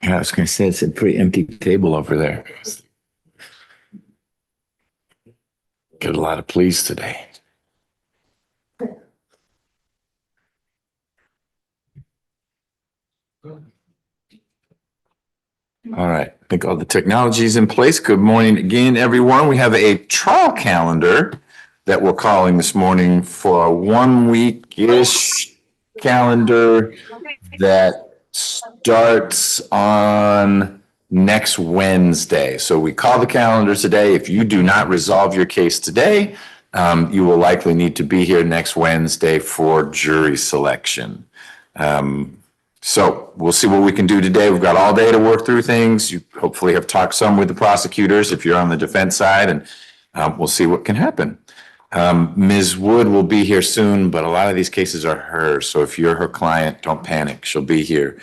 Yeah, I was going to say it's a pretty empty table over there. Get a lot of pleas today. All right, I think all the technology is in place. Good morning again, everyone. We have a trial calendar that we're calling this morning for a 1 week-ish calendar that starts on next Wednesday. So we call the calendar today. If you do not resolve your case today, you will likely need to be here next Wednesday for jury selection. So we'll see what we can do today. We've got all day to work through things. You hopefully have talked some with the prosecutors if you're on the defense side, and we'll see what can happen. Ms. Wood will be here soon, but a lot of these cases are hers. So if you're her client, don't panic. She'll be here.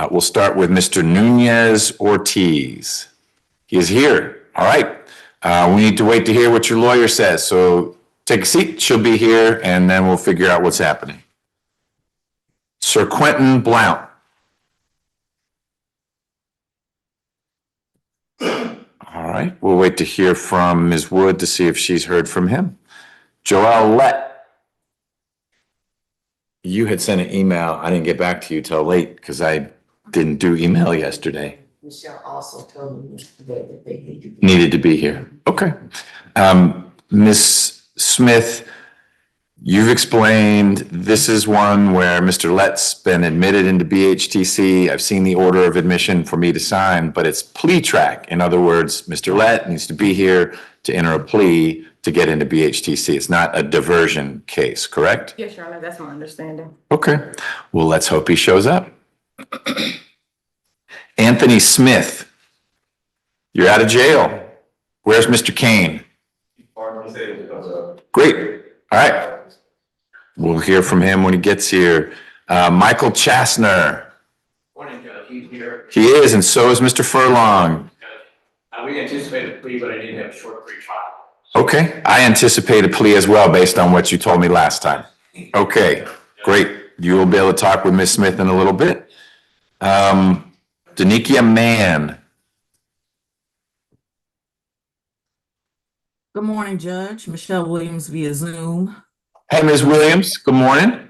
We'll start with Mr. Nunez Ortiz. He is here. All right. We need to wait to hear what your lawyer says. So take a seat. She'll be here, and then we'll figure out what's happening. Sir Quentin Blount. All right. We'll wait to hear from Ms. Wood to see if she's heard from him. Joelle Lett. You had sent an email. I didn't get back to you till late because I didn't do email yesterday. Michelle also told me yesterday that they needed to be here. Okay. Ms. Smith, you've explained this is one where Mr. Lett's been admitted into BHTC. I've seen the order of admission for me to sign, but it's plea track. In other words, Mr. Lett needs to be here to enter a plea to get into BHTC. It's not a diversion case, correct? Yes, Your Honor, that's my understanding. Okay. Well, let's hope he shows up. Anthony Smith, you're out of jail. Where's Mr. Kane? Great. All right. We'll hear from him when he gets here. Michael Chasner. Morning, Judge. He's here. He is, and so is Mr. Furlong. We anticipated a plea, but I didn't have a short pre-trial. Okay. I anticipate a plea as well based on what you told me last time. Okay. Great. You will be able to talk with Ms. Smith in a little bit. Danikia Mann. Good morning, Judge. Michelle Williams via Zoom. Hey, Ms. Williams. Good morning.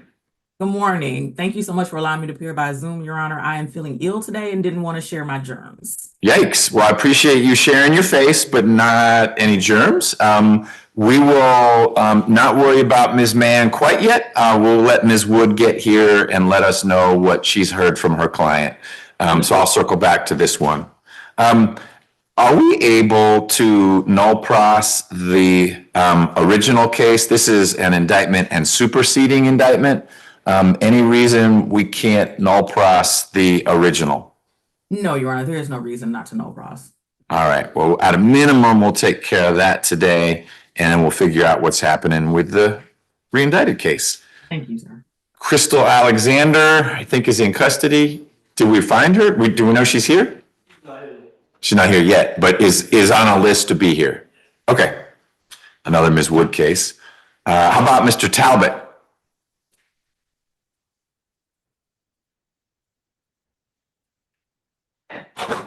Good morning. Thank you so much for allowing me to appear by Zoom, Your Honor. I am feeling ill today and didn't want to share my germs. Yikes. Well, I appreciate you sharing your face, but not any germs. We will not worry about Ms. Mann quite yet. We'll let Ms. Wood get here and let us know what she's heard from her client. So I'll circle back to this one. Are we able to null pros the original case? This is an indictment and superseding indictment. Any reason we can't null pros the original? No, Your Honor, there is no reason not to null pros. All right. Well, at a minimum, we'll take care of that today, and we'll figure out what's happening with the reindicted case. Thank you, sir. Crystal Alexander, I think, is in custody. Did we find her? Do we know she's here? She's not here yet, but is on a list to be here. Okay. Another Ms. Wood case. How about Mr. Talbot?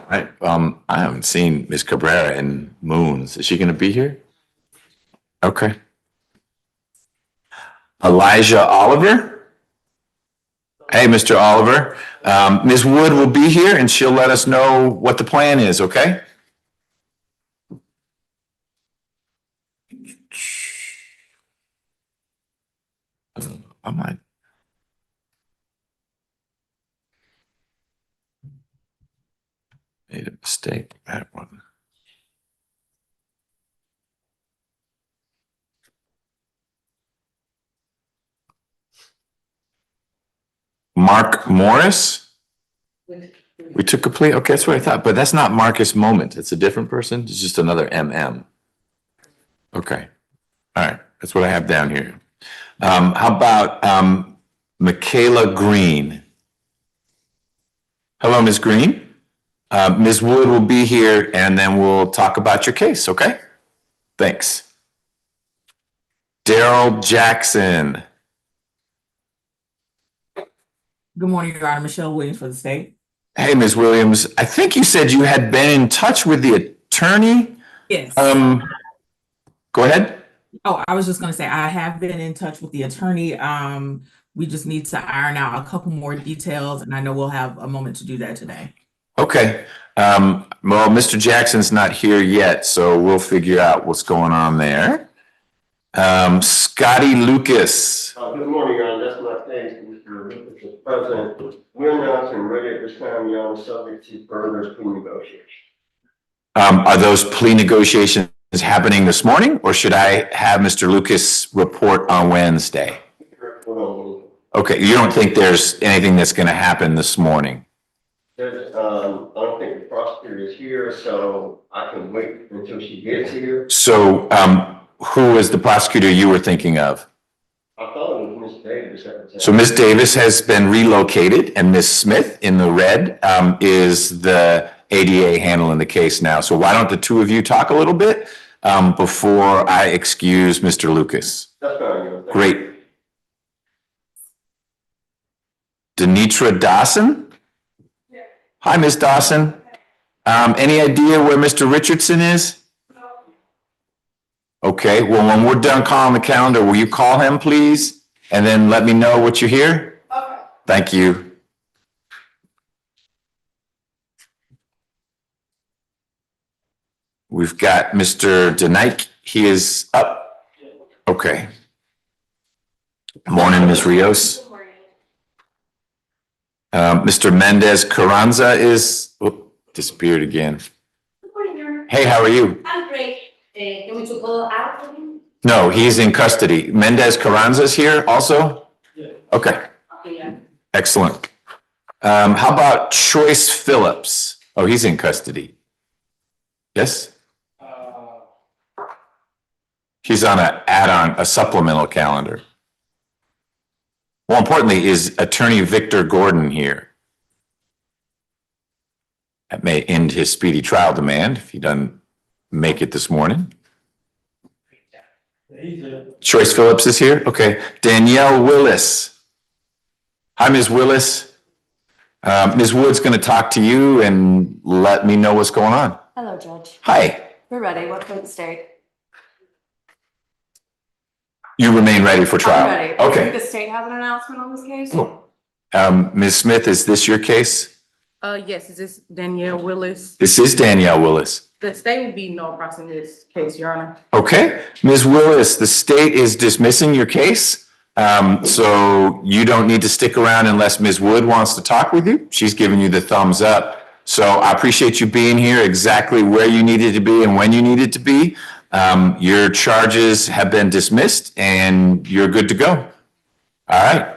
I haven't seen Ms. Cabrera in moons. Is she going to be here? Okay. Elijah Oliver? Hey, Mr. Oliver. Ms. Wood will be here and she'll let us know what the plan is, okay? I might. Made a mistake. That one. Mark Morris? We took a plea. Okay, that's what I thought, but that's not Marcus Moment. It's a different person. It's just another MM. Okay. All right. That's what I have down here. How about Michaela Green? Hello, Ms. Green. Ms. Wood will be here and then we'll talk about your case, okay? Thanks. Daryl Jackson. Good morning, Your Honor. Michelle Williams for the state. Hey, Ms. Williams, I think you said you had been in touch with the attorney. Yes. Go ahead. Oh, I was just gonna say, I have been in touch with the attorney. We just need to iron out a couple more details, and I know we'll have a moment to do that today. Okay. Well, Mr. Jackson's not here yet, so we'll figure out what's going on there. Scotty Lucas. Good morning, Your Honor. That's my case, Mr. President. We're not ready at this time, Your Honor, subject to further plea negotiations. Are those plea negotiations happening this morning, or should I have Mr. Lucas report on Wednesday? Okay, you don't think there's anything that's going to happen this morning? I don't think the prosecutor is here, so I can wait until she gets here. So, who is the prosecutor you were thinking of? I thought it was Ms. Davis at the time. So Ms. Davis has been relocated, and Ms. Smith in the red is the ADA handling the case now. So why don't the two of you talk a little bit before I excuse Mr. Lucas? That's fine, Your Honor. Great. Denitra Dawson? Hi, Ms. Dawson. Any idea where Mr. Richardson is? Okay, well, when we're done calling the calendar, will you call him, please? And then let me know what you hear? Okay. Thank you. We've got Mr. Denike. He is up. Okay. Morning, Ms. Rios. Mr. Mendez Carranza is disappeared again. Good morning, Your Honor. Hey, how are you? I'm great. Can we go out of him? No, he's in custody. Mendez Carranza's here also? Yeah. Okay, Okay, yeah. excellent. How about Choice Phillips? Oh, he's in custody. Yes? He's on a supplemental calendar. More importantly, is Attorney Victor Gordon here? That may end his speedy trial demand if he doesn't make it this morning. Choice Phillips is here? Okay. Danielle Willis. Hi, Ms. Willis. Ms. Wood's going to talk to you and let me know what's going on. Hello, Judge. Hi. We're ready. What for the state? You remain ready for trial? I'm ready. I think Okay. the state has an announcement on this case? Ms. Smith, is this your case? Yes, is this Danielle Willis? This is Danielle Willis. The state will be no process in this case, Your Honor. Okay. Ms. Willis, the state is dismissing your case. So you don't need to stick around unless Ms. Wood wants to talk with you. She's giving you the thumbs up. So I appreciate you being here exactly where you needed to be and when you needed to be. Your charges have been dismissed and you're good to go. All right.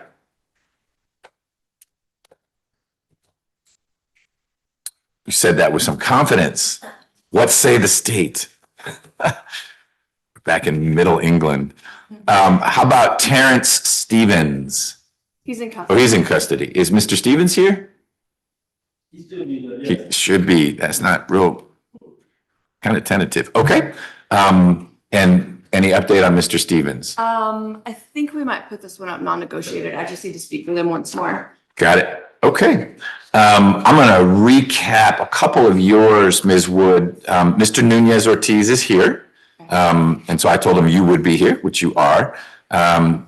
You said that with some confidence. What say the state? Back in Middle England. How about Terrence Stevens? He's in Oh, custody. he's in custody. Is Mr. Stevens here? He should be. That's not real, kind of tentative. Okay. And any update on Mr. Stevens? I think we might put this one up non-negotiated. I just need to speak with him once more. Got it. Okay. I'm going to recap a couple of yours, Ms. Wood. Mr. Nunez Ortiz is here. And so I told him you would be here, which you are.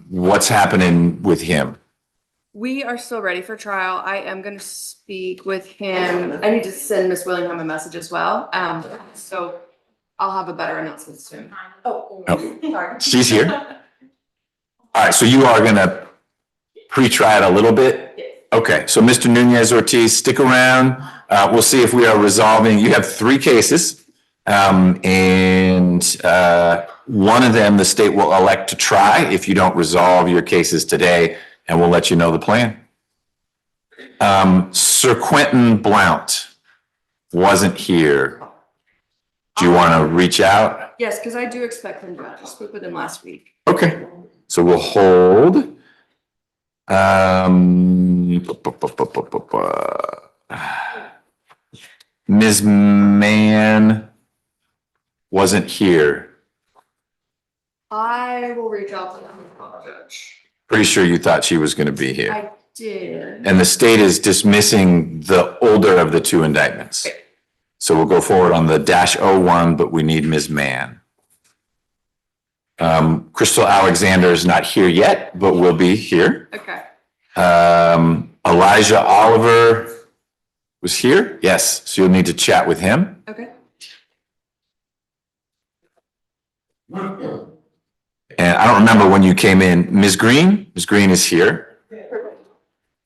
What's happening with him? We are still ready for trial. I am going to speak with him. I need to send Miss Willingham a message as well. So I'll have a better announcement soon. Oh, sorry. She's here. All right. So you are going to pre-try it a little bit? Yes. Okay. So Mr. Nunez Ortiz, stick around. We'll see if we are resolving. You have 3 cases. And one of them, the state will elect to try if you don't resolve your cases today, and we'll let you know the plan. Sir Quentin Blount wasn't here. Do you want to reach out? Yes, because I do expect him to. I spoke with him last week. Okay, so we'll hold. Ms. Mann wasn't here. I will reach out to him, Judge. Pretty sure you thought she was going to be here. I did. And the state is dismissing the older of the two indictments. So we'll go forward on the -01, but we need Ms. Mann. Crystal Alexander is not here yet, but will be here. Okay. Elijah Oliver was here. Yes, so you'll need to chat with him. Okay. And I don't remember when you came in. Ms. Green? Ms. Green is here.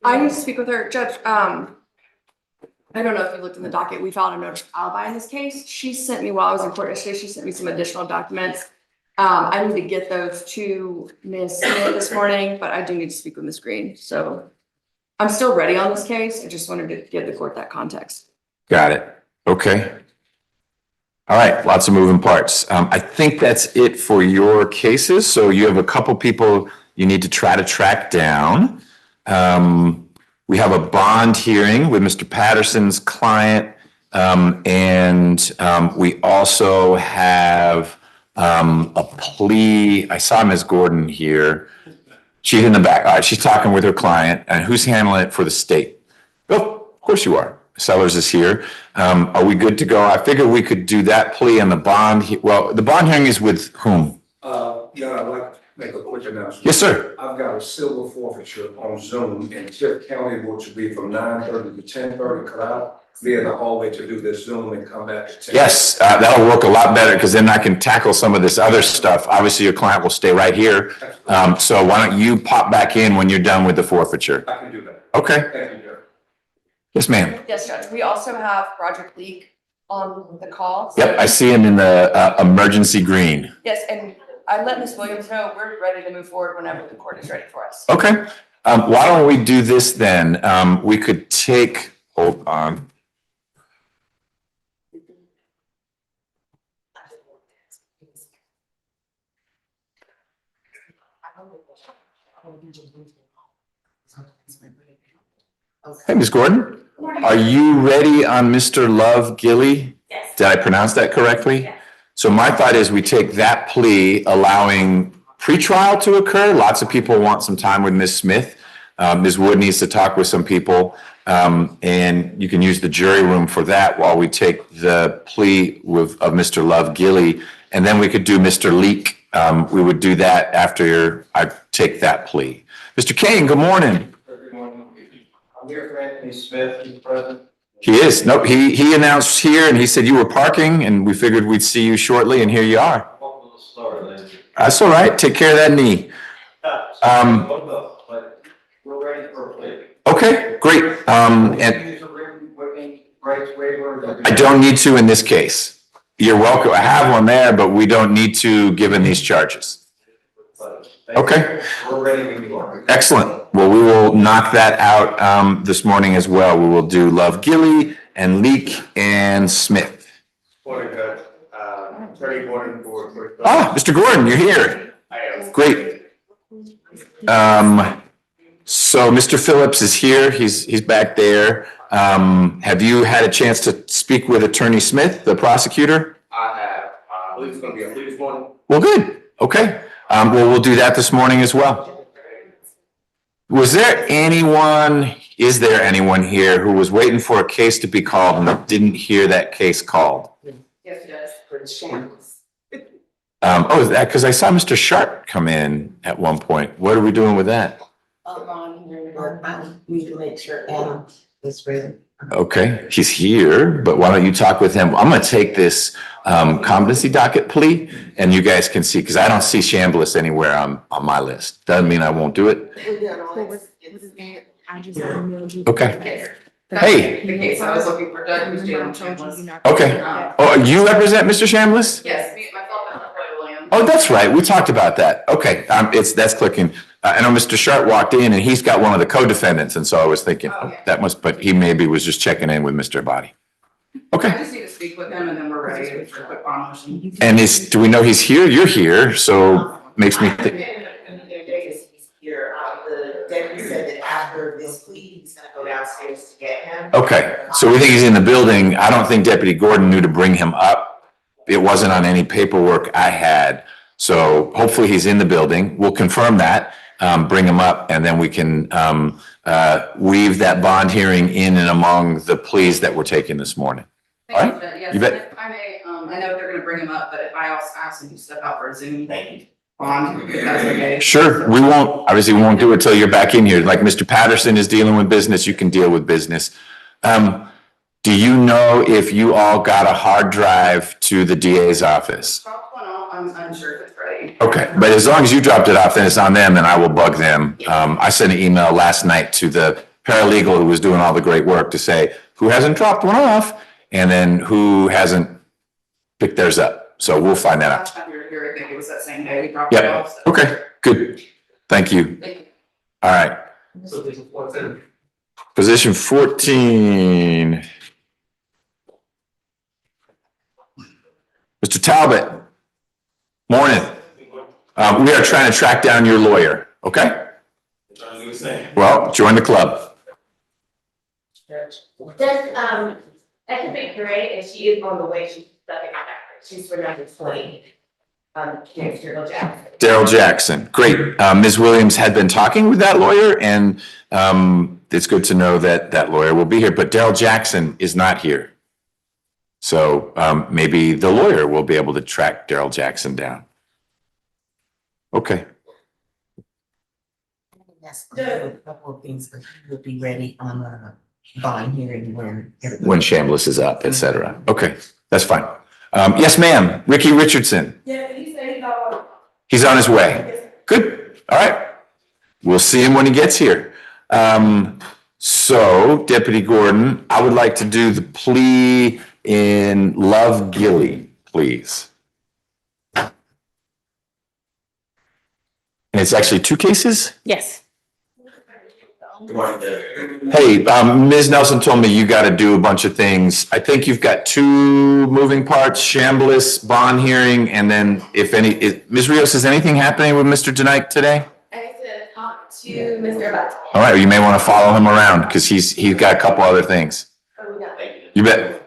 I need to speak with her, Judge. I don't know if you looked in the docket. We filed a notice of alibi in this case. She sent me while I was in court yesterday. She sent me some additional documents. I need to get those to Ms. Smith this morning, but I do need to speak with Ms. Green. So I'm still ready on this case. I just wanted to give the court that context. Got it. Okay. All right, lots of moving parts. I think that's it for your cases. So you have a couple people you need to try to track down. We have a bond hearing with Mr. Patterson's client. We also have a plea. I saw Ms. Gordon here. She's in the back. All right, she's talking with her client. And who's handling it for the state? Oh, of course you are. Sellers is here. Are we good to go? I figured we could do that plea and the bond. Well, the bond hearing is with whom? Yeah, I'd like to make a quick announcement. Yes, sir. I've got a civil forfeiture on Zoom in Tift County, which will be from 9:30 to 10:30. Could I be in the hallway to do this Zoom and come back at 10? Yes, that'll work a lot better because then I can tackle some of this other stuff. Obviously, your client will stay right here. So why don't you pop back in when you're done with the forfeiture? I can do that. Okay. Thank you, Judge. Yes, ma'am. Yes, Judge. We also have Roger Leak on the call. Yep, I see him in the emergency green. Yes, and I let Ms. Williams know we're ready to move forward whenever the court is ready for us. Okay. Why don't we do this then? We could take, hold on. Hey, Ms. Gordon, are you ready on Mr. Love Gilly? Yes. Did I pronounce that correctly? Yes. So my thought is we take that plea allowing pretrial to occur. Lots of people want some time with Ms. Smith. Ms. Wood needs to talk with some people. And you can use the jury room for that while we take the plea of Mr. Love Gilly. And then we could do Mr. Leak. We would do that after I take that plea. Mr. Kane, good morning. Good morning. I'm here for Anthony Smith, he's present. He is. Nope. He announced here and he said you were parking and we figured we'd see you shortly and here you are. I walked a little slower than you. That's all right. Take care of that knee. But we're ready for a plea. Okay, great. And Use a written rights waiver. I don't need to in this case. You're welcome. I have one there, but we don't need to given these charges. Okay. We're ready to go. Excellent. Well, we will knock that out this morning as well. We will do Love Gilly and Leak and Smith. Morning, Judge. Attorney Gordon for. Ah, Mr. Gordon, you're here. I am. Great. So Mr. Phillips is here. He's back there. Have you had a chance to speak with Attorney Smith, the prosecutor? I have, I believe it's gonna be a plea this morning. Well, good. Okay. Well, we'll do that this morning as well. Is there anyone here who was waiting for a case to be called and didn't hear that case called? Yes, yes, for the shambles. Is that because I saw Mr. Sharp come in at one point? What are we doing with that? I need to make sure Adam is ready. Okay, he's here, but why don't you talk with him? I'm gonna take this competency docket plea and you guys can see, because I don't see Chambliss anywhere on my list. Doesn't mean I won't do it. I just emailed you. Okay. Hey. The case I was looking for, Judge, was Jalen Chambliss. Okay. Oh, you represent Mr. Chambliss? Yes, myself and Williams. Oh, that's right. We talked about that. Okay, that's clicking. I know Mr. Sharp walked in and he's got one of the co-defendants, and so I was thinking, but he maybe was just checking in with Mr. Abadi. I Okay, just need to speak with him and then we're ready for a quick bond motion. and do we know he's here? You're here, so makes me think. He's here. The deputy said that after this plea, he's gonna go downstairs to get him. Okay, so we think he's in the building. I don't think Deputy Gordon knew to bring him up. It wasn't on any paperwork I had, so hopefully he's in the building. We'll confirm that, bring him up, and then we can weave that bond hearing in and among the pleas that we're taking this morning. Thank you, but yes, You bet. if I may, I know they're gonna bring him up, but if I also ask him to step out for a Zoom on, if that's okay. Sure, we won't do it till you're back in here. Like Mr. Patterson is dealing with business, you can deal with business. Do you know if you all got a hard drive to the DA's office? Drop one off, I'm unsure if it's ready. Okay, but as long as you dropped it off, then it's on them and I will bug them. I sent an email last night to the paralegal who was doing all the great work to say, who hasn't dropped one off? And then who hasn't picked theirs up? So we'll find that out. Last time we were here, I think it was that same day we dropped it Yep, off. so- okay, good. Thank you. Thank you. All right, So this is what's in. position 14. Mr. Talbot, morning. We are trying to track down your lawyer, okay? Well, join the club. Does, that could be great if she is on the way, she's stuck in that, she's for number 20. Next Daryl Jackson. Daryl Jackson, great. Ms. Williams had been talking with that lawyer and it's good to know that that lawyer will be here, but Daryl Jackson is not here. So maybe the lawyer will be able to track Daryl Jackson down. Okay, That's a couple of things, but we'll be ready on a bond hearing when. when Chambliss is up, et cetera. Okay, that's fine. Yes, ma'am, Ricky Richardson. Yeah, he said He's on his way. Good, all right. We'll see him when he gets here. So Deputy Gordon, I would like to do the plea in Love Gilly, please. And it's actually two cases? Yes. Hey, Ms. Nelson told me you got to do a bunch of things. I think you've got two moving parts, Chambliss, bond hearing, and then if any, Ms. Rios, is anything happening with Mr. Denique today? I need to talk to Mr. Butts. All right, you may want to follow him around because he's got a couple other things. Oh, we got it. You bet.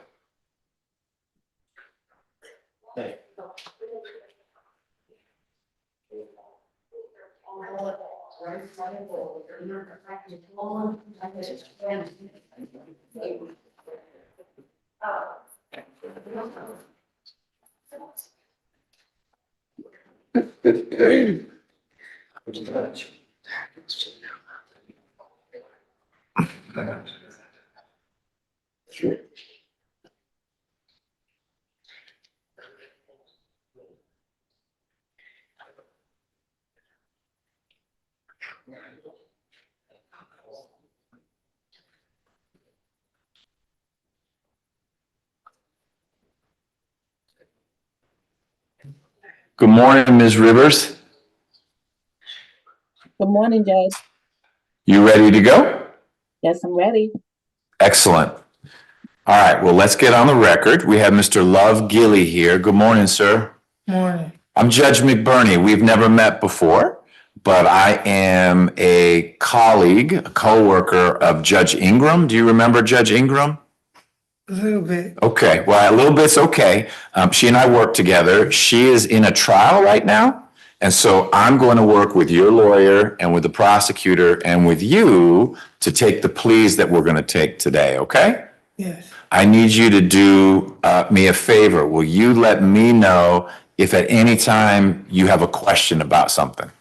Good morning, Ms. Rivers. Good morning, Judge. You ready to go? Yes, I'm ready. Excellent. All right, well, let's get on the record. We have Mr. Love Gilly here. Good morning, sir. Morning. I'm Judge McBurney. We've never met before, but I am a colleague, a coworker of Judge Ingram. Do you remember Judge Ingram? A little bit. Okay, well, a little bit's okay. She and I work together. She is in a trial right now. And so I'm going to work with your lawyer and with the prosecutor and with you to take the pleas that we're going to take today, okay? Yes. I need you to do me a favor. Will you let me know if at any time you have a question about something?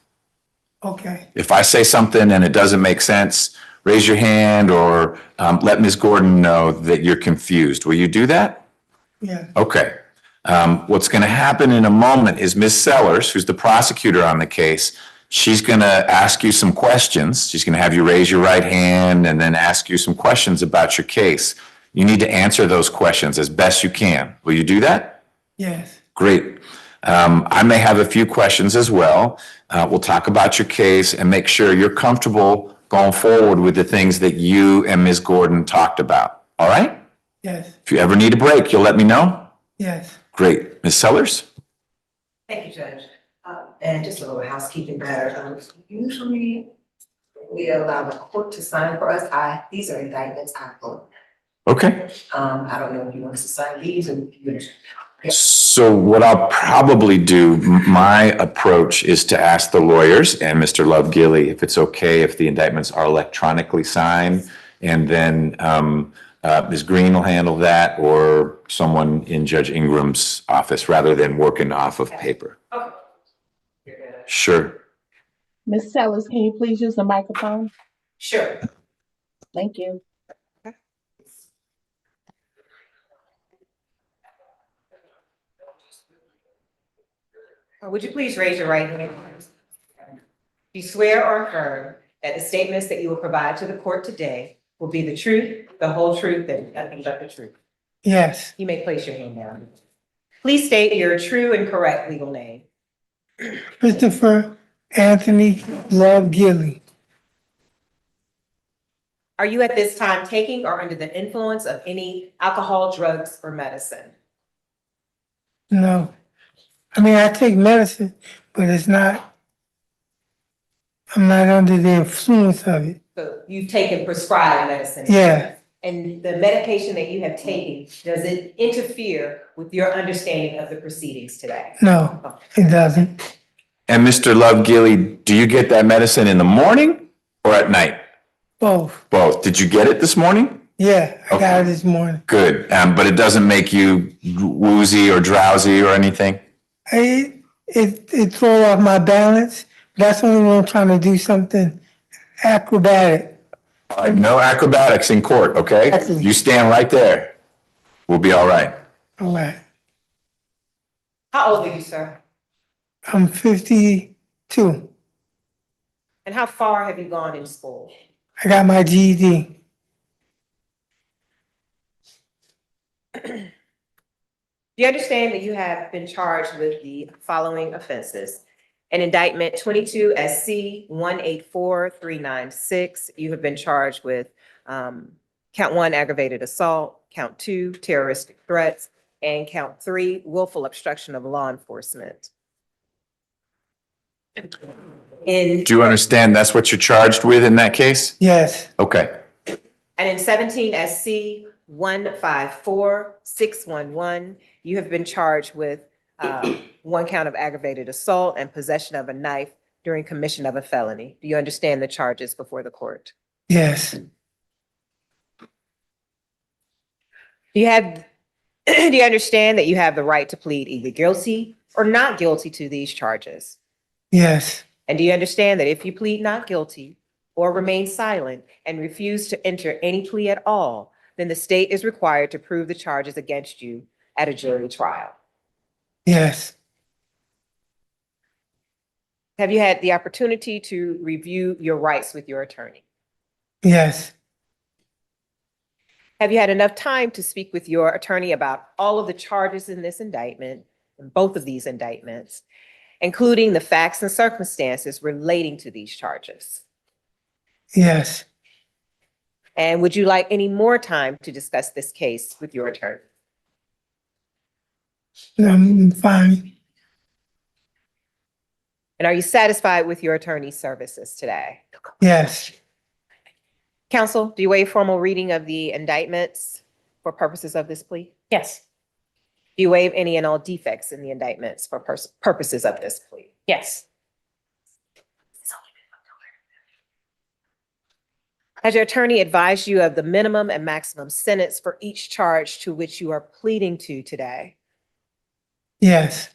Okay. If I say something and it doesn't make sense, raise your hand or let Ms. Gordon know that you're confused. Will you do that? Yeah. Okay. What's going to happen in a moment is Ms. Sellers, who's the prosecutor on the case, she's going to ask you some questions. She's going to have you raise your right hand and then ask you some questions about your case. You need to answer those questions as best you can. Will you do that? Yes. Great. I may have a few questions as well. We'll talk about your case and make sure you're comfortable going forward with the things that you and Ms. Gordon talked about. All right? Yes. If you ever need a break, you'll let me know. Yes. Great. Ms. Sellers? Thank you, Judge. And just a little housekeeping matter. Usually we allow the court to sign for us. These are indictments I vote. Okay. I don't know if you want us to sign these or. So what I'll probably do, my approach is to ask the lawyers and Mr. Love Gilly if it's okay if the indictments are electronically signed, and then Ms. Green will handle that, or someone in Judge Ingram's office, rather than working off of paper. Sure. Ms. Sellers, can you please use the microphone? Sure. Thank you. Would you please raise your right hand? Do you swear or affirm that the statements that you will provide to the court today will be the truth, the whole truth, and nothing but the truth? Yes, You may place your hand down. Please state your true and correct legal name. Christopher Anthony Love Gilly. Are you at this time taking or under the influence of any alcohol, drugs, or medicine? No. I mean, I take medicine, but it's not, I'm not under the influence of it. So you've taken prescribed medicine? Yeah, And the medication that you have taken, does it interfere with your understanding of the proceedings today? no, it doesn't. And Mr. Love Gilly, do you get that medicine in the morning or at night? Both. Both. Did you get it this morning? Yeah, I got it this morning. Good. But it doesn't make you woozy or drowsy or anything? It throw off my balance. That's only when I'm trying to do something acrobatic. No acrobatics in court, okay? Excellent. You stand right there. We'll be all right. All right. How old are you, sir? I'm 52. And how far have you gone in school? I got my GED. Do you understand that you have been charged with the following offenses? An indictment 22 SC 184396. You have been charged with count 1, aggravated assault, count 2, terroristic threats, and count 3, willful obstruction of law enforcement. Do you understand that's what you're charged with in that case? Yes, Okay. And in 17 SC 154611, you have been charged with 1 count of aggravated assault and possession of a knife during commission of a felony. Do you understand the charges before the court? yes, Do you understand that you have the right to plead either guilty or not guilty to these charges? yes, And do you understand that if you plead not guilty or remain silent and refuse to enter any plea at all, then the state is required to prove the charges against you at a jury trial? yes, Have you had the opportunity to review your rights with your attorney? yes, Have you had enough time to speak with your attorney about all of the charges in this indictment, in both of these indictments, including the facts and circumstances relating to these charges? yes. And would you like any more time to discuss this case with your attorney? I'm fine. And are you satisfied with your attorney's services today? Yes, Counsel, do you waive formal reading of the indictments for purposes of this plea? Yes, Do you waive any and all defects in the indictments for purposes of this plea? yes. Has your attorney advised you of the minimum and maximum sentence for each charge to which you are pleading to today? yes,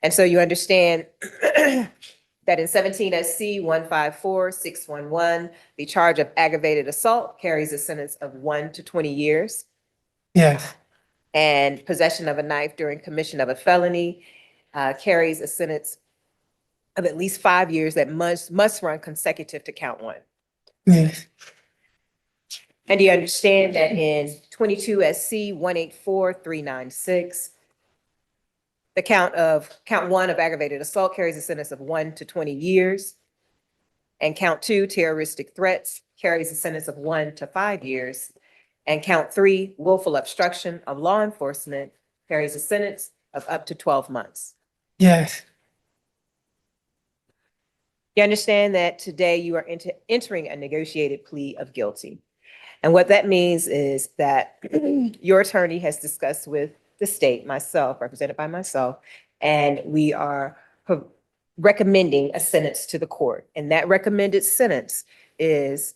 And so you understand that in 17 SC 154611, the charge of aggravated assault carries a sentence of 1 to 20 years, yes, and possession of a knife during commission of a felony carries a sentence of at least 5 years that must run consecutive to count 1. yes, And do you understand that in 22 SC 184396, the count 1 of aggravated assault carries a sentence of 1 to 20 years, and count 2, terroristic threats, carries a sentence of 1 to 5 years, and count 3, willful obstruction of law enforcement, carries a sentence of up to 12 months. yes, You understand that today you are entering a negotiated plea of guilty. And what that means is that your attorney has discussed with the state, myself, represented by myself, and we are recommending a sentence to the court. And that recommended sentence is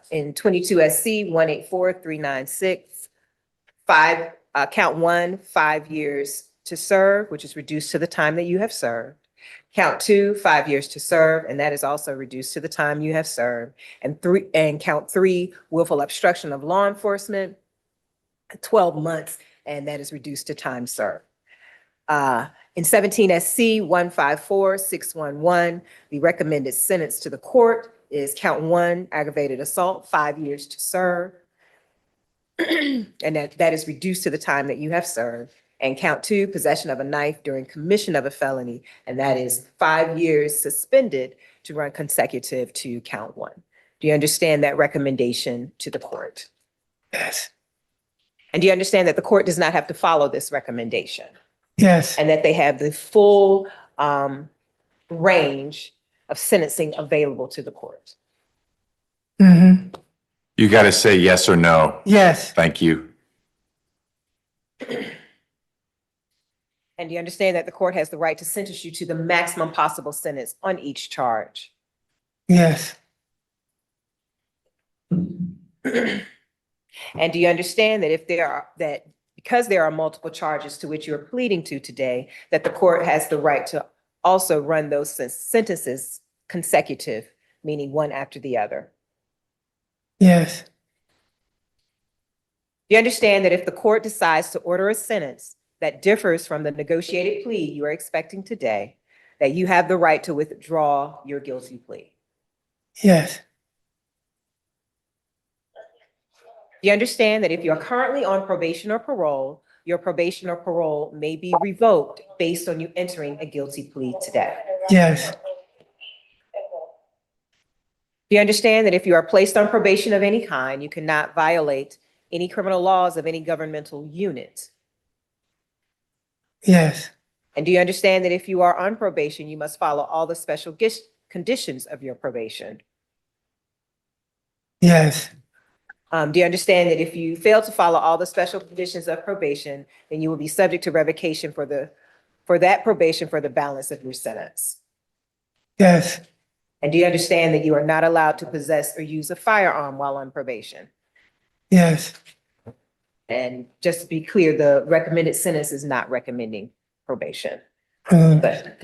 in 22 SC 184396, count 1, 5 years to serve, which is reduced to the time that you have served. Count 2, 5 years to serve, and that is also reduced to the time you have served. And count 3, willful obstruction of law enforcement, 12 months, and that is reduced to time served. In 17 SC 154611, the recommended sentence to the court is count 1, aggravated assault, 5 years to serve. And that is reduced to the time that you have served. And count 2, possession of a knife during commission of a felony, and that is 5 years suspended to run consecutive to count 1. Do you understand that recommendation to the court? Yes. And do you understand that the court does not have to follow this recommendation? Yes. And that they have the full range of sentencing available to the court? Mm-hmm. You got to say yes or no. Yes. Thank you. And do you understand that the court has the right to sentence you to the maximum possible sentence on each charge? Yes. And do you understand that because there are multiple charges to which you're pleading to today, that the court has the right to also run those sentences consecutive, meaning one after the other? Yes. Do you understand that if the court decides to order a sentence that differs from the negotiated plea you are expecting today, that you have the right to withdraw your guilty plea? Yes. Do you understand that if you're currently on probation or parole, your probation or parole may be revoked based on you entering a guilty plea today? Yes. Do you understand that if you are placed on probation of any kind, you cannot violate any criminal laws of any governmental unit? Yes. And do you understand that if you are on probation, you must follow all the special conditions of your probation? Yes. Do you understand that if you fail to follow all the special conditions of probation, then you will be subject to revocation for that probation for the balance of your sentence? Yes. And do you understand that you are not allowed to possess or use a firearm while on probation? Yes. And just to be clear, the recommended sentence is not recommending probation. But,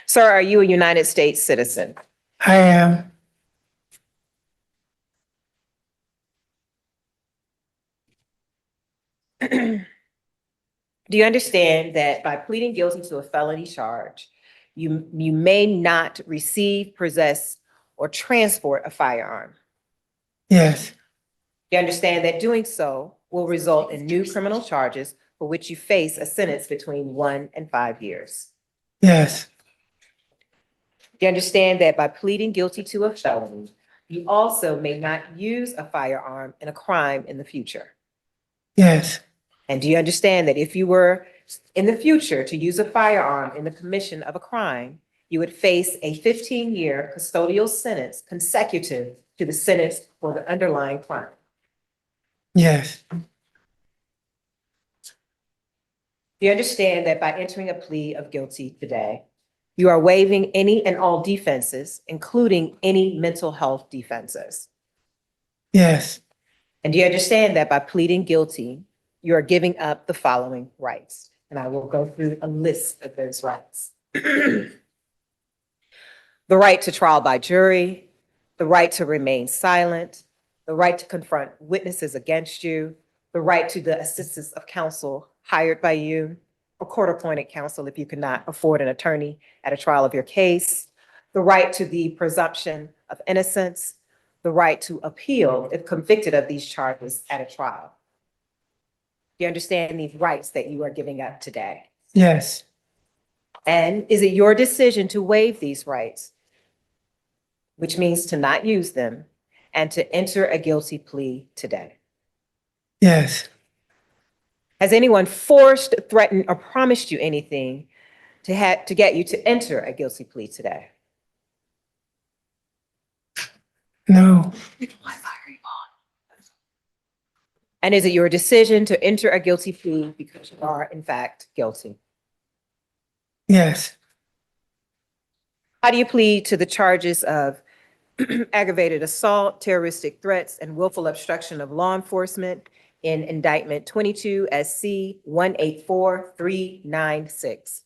sir, are you a United States citizen? I am. Do you understand that by pleading guilty to a felony charge, you may not receive, possess, or transport a firearm? Yes. You understand that doing so will result in new criminal charges for which you face a sentence between 1 and 5 years? Yes. You understand that by pleading guilty to a felony, you also may not use a firearm in a crime in the future? Yes. And do you understand that if you were in the future to use a firearm in the commission of a crime, you would face a 15-year custodial sentence consecutive to the sentence for the underlying crime? Yes. Do you understand that by entering a plea of guilty today, you are waiving any and all defenses, including any mental health defenses? Yes. And do you understand that by pleading guilty, you are giving up the following rights? And I will go through a list of those rights. The right to trial by jury, the right to remain silent, the right to confront witnesses against you, the right to the assistance of counsel hired by you, or court-appointed counsel if you cannot afford an attorney at a trial of your case, the right to the presumption of innocence, the right to appeal if convicted of these charges at a trial. Do you understand these rights that you are giving up today? Yes. And is it your decision to waive these rights, which means to not use them, and to enter a guilty plea today? Yes. Has anyone forced, threatened, or promised you anything to get you to enter a guilty plea today? No. And is it your decision to enter a guilty plea because you are in fact guilty? Yes. How do you plead to the charges of aggravated assault, terroristic threats, and willful obstruction of law enforcement in indictment 22 SC 184396?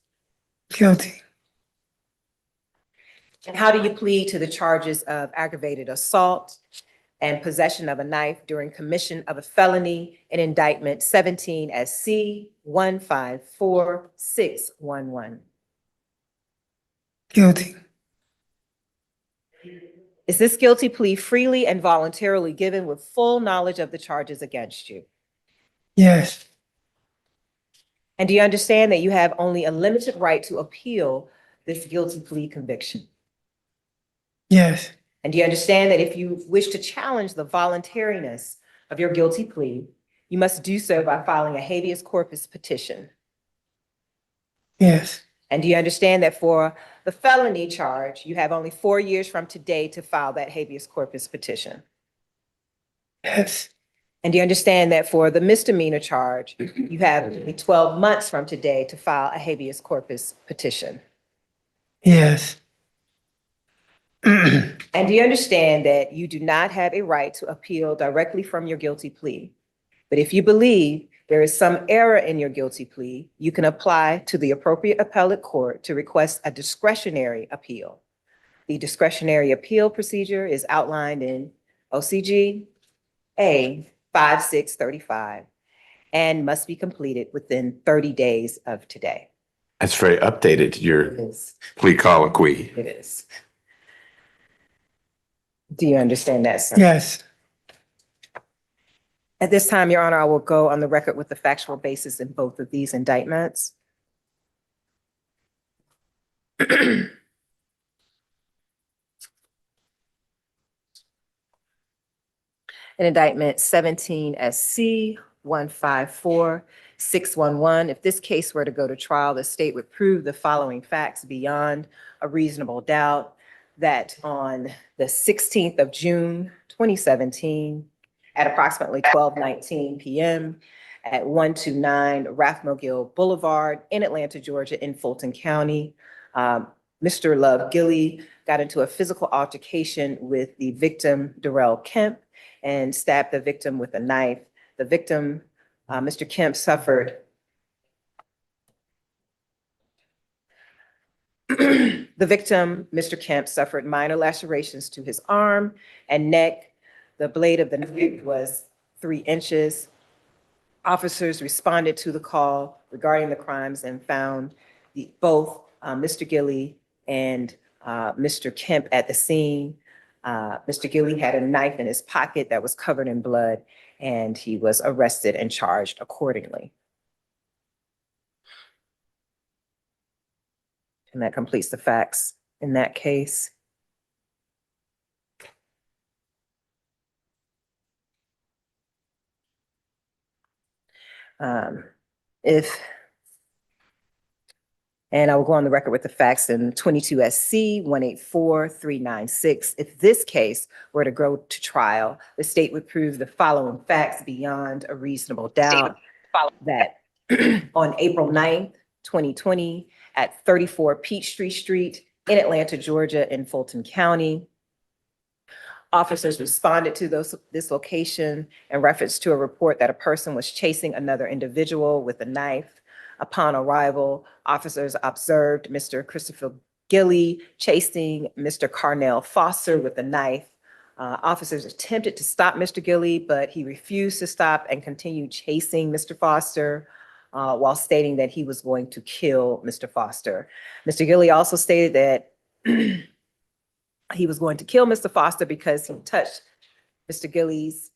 Guilty. And how do you plead to the charges of aggravated assault and possession of a knife during commission of a felony in indictment 17 SC 154611? Guilty. Is this guilty plea freely and voluntarily given with full knowledge of the charges against you? Yes. And do you understand that you have only a limited right to appeal this guilty plea conviction? Yes. And do you understand that if you wish to challenge the voluntariness of your guilty plea, you must do so by filing a habeas corpus petition? Yes. And do you understand that for the felony charge, you have only 4 years from today to file that habeas corpus petition? Yes. And do you understand that for the misdemeanor charge, you have only 12 months from today to file a habeas corpus petition? Yes. And do you understand that you do not have a right to appeal directly from your guilty plea? But if you believe there is some error in your guilty plea, you can apply to the appropriate appellate court to request a discretionary appeal. The discretionary appeal procedure is outlined in OCG A 5635 and must be completed within 30 days of today. That's very updated, your It is. plea colloquy. It is. Do you understand that, sir? Yes. At this time, Your Honor, I will go on the record with the factual basis in both of these indictments. In indictment 17 SC 154611, if this case were to go to trial, the state would prove the following facts beyond a reasonable doubt: that on the 16th of June, 2017, at approximately 12:19 p.m. at 129 Rathmogil Boulevard in Atlanta, Georgia, in Fulton County, Mr. Love Gilly got into a physical altercation with the victim, Darrell Kemp, and stabbed the victim with a knife. The victim, Mr. Kemp, suffered the victim, Mr. Kemp, suffered minor lacerations to his arm and neck. The blade of the knife was 3 inches. Officers responded to the call regarding the crimes and found both Mr. Gilly and Mr. Kemp at the scene. Mr. Gilly had a knife in his pocket that was covered in blood, and he was arrested and charged accordingly. And that completes the facts in that case. And I will go on the record with the facts in 22 SC 184396. If this case were to go to trial, the state would prove the following facts beyond a reasonable doubt: that on April 9th, 2020, at 34 Peachtree Street in Atlanta, Georgia, in Fulton County, officers responded to this location in reference to a report that a person was chasing another individual with a knife. Upon arrival, officers observed Mr. Christopher Gilly chasing Mr. Carnell Foster with a knife. Officers attempted to stop Mr. Gilly, but he refused to stop and continued chasing Mr. Foster while stating that he was going to kill Mr. Foster. Mr. Gilly also stated that he was going to kill Mr. Foster because he touched Mr. Gilly's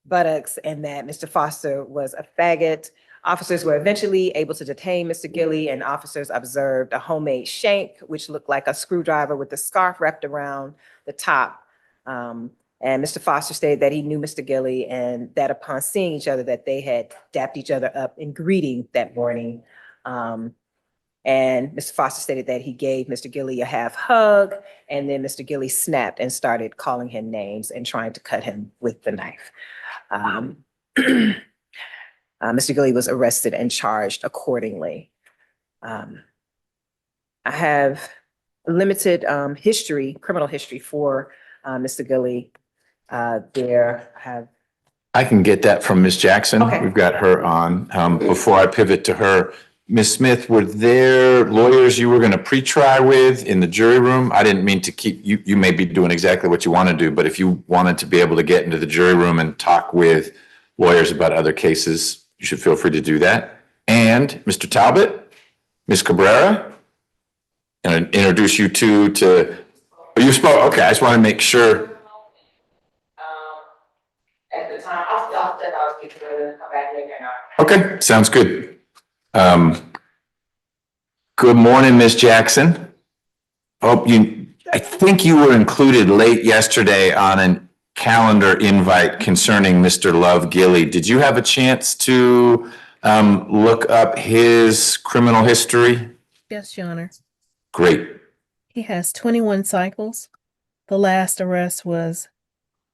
buttocks and that Mr. Foster was a faggot. Officers were eventually able to detain Mr. Gilly, and officers observed a homemade shank, which looked like a screwdriver with a scarf wrapped around the top. And Mr. Foster stated that he knew Mr. Gilly and that upon seeing each other that they had dapped each other up in greeting that morning. And Mr. Foster stated that he gave Mr. Gilly a half hug, and then Mr. Gilly snapped and started calling him names and trying to cut him with the knife. Mr. Gilly was arrested and charged accordingly. I have limited criminal history for Mr. Gilly. I can get that from Ms. Jackson. Okay. We've got her on. Before I pivot to her, Ms. Smith, were there lawyers you were going to pre-try with in the jury room? I didn't mean to keep, you may be doing exactly what you want to do, but if you wanted to be able to get into the jury room and talk with lawyers about other cases, you should feel free to do that. And Mr. Talbot, Ms. Cabrera, and introduce you two to, you spoke, okay, I just want to make sure. At the time, I'll step out, get to come back later. Okay, sounds good. Good morning, Ms. Jackson. I think you were included late yesterday on a calendar invite concerning Mr. Love Gilly. Did you have a chance to look up his criminal history? Yes, Your Honor. Great. He has 21 cycles. The last arrest was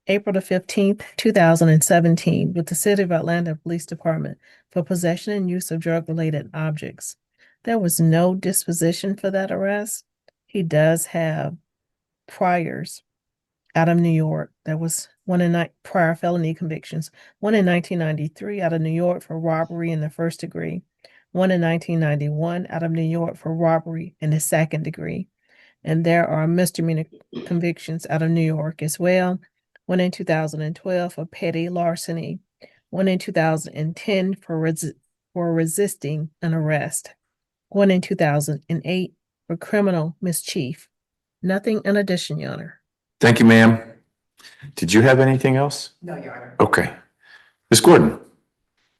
April the 15th, 2017, with the City of Atlanta Police Department for possession and use of drug-related objects. There was no disposition for that arrest. He does have priors out of New York. There was prior felony convictions, one in 1993 out of New York for robbery in the first degree, one in 1991 out of New York for robbery in the second degree. And there are misdemeanor convictions out of New York as well. One in 2012 for petty larceny, one in 2010 for resisting an arrest, one in 2008 for criminal mischief. Nothing in addition, Your Honor. Thank you, ma'am. Did you have anything else? No, Your Honor. Okay. Ms. Gordon.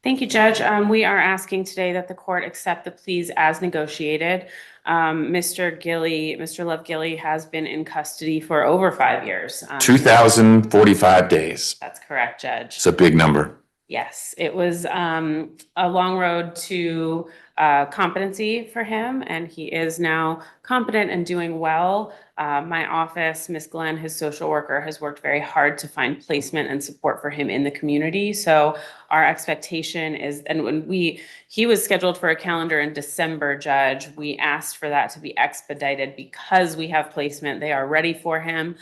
Thank you, Judge. We are asking today that the court accept the pleas as negotiated. Mr. Love Gilly has been in custody for over 5 years. 2,045 days. That's correct, Judge. It's a big number. Yes, it was a long road to competency for him, and he is now competent and doing well. My office, Ms. Glenn, his social worker, has worked very hard to find placement and support for him in the community. So our expectation is, and when he was scheduled for a calendar in December, Judge, we asked for that to be expedited because we have placement. They are ready for him.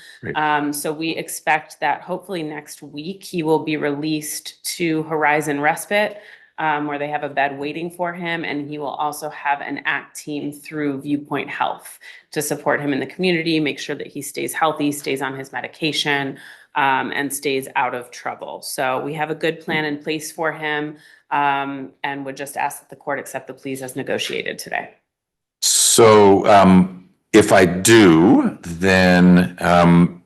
So we expect that hopefully next week he will be released to Horizon Respite, where they have a bed waiting for him, and he will also have an ACT team through Viewpoint Health to support him in the community, make sure that he stays healthy, stays on his medication, and stays out of trouble. So we have a good plan in place for him, and would just ask that the court accept the pleas as negotiated today. So if I do, then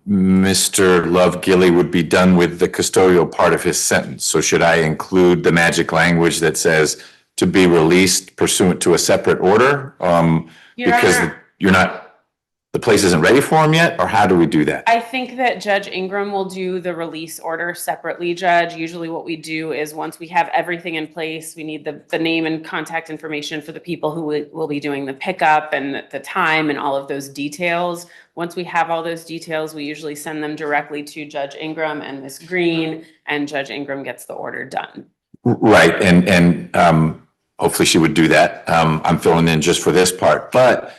Mr. Love Gilly would be done with the custodial part of his sentence. So should I include the magic language that says to be released pursuant to a separate order? Because the place isn't ready for him yet, or how do we do that? I think that Judge Ingram will do the release order separately, Judge. Usually what we do is once we have everything in place, we need the name and contact information for the people who will be doing the pickup and the time and all of those details. Once we have all those details, we usually send them directly to Judge Ingram and Ms. Green, and Judge Ingram gets the order done. Right, and hopefully she would do that. I'm filling in just for this part, but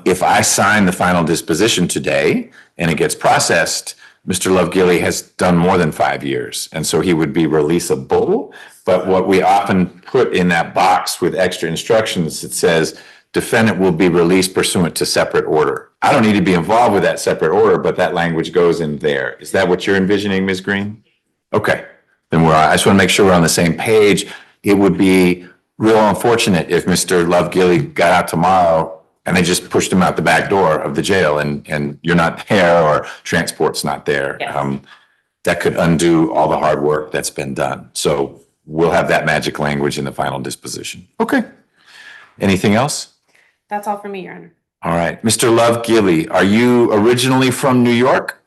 if I sign the final disposition today and it gets processed, Mr. Love Gilly has done more than 5 years, and so he would be releasable. But what we often put in that box with extra instructions, it says, defendant will be released pursuant to separate order. I don't need to be involved with that separate order, but that language goes in there. Is that what you're envisioning, Ms. Green? Okay, then I just want to make sure we're on the same page. It would be real unfortunate if Mr. Love Gilly got out tomorrow and they just pushed him out the back door of the jail and you're not there or transport's not there. Yes. That could undo all the hard work that's been done. So we'll have that magic language in the final disposition. Okay. Anything else? That's all for me, Your Honor. All right. Mr. Love Gilly, are you originally from New York?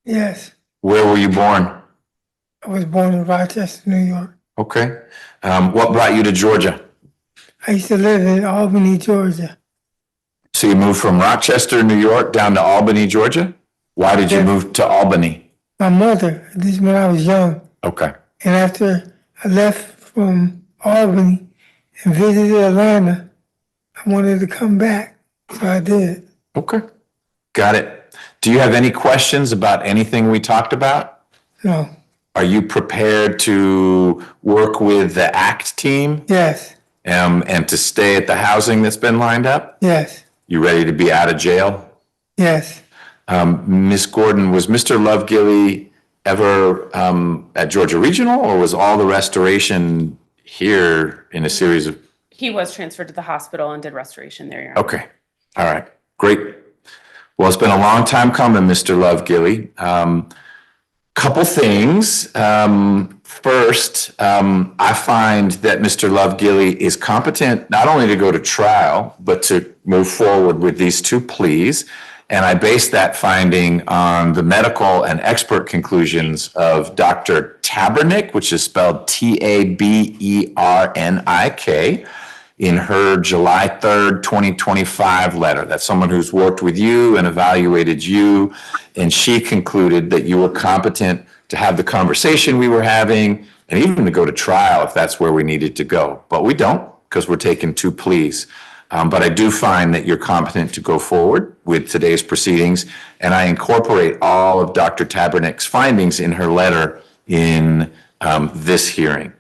Yes, Where were you born? I was born in Rochester, New York. Okay. What brought you to Georgia? I used to live in Albany, Georgia. So you moved from Rochester, New York down to Albany, Georgia? Why did you Yeah. move to Albany? My mother, this is when I was young, Okay. And after I left from Albany and visited Atlanta, I wanted to come back, so I did. Okay. Got it. Do you have any questions about anything we talked about? No, Are you prepared to work with the ACT team yes, and to stay at the housing that's been lined up? yes, You ready to be out of jail? yes. Ms. Gordon, was Mr. Lovegilly ever at Georgia Regional, or was all the restoration here in a series of? He was transferred to the hospital and did restoration there, Your Honor. Okay, all right, great. Well, it's been a long time coming, Mr. Lovegilly. Couple things. First, I find that Mr. Lovegilly is competent not only to go to trial, but to move forward with these two pleas. And I base that finding on the medical and expert conclusions of Dr. Tabernick, which is spelled Tabernik, in her July 3rd, 2025 letter. That's someone who's worked with you and evaluated you. And she concluded that you were competent to have the conversation we were having and even to go to trial if that's where we needed to go. But we don't, because we're taking two pleas. But I do find that you're competent to go forward with today's proceedings, and I incorporate all of Dr. Tabernick's findings in her letter in this hearing.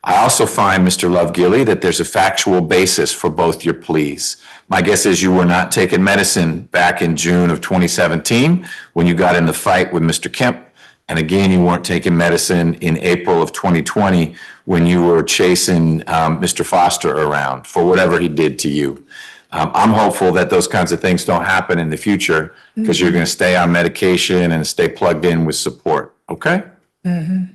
I also find, Mr. Lovegilly, that there's a factual basis for both your pleas. My guess is you were not taking medicine back in June of 2017 when you got in the fight with Mr. Kemp. And again, you weren't taking medicine in April of 2020 when you were chasing Mr. Foster around for whatever he did to you. I'm hopeful that those kinds of things don't happen in the future because you're going to stay on medication and stay plugged in with support. Okay? Mm-hmm.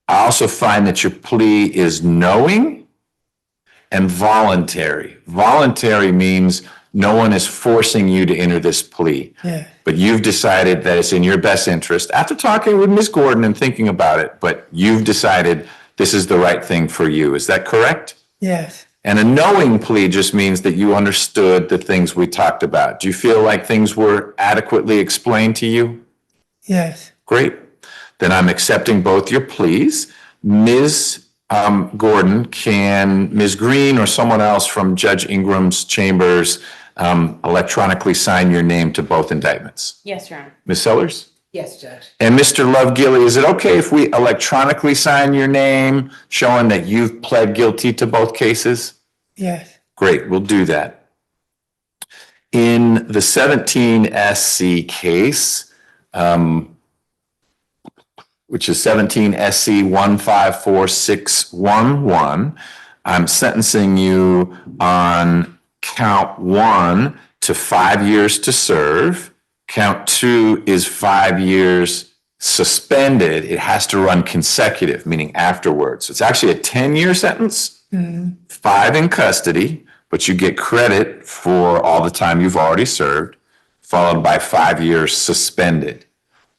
I also find that your plea is knowing and voluntary. Voluntary means no one is forcing you to enter this plea. Yeah. But you've decided that it's in your best interest after talking with Ms. Gordon and thinking about it, but you've decided this is the right thing for you. Is that correct? Yes. And a knowing plea just means that you understood the things we talked about. Do you feel like things were adequately explained to you? Yes. Great. Then I'm accepting both your pleas. Ms. Gordon, can Ms. Green or someone else from Judge Ingram's chambers electronically sign your name to both indictments? Yes, Your Honor. Ms. Sellers? Yes, Judge. And Mr. Lovegilly, is it okay if we electronically sign your name showing that you've pled guilty to both cases? Yes. Great, we'll do that. In the 17 SC case, which is 17 SC 154611, I'm sentencing you on count 1 to 5 years to serve. Count 2 is 5 years suspended. It has to run consecutive, meaning afterwards. It's actually a 10-year sentence, 5 in custody, but you get credit for all the time you've already served, followed by 5 years suspended.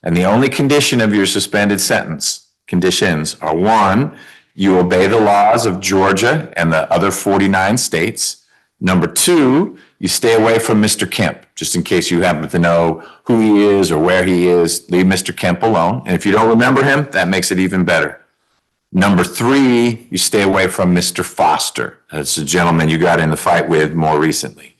And the only condition of your suspended sentence, conditions are 1, you obey the laws of Georgia and the other 49 states. Number 2, you stay away from Mr. Kemp, just in case you happen to know who he is or where he is. Leave Mr. Kemp alone. And if you don't remember him, that makes it even better. Number 3, you stay away from Mr. Foster. That's the gentleman you got in the fight with more recently.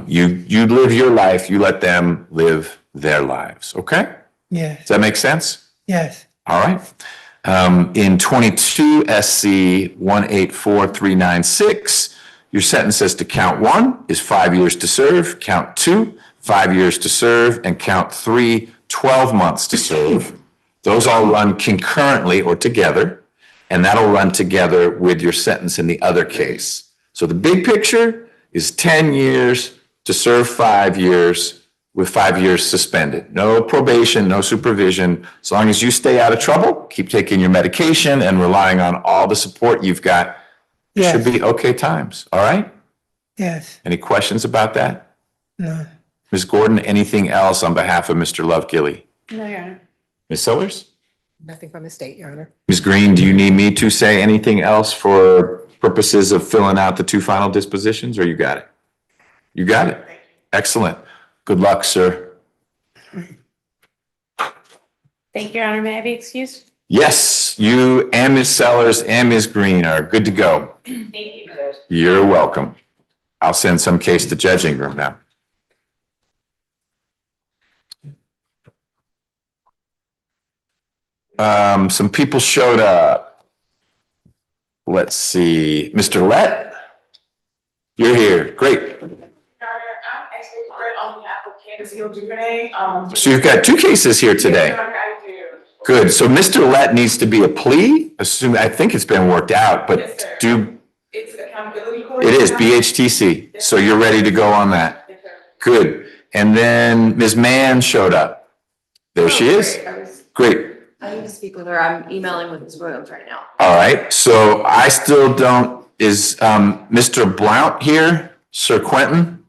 You live your life, you let them live their lives. Okay? Yes. Does that make sense? Yes. All right. In 22 SC 184396, your sentence says to count 1 is 5 years to serve, count 2, 5 years to serve, and count 3, 12 months to serve. Those all run concurrently or together, and that'll run together with your sentence in the other case. So the big picture is 10 years to serve 5 years with 5 years suspended. No probation, no supervision. As long as you stay out of trouble, keep taking your medication and relying on all the support you've got, it should be okay times. All right? Yes. Any questions about that? No. Ms. Gordon, anything else on behalf of Mr. Lovegilly? No, Your Honor. Ms. Sellers? Nothing from the state, Your Honor. Ms. Green, do you need me to say anything else for purposes of filling out the 2 final dispositions, or you got it? You got it. Excellent. Good luck, sir. Thank you, Your Honor. May I be excused? Yes, you and Ms. Sellers and Ms. Green are good to go. Thank you, Judge. You're welcome. I'll send some case to judging room now. Some people showed up. Let's see, Mr. Lett, you're here. Great. So you've got two cases here today. Good. So Mr. Lett needs to be a plea, I think it's been worked out, but It's accountability court. it is BHTC. So you're ready to go on that. Good. And then Ms. Mann showed up. There she is. Great. I need to speak with her. I'm emailing with Ms. Williams right now. All right. So I still don't, is Mr. Blount here, Sir Quentin?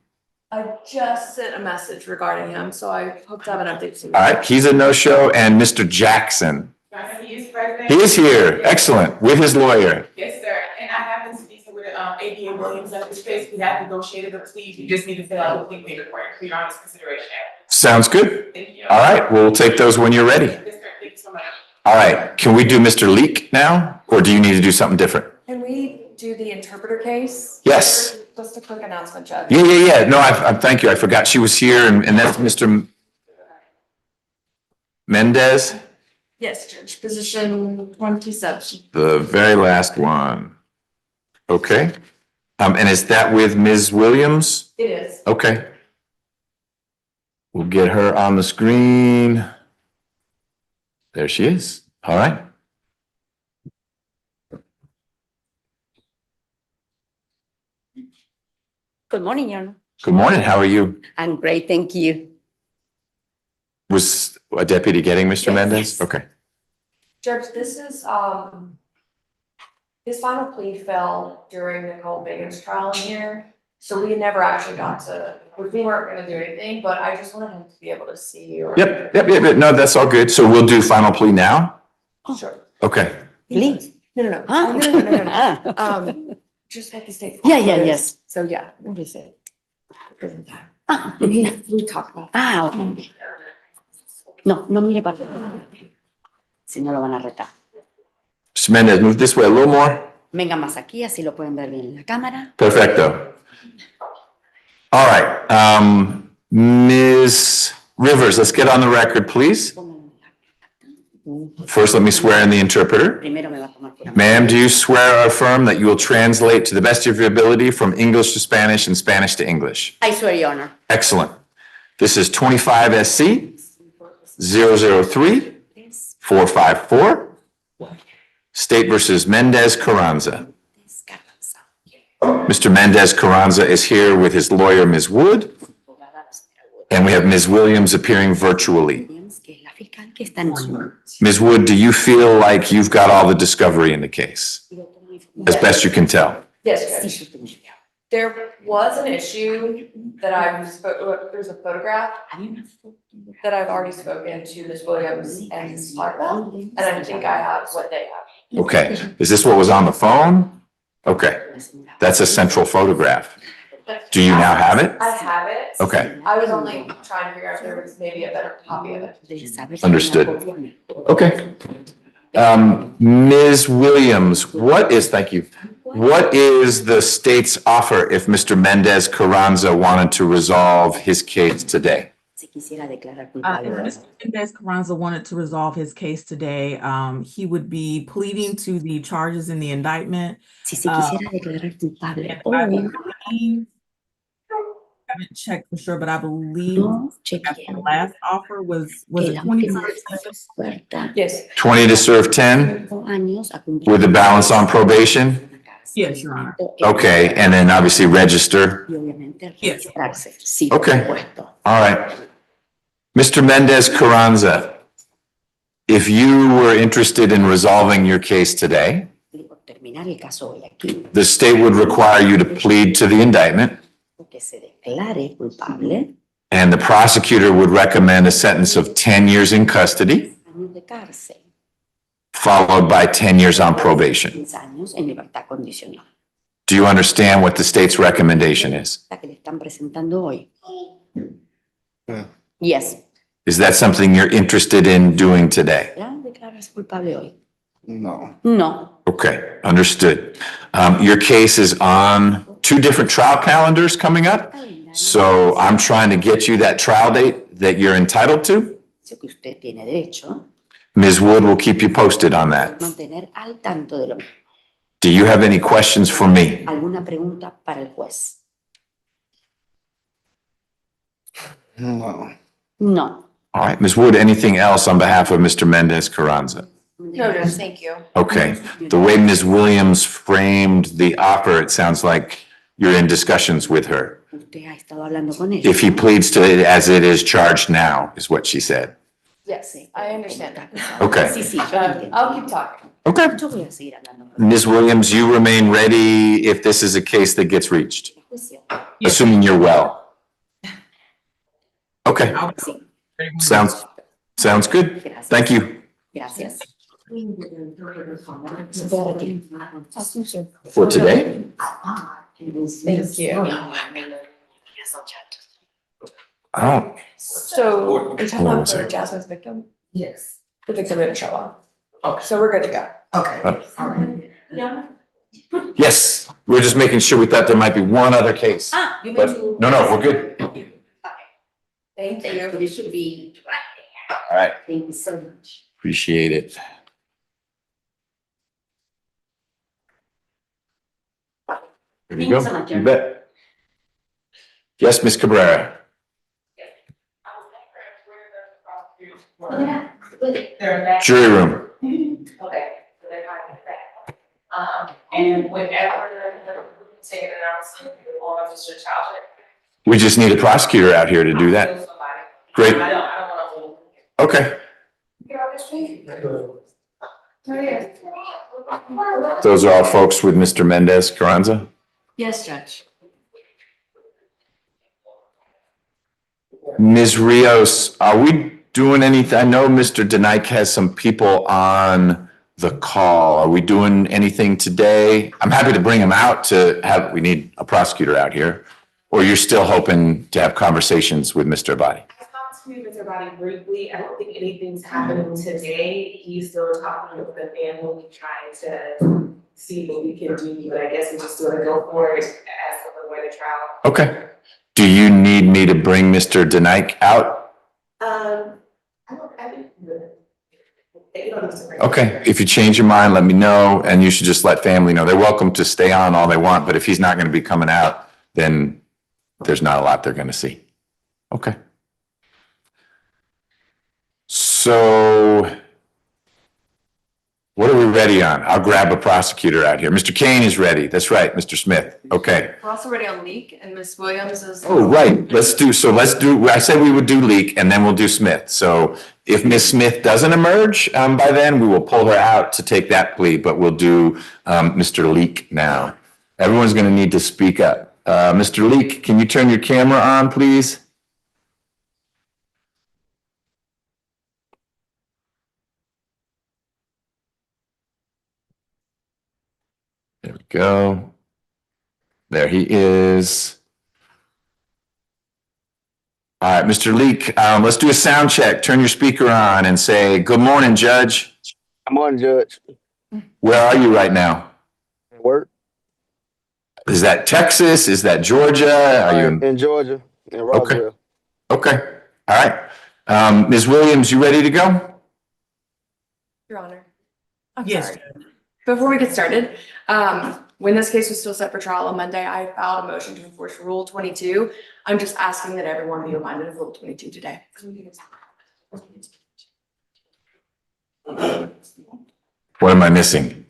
I just sent a message regarding him, so I hope to have an update soon. All right. He's a no-show. And Mr. Jackson. He is present. He is here. Excellent. With his lawyer. Yes, sir. And I have been speaking with ABA Williams at this case. We have negotiated a plea. You just need to fill out the plea paperwork for your honest consideration. Sounds good. Thank you. All right. We'll take those when you're ready. Yes, sir. Thank you so much. All right. Can we do Mr. Leak now? Or do you need to do something different? Can we do the interpreter case? Yes. Just a quick announcement, Judge. Yeah. No, I thank you. I forgot she was here and that's Mr. Mendez, Yes, Judge, position 27. the very last one. Okay. And is that with Ms. Williams? It is. Okay. We'll get her on the screen. There she is. All right. Good morning, Your Honor. Good morning. How are you? I'm great, thank you. Was a deputy getting Mr. Yes. Mendez? Okay. Judge, this is, his final plea fell during Nicole Biggins' trial in here. So we never actually got to, we weren't gonna do anything, but I just wanted him to be able to see you. Yep. No, that's all good. So we'll do final plea now? Sure. Okay. Please. No. Ah. No. Just like the state. Yeah, yes. So yeah, what is it? Ah, We talked about. ok. No, no mire para si no lo van a retar. Mr. Mendez, move this way a little more. Venga más aquí, así lo pueden ver bien en la cámara. Perfecto. All right. Ms. Rivers, let's get on the record, please. First, let me swear in the interpreter. Primero me va a tomar por Ma'am, do you swear or affirm that you will translate to the best of your ability from English to Spanish and Spanish to English? I swear, Your Honor. Excellent. This is 25 SC 003 454. State versus Mendez Carranza. Mr. Mendez Carranza is here with his lawyer, Ms. Wood, and we have Ms. Williams appearing virtually. Que es la fiscal que está en su. Ms. Wood, do you feel like you've got all the discovery in the case, as best you can tell? Yes, Judge. There was an issue that there's a photograph that I've already spoken to Ms. Williams and Ms. Clark about, and I think I have what they have. Okay. Is this what was on the phone? Okay. That's a central photograph. Do you now have it? I have it. Okay. I was only trying to figure out if there was maybe a better copy of it. Understood. Okay. Ms. Williams, thank you. What is the state's offer if Mr. Mendez Carranza wanted to resolve his case today? Si quisiera declarar If culpable. Mr. Mendez Carranza wanted to resolve his case today, he would be pleading to the charges in the indictment. Si se quisiera declarar culpable And o I believe, I haven't checked for sure, but I believe no, that the chequea last offer was que it la 20? última oferta Yes. 20 to serve 10 años a cumplir. with a balance on probation? Yes, Your Honor. Okay, and then obviously register. Y obviamente Yes. registrarse. Sí, Okay. por supuesto. All right. Mr. Mendez Carranza, if you were interested in resolving your case today, Por terminar el caso hoy aquí, the state would require you to plead to the indictment, que se declare culpable, and the prosecutor would recommend a sentence of 10 years in custody, años de cárcel, followed by 10 years on probation. 10 años en libertad condicional. Do you understand what the state's recommendation is? La que le están presentando hoy. Yes. Is that something you're interested in doing today? Ya, de que declararse culpable hoy? No. No. Okay, understood. Your case is on two different trial calendars coming up. So I'm trying to get you that trial date that you're entitled to. Eso que usted tiene derecho Ms. Wood will keep you posted on a that. mantener al tanto de lo mismo. Do you have any questions for me? ¿Alguna pregunta para el juez? No. No. All right, Ms. Wood, anything else on behalf of Mr. Mendez Carranza? No, Judge, thank you. Okay, the way Ms. Williams framed the offer, it sounds like you're in discussions with her. Usted ha estado hablando con ella. If he pleads to it as it is charged now, is what she said. Yes, I understand that. Okay. Sí, sí, yo entiendo. I'll keep talking. Okay. Yo voy a seguir hablando con Ms. Williams, you remain ready if this is a case that gets reached, el juicio. assuming you're well. Okay, sounds good. Gracias. Thank you. Gracias. For today? Thank you. I don't, So, you're talking Hold on a about second. Jasmine's victim? Yes. The victim in trouble. Okay, so we're good to go. Okay, all right. yes, we're just making sure. We thought there might be one other case. But no, we're good. Thank you. It should be right there. All right, Thank you so much. appreciate it. There you Thanks so go. much, You Jeremy. bet. Yes, Ms. Cabrera. Jury room. Okay, so they're not that. And whenever the take an announcement on Mr. Childs. We just need a prosecutor out here to do that. Great. I don't wanna. Okay. Get out this street. Those are all folks with Mr. Mendez Carranza. Yes, Judge. Ms. Rios, are we doing anything? I know Mr. Denike has some people on the call. Are we doing anything today? I'm happy to bring him out we need a prosecutor out here. Or you're still hoping to have conversations with Mr. Abadi? I talked to Mr. Body briefly. I don't think anything's happening today. He's still talking with the family, trying to see what we can do, but I guess we're just gonna go for it as of the way the trial. Okay. Do you need me to bring Mr. Denike out? I think. You don't need to bring it. Okay, if you change your mind, let me know, and you should just let family know. They're welcome to stay on all they want, but if he's not gonna be coming out, then there's not a lot they're gonna see. Okay. So what are we ready on? I'll grab a prosecutor out here. Mr. Kane is ready. That's right, Mr. Smith. Okay. We're also ready on leak and Miss Williams is. Oh, right. Let's do, I said we would do Leak and then we'll do Smith. So if Ms. Smith doesn't emerge by then, we will pull her out to take that plea, but we'll do Mr. Leak now. Everyone's going to need to speak up. Mr. Leak, can you turn your camera on, please? There we go. There he is. All right, Mr. Leak, let's do a sound check. Turn your speaker on and say, "Good morning, Judge." Good morning, Judge. Where are you right now? Work. Is that Texas? Is that Georgia? Are you in Georgia, in Roswell? Okay. All right. Ms. Williams, you ready to go? Your Honor. I'm Yes. sorry. Before we get started, when this case was still set for trial on Monday, I filed a motion to enforce Rule 22. I'm just asking that everyone be reminded of Rule 22 today. What am I missing?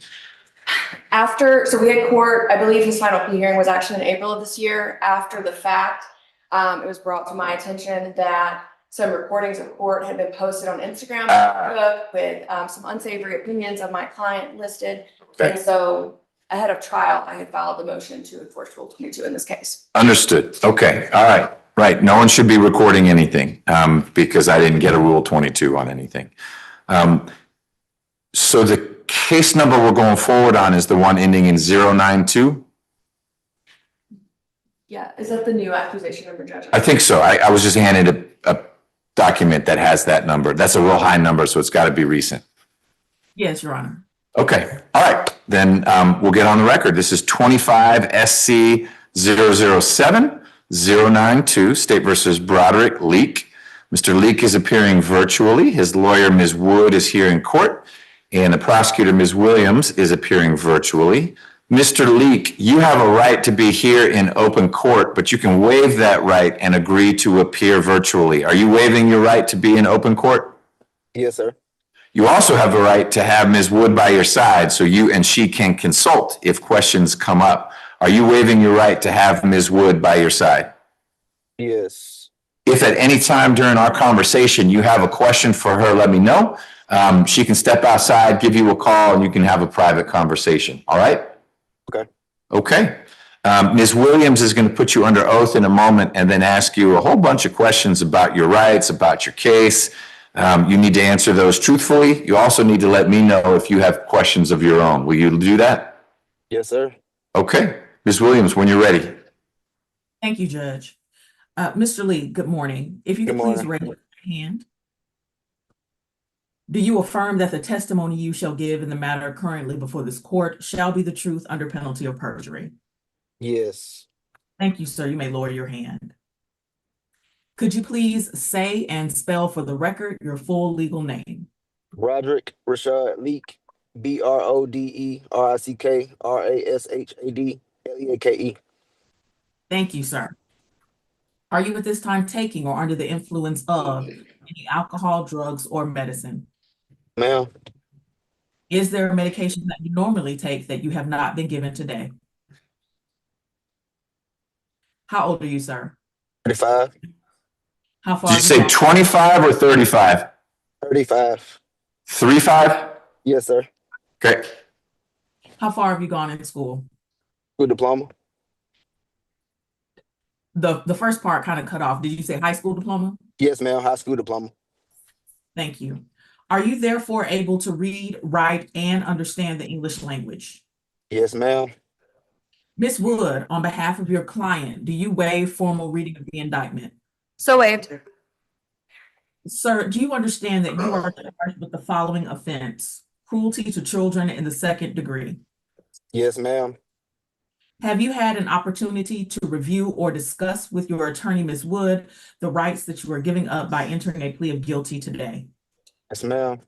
So we had court, I believe his final plea hearing was actually in April of this year. After the fact, it was brought to my attention that some recordings of court had been posted on Instagram, Facebook, with some unsavory opinions of my client listed. And so ahead of trial, I had filed the motion to enforce Rule 22 in this case. Understood. Okay. All right. Right. No one should be recording anything because I didn't get a Rule 22 on anything. So the case number we're going forward on is the one ending in 092? Yeah, is that the new accusation number, Judge? I think so. I was just handed a document that has that number. That's a real high number, so it's got to be recent. Yes, Your Honor. Okay, all right, then we'll get on the record. This is 25 SC 007-092, State versus Broderick Leak. Mr. Leak is appearing virtually. His lawyer, Ms. Wood, is here in court, and the prosecutor, Ms. Williams, is appearing virtually. Mr. Leak, you have a right to be here in open court, but you can waive that right and agree to appear virtually. Are you waiving your right to be in open court? Yes, sir. You also have the right to have Ms. Wood by your side so you and she can consult if questions come up. Are you waiving your right to have Ms. Wood by your side? Yes. If at any time during our conversation you have a question for her, let me know. She can step outside, give you a call, and you can have a private conversation. All right? Okay. Okay. Ms. Williams is going to put you under oath in a moment and then ask you a whole bunch of questions about your rights, about your case. You need to answer those truthfully. You also need to let me know if you have questions of your own. Will you do that? Yes, sir. Okay. Ms. Williams, when you're ready. Thank you, Judge. Mr. Lee, good morning. If you could please raise your hand. Do you affirm that the testimony you shall give in the matter currently before this court shall be the truth under penalty of perjury? Yes. Thank you, sir. You may lower your hand. Could you please say and spell for the record your full legal name? Broderick Rashad Leak, BRODERICKRASHAD Thank you, sir. Are you at this time taking or under the influence of any alcohol, drugs, or medicine? Ma'am. Is there a medication that you normally take that you have not been given today? How old are you, sir? 35. How far? Did you say 25 or 35? 35. 35? Yes, sir. Okay. How far have you gone in school? School diploma. The first part kind of cut off. Did you say high school diploma? Yes, ma'am. High school diploma. Thank you. Are you therefore able to read, write, and understand the English language? Yes, ma'am. Ms. Wood, on behalf of your client, do you waive formal reading of the indictment? So waived. Sir, do you understand that you are charged with the following offense: cruelty to children in the second degree? Yes, ma'am. Have you had an opportunity to review or discuss with your attorney, Ms. Wood, the rights that you are giving up by entering a plea of guilty today? Yes, ma'am.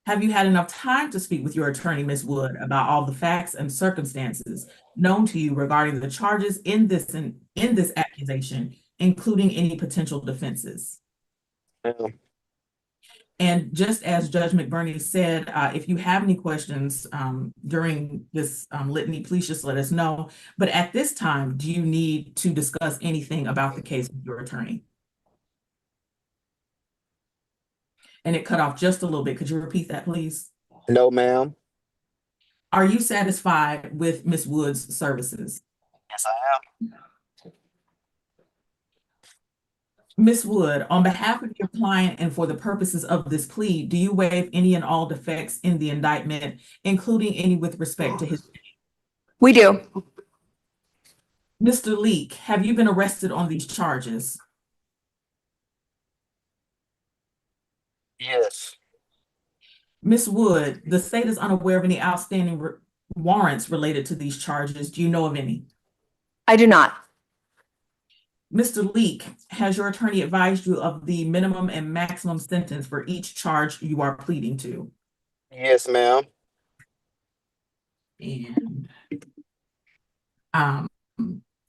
Have you had enough time to speak with your attorney, Ms. Wood, about all the facts and circumstances known to you regarding the charges in this accusation, including any potential defenses? Ma'am. And just as Judge McBurney said, if you have any questions during this litany, please just let us know. But at this time, do you need to discuss anything about the case with your attorney? And it cut off just a little bit. Could you repeat that, please? No, ma'am. Are you satisfied with Ms. Wood's services? Yes, I am. Ms. Wood, on behalf of your client and for the purposes of this plea, do you waive any and all defects in the indictment, including any with respect to his? We do. Mr. Leak, have you been arrested on these charges? Yes. Ms. Wood, the state is unaware of any outstanding warrants related to these charges. Do you know of any? I do not. Mr. Leak, has your attorney advised you of the minimum and maximum sentence for each charge you are pleading to? Yes, ma'am. And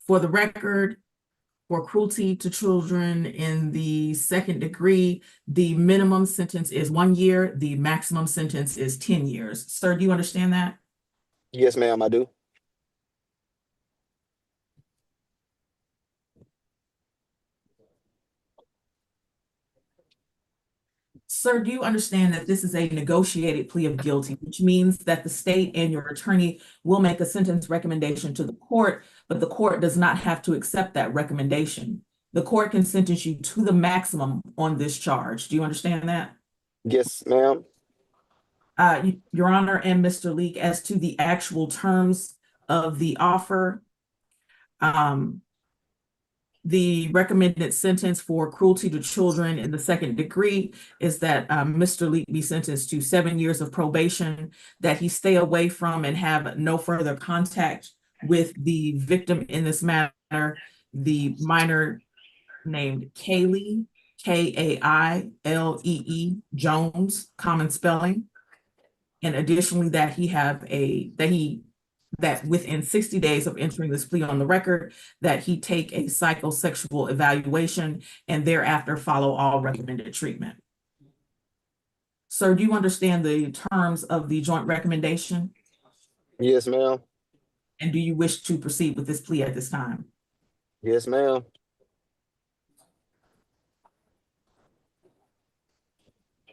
for the record, for cruelty to children in the second degree, the minimum sentence is 1 year, the maximum sentence is 10 years. Sir, do you understand that? Yes, ma'am, I do. Sir, do you understand that this is a negotiated plea of guilty, which means that the state and your attorney will make a sentence recommendation to the court, but the court does not have to accept that recommendation. The court can sentence you to the maximum on this charge. Do you understand that? Yes, ma'am. Your Honor and Mr. Leak, as to the actual terms of the offer, The recommended sentence for cruelty to children in the second degree is that Mr. Leak be sentenced to 7 years of probation, that he stay away from and have no further contact with the victim in this matter, the minor named Kaylee, Kailee Jones, common spelling. And additionally, that within 60 days of entering this plea on the record, that he take a psychosexual evaluation and thereafter follow all recommended treatment. Sir, do you understand the terms of the joint recommendation? Yes, ma'am. And do you wish to proceed with this plea at this time? Yes, ma'am.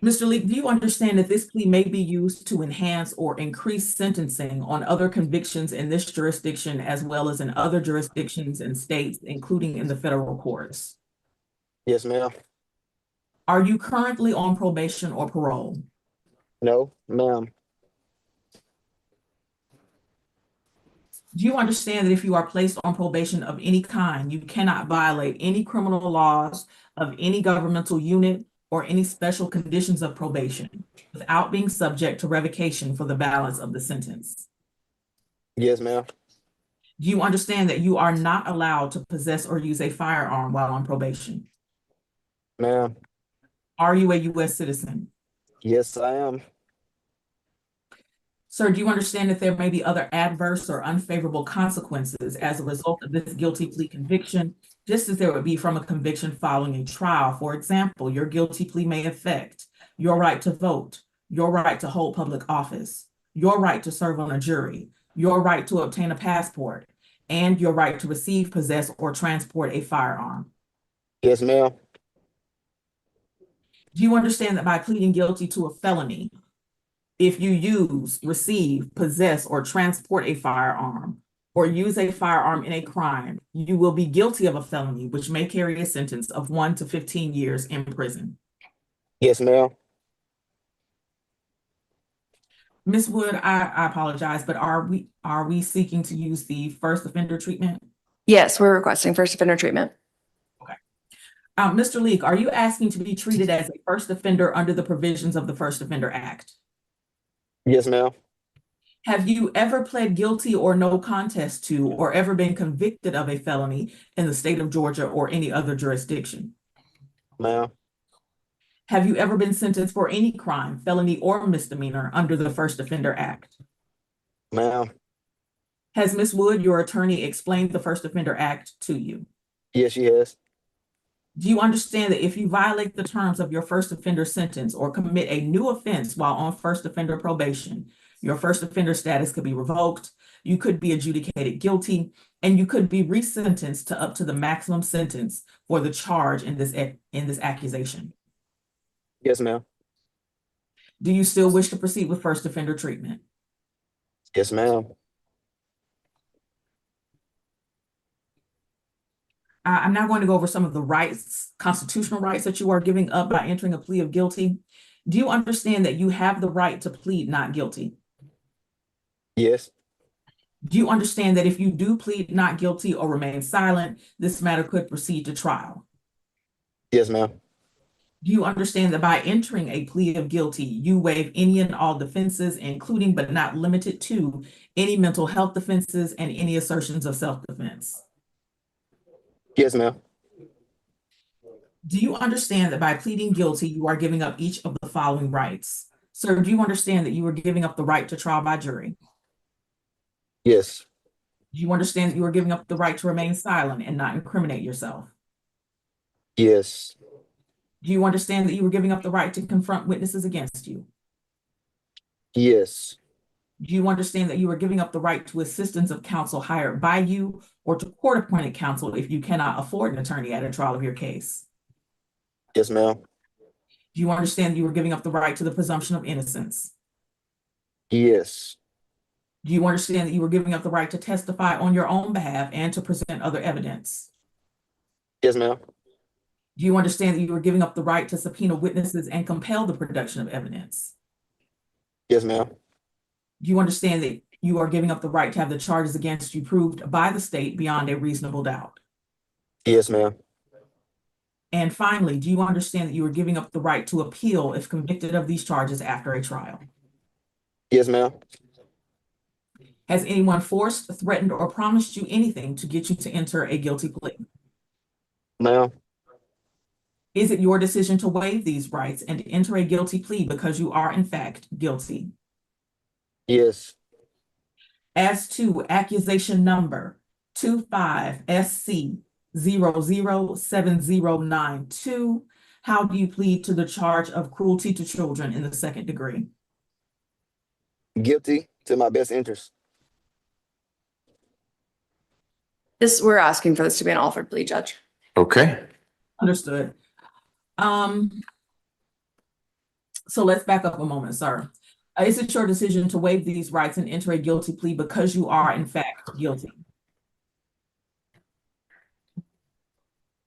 Mr. Leak, do you understand that this plea may be used to enhance or increase sentencing on other convictions in this jurisdiction as well as in other jurisdictions and states, including in the federal courts? Yes, ma'am. Are you currently on probation or parole? No, ma'am. Do you understand that if you are placed on probation of any kind, you cannot violate any criminal laws of any governmental unit or any special conditions of probation without being subject to revocation for the balance of the sentence? Yes, ma'am. Do you understand that you are not allowed to possess or use a firearm while on probation? Ma'am. Are you a U.S. citizen? Yes, I am. Sir, do you understand that there may be other adverse or unfavorable consequences as a result of this guilty plea conviction, just as there would be from a conviction following a trial? For example, your guilty plea may affect your right to vote, your right to hold public office, your right to serve on a jury, your right to obtain a passport, and your right to receive, possess, or transport a firearm. Yes, ma'am. Do you understand that by pleading guilty to a felony, if you use, receive, possess, or transport a firearm, or use a firearm in a crime, you will be guilty of a felony, which may carry a sentence of 1 to 15 years in prison? Yes, ma'am. Ms. Wood, I apologize, but are we seeking to use the first offender treatment? Yes, we're requesting first offender treatment. Mr. Leak, are you asking to be treated as a first offender under the provisions of the First Offender Act? Yes, ma'am. Have you ever pled guilty or no contest to, or ever been convicted of a felony in the state of Georgia or any other jurisdiction? Ma'am. Have you ever been sentenced for any crime, felony or misdemeanor under the First Offender Act? Ma'am. Has Ms. Wood, your attorney, explained the First Offender Act to you? Yes, she has. Do you understand that if you violate the terms of your first offender sentence or commit a new offense while on first offender probation, your first offender status could be revoked, you could be adjudicated guilty, and you could be resentenced to up to the maximum sentence for the charge in this accusation? Yes, ma'am. Do you still wish to proceed with first offender treatment? Yes, ma'am. I'm now going to go over some of the rights, constitutional rights that you are giving up by entering a plea of guilty. Do you understand that you have the right to plead not guilty? Yes. Do you understand that if you do plead not guilty or remain silent, this matter could proceed to trial? Yes, ma'am. Do you understand that by entering a plea of guilty, you waive any and all defenses, including but not limited to any mental health defenses and any assertions of self-defense? Yes, ma'am. Do you understand that by pleading guilty, you are giving up each of the following rights? Sir, do you understand that you are giving up the right to trial by jury? Yes. Do you understand that you are giving up the right to remain silent and not incriminate yourself? Yes. Do you understand that you were giving up the right to confront witnesses against you? Yes. Do you understand that you are giving up the right to assistance of counsel hired by you or to court-appointed counsel if you cannot afford an attorney at a trial of your case? Yes, ma'am. Do you understand that you are giving up the right to the presumption of innocence? Yes. Do you understand that you were giving up the right to testify on your own behalf and to present other evidence? Yes, ma'am. Do you understand that you were giving up the right to subpoena witnesses and compel the production of evidence? Yes, ma'am. Do you understand that you are giving up the right to have the charges against you proved by the state beyond a reasonable doubt? Yes, ma'am. And finally, do you understand that you are giving up the right to appeal if convicted of these charges after a trial? Yes, ma'am. Has anyone forced, threatened, or promised you anything to get you to enter a guilty plea? Ma'am. Is it your decision to waive these rights and enter a guilty plea because you are in fact guilty? Yes. As to accusation number 25SC007092, how do you plead to the charge of cruelty to children in the second degree? Guilty to my best interest. We're asking for this to be an offered plea, Judge. Okay. Understood. So let's back up a moment, sir. Is it your decision to waive these rights and enter a guilty plea because you are in fact guilty?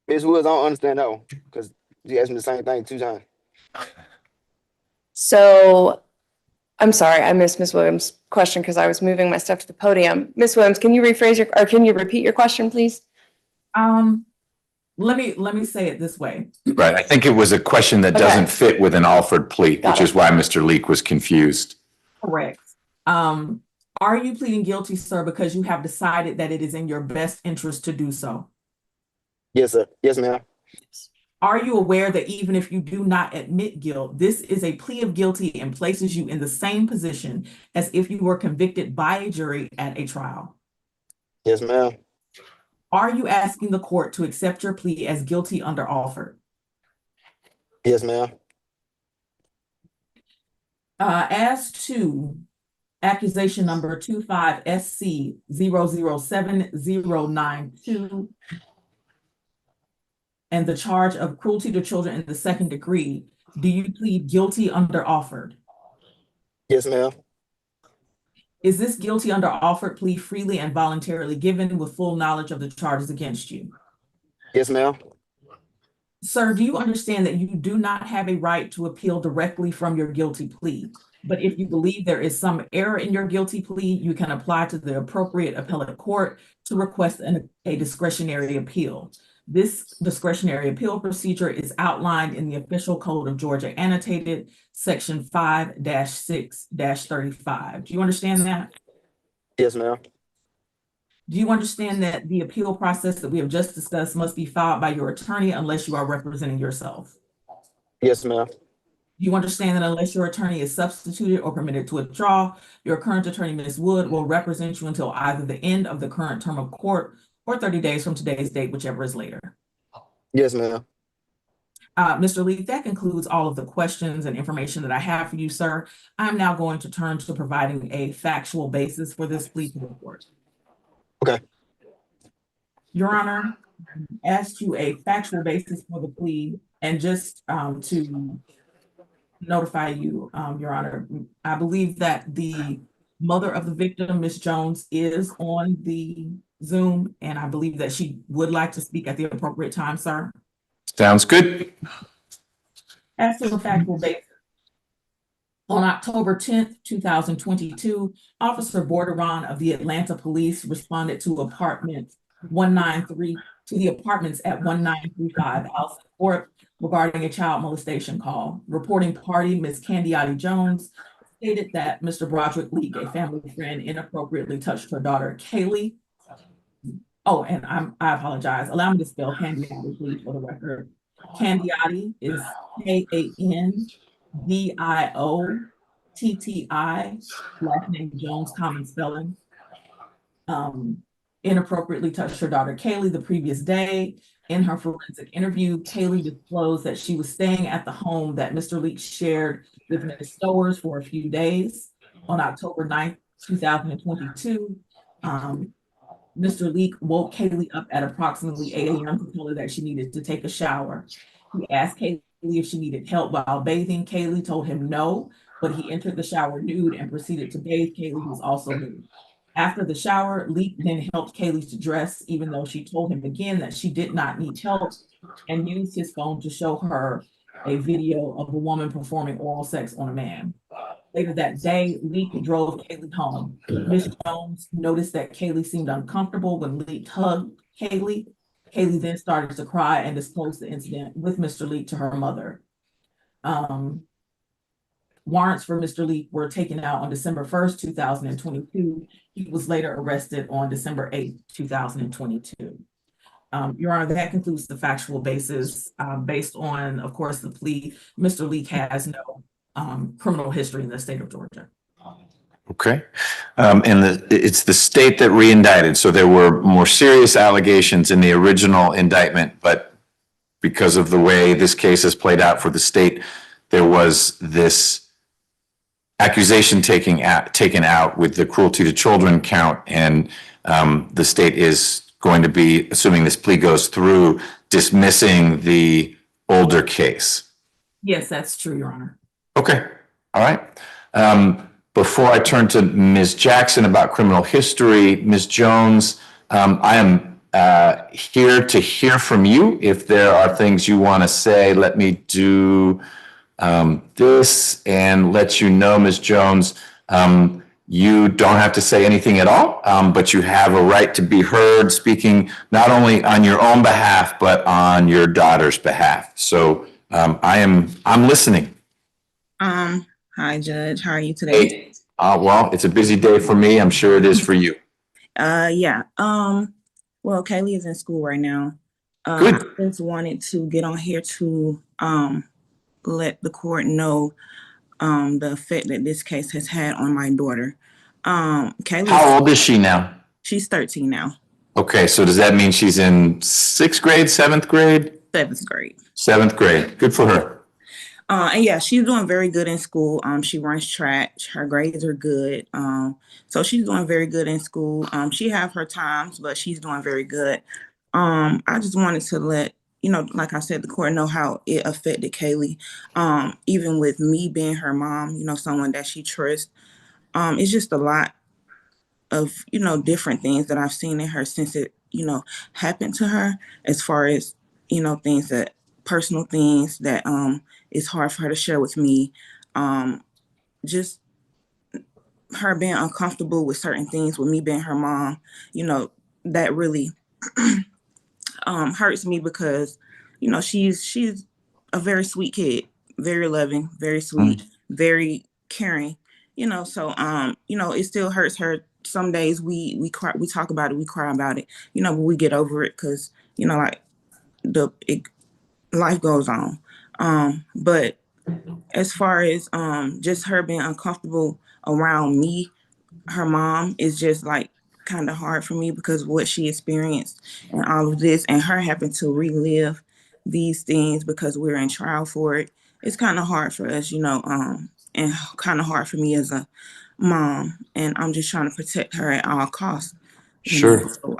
Ms. Woods, I don't understand that one because you asked me the same thing 2 times. So I'm sorry, I missed Ms. Williams' question because I was moving my stuff to the podium. Ms. Williams, can you can you repeat your question, please? Let me say it this way. Right. I think it was a question that doesn't fit with an offered plea, which is why Mr. Leek was confused. Correct. Are you pleading guilty, sir, because you have decided that it is in your best interest to do so? Yes, sir. Yes, ma'am. Are you aware that even if you do not admit guilt, this is a plea of guilty and places you in the same position as if you were convicted by a jury at a trial? Yes, ma'am. Are you asking the court to accept your plea as guilty under offer? Yes, ma'am. As to accusation number 25SC007092 and the charge of cruelty to children in the second degree, do you plead guilty under offered? Yes, ma'am. Is this guilty under offered plea freely and voluntarily given with full knowledge of the charges against you? Yes, ma'am. Sir, do you understand that you do not have a right to appeal directly from your guilty plea? But if you believe there is some error in your guilty plea, you can apply to the appropriate appellate court to request a discretionary appeal. This discretionary appeal procedure is outlined in the Official Code of Georgia Annotated, Section 5-6-35. Do you understand that? Yes, ma'am. Do you understand that the appeal process that we have just discussed must be filed by your attorney unless you are representing yourself? Yes, ma'am. Do you understand that unless your attorney is substituted or permitted to withdraw, your current attorney, Ms. Wood, will represent you until either the end of the current term of court or 30 days from today's date, whichever is later? Yes, ma'am. Mr. Lee, that concludes all of the questions and information that I have for you, sir. I'm now going to turn to providing a factual basis for this plea to the court. Okay. Your Honor, as to a factual basis for the plea, and just to notify you, Your Honor, I believe that the mother of the victim, Ms. Jones, is on the Zoom, and I believe that she would like to speak at the appropriate time, sir. Sounds good. As to the factual basis, on October 10th, 2022, Officer Borderon of the Atlanta Police responded to apartment 193 to the apartments at 1935 Alston Court regarding a child molestation call. Reporting party, Ms. Candiotti Jones, stated that Mr. Broderick Leak, a family friend, inappropriately touched her daughter, Kaylee. Oh, and I apologize. Allow me to spell Candiotti, please, for the record. Candiotti is K-A-N-D-I-O-T-T-I, last name Jones, common spelling. Inappropriately touched her daughter Kaylee the previous day. In her forensic interview, Kaylee disclosed that she was staying at the home that Mr. Leak shared with Ms. Stowers for a few days. On October 9th, 2022, Mr. Leak woke Kaylee up at approximately 8 a.m. to tell her that she needed to take a shower. He asked Kaylee if she needed help while bathing. Kaylee told him no, but he entered the shower nude and proceeded to bathe Kaylee, who was also nude. After the shower, Leak then helped Kaylee to dress, even though she told him again that she did not need help, and used his phone to show her a video of a woman performing oral sex on a man. Later that day, Leak drove Kaylee home. Ms. Jones noticed that Kaylee seemed uncomfortable when Leak hugged Kaylee. Kaylee then started to cry and disclosed the incident with Mr. Leak to her mother. Warrants for Mr. Leak were taken out on December 1st, 2022. He was later arrested on December 8th, 2022. Your Honor, that concludes the factual basis, based on, of course, the plea. Mr. Leak has no criminal history in the state of Georgia. Okay. And it's the state that re-indicted, so there were more serious allegations in the original indictment, but because of the way this case has played out for the state, there was this accusation taken out with the cruelty to children count, and the state is going to be, assuming this plea goes through, dismissing the older case. Yes, that's true, Your Honor. Okay, all right. Before I turn to Ms. Jackson about criminal history, Ms. Jones, I am here to hear from you. If there are things you want to say, let me do this and let you know, Ms. Jones, you don't have to say anything at all, but you have a right to be heard speaking not only on your own behalf, but on your daughter's behalf. So I'm listening. Hi, Judge. How are you today? Hey, well, it's a busy day for me. I'm sure it is for you. Yeah. Well, Kaylee is in school right now. Good. I just wanted to get on here to let the court know the effect that this case has had on my daughter. Kaylee. How old is she now? She's 13 now. Okay, so does that mean she's in 6th grade, 7th grade? 7th grade. 7th grade. Good for her. And yeah, she's doing very good in school. She runs track. Her grades are good. So she's doing very good in school. She have her times, but she's doing very good. I just wanted to let, like I said, the court know how it affected Kaylee. Even with me being her mom, someone that she trusts. It's just a lot of, different things that I've seen in her since it, happened to her, as far as, things that, personal things that it's hard for her to share with me. Just her being uncomfortable with certain things, with me being her mom, that really hurts me because, she's a very sweet kid, very loving, very sweet, very caring, so it still hurts her. Some days we cry, we talk about it, we cry about it, but we get over it because, like life goes on. But as far as just her being uncomfortable around me, her mom, is just like kind of hard for me because of what she experienced and all of this, and her having to relive these things because we're in trial for it. It's kind of hard for us, and kind of hard for me as a mom, and I'm just trying to protect her at all costs. Sure. So,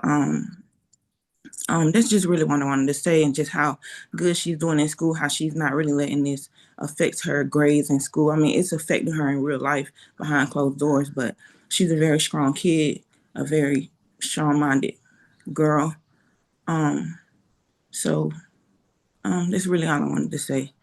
that's just really what I wanted to say, and just how good she's doing in school, how she's not really letting this affect her grades in school. I mean, it's affecting her in real life behind closed doors, but she's a very strong kid, a very strong-minded girl. So that's really all I wanted to say.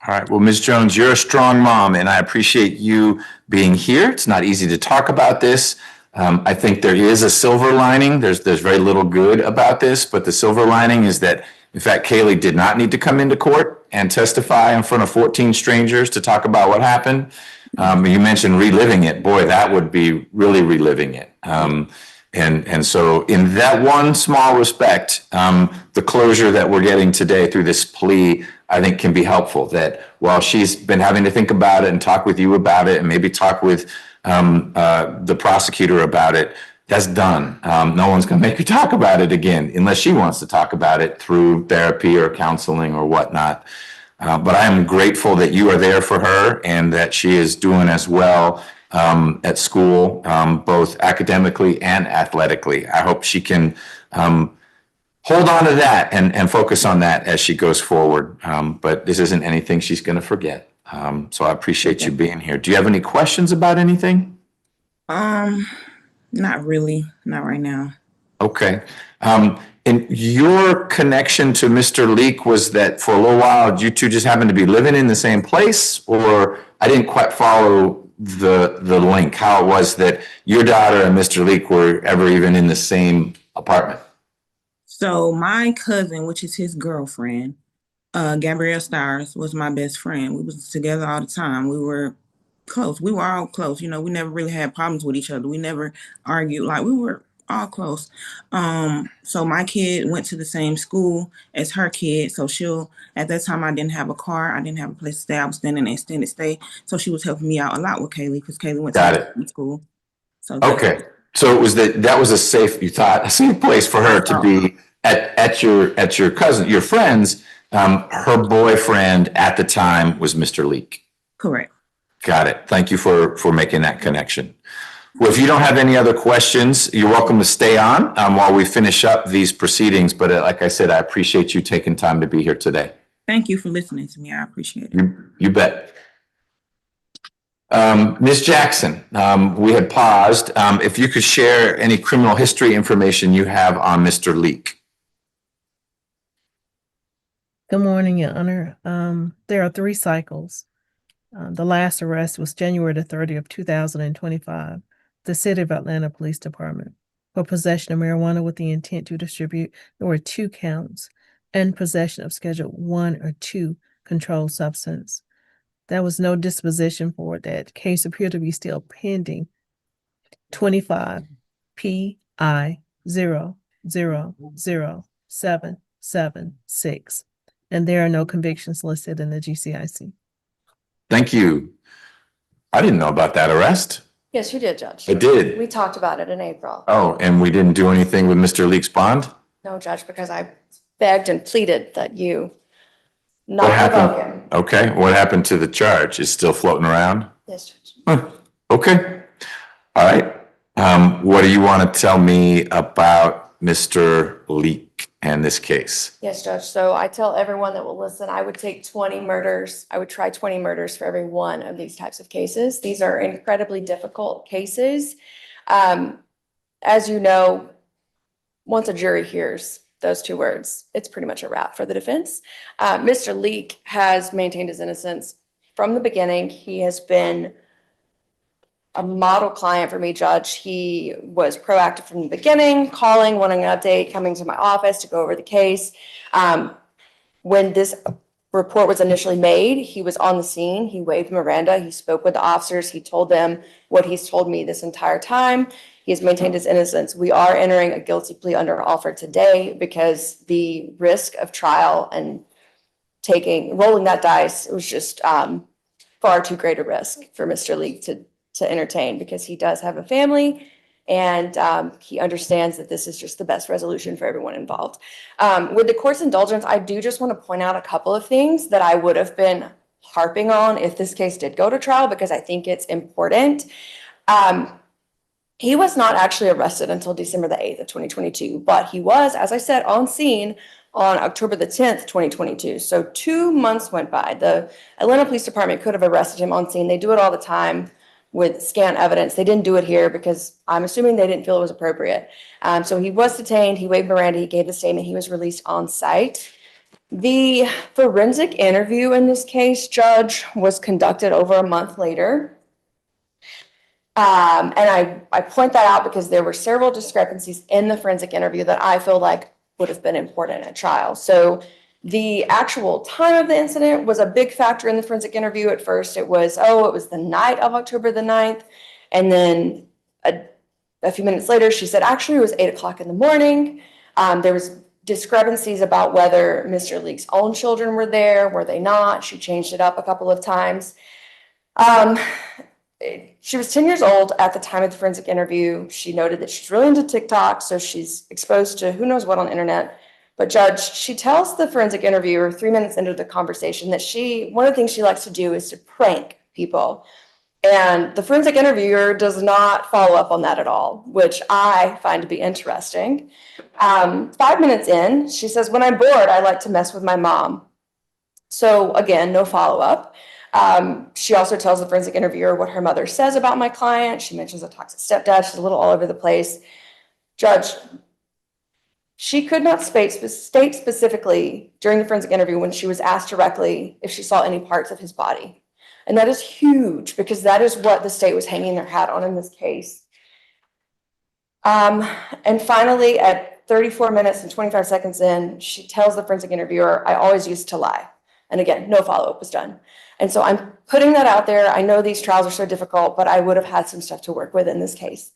All right. Well, Ms. Jones, you're a strong mom, and I appreciate you being here. It's not easy to talk about this. I think there is a silver lining. There's very little good about this, but the silver lining is that, in fact, Kaylee did not need to come into court and testify in front of 14 strangers to talk about what happened. You mentioned reliving it. Boy, that would be really reliving it. And so in that one small respect, the closure that we're getting today through this plea, I think, can be helpful. That while she's been having to think about it and talk with you about it and maybe talk with the prosecutor about it, that's done. No one's going to make her talk about it again unless she wants to talk about it through therapy or counseling or whatnot. But I am grateful that you are there for her and that she is doing as well at school, both academically and athletically. I hope she can hold on to that and focus on that as she goes forward. But this isn't anything she's going to forget. So I appreciate you being here. Do you have any questions about anything? Not really, not right now. Okay. And your connection to Mr. Leak was that for a little while, you two just happened to be living in the same place, or I didn't quite follow the link, how it was that your daughter and Mr. Leak were ever even in the same apartment? So my cousin, which is his girlfriend, Gabrielle Stars, was my best friend. We was together all the time. We were close. We were all close. You know, we never really had problems with each other. We never argued. Like, we were all close. So my kid went to the same school as her kid. So at that time, I didn't have a car. I didn't have a place to stay. I was staying in an extended stay. So she was helping me out a lot with Kaylee because Kaylee went Got to it. the same school. So Okay. So it was that was a safe, you thought, a safe place for her to be at your cousin, your friends. Her boyfriend at the time was Mr. Leak. Correct. Got it. Thank you for making that connection. Well, if you don't have any other questions, you're welcome to stay on while we finish up these proceedings. But like I said, I appreciate you taking time to be here today. Thank you for listening to me. I appreciate it. You bet. Ms. Jackson, we had paused. If you could share any criminal history information you have on Mr. Leak. Good morning, Your Honor. There are 3 cycles. The last arrest was January the 30th, 2025. The City of Atlanta Police Department for possession of marijuana with the intent to distribute. There were 2 counts and possession of Schedule 1 or 2 controlled substance. There was no disposition for it. That case appeared to be still pending. 25 PI 000776. And there are no convictions listed in the GCIC. Thank you. I didn't know about that arrest. Yes, you did, Judge. I did. We talked about it in April. Oh, and we didn't do anything with Mr. Leak's bond? No, Judge, because I begged and pleaded that you What not happened? revoke him. Okay, what happened to the charge? It's still floating around? Yes, Judge. Huh. Okay. All right. What do you want to tell me about Mr. Leak and this case? Yes, Judge. So I tell everyone that will listen, I would take 20 murders. I would try 20 murders for every one of these types of cases. These are incredibly difficult cases. As you know, once a jury hears those 2 words, it's pretty much a wrap for the defense. Mr. Leak has maintained his innocence from the beginning. He has been a model client for me, Judge. He was proactive from the beginning, calling, wanting an update, coming to my office to go over the case. When this report was initially made, he was on the scene. He waived Miranda. He spoke with the officers. He told them what he's told me this entire time. He has maintained his innocence. We are entering a guilty plea under offer today because the risk of trial and rolling that dice was just far too great a risk for Mr. Leak to entertain, because he does have a family and he understands that this is just the best resolution for everyone involved. With the court's indulgence, I do just want to point out a couple of things that I would have been harping on if this case did go to trial, because I think it's important. He was not actually arrested until December the 8th of 2022, but he was, as I said, on scene on October the 10th, 2022. So 2 months went by. The Atlanta Police Department could have arrested him on scene. They do it all the time with scant evidence. They didn't do it here because I'm assuming they didn't feel it was appropriate. So he was detained. He waived Miranda. He gave the statement. He was released on site. The forensic interview in this case, Judge, was conducted over a month later. And I point that out because there were several discrepancies in the forensic interview that I feel like would have been important at trial. So the actual time of the incident was a big factor in the forensic interview. At first, it was the night of October the 9th. And then a few minutes later, she said, actually, it was 8 o'clock in the morning. There was discrepancies about whether Mr. Leak's own children were there. Were they not? She changed it up a couple of times. She was 10 years old at the time of the forensic interview. She noted that she's really into TikTok, so she's exposed to who knows what on the internet. But Judge, she tells the forensic interviewer 3 minutes into the conversation that one of the things she likes to do is to prank people. And the forensic interviewer does not follow up on that at all, which I find to be interesting. 5 minutes in, she says, when I'm bored, I like to mess with my mom. So again, no follow-up. She also tells the forensic interviewer what her mother says about my client. She mentions a toxic stepdad. She's a little all over the place. Judge, she could not state specifically during the forensic interview when she was asked directly if she saw any parts of his body. And that is huge because that is what the state was hanging their hat on in this case. And finally, at 34 minutes and 25 seconds in, she tells the forensic interviewer, I always used to lie. And again, no follow-up was done. And so I'm putting that out there. I know these trials are so difficult, but I would have had some stuff to work with in this case.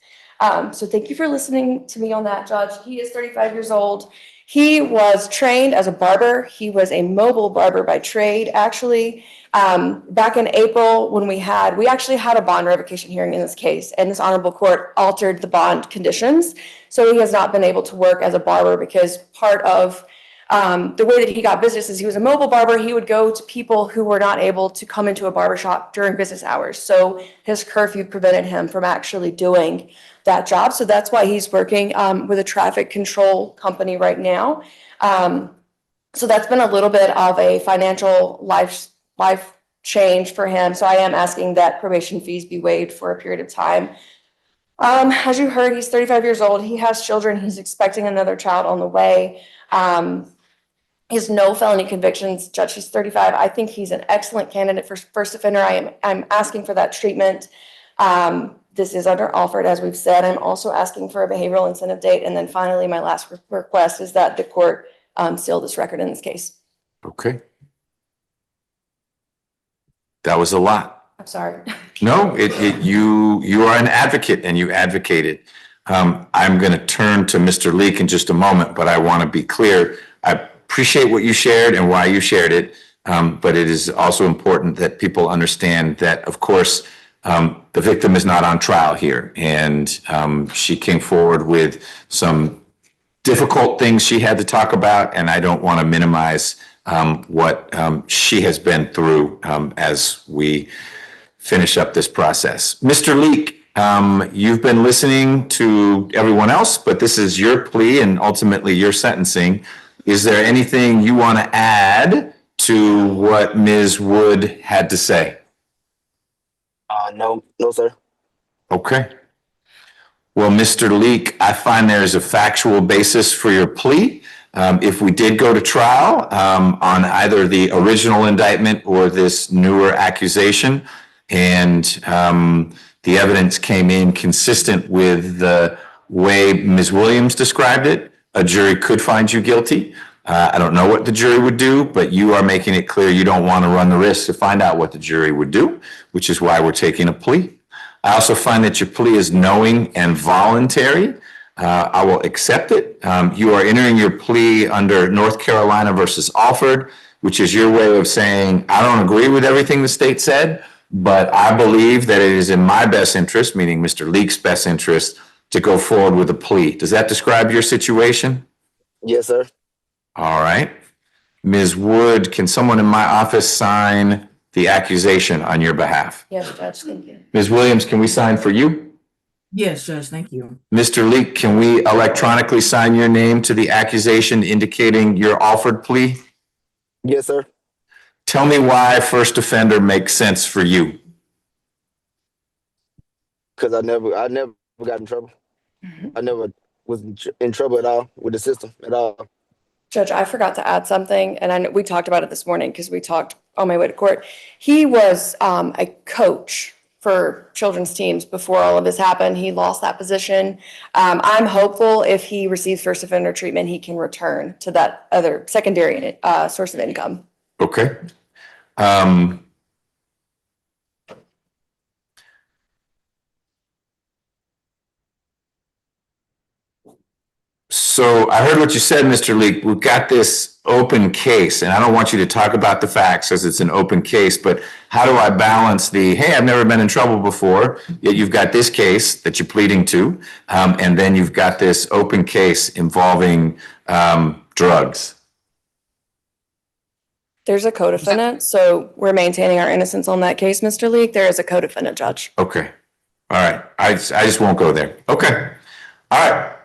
So thank you for listening to me on that, Judge. He is 35 years old. He was trained as a barber. He was a mobile barber by trade, actually. Back in April, when we actually had a bond revocation hearing in this case, and this honorable court altered the bond conditions. So he has not been able to work as a barber because part of the way that he got business is he was a mobile barber. He would go to people who were not able to come into a barbershop during business hours. So his curfew prevented him from actually doing that job. So that's why he's working with a traffic control company right now. So that's been a little bit of a financial life change for him. So I am asking that probation fees be waived for a period of time. As you heard, he's 35 years old. He has children. He's expecting another child on the way. He has no felony convictions. Judge, he's 35. I think he's an excellent candidate for first offender. I'm asking for that treatment. This is under Alford, as we've said. I'm also asking for a behavioral incentive date. And then finally, my last request is that the court seal this record in this case. Okay. That was a lot. I'm sorry. No, you are an advocate and you advocated. I'm going to turn to Mr. Leak in just a moment, but I want to be clear. I appreciate what you shared and why you shared it. But it is also important that people understand that, of course, the victim is not on trial here. And she came forward with some difficult things she had to talk about. And I don't want to minimize what she has been through as we finish up this process. Mr. Leak, you've been listening to everyone else, but this is your plea and ultimately your sentencing. Is there anything you want to add to what Ms. Wood had to say? No, sir. Okay. Well, Mr. Leak, I find there is a factual basis for your plea. If we did go to trial on either the original indictment or this newer accusation, and the evidence came in consistent with the way Ms. Williams described it, a jury could find you guilty. I don't know what the jury would do, but you are making it clear you don't want to run the risk to find out what the jury would do, which is why we're taking a plea. I also find that your plea is knowing and voluntary. I will accept it. You are entering your plea under North Carolina versus Alford, which is your way of saying, I don't agree with everything the state said, but I believe that it is in my best interest, meaning Mr. Leak's best interest, to go forward with a plea. Does that describe your situation? Yes, sir. All right. Ms. Wood, can someone in my office sign the accusation on your behalf? Yes, Judge, thank you. Ms. Williams, can we sign for you? Yes, Judge, thank you. Mr. Leak, can we electronically sign your name to the accusation indicating your offered plea? Yes, sir. Tell me why first offender makes sense for you. Because I never got in trouble. I never was in trouble at all with the system at all. Judge, I forgot to add something, and we talked about it this morning because we talked on my way to court. He was a coach for children's teams before all of this happened. He lost that position. I'm hopeful if he receives first offender treatment, he can return to that other secondary source of income. Okay. So I heard what you said, Mr. Leak. We've got this open case, and I don't want you to talk about the facts as it's an open case, but how do I balance the, hey, I've never been in trouble before, yet you've got this case that you're pleading to, and then you've got this open case involving drugs. There's a co-defendant, so we're maintaining our innocence on that case, Mr. Leak. There is a co-defendant, Judge. Okay. All right. I just won't go there. Okay. All right.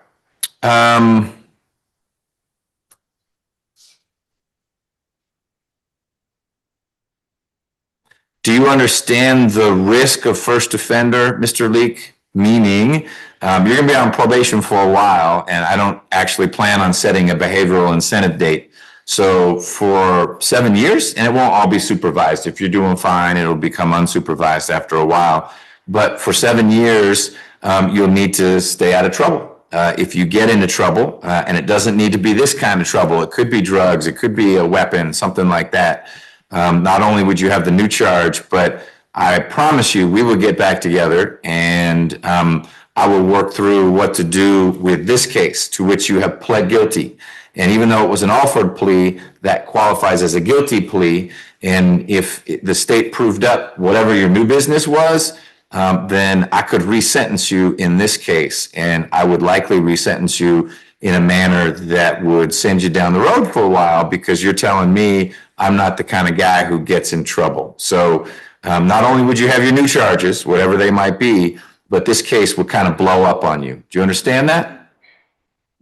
Do you understand the risk of first offender, Mr. Leak? Meaning, you're going to be on probation for a while, and I don't actually plan on setting a behavioral incentive date. So for 7 years, and it won't all be supervised. If you're doing fine, it'll become unsupervised after a while. But for 7 years, you'll need to stay out of trouble. if you get into trouble, and it doesn't need to be this kind of trouble, it could be drugs, it could be a weapon, something like that. Not only would you have the new charge, but I promise you, we will get back together and I will work through what to do with this case to which you have pled guilty. And even though it was an offered plea, that qualifies as a guilty plea. And if the state proved up whatever your new business was, then I could resentence you in this case. And I would likely resentence you in a manner that would send you down the road for a while because you're telling me I'm not the kind of guy who gets in trouble. So not only would you have your new charges, whatever they might be, but this case would kind of blow up on you. Do you understand that?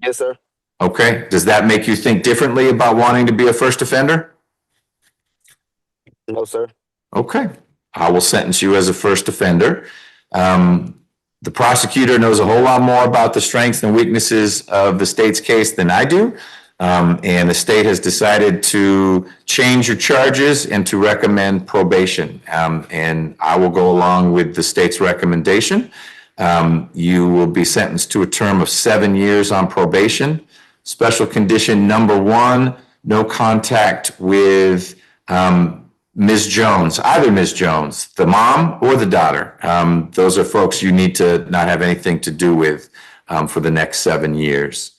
Yes, sir. Okay. Does that make you think differently about wanting to be a first offender? No, sir. Okay. I will sentence you as a first offender. The prosecutor knows a whole lot more about the strengths and weaknesses of the state's case than I do. And the state has decided to change your charges and to recommend probation. And I will go along with the state's recommendation. You will be sentenced to a term of 7 years on probation. Special condition number 1, no contact with Ms. Jones, either Ms. Jones, the mom or the daughter. Those are folks you need to not have anything to do with for the next 7 years.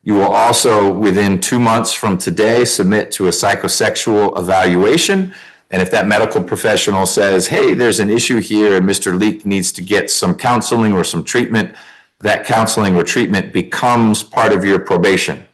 You will also, within 2 months from today, submit to a psychosexual evaluation. And if that medical professional says, hey, there's an issue here and Mr. Leak needs to get some counseling or some treatment, that counseling or treatment becomes part of your probation.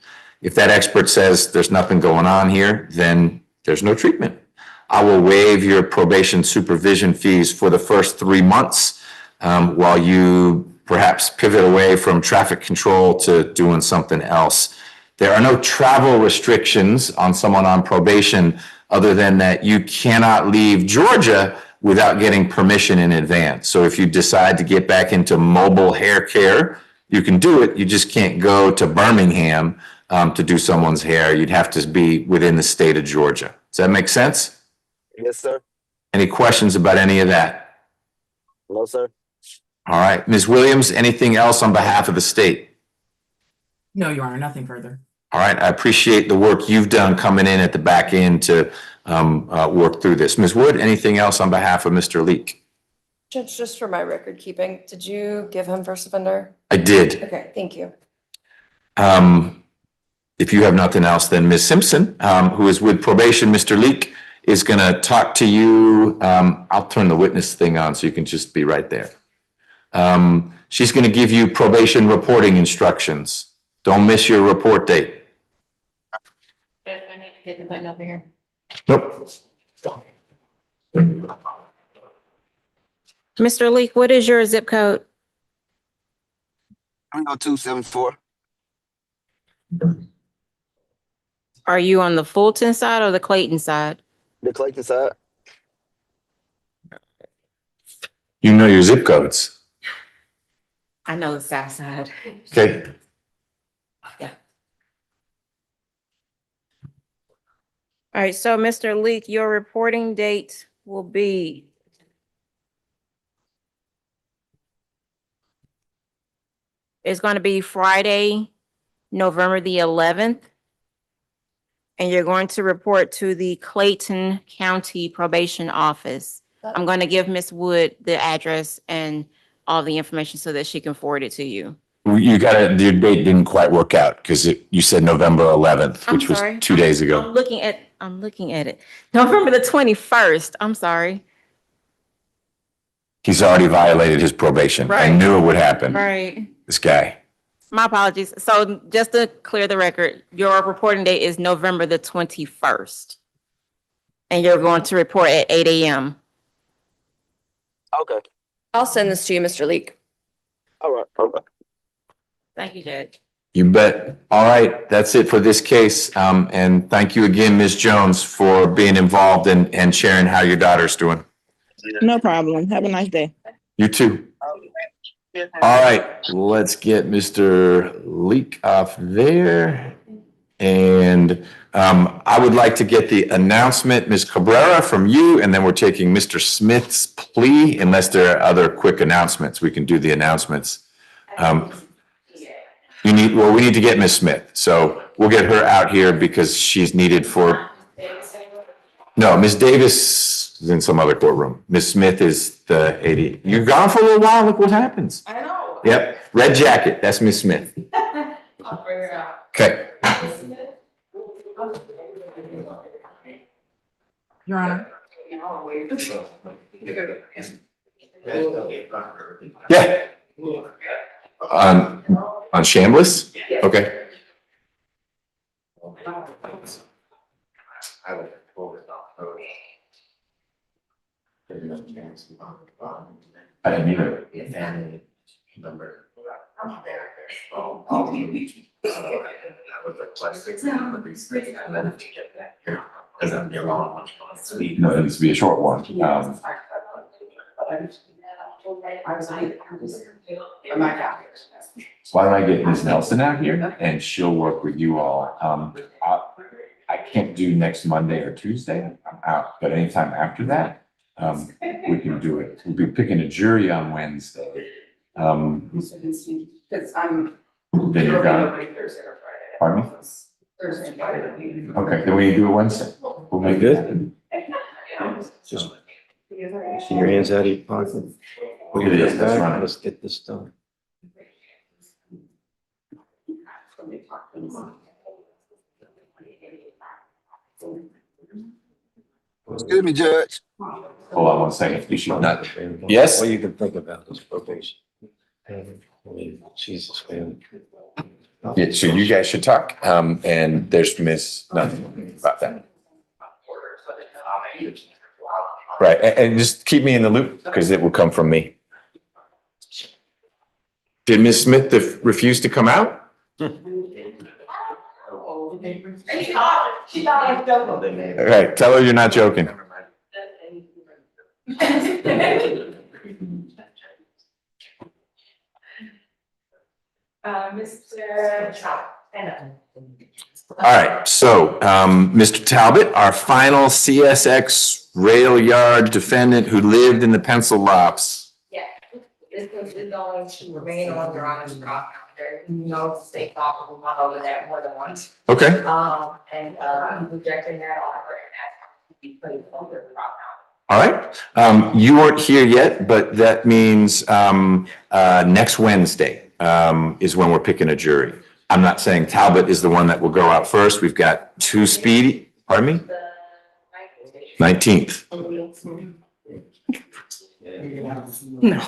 If that expert says there's nothing going on here, then there's no treatment. I will waive your probation supervision fees for the first 3 months while you perhaps pivot away from traffic control to doing something else. There are no travel restrictions on someone on probation other than that you cannot leave Georgia without getting permission in advance. So if you decide to get back into mobile hair care, you can do it. You just can't go to Birmingham to do someone's hair. You'd have to be within the state of Georgia. Does that make sense? Yes, sir. Any questions about any of that? No, sir. All right. Ms. Williams, anything else on behalf of the state? No, Your Honor, nothing further. All right. I appreciate the work you've done coming in at the back end to work through this. Ms. Wood, anything else on behalf of Mr. Leak? Judge, just for my record keeping, did you give him first offender? I did. Okay, thank you. If you have nothing else, then Ms. Simpson, who is with probation, Mr. Leak, is going to talk to you. I'll turn the witness thing on so you can just be right there. She's going to give you probation reporting instructions. Don't miss your report date. I need to get the button over here. Nope. Mr. Leak, what is your zip code? 30274. Are you on the Fulton side or the Clayton side? The Clayton side. You know your zip codes. I know the south side. Okay. Yeah. All right, so Mr. Leak, your reporting date will be it's going to be Friday, November the 11th. And you're going to report to the Clayton County Probation Office. I'm going to give Ms. Wood the address and all the information so that she can forward it to you. You got it. Your date didn't quite work out because you said November 11th, which was 2 days ago. I'm looking at it. November the 21st. I'm sorry. He's already violated his probation. I Right. knew it would happen. Right. This guy. My apologies. So just to clear the record, your reporting date is November the 21st. And you're going to report at 8 a.m. Okay. I'll send this to you, Mr. Leak. All right. Okay. Thank you, Judge. You bet. All right. That's it for this case. And thank you again, Ms. Jones, for being involved and sharing how your daughter's doing. No problem. Have a nice day. You too. All right. Let's get Mr. Leak off there. And I would like to get the announcement, Ms. Cabrera, from you, and then we're taking Mr. Smith's plea. Unless there are other quick announcements, we can do the announcements. we need to get Ms. Smith. So we'll get her out here because she's needed for, no, Ms. Davis is in some other courtroom. Ms. Smith is the 80. You're gone for a little while, look what happens. I know. Yep, red jacket, that's Ms. Smith. I'll figure it out. Okay. Your Honor. Yeah. On Chambliss? Okay. I didn't either. No, it needs to be a short one. Why don't I get Ms. Nelson out here and she'll work with you all. I can't do next Monday or Tuesday, I'm out, but anytime after that, we can do it. We'll be picking a jury on Wednesday. Because I'm. Then you're gone. Pardon me? Thursday and Friday. Okay, then we do it Wednesday. We'll make it. Just keep your hands out of your pocket. Look at this, that's right. Let's get this done. Excuse me, Judge. Hold on one second. You should not. Yes? All you can think about is probation. I mean, Jesus, man. Yeah, so you guys should talk, and there's nothing about that. Right, and just keep me in the loop, because it will come from me. Did Ms. Smith refuse to come out? She thought I was joking. All right, tell her you're not joking. Mr. All right, so, Mr. Talbot, our final CSX rail yard defendant who lived in the pencil lops. Yeah, this is going to remain on your honor's drop calendar. You know, the state law will run over that more than once. Okay, And I'm rejecting that offer and asking to be put over the drop calendar. all right. You weren't here yet, but that means, next Wednesday, is when we're picking a jury. I'm not saying Talbot is the one that will go out first. We've got two speedy, pardon me? 19th. No.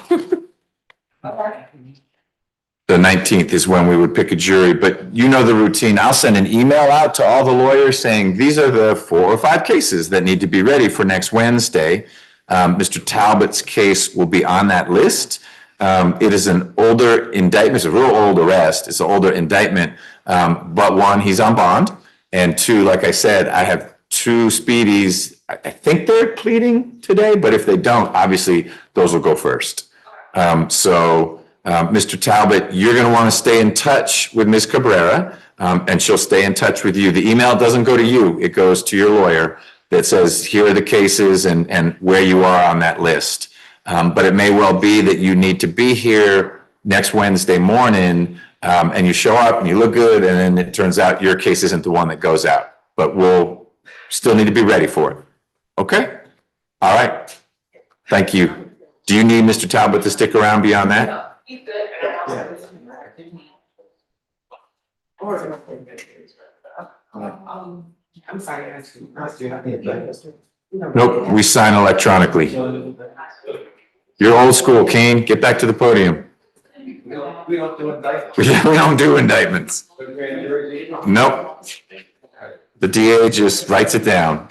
The 19th is when we would pick a jury, but you know the routine. I'll send an email out to all the lawyers saying, these are the 4 or 5 cases that need to be ready for next Wednesday. Mr. Talbot's case will be on that list. It is an older indictment, it's a real old arrest, it's an older indictment, but one, he's on bond, and 2, like I said, I have 2 speedies. I think they're pleading today, but if they don't, obviously, those will go first. Mr. Talbot, you're gonna wanna stay in touch with Ms. Cabrera, and she'll stay in touch with you. The email doesn't go to you, it goes to your lawyer that says, here are the cases and where you are on that list. But it may well be that you need to be here next Wednesday morning, and you show up and you look good, and then it turns out your case isn't the one that goes out. But we'll still need to be ready for it. Okay? All right. Thank you. Do you need Mr. Talbot to stick around beyond that? He's good. I'm sorry. Nope, we sign electronically. You're old school, Kane. Get back to the podium. We don't do indictments. We don't do indictments. Nope. The DA just writes it down.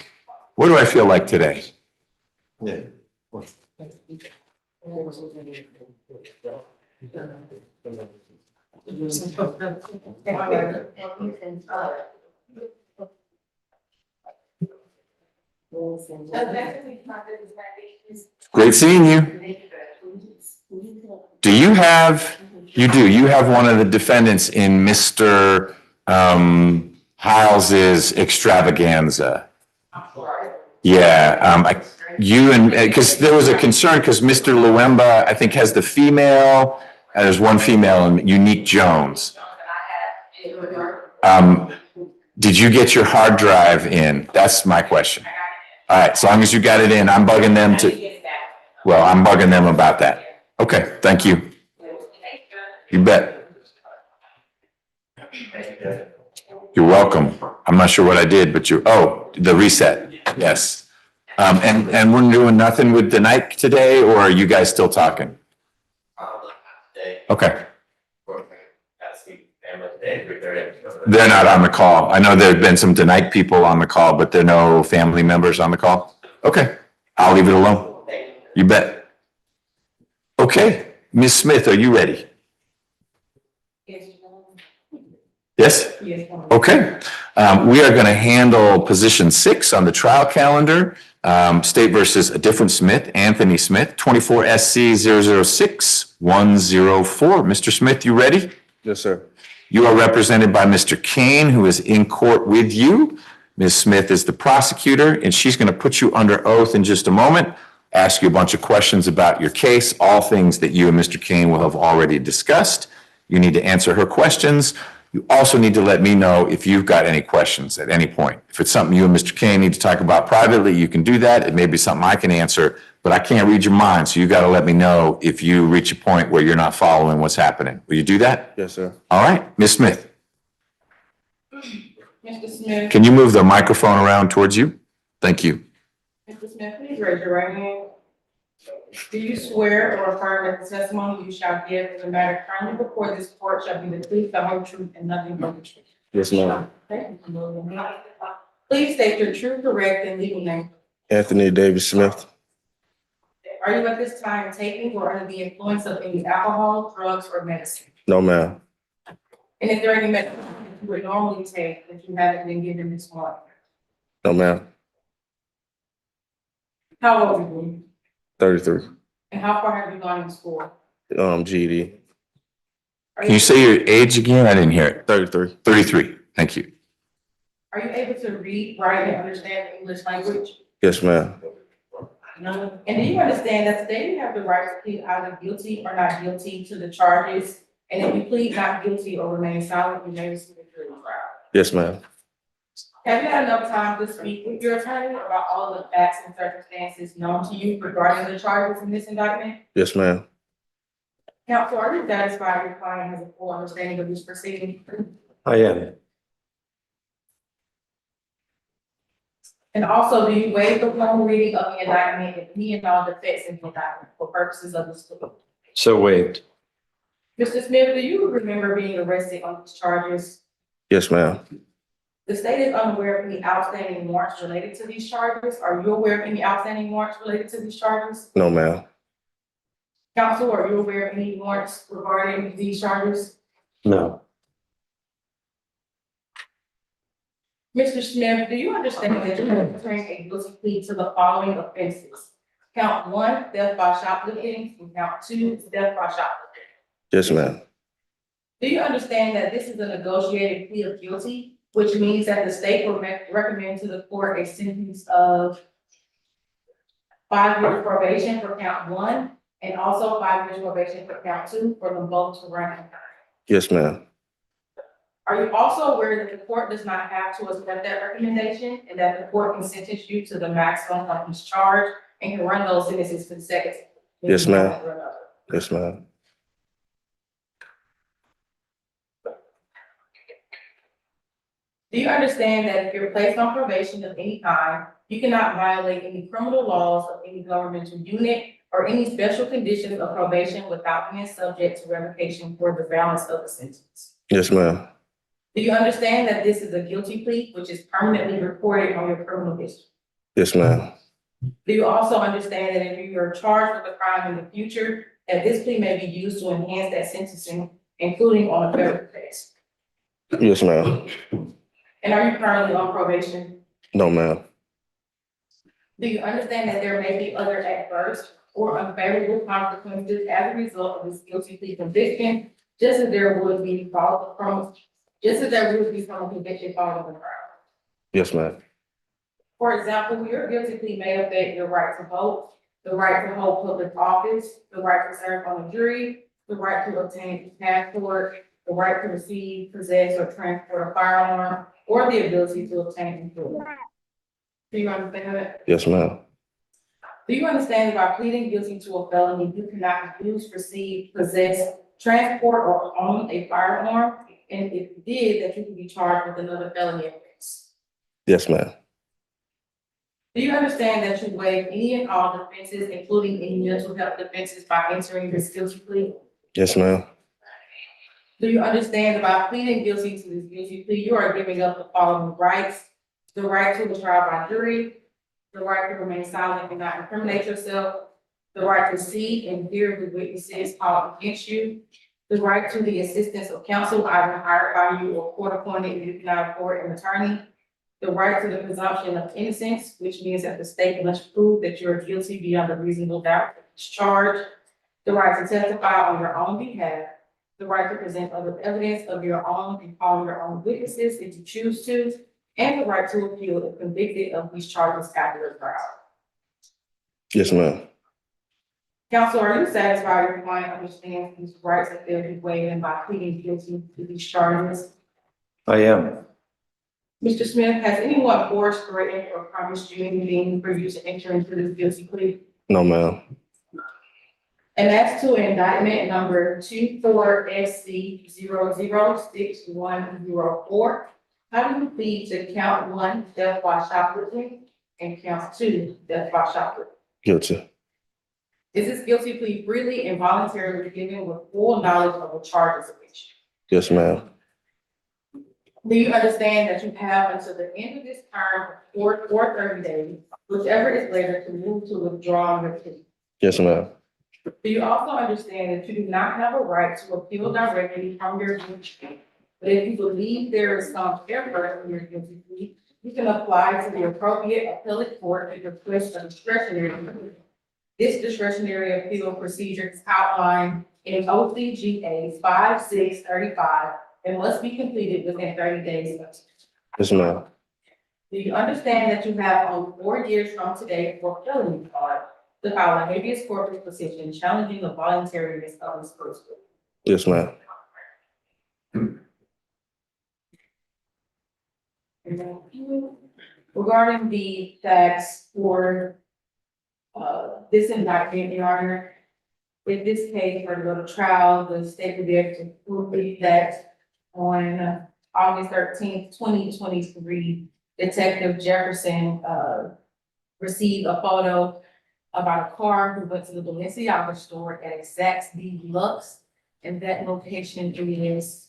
What do I feel like today? Yeah. Great seeing you. Do you have, you have one of the defendants in Mr. Hiles's extravaganza. Yeah, because there was a concern, because Mr. Luemba, I think, has the female, there's one female, and Unique Jones. Did you get your hard drive in? That's my question. All right, as long as you got it in, I'm bugging them I'm bugging them about that. Okay, thank you. You bet. You're welcome. I'm not sure what I did, but the reset, yes. And we're doing nothing with the night today, or are you guys still talking? Okay. They're not on the call. I know there've been some Denique people on the call, but there are no family members on the call. Okay, I'll leave it alone. You bet. Okay, Ms. Smith, are you ready? Yes? Okay. We are going to handle position 6 on the trial calendar. State versus a different Smith, Anthony Smith, 24 SC 006-104. Mr. Smith, you ready? Yes, sir. You are represented by Mr. Kane, who is in court with you. Ms. Smith is the prosecutor, and she's going to put you under oath in just a moment, ask you a bunch of questions about your case, all things that you and Mr. Kane will have already discussed. You need to answer her questions. You also need to let me know if you've got any questions at any point. If it's something you and Mr. Kane need to talk about privately, you can do that. It may be something I can answer, but I can't read your mind, so you got to let me know if you reach a point where you're not following what's happening. Will you do that? Yes, sir. All right, Ms. Smith, Mr. Smith. can you move the microphone around towards you? Thank you. Mr. Smith, please raise your right hand. Do you swear or affirm that the testimony you shall give in the matter currently before this court shall be the truth, the whole truth, and nothing but the truth? Yes, ma'am. Okay. Please state your true, correct, and legal name. Anthony Davis Smith. Are you at this time taking or under the influence of any alcohol, drugs, or medicine? No, ma'am. And is there any medicine you would normally take that you haven't been given this morning? No, ma'am. How old are you? 33. And how far have you gone in school? GED. Can you say your age again? I didn't hear it. 33. 33. Thank you. Are you able to read, write, and understand the English language? Yes, ma'am. And do you understand that today you have the right to plead either guilty or not guilty to the charges? And if you plead not guilty or remain silent, you may receive a jury trial. Yes, ma'am. Have you had enough time to speak with your attorney about all of the facts and circumstances known to you regarding the charges in this indictment? Yes, ma'am. Counsel, are you satisfied your client has a full understanding of this proceeding? I am. And also, do you waive the formal reading of the indictment if any and all defects in the indictment for purposes of this plea? So waived. Mr. Smith, do you remember being arrested on these charges? Yes, ma'am. The state is unaware of any outstanding warrants related to these charges. Are you aware of any outstanding warrants related to these charges? No, ma'am. Counsel, are you aware of any warrants regarding these charges? No. Mr. Smith, do you understand that you are entering a guilty plea to the following offenses? Count 1, theft by shoplifting, and count 2, theft by shoplifting. Yes, ma'am. Do you understand that this is a negotiated plea of guilty, which means that the state will recommend to the court a sentence of 5 years probation for count 1, and also 5 years probation for count 2 for them both to run concurrent? Yes, ma'am. Are you also aware that the court does not have to accept that recommendation, and that the court can sentence you to the maximum of each charge and can run those sentences consecutively? Yes, ma'am. Yes, ma'am. Do you understand that if you're placed on probation of any kind, you cannot violate any criminal laws of any governmental unit or any special conditions of probation without being subject to revocation for the balance of the sentence? Yes, ma'am. Do you understand that this is a guilty plea, which is permanently recorded on your criminal history? Yes, ma'am. Do you also understand that if you are charged with a crime in the future, that this plea may be used to enhance that sentencing, including on a federal case? Yes, ma'am. And are you currently on probation? No, ma'am. Do you understand that there may be other adverse or unfavorable consequences as a result of this guilty plea conviction, just as there would be from a conviction following the trial? Yes, ma'am. For example, your guilty plea may affect your right to vote, the right to hold public office, the right to serve on a jury, the right to obtain a passport, the right to receive, possess, or transport a firearm, or the ability to obtain and carry. Do you understand that? Yes, ma'am. Do you understand that by pleading guilty to a felony, you cannot use, receive, possess, transport, or own a firearm? And if you did, that you could be charged with another felony offense? Yes, ma'am. Do you understand that you waive any and all defenses, including any mental health defenses, by entering this guilty plea? Yes, ma'am. Do you understand that by pleading guilty to this guilty plea, you are giving up the following rights: the right to a trial by jury, the right to remain silent and not incriminate yourself, the right to see and hear the witnesses called against you, the right to the assistance of counsel either hired by you or court appointed if you cannot afford an attorney, the right to the presumption of innocence, which means that the state must prove that you are guilty beyond a reasonable doubt of this charge, the right to testify on your own behalf, the right to present other evidence of your own and call your own witnesses if you choose to, and the right to appeal if convicted of these charges after the trial. Yes, ma'am. Counsel, are you satisfied your client understands these rights that they'll be waiving by pleading guilty to these charges? I am. Mr. Smith, has anyone forced, threatened, or promised you anything for you to enter into this guilty plea? No, ma'am. And as to indictment number 24SC006104, how do you plead to count 1, death by shoplifting, and count 2, death by shoplifting? Guilty. Is this guilty plea freely and voluntarily given with full knowledge of the charges against you? Yes, ma'am. Do you understand that you have until the end of this term or 30 days, whichever is later, to move to withdraw your plea? Yes, ma'am. Do you also understand that you do not have a right to appeal directly from your guilty plea? But if you believe there is some error in your guilty plea, you can apply to the appropriate appellate court to request a discretionary appeal. This discretionary appeal procedure is outlined in OCGA 5635 and must be completed within 30 days. Yes, ma'am. Do you understand that you have only 4 years from today for felony card to file a habeas corpus petition challenging the voluntariness of this person? Yes, ma'am. Regarding the facts for this indictment, Your Honor, in this case, for the little trial, the state will be able to prove that on August 13th, 2023, Detective Jefferson received a photo about a car who went to the Balenciaga store at Saks Deluxe, and that location is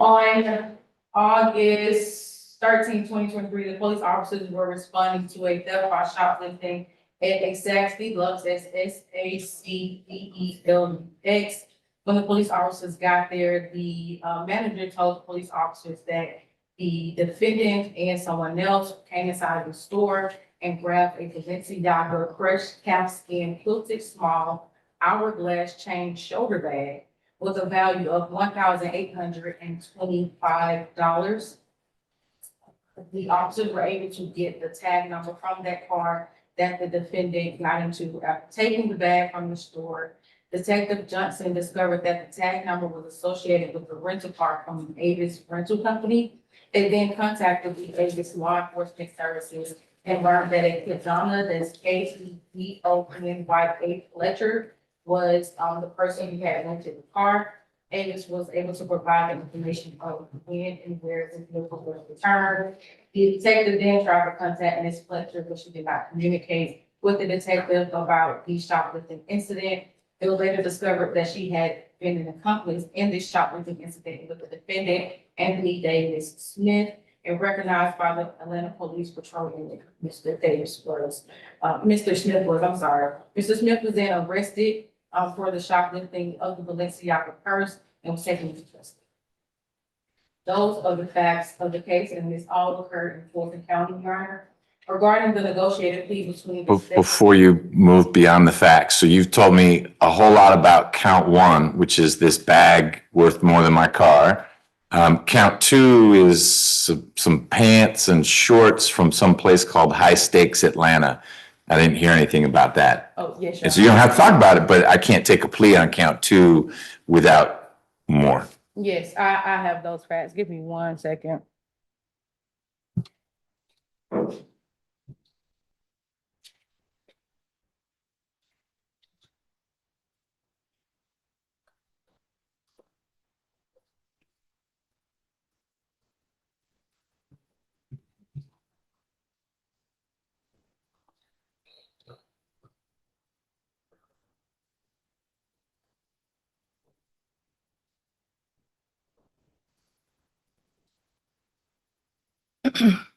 on August 13th, 2023, the police officers were responding to a theft by shoplifting at a Saks Deluxe, that's SACDELX. When the police officers got there, the manager told the police officers that the defendant and someone else came inside the store and grabbed a Balenciaga crushed calfskin quilted small hourglass chain shoulder bag with a value of $1,825. The officers were able to get the tag number from that car that the defendant got into after taking the bag from the store. Detective Johnson discovered that the tag number was associated with the rental car from Avis Rental Company. They then contacted the Avis Law Enforcement Services and learned that a Kazana, that's KEDONY Fletcher, was the person who had rented the car. Avis was able to provide information of when and where the vehicle was returned. The detective then tried to contact Ms. Fletcher, but she did not communicate with the detective about the shoplifting incident. It was later discovered that she had been an accomplice in this shoplifting incident with the defendant, Anthony Davis Smith, and recognized by the Atlanta Police Patrol unit. Mr. Smith was then arrested for the shoplifting of the Balenciaga purse and was taken into custody. Those are the facts of the case, and this all occurred in Fulton County, Your Honor. Regarding the negotiated plea between the state. Before you move beyond the facts, so you've told me a whole lot about count 1, which is this bag worth more than my car. Count two is some pants and shorts from some place called High Stakes Atlanta. I didn't hear anything about that. Oh, yes, And so you don't have to talk about it, but I can't take a plea on count two without more. Yes, I have those facts. Give me 1 second.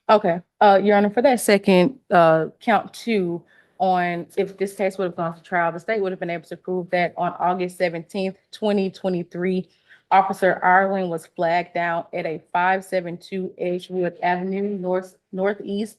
Okay, Your Honor, for that second, count two on, if this case would have gone to trial, the state would have been able to prove that on August 17th, 2023, Officer Ireland was flagged down at a 572 Edgewood Avenue Northeast,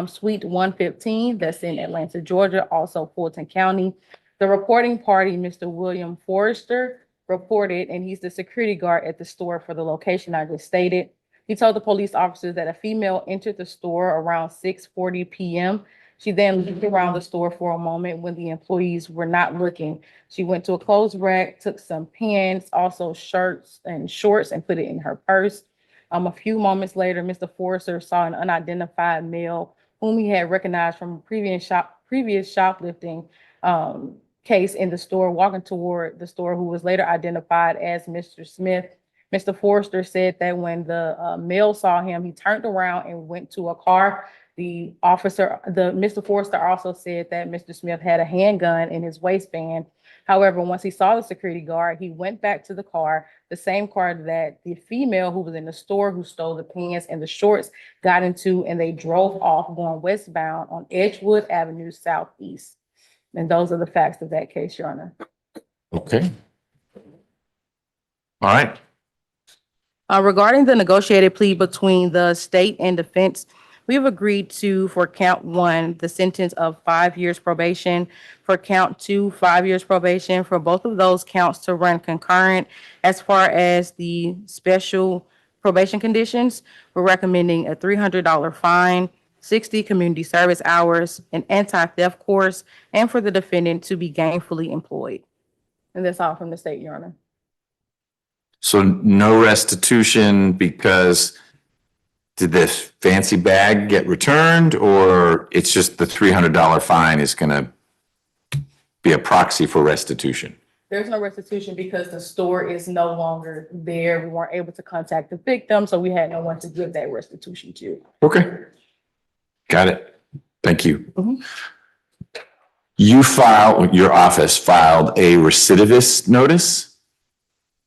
Suite 115, that's in Atlanta, Georgia, also Fulton County. The reporting party, Mr. William Forrester, reported, and he's the security guard at the store for the location I just stated. He told the police officers that a female entered the store around 6:40 p.m. She then looked around the store for a moment when the employees were not looking. She went to a clothes rack, took some pants, also shirts and shorts, and put it in her purse. A few moments later, Mr. Forrester saw an unidentified male whom he had recognized from a previous shoplifting case in the store, walking toward the store, who was later identified as Mr. Smith. Mr. Forrester said that when the male saw him, he turned around and went to a car. Mr. Forrester also said that Mr. Smith had a handgun in his waistband. However, once he saw the security guard, he went back to the car, the same car that the female who was in the store who stole the pants and the shorts got into, and they drove off going westbound on Edgewood Avenue Southeast. And those are the facts of that case, Your Honor. Okay. All right. Regarding the negotiated plea between the state and defense, we have agreed to, for count one, the sentence of 5 years probation, for count two, 5 years probation, for both of those counts to run concurrent. As far as the special probation conditions, we're recommending a $300 fine, 60 community service hours, an anti-theft course, and for the defendant to be gainfully employed. And that's all from the state, Your Honor. So no restitution because did this fancy bag get returned, or it's just the $300 fine is going to be a proxy for restitution? There's no restitution because the store is no longer there. We weren't able to contact the victim, so we had no one to give that restitution to. Okay. Got it. Thank you. Mhm. Your office filed a recidivist notice.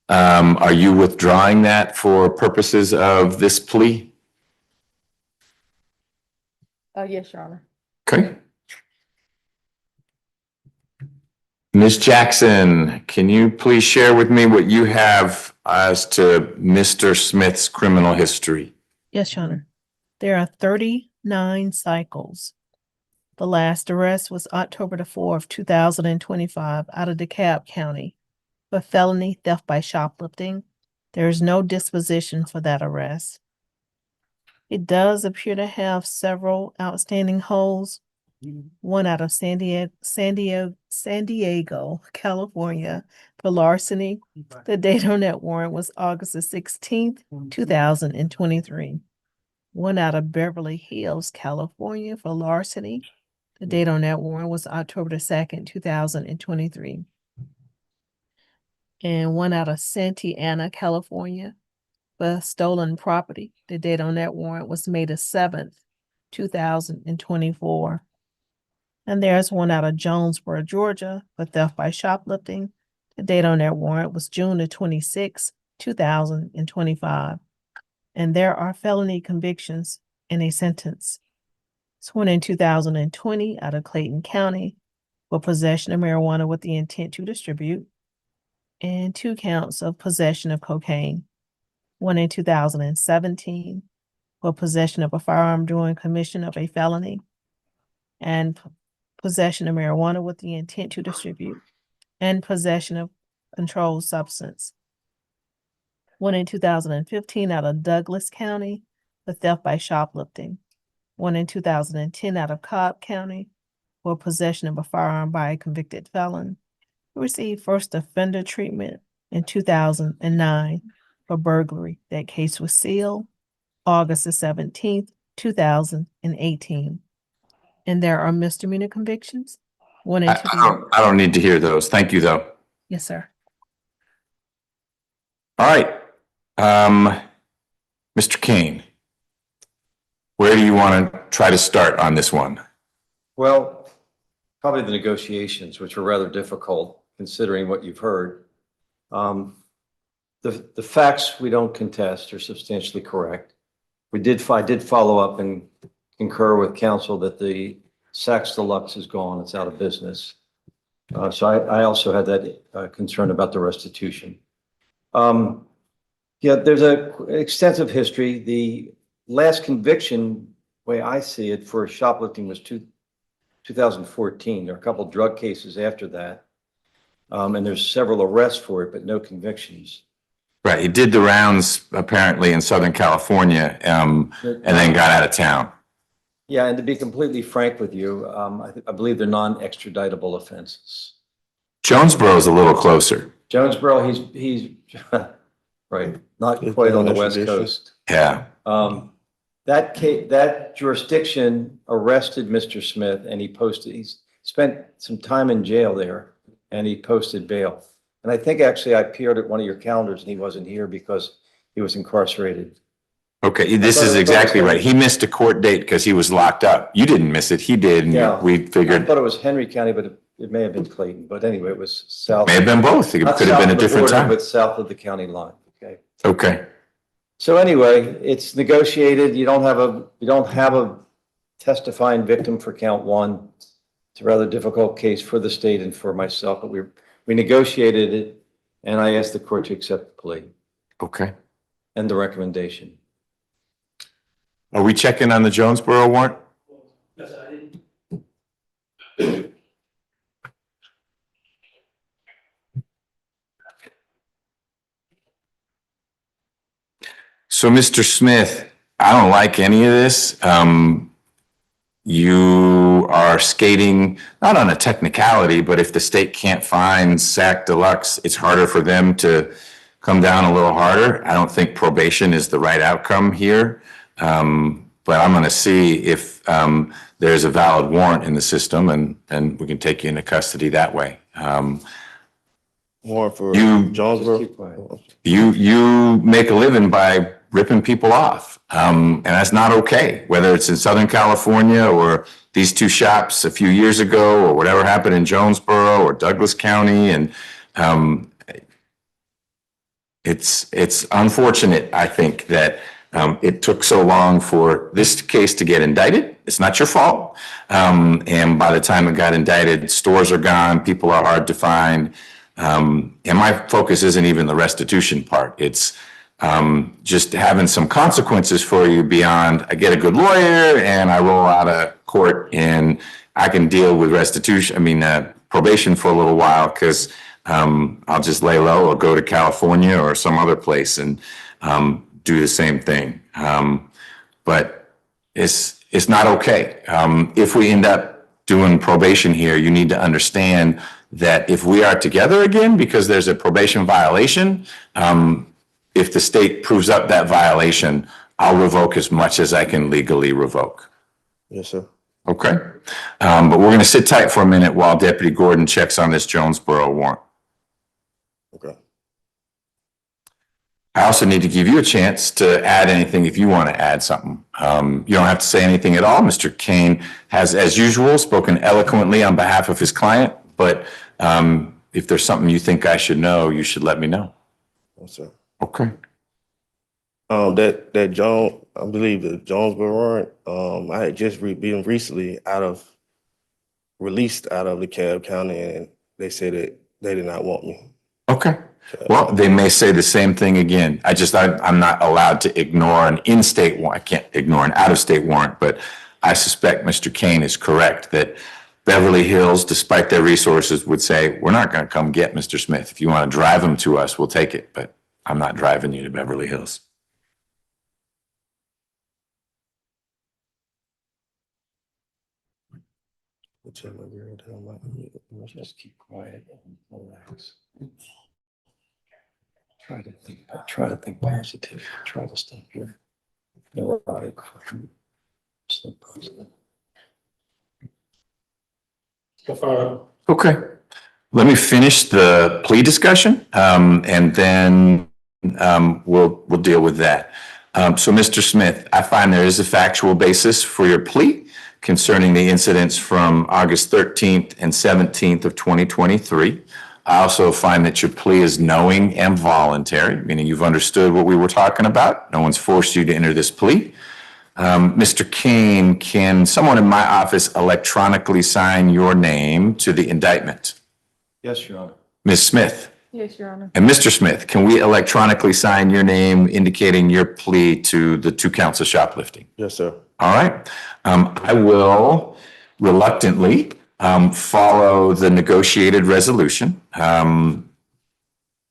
Are you withdrawing that for purposes of this plea? Yes, Your Honor. Okay. Ms. Jackson, can you please share with me what you have as to Mr. Smith's criminal history? Yes, Your Honor. There are 39 cycles. The last arrest was October the 4th, 2025, out of DeKalb County for felony theft by shoplifting. There is no disposition for that arrest. It does appear to have several outstanding holds. One out of San Diego, California, for larceny. The date on that warrant was August the 16th, 2023. One out of Beverly Hills, California, for larceny. The date on that warrant was October the 2nd, 2023. And one out of Santa Ana, California, for stolen property. The date on that warrant was May the 7th, 2024. And there's one out of Jonesboro, Georgia, for theft by shoplifting. The date on that warrant was June the 26th, 2025. And there are felony convictions and a sentence. It's one in 2020 out of Clayton County for possession of marijuana with the intent to distribute, and 2 counts of possession of cocaine. One in 2017 for possession of a firearm during commission of a felony, and possession of marijuana with the intent to distribute, and possession of controlled substance. one in 2015 out of Douglas County for theft by shoplifting, one in 2010 out of Cobb County for possession of a firearm by a convicted felon, who received first offender treatment in 2009 for burglary. That case was sealed August the 17th, 2018. And there are misdemeanor convictions. One in I don't need to hear those. Thank you, though. Yes, sir. All right. Mr. Kane, where do you want to try to start on this one? Well, probably the negotiations, which were rather difficult considering what you've heard. The facts we don't contest are substantially correct. I did follow up and concur with counsel that the Saks Deluxe is gone, it's out of business. So I also had that concern about the restitution. Yeah, there's an extensive history. The last conviction, way I see it, for shoplifting was 2014. There are a couple of drug cases after that. And there's several arrests for it, but no convictions. Right. He did the rounds apparently in Southern California and then got out of town. Yeah, and to be completely frank with you, I believe they're non-extraditable offenses. Jonesboro is a little closer. Jonesboro, he's right, not quite on the West Coast. Yeah. That jurisdiction arrested Mr. Smith and he spent some time in jail there and he posted bail. And I think actually I appeared at one of your calendars and he wasn't here because he was incarcerated. Okay, this is exactly right. He missed a court date because he was locked up. You didn't miss it, he did, Yeah. and we I figured thought it was Henry County, but it may have been Clayton. But anyway, it was south. may have been both. It not could have south been a of the different border, time. But south of the county line, okay? Okay. So anyway, it's negotiated. You don't have a testifying victim for count one. It's a rather difficult case for the state and for myself, but we negotiated it and I asked the court to accept the plea. Okay. And the recommendation. Are we checking on the Jonesboro warrant? Yes, I did. So, Mr. Smith, I don't like any of this. You are skating, not on a technicality, but if the state can't find SAC Deluxe, it's harder for them to come down a little harder. I don't think probation is the right outcome here. But I'm going to see if there's a valid warrant in the system and we can take you into custody that way. Warrant for You- Jonesboro? You make a living by ripping people off. And that's not okay, whether it's in Southern California or these two shops a few years ago or whatever happened in Jonesboro or Douglas County. And it's unfortunate, I think, that it took so long for this case to get indicted. It's not your fault. And by the time it got indicted, stores are gone, people are hard to find. And my focus isn't even the restitution part. It's just having some consequences for you beyond, I get a good lawyer and I roll out of court and I can deal with probation for a little while because I'll just lay low or go to California or some other place and do the same thing. But it's not okay. If we end up doing probation here, you need to understand that if we are together again because there's a probation violation, if the state proves up that violation, I'll revoke as much as I can legally revoke. Yes, sir. Okay? But we're going to sit tight for a minute while Deputy Gordon checks on this Jonesboro warrant. Okay. I also need to give you a chance to add anything if you want to add something. You don't have to say anything at all. Mr. Kane has, as usual, spoken eloquently on behalf of his client, but if there's something you think I should know, you should let me know. Yes, sir. Okay. I believe the Jonesboro warrant, I had just been recently released out of DeKalb County and they said that they did not want me. Okay. Well, they may say the same thing again. I'm not allowed to ignore an in-state warrant. I can't ignore an out-of-state warrant, but I suspect Mr. Kane is correct that Beverly Hills, despite their resources, would say, we're not going to come get Mr. Smith. If you want to drive him to us, we'll take it. But I'm not driving you to Beverly Hills. Just keep quiet and relax. Try to think positive. Try to stay here. No, stay positive. Okay. Let me finish the plea discussion, and then we'll deal with that. So Mr. Smith, I find there is a factual basis for your plea concerning the incidents from August 13th and 17th of 2023. I also find that your plea is knowing and voluntary, meaning you've understood what we were talking about. No one's forced you to enter this plea. Mr. Kane, can someone in my office electronically sign your name to the indictment? Yes, Your Honor. Ms. Smith? Yes, Your Honor. And Mr. Smith, can we electronically sign your name indicating your plea to the 2 counts of shoplifting? Yes, sir. All right. I will reluctantly follow the negotiated resolution.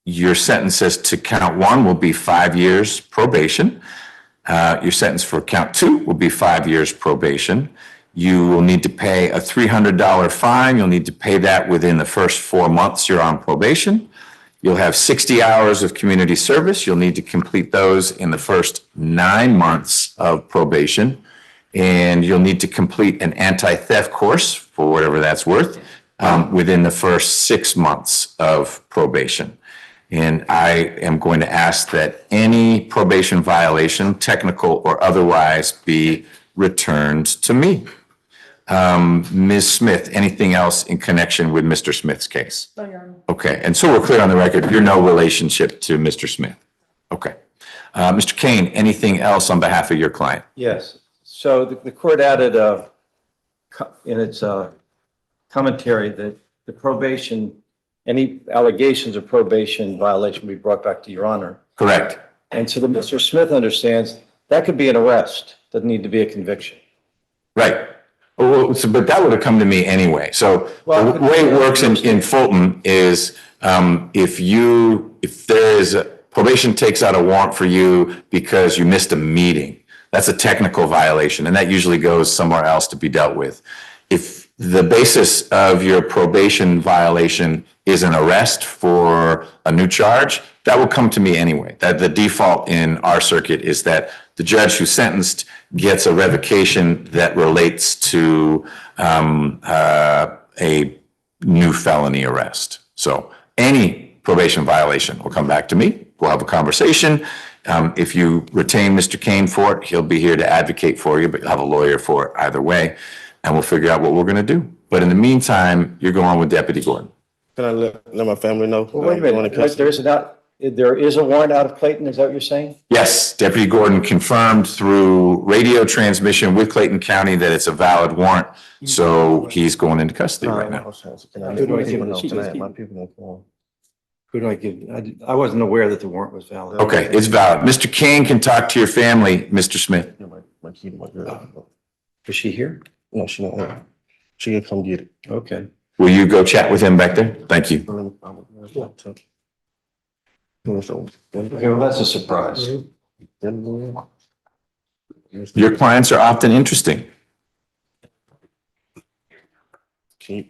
Your sentences to count 1 will be 5 years probation. Your sentence for count 2 will be 5 years probation. You will need to pay a $300 fine. You'll need to pay that within the first 4 months you're on probation. You'll have 60 hours of community service. You'll need to complete those in the first 9 months of probation. And you'll need to complete an anti-theft course, for whatever that's worth, within the first 6 months of probation. And I am going to ask that any probation violation, technical or otherwise, be returned to me. Ms. Smith, anything else in connection with Mr. Smith's case? No, Your Honor. Okay, and so we're clear on the record, you're no relationship to Mr. Smith. Okay. Mr. Kane, anything else on behalf of your client? Yes. So the court added in its commentary that the probation, any allegations of probation violation be brought back to Your Honor. Correct. And so that Mr. Smith understands that could be an arrest, doesn't need to be a conviction. Right. Well, but that would have come to me anyway. So the way it works in Fulton is if there is probation takes out a warrant for you because you missed a meeting, that's a technical violation, and that usually goes somewhere else to be dealt with. If the basis of your probation violation is an arrest for a new charge, that will come to me anyway. That the default in our circuit is that the judge who sentenced gets a revocation that relates to a new felony arrest. So any probation violation will come back to me. We'll have a conversation. If you retain Mr. Kane for it, he'll be here to advocate for you, but you'll have a lawyer for it either way, and we'll figure out what we're going to do. But in the meantime, you're going with Deputy Gordon. Can I let my family know? Well, wait a minute. There is a warrant out of Clayton, is that what you're saying? Yes, Deputy Gordon confirmed through radio transmission with Clayton County that it's a valid warrant. So he's going into custody right now. Who do I give? Who do I give? I wasn't aware that the warrant was valid. Okay, it's valid. Mr. Kane can talk to your family, Mr. Smith. Is she here? No, she not. She can come get it. Okay. Will you go chat with him back there? Thank you. Okay, well, that's a surprise. Your clients are often interesting. Okay.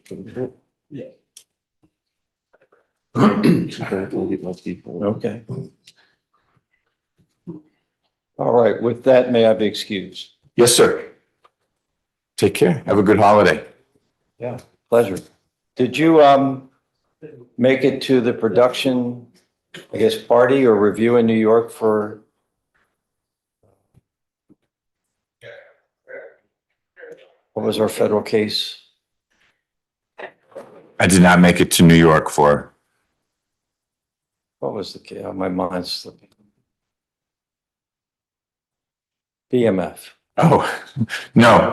All right, with that, may I be excused? Yes, sir. Take care. Have a good holiday. Yeah, pleasure. Did you make it to the production, I guess, party or review in New York for? What was our federal case? I did not make it to New York for. What was the case? My mind's slipping. BMF. Oh, no,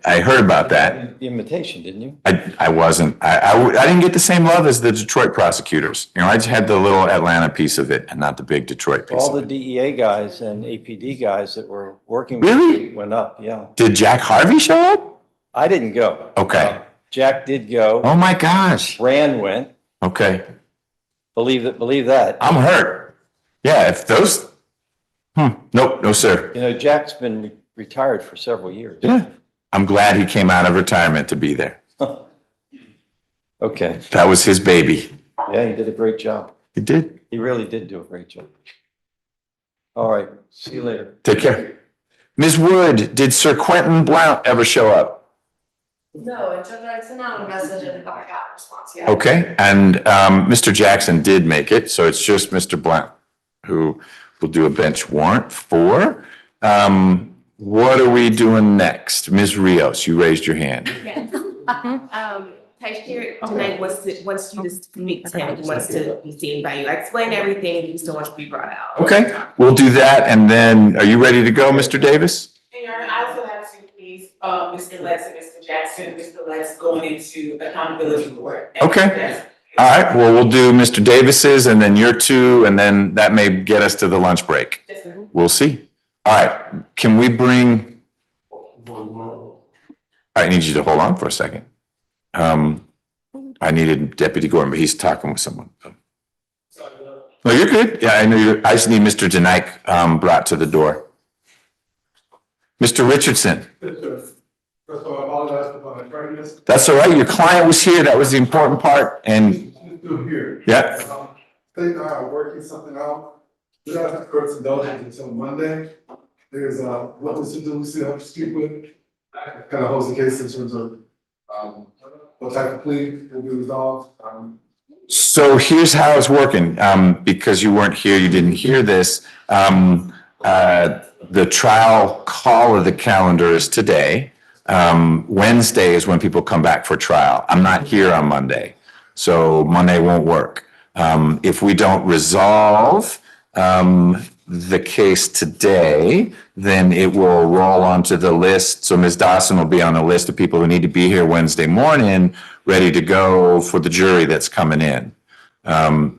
I heard about that. The invitation, didn't you? I wasn't. I didn't get the same love as the Detroit prosecutors. You know, I just had the little Atlanta piece of it and not the big Detroit piece. All of the it. DEA guys and APD guys that were working with Really? me went up, yeah. Did Jack Harvey show up? I didn't go. Okay. Jack did go. Oh my gosh. Rand went. Okay. Believe that. I'm hurt. Yeah, if those, nope, no, sir. You know, Jack's been retired for several years. Yeah, I'm glad he came out of retirement to be there. Okay. That was his baby. Yeah, he did a great job. He did. He really did do a great job. All right, see you later. Take care. Ms. Wood, did Sir Quentin Blount ever show up? No, and Judge, I sent out a message and I got a response yet. Okay, and Mr. Jackson did make it, so it's just Mr. Blount who will do a bench warrant for. What are we doing next? Ms. Rios, you raised your hand. Yes. Cashier tonight wants you to speak to him, wants to be seen by you. I explained everything, he still wants to be brought out. Okay, we'll do that, and then, are you ready to go, Mr. Davis? And Your Honor, I also have to please, Mr. Lex and Mr. Jackson, Mr. Lex going into accountability court. Okay. All right, well, we'll do Mr. Davis's and then your two, and then that may get us to the lunch break. Yes, sir. We'll see. All right, can we bring? I need you to hold on for a second. I needed Deputy Gordon, but he's talking with someone. No, you're good. Yeah, I know you. I just need Mr. Denike brought to the door. Mr. Richardson. First of all, I apologize for my tardiness. That's all right. Your client was here. That was the important part. And Still here. yeah. They are working something out. We don't have court's indulgence until Monday. There's witness to do, we still have to speak with. Kind of holds the case in terms of what type of plea will be resolved. So here's how it's working. Because you weren't here, you didn't hear this. The trial call of the calendar is today. Wednesday is when people come back for trial. I'm not here on Monday, so Monday won't work. If we don't resolve the case today, then it will roll onto the list. So Ms. Dawson will be on the list of people who need to be here Wednesday morning, ready to go for the jury that's coming in.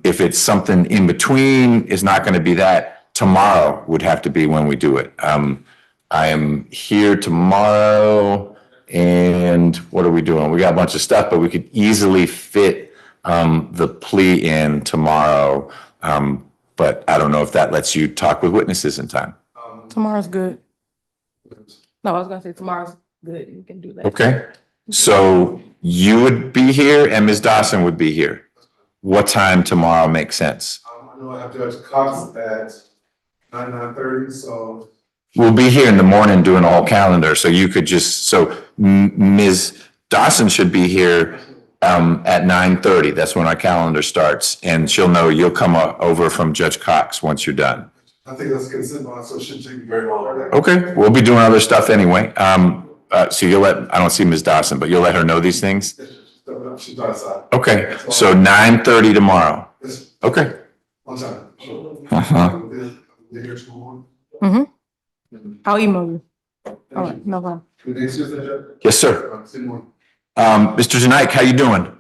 If it's something in between, it's not going to be that. Tomorrow would have to be when we do it. I am here tomorrow, and what are we doing? We got a bunch of stuff, but we could easily fit the plea in tomorrow. But I don't know if that lets you talk with witnesses in time. Tomorrow's good. No, I was gonna say tomorrow's good. You can do that. Okay, so you would be here and Ms. Dawson would be here. What time tomorrow makes sense? I know I have Judge Cox at 9:30, so. We'll be here in the morning doing a whole calendar, so you could just, so Ms. Dawson should be here at 9:30. That's when our calendar starts, and she'll know you'll come over from Judge Cox once you're done. I think that's consent on, so it shouldn't take me very long. Okay, we'll be doing other stuff anyway. So you'll let, I don't see Ms. Dawson, but you'll let her know these things? She's outside. Okay, so 9:30 tomorrow. Okay. On time. Uh-huh. They're here tomorrow. I'll email you. All right, no problem. Yes, sir. Mr. Denike, how you doing?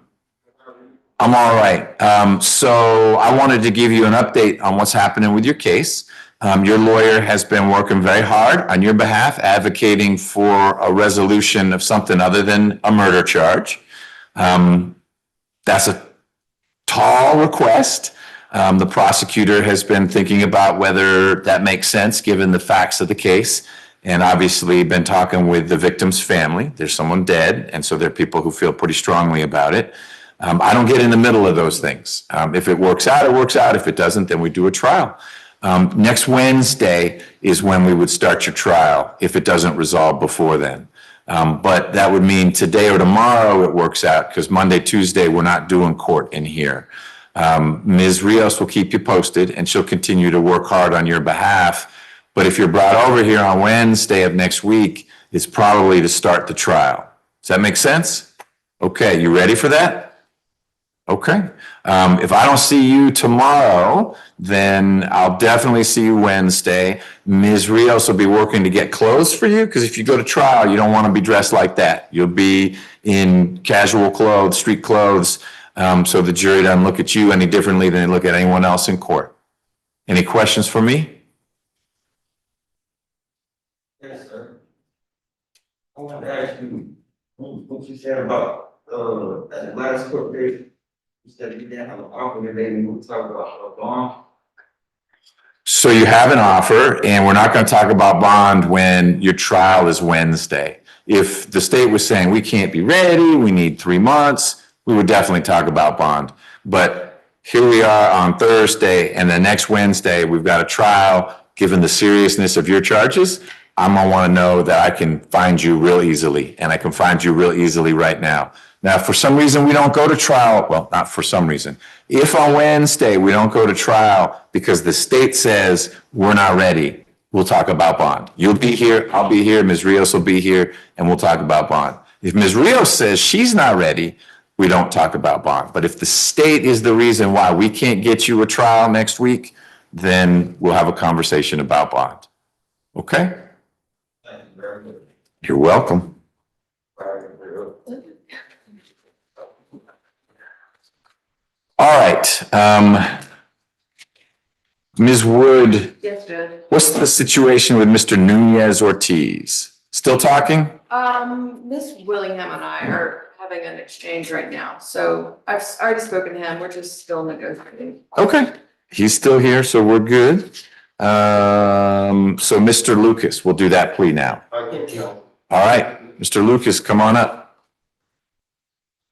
I'm all right. So I wanted to give you an update on what's happening with your case. Your lawyer has been working very hard on your behalf, advocating for a resolution of something other than a murder charge. That's a tall request. The prosecutor has been thinking about whether that makes sense, given the facts of the case. And obviously been talking with the victim's family. There's someone dead, and so there are people who feel pretty strongly about it. I don't get in the middle of those things. If it works out, it works out. If it doesn't, then we do a trial. Next Wednesday is when we would start your trial, if it doesn't resolve before then. But that would mean today or tomorrow it works out, because Monday, Tuesday, we're not doing court in here. Ms. Rios will keep you posted, and she'll continue to work hard on your behalf. But if you're brought over here on Wednesday of next week, it's probably to start the trial. Does that make sense? Okay, you ready for that? Okay. If I don't see you tomorrow, then I'll definitely see you Wednesday. Ms. Rios will be working to get clothes for you, because if you go to trial, you don't want to be dressed like that. You'll be in casual clothes, street clothes, so the jury doesn't look at you any differently than they look at anyone else in court. Any questions for me? Yes, sir. I want to ask you, what you said about, that last court date, you said you didn't have an offer, and then we would talk about a bond. So you have an offer, and we're not going to talk about bond when your trial is Wednesday. If the state was saying, we can't be ready, we need 3 months, we would definitely talk about bond. But here we are on Thursday, and the next Wednesday, we've got a trial. Given the seriousness of your charges, I'm gonna want to know that I can find you real easily, and I can find you real easily right now. Now, if for some reason we don't go to trial, well, not for some reason. If on Wednesday we don't go to trial because the state says we're not ready, we'll talk about bond. You'll be here, I'll be here, Ms. Rios will be here, and we'll talk about bond. If Ms. Rios says she's not ready, we don't talk about bond. But if the state is the reason why we can't get you a trial next week, then we'll have a conversation about bond. Okay? You're welcome. All right. Ms. Wood, Yes, Judge. what's the situation with Mr. Nunez Ortiz? Still talking? Miss Willingham and I are having an exchange right now, so I've already spoken to him. We're just still negotiating. Okay. He's still here, so we're good. So Mr. Lucas, we'll do that plea now. I can't, All right, Mr. Lucas, come on up.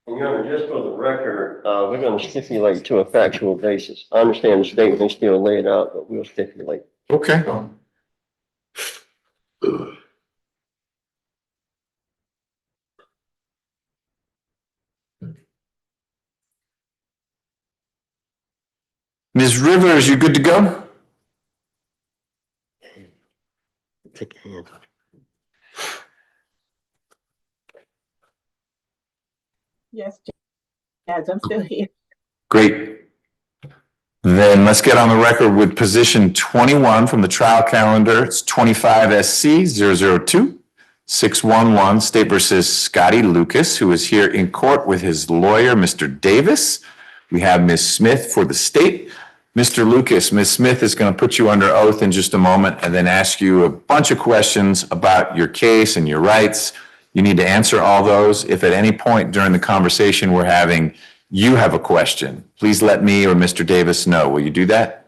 And Your Honor, just for the record, we're gonna stipulate to a factual basis. I understand the statement is still laid out, but we'll stipulate. Okay. Ms. Rivers, you good to go? Take your hand. Yes, Judge, I'm still here. Great. Then let's get on the record with position 21 from the trial calendar. It's 25 SC 002 611 State versus Scotty Lucas, who is here in court with his lawyer, Mr. Davis. We have Ms. Smith for the state. Mr. Lucas, Ms. Smith is going to put you under oath in just a moment and then ask you a bunch of questions about your case and your rights. You need to answer all those. If at any point during the conversation we're having, you have a question, please let me or Mr. Davis know. Will you do that?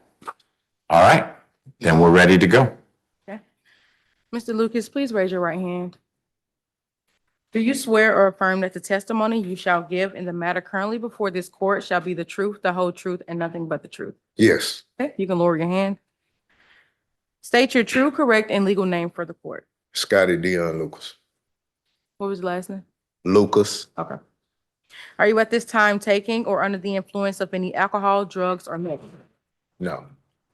All right, then we're ready to go. Okay. Mr. Lucas, please raise your right hand. Do you swear or affirm that the testimony you shall give in the matter currently before this court shall be the truth, the whole truth, and nothing but the truth? Yes. Okay, you can lower your hand. State your true, correct, and legal name for the court. Scotty Dion Lucas. What was the last name? Lucas. Okay. Are you at this time taking or under the influence of any alcohol, drugs, or medicine? No.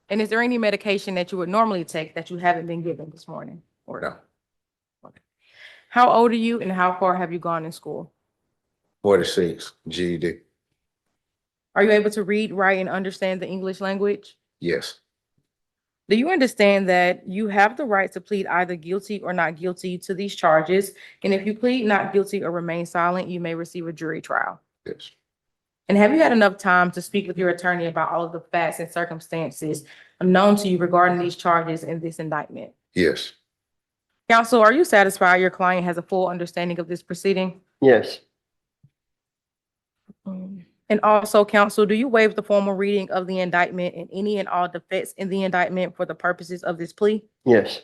And is there any medication that you would normally take that you haven't been given this morning? Or No. Okay. How old are you and how far have you gone in school? 46 GED. Are you able to read, write, and understand the English language? Yes. Do you understand that you have the right to plead either guilty or not guilty to these charges? And if you plead not guilty or remain silent, you may receive a jury trial. Yes. And have you had enough time to speak with your attorney about all of the facts and circumstances known to you regarding these charges in this indictment? Yes. Counsel, are you satisfied your client has a full understanding of this proceeding? Yes. And also, counsel, do you waive the formal reading of the indictment and any and all defects in the indictment for the purposes of this plea? Yes.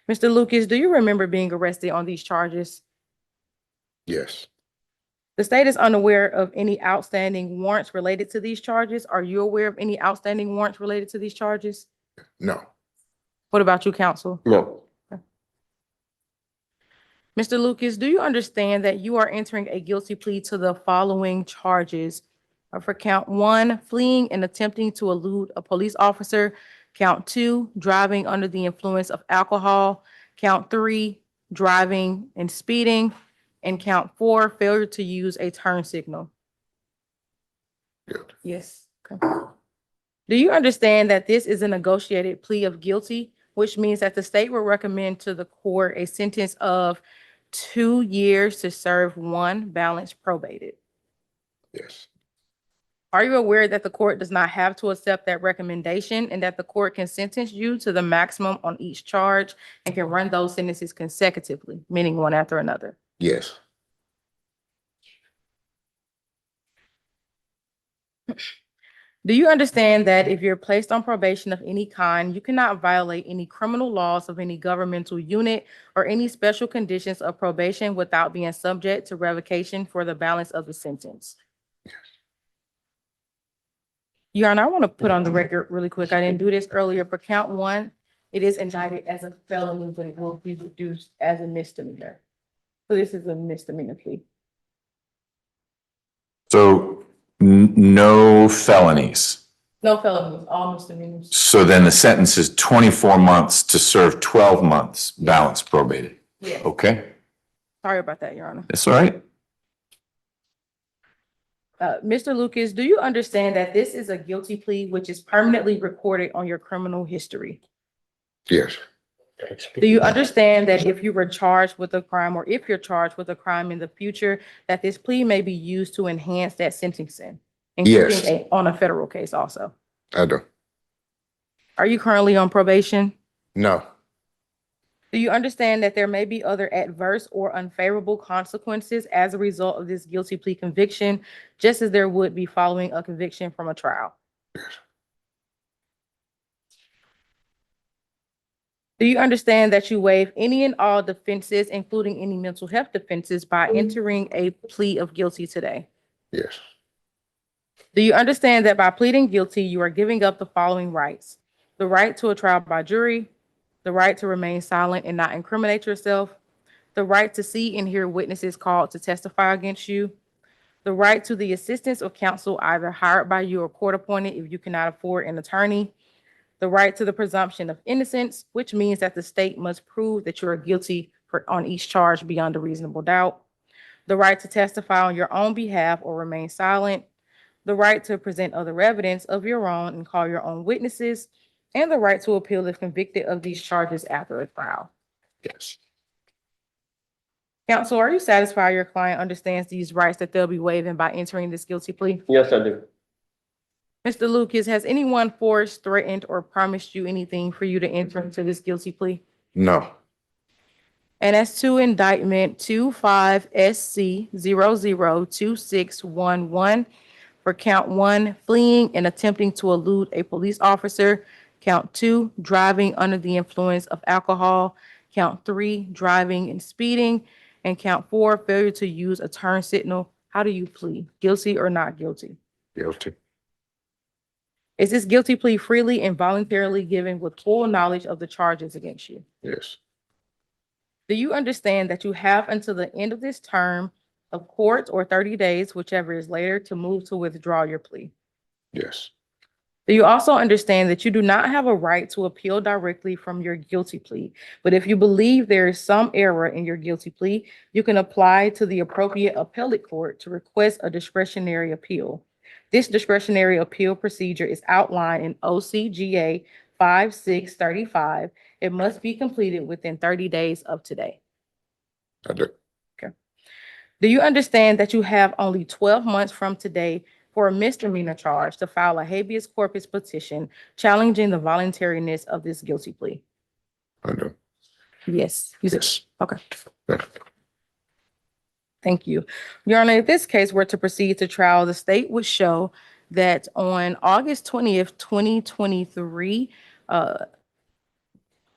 Mr. Lucas, do you remember being arrested on these charges? Yes. The state is unaware of any outstanding warrants related to these charges. Are you aware of any outstanding warrants related to these charges? No. What about you, counsel? No. Mr. Lucas, do you understand that you are entering a guilty plea to the following charges? For count 1, fleeing and attempting to elude a police officer. Count 2, driving under the influence of alcohol. Count 3, driving and speeding. And count 4, failure to use a turn signal. Good. Yes. Okay. Do you understand that this is a negotiated plea of guilty, which means that the state will recommend to the court a sentence of 2 years to serve 1 balance probated? Yes. Are you aware that the court does not have to accept that recommendation and that the court can sentence you to the maximum on each charge and can run those sentences consecutively, meaning one after another? Yes. Do you understand that if you're placed on probation of any kind, you cannot violate any criminal laws of any governmental unit or any special conditions of probation without being subject to revocation for the balance of the sentence? Your Honor, I want to put on the record really quick. I didn't do this earlier. For count one, it is indicted as a felony, but it will be reduced as a misdemeanor. So this is a misdemeanor plea. So no felonies. No felonies, all misdemeanors. So then the sentence is 24 months to serve 12 months balance probated. Yeah. Okay, Sorry about that, Your Honor. that's all right. Mr. Lucas, do you understand that this is a guilty plea which is permanently recorded on your criminal history? Yes. Do you understand that if you were charged with a crime or if you're charged with a crime in the future, that this plea may be used to enhance that sentencing? Yes. On a federal case also. I do. Are you currently on probation? No. Do you understand that there may be other adverse or unfavorable consequences as a result of this guilty plea conviction, just as there would be following a conviction from a trial? Do you understand that you waive any and all defenses, including any mental health defenses, by entering a plea of guilty today? Yes. Do you understand that by pleading guilty, you are giving up the following rights: the right to a trial by jury, the right to remain silent and not incriminate yourself, the right to see and hear witnesses called to testify against you, the right to the assistance of counsel either hired by you or court appointed if you cannot afford an attorney, the right to the presumption of innocence, which means that the state must prove that you are guilty on each charge beyond a reasonable doubt, the right to testify on your own behalf or remain silent, the right to present other evidence of your own and call your own witnesses, and the right to appeal if convicted of these charges after a trial. Yes. Counsel, are you satisfied your client understands these rights that they'll be waiving by entering this guilty plea? Yes, I do. Mr. Lucas, has anyone forced, threatened, or promised you anything for you to enter into this guilty plea? No. And as to indictment 25SC002611 for count one, fleeing and attempting to elude a police officer; count two, driving under the influence of alcohol; count three, driving and speeding; and count four, failure to use a turn signal. How do you plead? Guilty or not guilty? Guilty. Is this guilty plea freely and voluntarily given with full knowledge of the charges against you? Yes. Do you understand that you have until the end of this term of court or 30 days, whichever is later, to move to withdraw your plea? Yes. Do you also understand that you do not have a right to appeal directly from your guilty plea? But if you believe there is some error in your guilty plea, you can apply to the appropriate appellate court to request a discretionary appeal. This discretionary appeal procedure is outlined in OCGA 5635. It must be completed within 30 days of today. I do. Okay. Do you understand that you have only 12 months from today for a misdemeanor charge to file a habeas corpus petition challenging the voluntariness of this guilty plea? I do. Yes. You said, Yes. okay. Yes. Thank you. Your Honor, if this case were to proceed to trial, the state would show that on August 20th, 2023,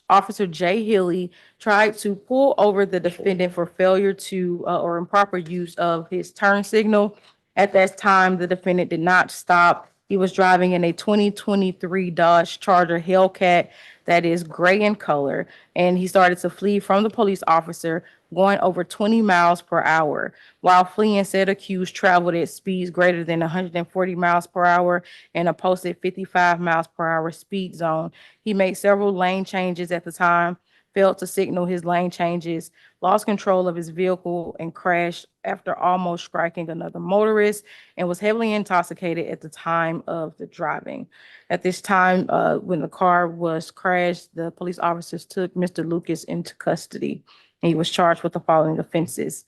Officer Jay Healy tried to pull over the defendant for failure to or improper use of his turn signal. At that time, the defendant did not stop. He was driving in a 2023 Dodge Charger Hellcat that is gray in color, and he started to flee from the police officer, going over 20 miles per hour. While fleeing, said accused traveled at speeds greater than 140 miles per hour in a posted 55 miles per hour speed zone. He made several lane changes at the time, failed to signal his lane changes, lost control of his vehicle, and crashed after almost striking another motorist, and was heavily intoxicated at the time of the driving. At this time, when the car was crashed, the police officers took Mr. Lucas into custody. He was charged with the following offenses.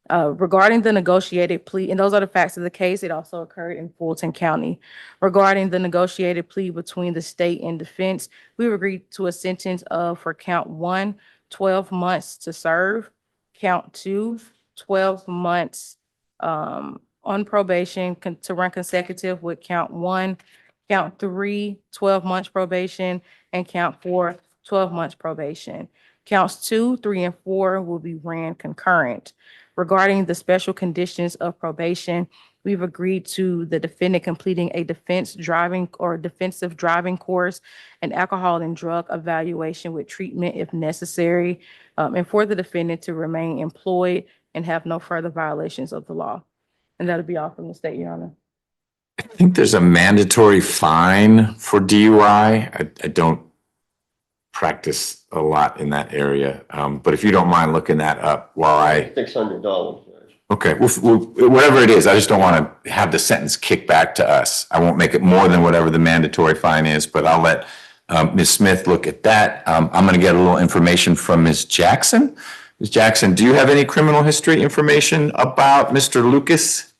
Regarding the negotiated plea, and those are the facts of the case, it also occurred in Fulton County. Regarding the negotiated plea between the state and defense, we agreed to a sentence of, for count one, 12 months to serve, count two, 12 months on on probation to run consecutive with count 1, count 3, 12 months probation, and count 4, 12 months probation. Counts 2, 3, and 4 will be ran concurrent. Regarding the special conditions of probation, we've agreed to the defendant completing a defensive driving course, an alcohol and drug evaluation with treatment if necessary, and for the defendant to remain employed and have no further violations of the law. And that'll be all from the state, Your Honor. I think there's a mandatory fine for DUI. I don't practice a lot in that area. But if you don't mind looking that up while $600. okay, whatever it is, I just don't want to have the sentence kicked back to us. I won't make it more than whatever the mandatory fine is, but I'll let Ms. Smith look at that. I'm going to get a little information from Ms. Jackson. Ms. Jackson, do you have any criminal history information about Mr. Lucas?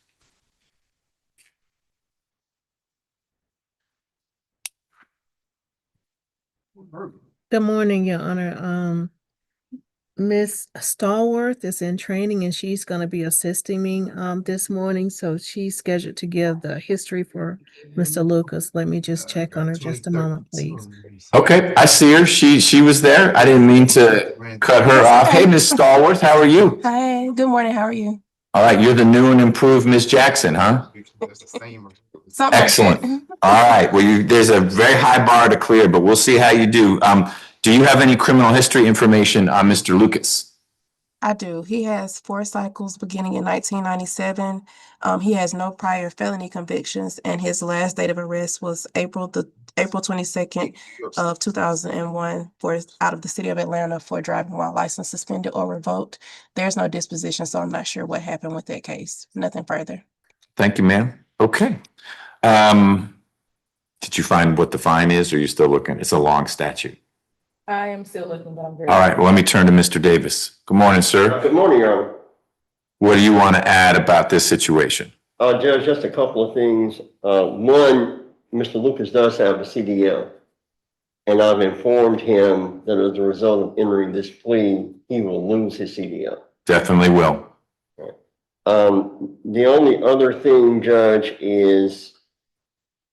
Good morning, Your Honor. Miss Stallworth is in training and she's going to be assisting me this morning. So she's scheduled to give the history for Mr. Lucas. Let me just check on her just a moment, please. Okay, I see her. She was there. I didn't mean to cut her off. Hey, Ms. Stallworth, how are you? Hi, good morning. How are you? All right, you're the new and improved Ms. Jackson, huh? Something Excellent. like All right, well, there's a very high bar to clear, but we'll see how you do. Do you have any criminal history information on Mr. Lucas? I do. He has 4 cycles beginning in 1997. He has no prior felony convictions, and his last date of arrest was April 22nd of 2001 for out of the city of Atlanta for driving while license suspended or revoked. There's no disposition, so I'm not sure what happened with that case. Nothing further. Thank you, ma'am. Okay. Did you find what the fine is, or are you still looking? It's a long statute. I am still looking, but I'm very. All right, well, let me turn to Mr. Davis. Good morning, sir. Good morning, Your Honor. What do you want to add about this situation? Judge, just a couple of things. One, Mr. Lucas does have a CDL. And I've informed him that as a result of entering this plea, he will lose his CDL. Definitely will. The only other thing, Judge, is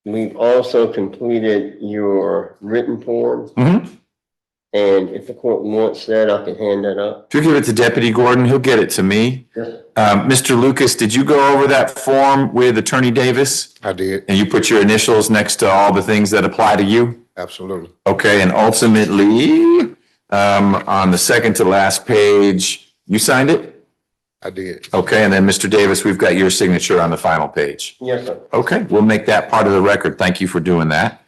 we've also completed your written form. And if the court wants that, I can hand that up. If you give it to Deputy Gordon, he'll get it to me. Yes. Mr. Lucas, did you go over that form with Attorney Davis? I did. And you put your initials next to all the things that apply to you? Absolutely. Okay, and ultimately, on the second to last page, you signed it? I did. Okay, and then Mr. Davis, we've got your signature on the final page. Yes, sir. Okay, we'll make that part of the record. Thank you for doing that.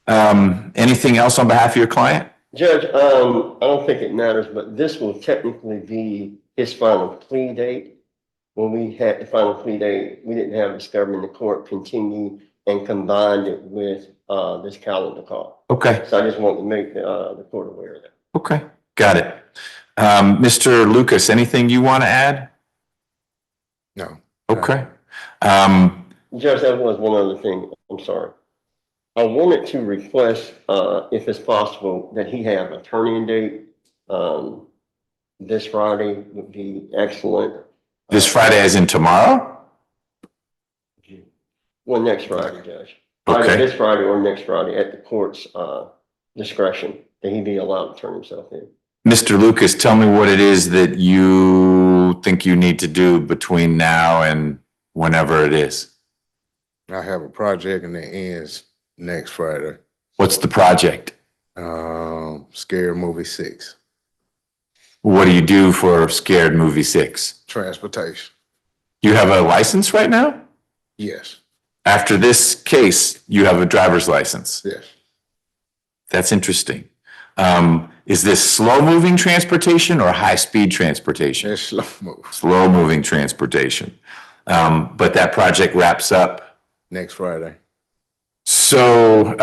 Anything else on behalf of your client? Judge, I don't think it matters, but this will technically be his final plea date. When we had the final plea date, we didn't have discovery in the court continue and combined it with this calendar call. Okay. So I just want to make the court aware of that. Okay, got it. Mr. Lucas, anything you want to add? No. Okay. Judge, that was one other thing. I'm sorry. I wanted to request, if it's possible, that he have a turn-in date. This Friday would be excellent. This Friday as in tomorrow? Well, next Friday, Judge. Okay. Either this Friday or next Friday at the court's discretion, that he be allowed to turn himself in. Mr. Lucas, tell me what it is that you think you need to do between now and whenever it is. I have a project and it ends next Friday. What's the project? Scary Movie 6. What do you do for Scared Movie 6? Transportation. You have a license right now? Yes. After this case, you have a driver's license? Yes. That's interesting. Is this slow-moving transportation or high-speed transportation? It's slow move. Slow-moving transportation. But that project wraps up Next Friday. So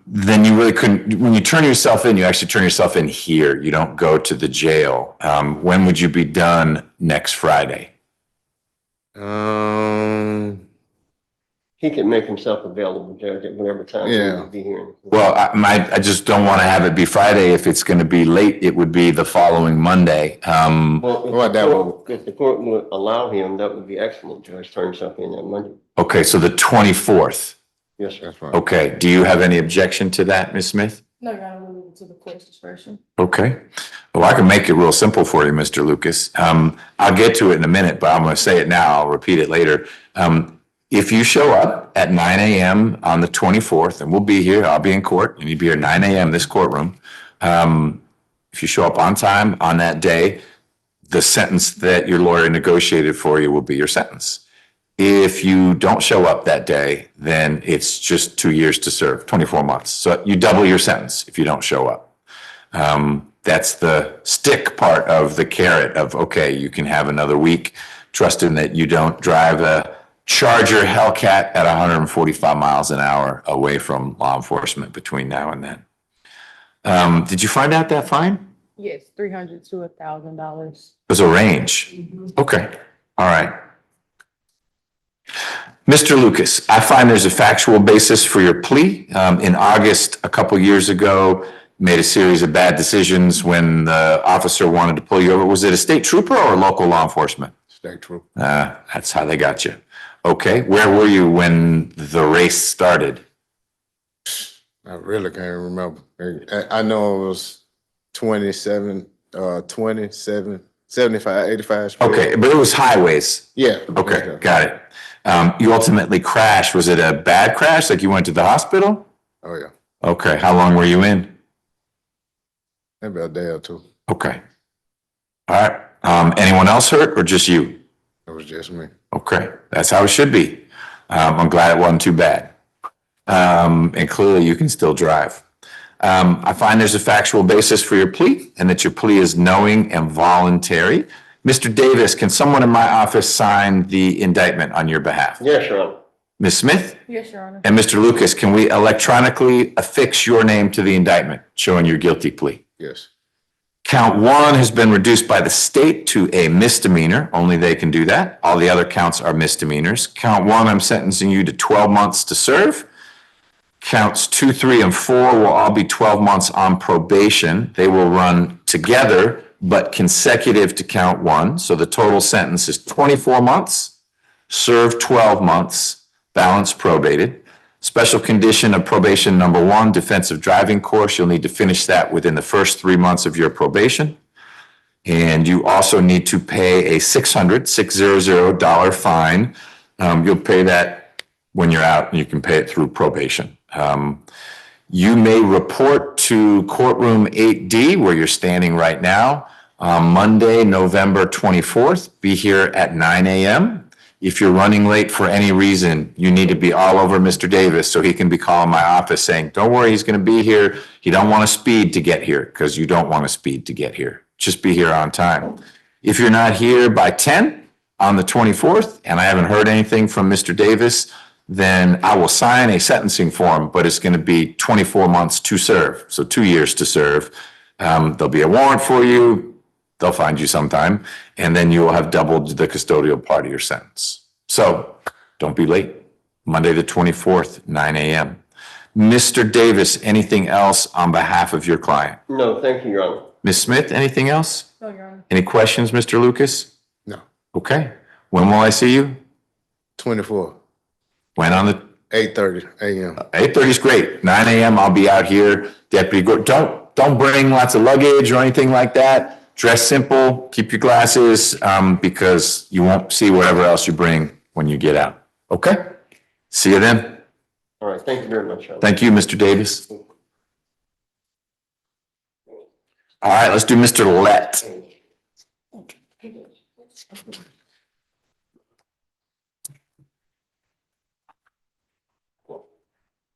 then you really couldn't, when you turn yourself in, you actually turn yourself in here. You don't go to the jail. When would you be done next Friday? He can make himself available, Judge, at whatever time he Yeah. will be here. Well, I just don't want to have it be Friday. If it's going to be late, it would be the following Monday. Well, if the court would allow him, that would be excellent, Judge, turn himself in that Monday. Okay, so the 24th. Yes, sir. Okay, do you have any objection to that, Ms. Smith? No, Your Honor, we'll leave it to the court's discretion. Okay. Well, I can make it real simple for you, Mr. Lucas. I'll get to it in a minute, but I'm going to say it now. I'll repeat it later. If you show up at 9 a.m. on the 24th, and we'll be here, I'll be in court, and you'll be here 9 a.m. this courtroom. If you show up on time on that day, the sentence that your lawyer negotiated for you will be your sentence. If you don't show up that day, then it's just 2 years to serve, 24 months. So you double your sentence if you don't show up. That's the stick part of the carrot of, okay, you can have another week, trusting that you don't drive a Charger Hellcat at 145 miles an hour away from law enforcement between now and then. Did you find out that fine? Yes, $300 to $1,000. There's a range. Okay, all right. Mr. Lucas, I find there's a factual basis for your plea. In August, a couple years ago, made a series of bad decisions when the officer wanted to pull you over. Was it a state trooper or local law enforcement? State trooper. That's how they got you. Okay, where were you when the race started? I really can't remember. I know it was 27, 27, 75, 85. Okay, but it was highways. Yeah. Okay, got it. You ultimately crashed. Was it a bad crash? Like you went to the hospital? Oh, yeah. Okay, how long were you in? Maybe a day or two. Okay. All right. Anyone else hurt or just you? It was just me. Okay, that's how it should be. I'm glad it wasn't too bad. And clearly you can still drive. I find there's a factual basis for your plea and that your plea is knowing and voluntary. Mr. Davis, can someone in my office sign the indictment on your behalf? Yes, Your Honor. Ms. Smith? Yes, Your Honor. And Mr. Lucas, can we electronically affix your name to the indictment showing your guilty plea? Yes. Count 1 has been reduced by the state to a misdemeanor. Only they can do that. All the other counts are misdemeanors. Count 1, I'm sentencing you to 12 months to serve. Counts 2, 3, and 4 will all be 12 months on probation. They will run together, but consecutive to count 1. So the total sentence is 24 months, serve 12 months, balance probated. Special condition of probation number 1, defensive driving course. You'll need to finish that within the first 3 months of your probation. And you also need to pay a $600 fine. You'll pay that when you're out and you can pay it through probation. You may report to courtroom 8D where you're standing right now on Monday, November 24th. Be here at 9 a.m. If you're running late for any reason, you need to be all over Mr. Davis so he can be calling my office saying, don't worry, he's going to be here. He don't want to speed to get here because you don't want to speed to get here. Just be here on time. If you're not here by 10 on the 24th and I haven't heard anything from Mr. Davis, then I will sign a sentencing form, but it's going to be 24 months to serve. So 2 years to serve. There'll be a warrant for you. They'll find you sometime, and then you will have doubled the custodial part of your sentence. So don't be late. Monday the 24th, 9 a.m. Mr. Davis, anything else on behalf of your client? No, thank you, Your Honor. Ms. Smith, anything else? No, Your Honor. Any questions, Mr. Lucas? No. Okay. When will I see you? 24. When on the 8:30 a.m. 8:30 is great. 9 a.m. I'll be out here. Deputy, don't bring lots of luggage or anything like that. Dress simple, keep your glasses, because you won't see whatever else you bring when you get out. Okay? See you then. All right, thank you very much, Your Honor. Thank you, Mr. Davis. All right, let's do Mr. Lett.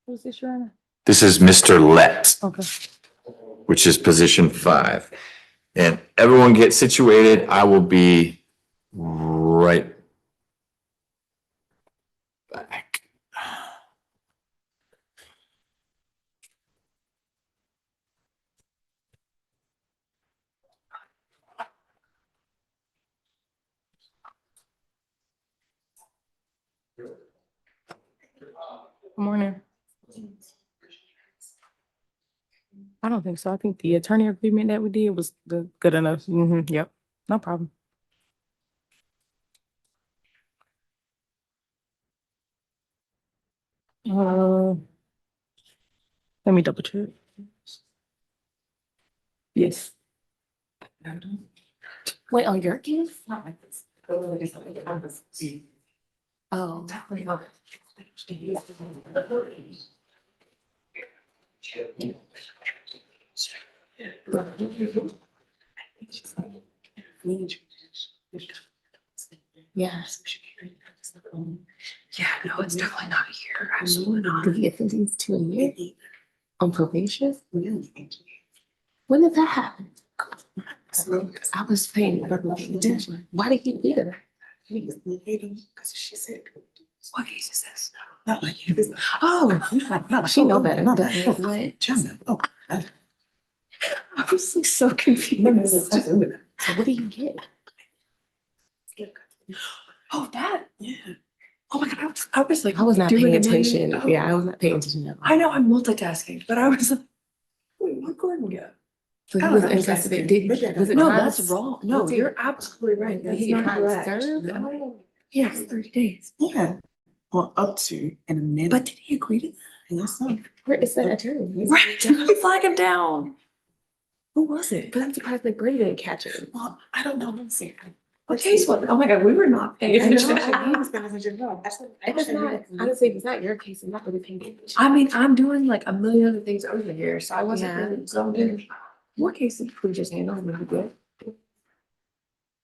Who's this, Your Honor? This is Mr. Lett, Okay. which is position 5. And everyone get situated. I will be right back. Good morning. I don't think so. I think the attorney agreement that we did was good enough. Yep, no problem. Let me double check. Yes. Wait, on your case? Oh. Yes. Yeah, no, it's definitely not here. Absolutely not. Did he get sentenced to a year on probation? When did that happen? I was paying attention. Why did he leave her? Because she said, what case is this? Not like you. Oh, she know better. But what? I was like so confused. So what do you get? Oh, that? Yeah. Oh my God, I was like, I was not paying attention. Yeah, I was not paying attention. I know I'm multitasking, but I was like, wait, what Gordon get? So he was in custody. Was it? No, that's wrong. No, you're absolutely right. That's not correct. Yes, 30 days. Yeah. Well, up to in a minute. But did he agree to that? Yes, so. Where is that attorney? Right, flag him down. Who was it? But I'm surprised McBurney didn't catch it. Well, I don't know. Let's see. What case was it? Oh my God, we were not paying attention. I was paying attention. No, if it's not, honestly, if it's not your case, I'm not really paying attention. I mean, I'm doing like a million other things over here, so I wasn't really zoned in. What case did we just handle? Really good.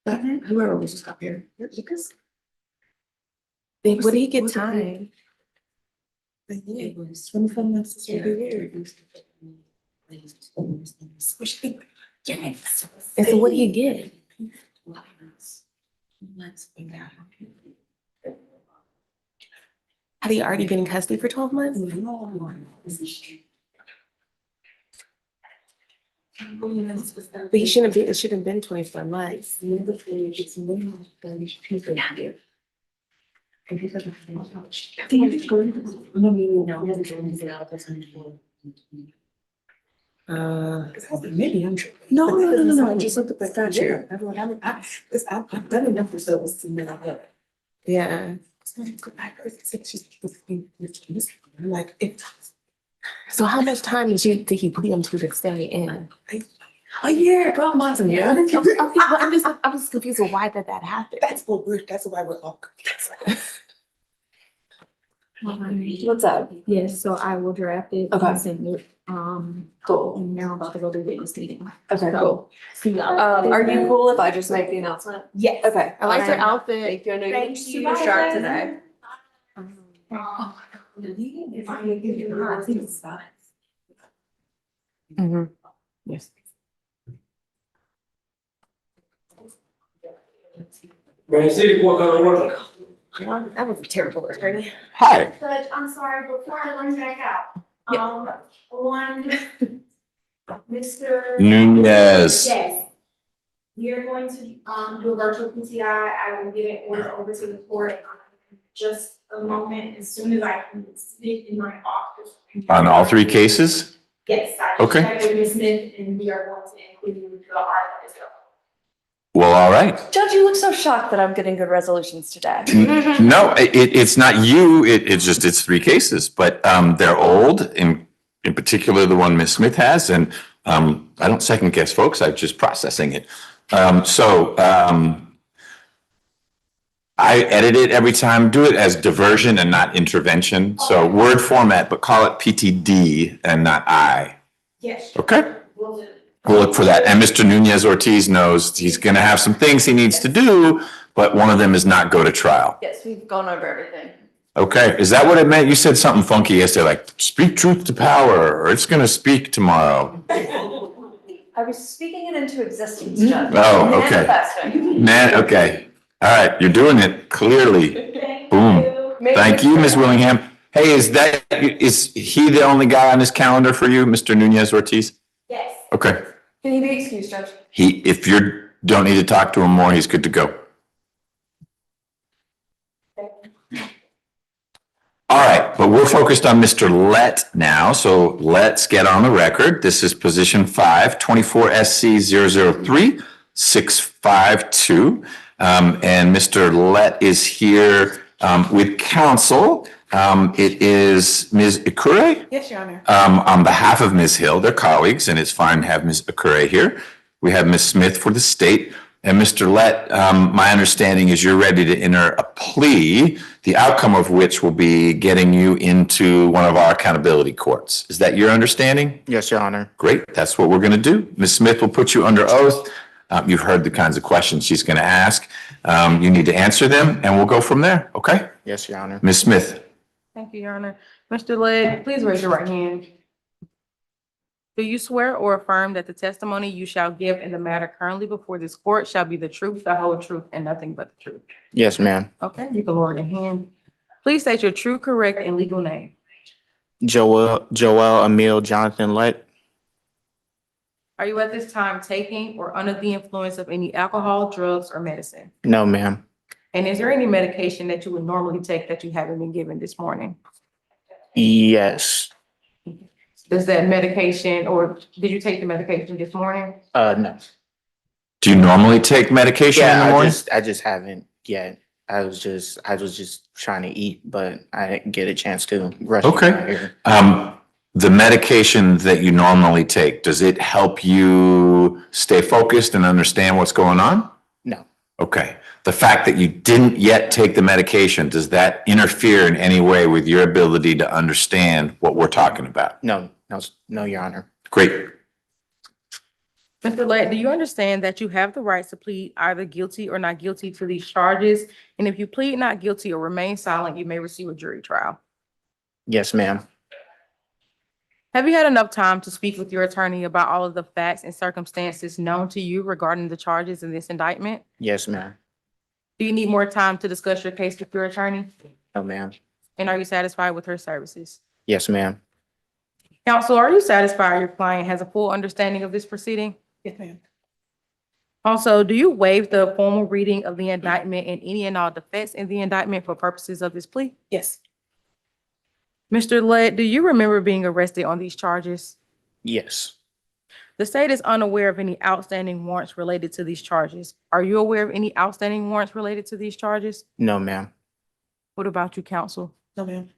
Whoever was just up here. Because what did he get time? It was 25 months to 30 years. Yes. And so what do you get? Have you already been in custody for 12 months? But he shouldn't be, it should have been 24 months. Maybe I'm true. No. I just looked at the statute. I've done enough of those to know. Yeah. I'm like, so how much time did he plead him to stay in? A year, 12 months. Yeah. I was confused with why that happened. That's why we're all confused. What's up? Yes, so I will draft it. Okay. And send it. Cool. And now I'm about to go to the witness meeting. Okay, cool. See y'all. Are you cool if I just make the announcement? Yes. Okay. I like your outfit. Thank you. I know you Thank look you. super sharp today. Yes. That was a terrible attorney. Hi. Judge, I'm sorry, before I run back out, Mr. Nunez. Yes. We are going to, do a virtual PTI. I will get it ordered over to the court in just a moment, as soon as I can sit in my office. On all three cases? Yes, I Okay. checked with Ms. Smith, and we are going to include the art as well. Well, all right. Judge, you look so shocked that I'm getting good resolutions today. No, it's not you. It's three cases, but they're old, in particular the one Ms. Smith has, and I don't second guess folks. I'm just processing it. I edit it every time. Do it as diversion and not intervention. So word format, but call it PTD and not I. Yes. Okay. We'll look for that. And Mr. Nunez Ortiz knows he's going to have some things he needs to do, but one of them is not go to trial. Yes, we've gone over everything. Okay. Is that what it meant? You said something funky yesterday, like speak truth to power, or it's going to speak tomorrow. I was speaking it into existence, Judge. Oh, okay. Manifesting. Man, okay. All right. You're doing it clearly. Boom. Thank you, Ms. Willingham. Hey, is he the only guy on this calendar for you, Mr. Nunez Ortiz? Yes. Okay. Can he be excused, Judge? If you don't need to talk to him more, he's good to go. All right. But we're focused on Mr. Let now, so let's get on the record. This is position 5, 24 SC 003 652. And Mr. Let is here with counsel. It is Ms. Ikure. Yes, Your Honor. On behalf of Ms. Hill, their colleagues, and it's fine to have Ms. Ikure here. We have Ms. Smith for the state. And Mr. Let, my understanding is you're ready to enter a plea, the outcome of which will be getting you into one of our accountability courts. Is that your understanding? Yes, Your Honor. Great, that's what we're going to do. Ms. Smith will put you under oath. You've heard the kinds of questions she's going to ask. You need to answer them, and we'll go from there, okay? Yes, Your Honor. Ms. Smith. Thank you, Your Honor. Mr. Led, please raise your right hand. Do you swear or affirm that the testimony you shall give in the matter currently before this court shall be the truth, the whole truth, and nothing but the truth? Yes, ma'am. Okay, you can lower your hand. Please state your true, correct, and legal name. Joel Emil Jonathan Lett. Are you at this time taking or under the influence of any alcohol, drugs, or medicine? No, ma'am. And is there any medication that you would normally take that you haven't been given this morning? Yes. Does that medication, or did you take the medication this morning? No. Do you normally take medication in the morning? I just haven't yet. I was just trying to eat, but I didn't get a chance to rush. Okay. The medication that you normally take, does it help you stay focused and understand what's going on? No. Okay. The fact that you didn't yet take the medication, does that interfere in any way with your ability to understand what we're talking about? No, Your Honor. Great. Mr. Lett, do you understand that you have the right to plead either guilty or not guilty to these charges? And if you plead not guilty or remain silent, you may receive a jury trial. Yes, ma'am. Have you had enough time to speak with your attorney about all of the facts and circumstances known to you regarding the charges in this indictment? Yes, ma'am. Do you need more time to discuss your case with your attorney? No, ma'am. And are you satisfied with her services? Yes, ma'am. Counsel, are you satisfied your client has a full understanding of this proceeding? Yes, ma'am. Also, do you waive the formal reading of the indictment and any and all defense in the indictment for purposes of this plea? Yes. Mr. Lett, do you remember being arrested on these charges? Yes. The state is unaware of any outstanding warrants related to these charges. Are you aware of any outstanding warrants related to these charges? No, ma'am. What about you, counsel? No, ma'am.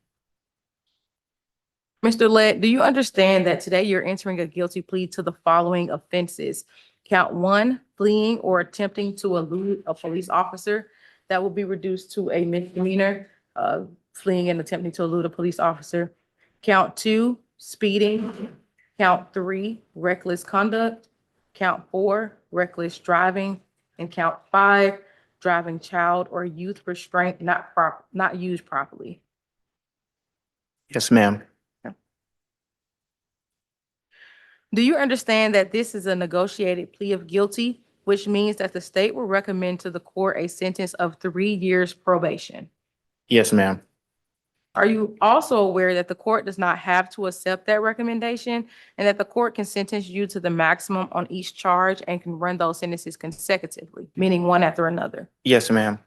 Mr. Lett, do you understand that today you're entering a guilty plea to the following offenses? Count 1, fleeing or attempting to elude a police officer. That will be reduced to a misdemeanor, fleeing and attempting to elude a police officer. Count 2, speeding. Count 3, reckless conduct. Count 4, reckless driving. And count 5, driving child or youth restraint not used properly. Yes, ma'am. Do you understand that this is a negotiated plea of guilty, which means that the state will recommend to the court a sentence of 3 years probation? Yes, ma'am. Are you also aware that the court does not have to accept that recommendation and that the court can sentence you to the maximum on each charge and can run those sentences consecutively, meaning one after another? Yes, ma'am.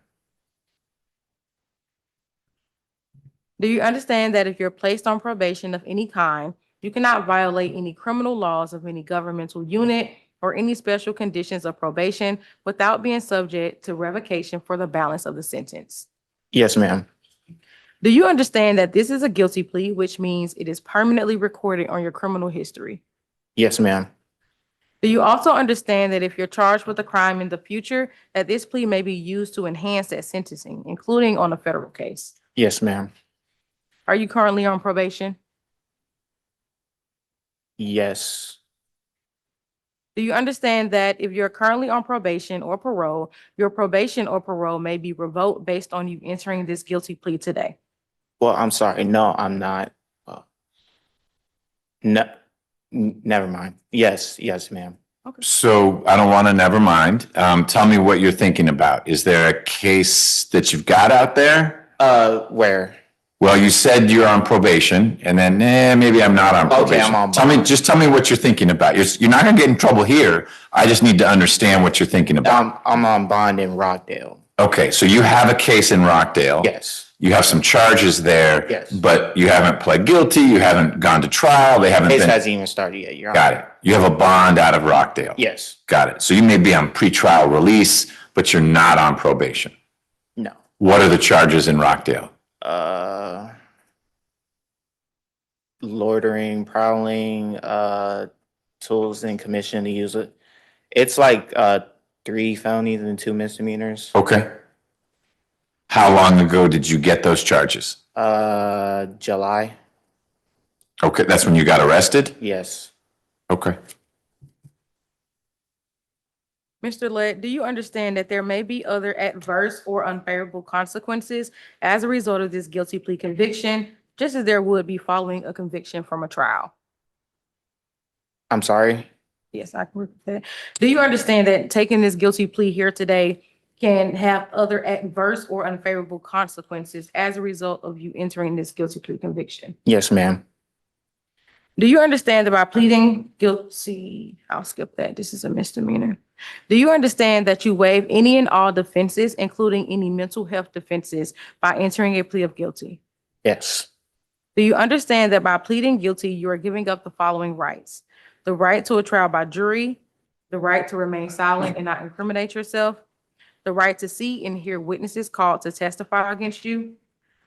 Do you understand that if you're placed on probation of any kind, you cannot violate any criminal laws of any governmental unit or any special conditions of probation without being subject to revocation for the balance of the sentence? Yes, ma'am. Do you understand that this is a guilty plea, which means it is permanently recorded on your criminal history? Yes, ma'am. Do you also understand that if you're charged with a crime in the future, that this plea may be used to enhance that sentencing, including on a federal case? Yes, ma'am. Are you currently on probation? Yes. Do you understand that if you're currently on probation or parole, your probation or parole may be revoked based on you entering this guilty plea today? Well, I'm sorry. No, I'm not. No, never mind. Yes, ma'am. So I don't want to never mind. Tell me what you're thinking about. Is there a case that you've got out there? Where? Well, you said you're on probation and then, maybe I'm not on probation. Okay, I'm on bond. Tell me what you're thinking about. You're not gonna get in trouble here. I just need to understand what you're thinking about. I'm on bond in Rockdale. Okay, so you have a case in Rockdale. Yes. you have some charges there. Yes. But you haven't pled guilty, you haven't gone to trial, they haven't Case been. hasn't even started yet, Your Honor. Got it. You have a bond out of Rockdale. Yes. Got it. So you may be on pretrial release, but you're not on probation. No. What are the charges in Rockdale? Loitering, prowling, tools in commission to use it. It's like 3 felonies and 2 misdemeanors. Okay. How long ago did you get those charges? July. Okay, that's when you got arrested? Yes. Okay. Mr. Lett, do you understand that there may be other adverse or unfavorable consequences as a result of this guilty plea conviction, just as there would be following a conviction from a trial? I'm sorry. Yes, I can repeat that. Do you understand that taking this guilty plea here today can have other adverse or unfavorable consequences as a result of you entering this guilty plea conviction? Yes, ma'am. Do you understand that by pleading guilty, I'll skip that, this is a misdemeanor. Do you understand that you waive any and all defenses, including any mental health defenses, by entering a plea of guilty? Yes. Do you understand that by pleading guilty, you are giving up the following rights? The right to a trial by jury, the right to remain silent and not incriminate yourself, the right to see and hear witnesses called to testify against you,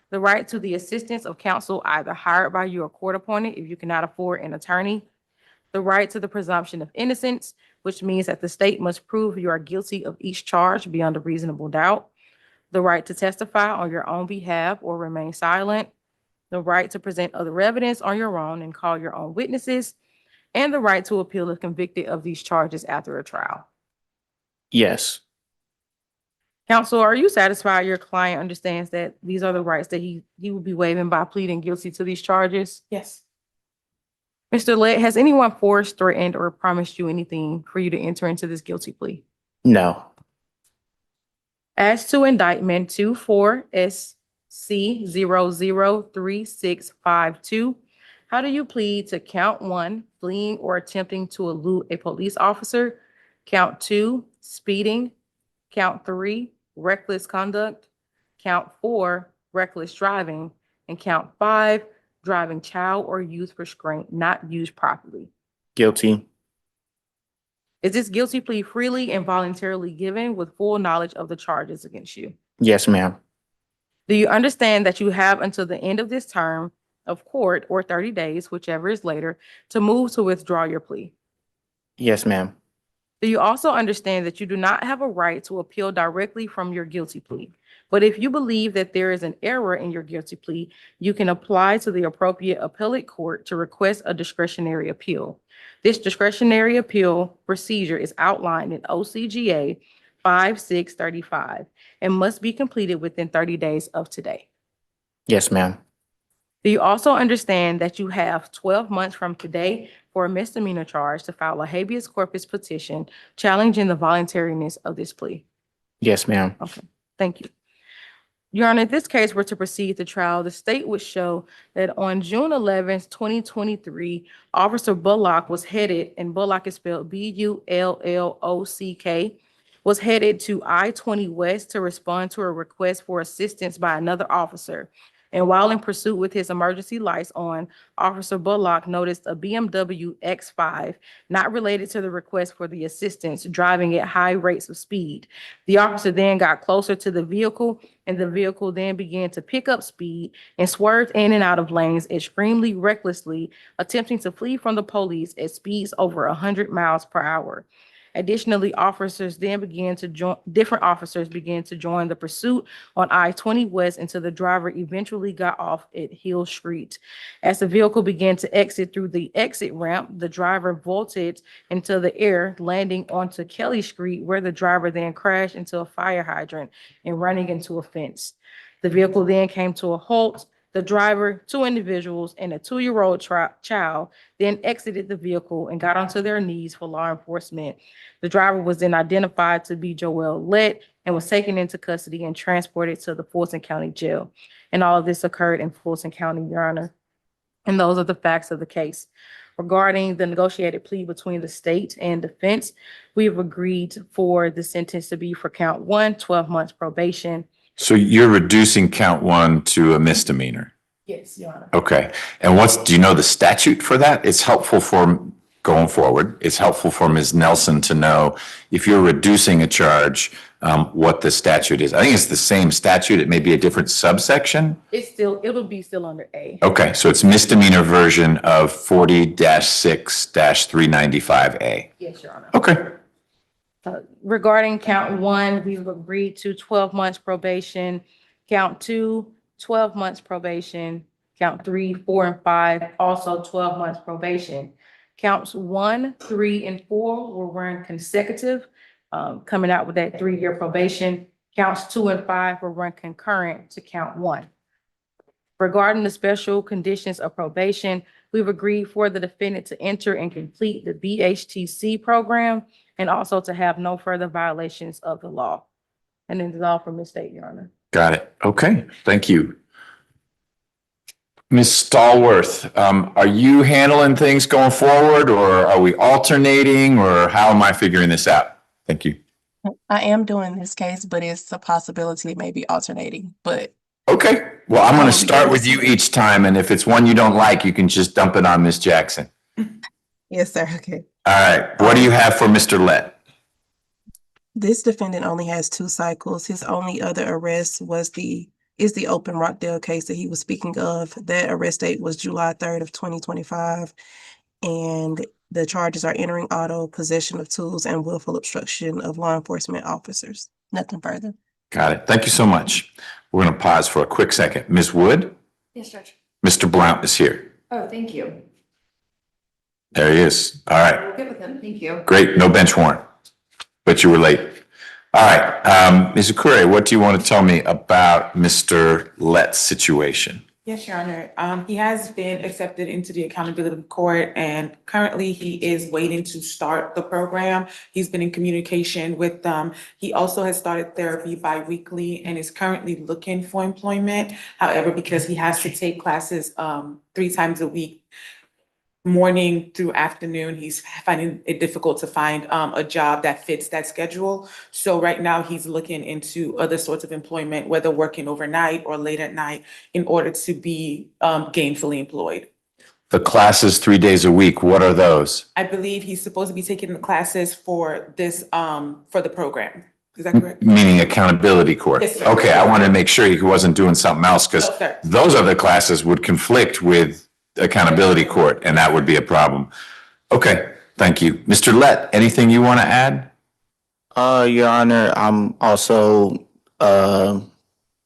the right to the assistance of counsel either hired by you or court appointed if you cannot afford an attorney, the right to the presumption of innocence, which means that the state must prove you are guilty of each charge beyond a reasonable doubt, the right to testify on your own behalf or remain silent, the right to present other evidence on your own and call your own witnesses, and the right to appeal if convicted of these charges after a trial. Yes. Counsel, are you satisfied your client understands that these are the rights that he will be waiving by pleading guilty to these charges? Yes. Mr. Lett, has anyone forced, threatened, or promised you anything for you to enter into this guilty plea? No. As to indictment 24 SC 003652, how do you plead to count 1, fleeing or attempting to elude a police officer, count 2, speeding, count 3, reckless conduct, count 4, reckless driving, and count 5, driving child or youth restraint not used properly? Guilty. Is this guilty plea freely and voluntarily given with full knowledge of the charges against you? Yes, ma'am. Do you understand that you have until the end of this term of court or 30 days, whichever is later, to move to withdraw your plea? Yes, ma'am. Do you also understand that you do not have a right to appeal directly from your guilty plea? But if you believe that there is an error in your guilty plea, you can apply to the appropriate appellate court to request a discretionary appeal. This discretionary appeal procedure is outlined in OCGA 5635 and must be completed within 30 days of today. Yes, ma'am. Do you also understand that you have 12 months from today for a misdemeanor charge to file a habeas corpus petition challenging the voluntariness of this plea? Yes, ma'am. Okay, thank you. Your Honor, if this case were to proceed to trial, the state would show that on June 11th, 2023, Officer Bullock was headed, and Bullock is spelled Bullock, was headed to I-20 West to respond to a request for assistance by another officer. And while in pursuit with his emergency lights on, Officer Bullock noticed a BMW X5 not related to the request for the assistance, driving at high rates of speed. The officer then got closer to the vehicle, and the vehicle then began to pick up speed and swerved in and out of lanes extremely recklessly, attempting to flee from the police at speeds over 100 miles per hour. Additionally, different officers began to join the pursuit on I-20 West until the driver eventually got off at Hill Street. As the vehicle began to exit through the exit ramp, the driver vaulted into the air, landing onto Kelly Street, where the driver then crashed into a fire hydrant and running into a fence. The vehicle then came to a halt. The driver, 2 individuals, and a 2-year-old child then exited the vehicle and got onto their knees for law enforcement. The driver was then identified to be Joel Lett and was taken into custody and transported to the Fulton County Jail. And all of this occurred in Fulton County, Your Honor. And those are the facts of the case. Regarding the negotiated plea between the state and defense, we have agreed for the sentence to be for count 1, 12 months probation, So you're reducing count one to a misdemeanor? Yes, Your Honor. Okay. And do you know the statute for that? It's helpful for going forward. It's helpful for Ms. Nelson to know if you're reducing a charge, what the statute is. I think it's the same statute. It may be a different subsection. It'll be still under A. Okay, so it's misdemeanor version of 40-6-395A. Yes, Your Honor. Okay. Regarding count one, we've agreed to 12 months probation. Count two, 12 months probation. Count 3, 4, and 5, also 12 months probation. Counts 1, 3, and 4 will run consecutive, coming out with that 3-year probation. Counts 2 and 5 will run concurrent to count 1. Regarding the special conditions of probation, we've agreed for the defendant to enter and complete the BHTC program and also to have no further violations of the law. And then it's all from Ms. State, Your Honor. Got it. Okay, thank you. Ms. Stallworth, are you handling things going forward, or are we alternating, or how am I figuring this out? Thank you. I am doing this case, but it's a possibility it may be alternating, but. Okay, well, I'm going to start with you each time, and if it's one you don't like, you can just dump it on Ms. Jackson. Yes, sir. Okay. All right, what do you have for Mr. Lett? This defendant only has 2 cycles. His only other arrest is the Open Rockdale case that he was speaking of. That arrest date was July 3rd of 2025. And the charges are entering auto, possession of tools, and willful obstruction of law enforcement officers. Nothing further. Got it. Thank you so much. We're going to pause for a quick second. Ms. Wood? Yes, Judge. Mr. Blount is here. Oh, thank you. There he is. All right. We're good with him. Thank you. Great. No bench warrant, but you were late. All right. Ms. Okure, what do you want to tell me about Mr. Lett's situation? Yes, Your Honor. He has been accepted into the accountability court, and currently he is waiting to start the program. He's been in communication with them. He also has started therapy bi-weekly and is currently looking for employment. However, because he has to take classes 3 times a week, morning through afternoon, he's finding it difficult to find a job that fits that schedule. So right now he's looking into other sorts of employment, whether working overnight or late at night, in order to be gainfully employed. The classes 3 days a week, what are those? I believe he's supposed to be taking the classes for this for the program. Is that correct? Meaning accountability court? Yes, sir. Okay, I wanted to make sure he wasn't doing something else, because No, sir. those other classes would conflict with accountability court, and that would be a problem. Okay, thank you. Mr. Lett, anything you want to add? Your Honor, I'm also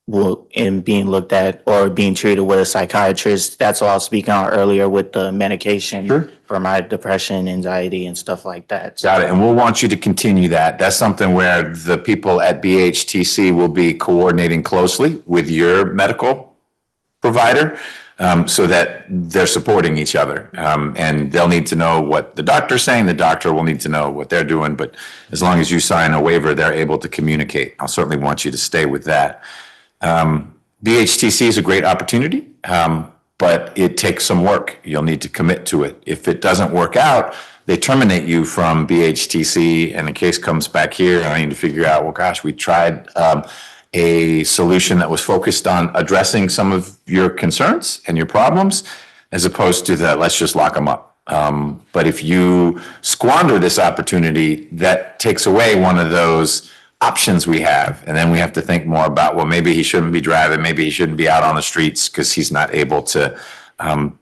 in being looked at or being treated with a psychiatrist. That's what I was speaking on earlier with the medication for my depression, anxiety, and stuff like that. Got it. And we'll want you to continue that. That's something where the people at BHTC will be coordinating closely with your medical provider, so that they're supporting each other. And they'll need to know what the doctor's saying. The doctor will need to know what they're doing. But as long as you sign a waiver, they're able to communicate. I'll certainly want you to stay with that. BHTC is a great opportunity, but it takes some work. You'll need to commit to it. If it doesn't work out, they terminate you from BHTC and the case comes back here, and I need to figure out, well, gosh, we tried a solution that was focused on addressing some of your concerns and your problems, as opposed to the let's just lock them up. But if you squander this opportunity, that takes away one of those options we have. And then we have to think more about, well, maybe he shouldn't be driving, maybe he shouldn't be out on the streets because he's not able to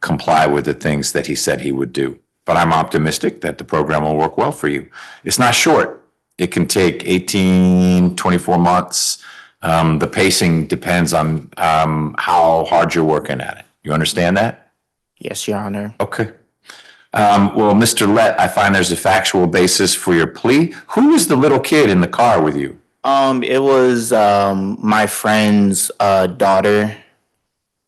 comply with the things that he said he would do. But I'm optimistic that the program will work well for you. It's not short. It can take 18, 24 months. The pacing depends on how hard you're working at it. You understand that? Yes, Your Honor. Okay. Well, Mr. Lett, I find there's a factual basis for your plea. Who was the little kid in the car with you? It was my friend's daughter.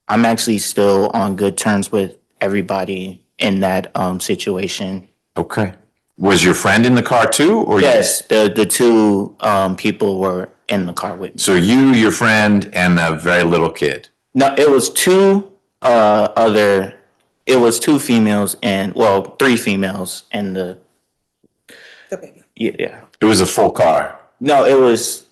I'm actually still on good terms with everybody in that situation. Okay. Was your friend in the car too, or yes, the two people were in the car with me. So you, your friend, and a very little kid? No, it was two females and, well, 3 females and the baby. Yeah. It was a full car? No, it was,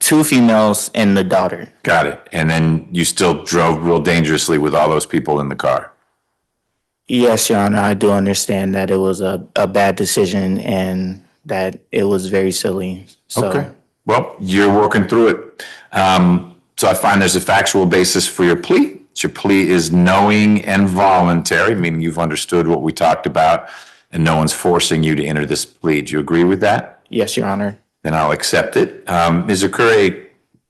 2 females and the daughter. Got it. And then you still drove real dangerously with all those people in the car. Yes, Your Honor, I do understand that it was a bad decision and that it was very silly. So, Okay. Well, you're working through it. So I find there's a factual basis for your plea. Your plea is knowing and voluntary, meaning you've understood what we talked about and no one's forcing you to enter this plea. Do you agree with that? yes, Your Honor. Then I'll accept it. Ms. Okure,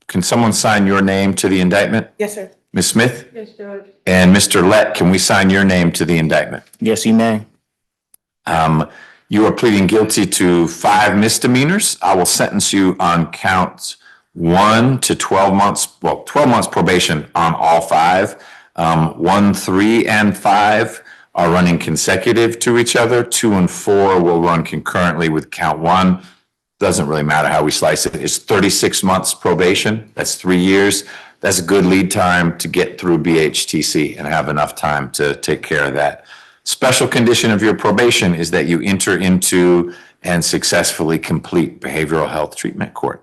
can someone sign your name to the indictment? Yes, sir. Ms. Smith? Yes, Judge. And Mr. Lett, can we sign your name to the indictment? Yes, you may. You are pleading guilty to 5 misdemeanors. I will sentence you on counts 1 to 12 months, 12 months probation on all 5. 1, 3, and 5 are running consecutive to each other. 2 and 4 will run concurrently with count 1. Doesn't really matter how we slice it. It's 36 months probation. That's 3 years. That's a good lead time to get through BHTC and have enough time to take care of that. Special condition of your probation is that you enter into and successfully complete behavioral health treatment court.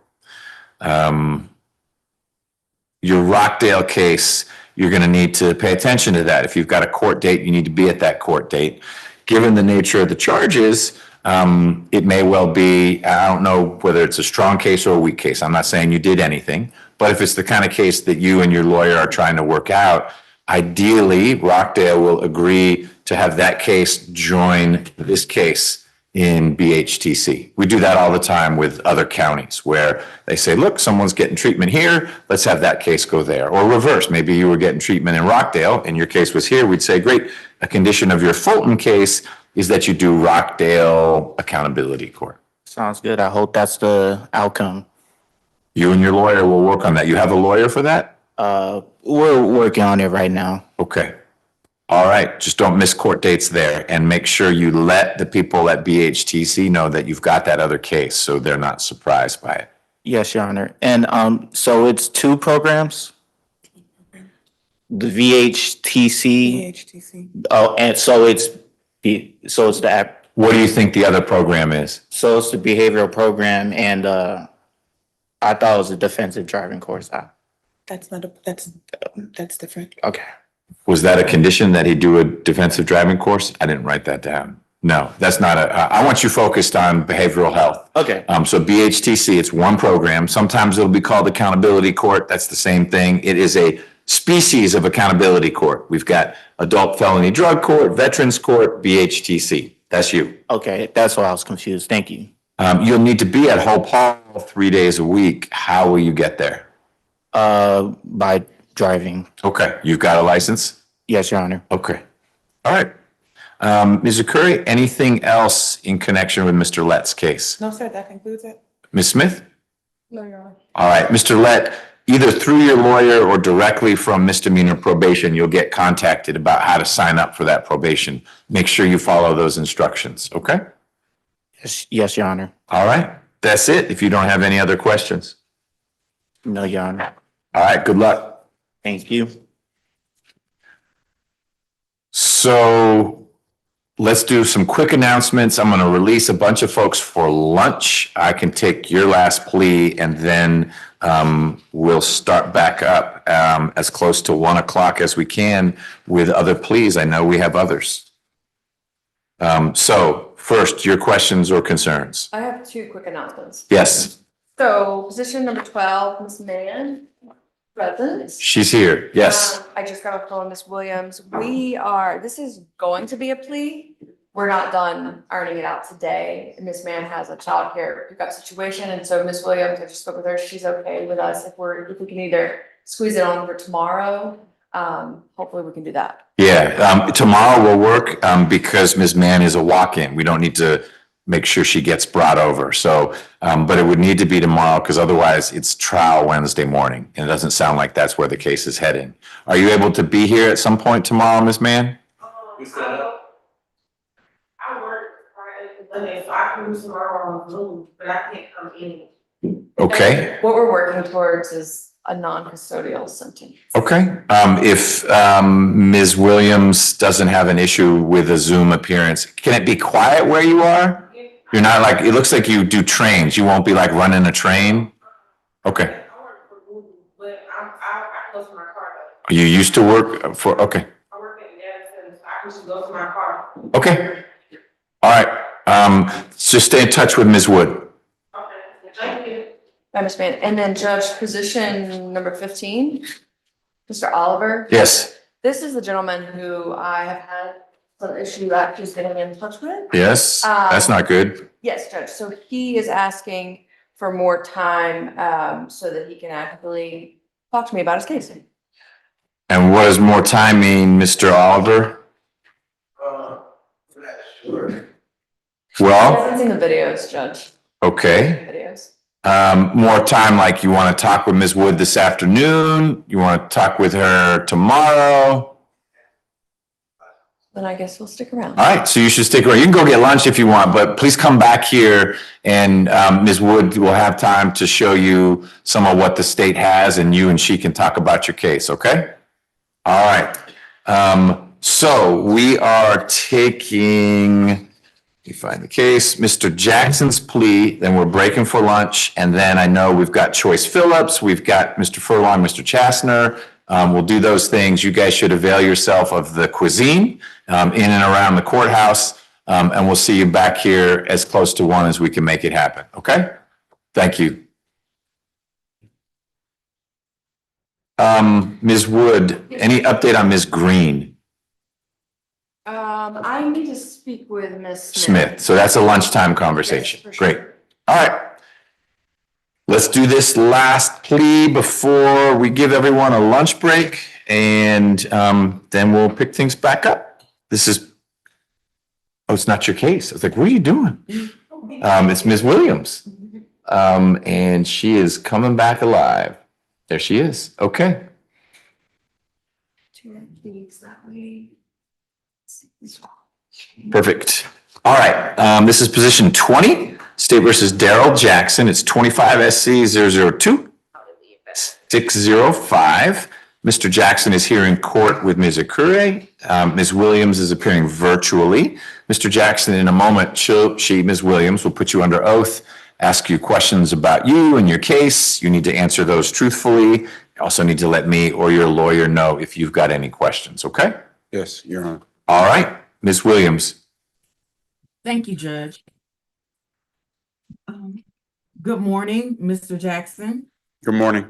Your Rockdale case, you're going to need to pay attention to that. If you've got a court date, you need to be at that court date. Given the nature of the charges, it may well be, I don't know whether it's a strong case or a weak case. I'm not saying you did anything, but if it's the kind of case that you and your lawyer are trying to work out, ideally, Rockdale will agree to have that case join this case in BHTC. We do that all the time with other counties where they say, look, someone's getting treatment here, let's have that case go there. Or reverse, maybe you were getting treatment in Rockdale and your case was here, we'd say, great, a condition of your Fulton case is that you do Rockdale Accountability Court. Sounds good. I hope that's the outcome. You and your lawyer will work on that. You have a lawyer for that? We're working on it right now. Okay. All right. Just don't miss court dates there and make sure you let the people at BHTC know that you've got that other case so they're not surprised by it. Yes, Your Honor. And so it's 2 programs? The VHTC? BHTC. Oh, and so it's the app. What do you think the other program is? So it's the behavioral program, and I thought it was a defensive driving course. That's not that's different. Okay. Was that a condition that he do a defensive driving course? I didn't write that down. No, that's not I want you focused on behavioral health. Okay. So BHTC, it's one program. Sometimes it'll be called accountability court. That's the same thing. It is a species of accountability court. We've got adult felony drug court, veterans court, BHTC. That's you. Okay, that's why I was confused. Thank you. You'll need to be at Hope Hall 3 days a week. How will you get there? By driving. Okay, you've got a license? Yes, Your Honor. Okay. All right. Ms. Okure, anything else in connection with Mr. Lett's case? No, sir, that concludes it. Ms. Smith? No, Your Honor. All right, Mr. Lett, either through your lawyer or directly from misdemeanor probation, you'll get contacted about how to sign up for that probation. Make sure you follow those instructions, okay? Yes, Your Honor. All right, that's it. If you don't have any other questions. No, Your Honor. All right, good luck. Thank you. So let's do some quick announcements. I'm going to release a bunch of folks for lunch. I can take your last plea and then we'll start back up as close to 1 o'clock as we can with other pleas. I know we have others. So first, your questions or concerns? I have 2 quick announcements. Yes, So position number 12, Ms. Mann, present. she's here. Yes. I just got a phone, Ms. Williams. This is going to be a plea. We're not done ironing it out today. Ms. Mann has a childcare pickup situation, and so Ms. Williams, I just spoke with her. She's okay with us if we can either squeeze it on for tomorrow. Hopefully we can do that. Yeah, tomorrow will work because Ms. Mann is a walk-in. We don't need to make sure she gets brought over. So, but it would need to be tomorrow because otherwise it's trial Wednesday morning. And it doesn't sound like that's where the case is heading. Are you able to be here at some point tomorrow, Ms. Mann? I work Friday, so I can do tomorrow on Zoom, but I can't come in. Okay. What we're working towards is a non-custodial sentence. Okay. If Ms. Williams doesn't have an issue with a Zoom appearance, can it be quiet where you are? You're not like, it looks like you do trains. You won't be like running a train? Okay. You used to work for, okay, I work at Madison, so I can just go to my car. okay. All right, just stay in touch with Ms. Wood. Okay, thank you. By Ms. Mann, and then judge position number 15, Mr. Oliver. Yes, This is the gentleman who I have had some issue actually getting in touch with. yes, that's not good. Yes, Judge, so he is asking for more time, so that he can actually talk to me about his case. And what does more time mean, Mr. Oliver? Sure. He Well, hasn't seen the videos, Judge, okay. videos. More time, like you want to talk with Ms. Wood this afternoon? You want to talk with her tomorrow? Then I guess we'll stick around. All right, so you should stick around. You can go get lunch if you want, but please come back here and Ms. Wood will have time to show you some of what the state has and you and she can talk about your case, okay? All right. So we are taking, let me find the case, Mr. Jackson's plea, then we're breaking for lunch. And then I know we've got Choice Phillips, we've got Mr. Furlong, Mr. Chastner. We'll do those things. You guys should avail yourself of the cuisine in and around the courthouse. And we'll see you back here as close to 1 as we can make it happen, okay? Thank you. Ms. Wood, any update on Ms. Green? I need to speak with Ms. Smith. So that's a lunchtime conversation. Yes, for sure. Great. All right. Let's do this last plea before we give everyone a lunch break and then we'll pick things back up. This is, oh, it's not your case. I was like, what are you doing? It's Ms. Williams. And she is coming back alive. There she is. Okay. Please, that way. Perfect. All right. This is position 20, State versus Daryl Jackson. It's 25 SC 002 605. Mr. Jackson is here in court with Ms. Akure. Ms. Williams is appearing virtually. Mr. Jackson, in a moment, Ms. Williams, will put you under oath, ask you questions about you and your case. You need to answer those truthfully. You also need to let me or your lawyer know if you've got any questions, okay? Yes, Your Honor. All right, Ms. Williams. Thank you, Judge. Good morning, Mr. Jackson. Good morning.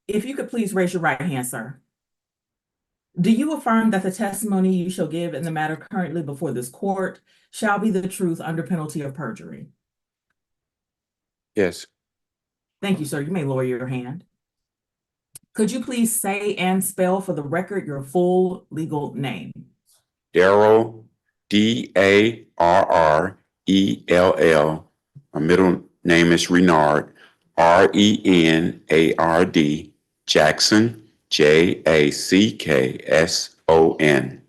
If you could please raise your right hand, sir. Do you affirm that the testimony you shall give in the matter currently before this court shall be the truth under penalty of perjury? Yes. Thank you, sir. You may lower your hand. Could you please say and spell for the record your full legal name? Darrell, D-A-R-R-E-L-L. My middle name is Renard, R-E-N-A-R-D, Jackson, J-A-C-K-S-O-N.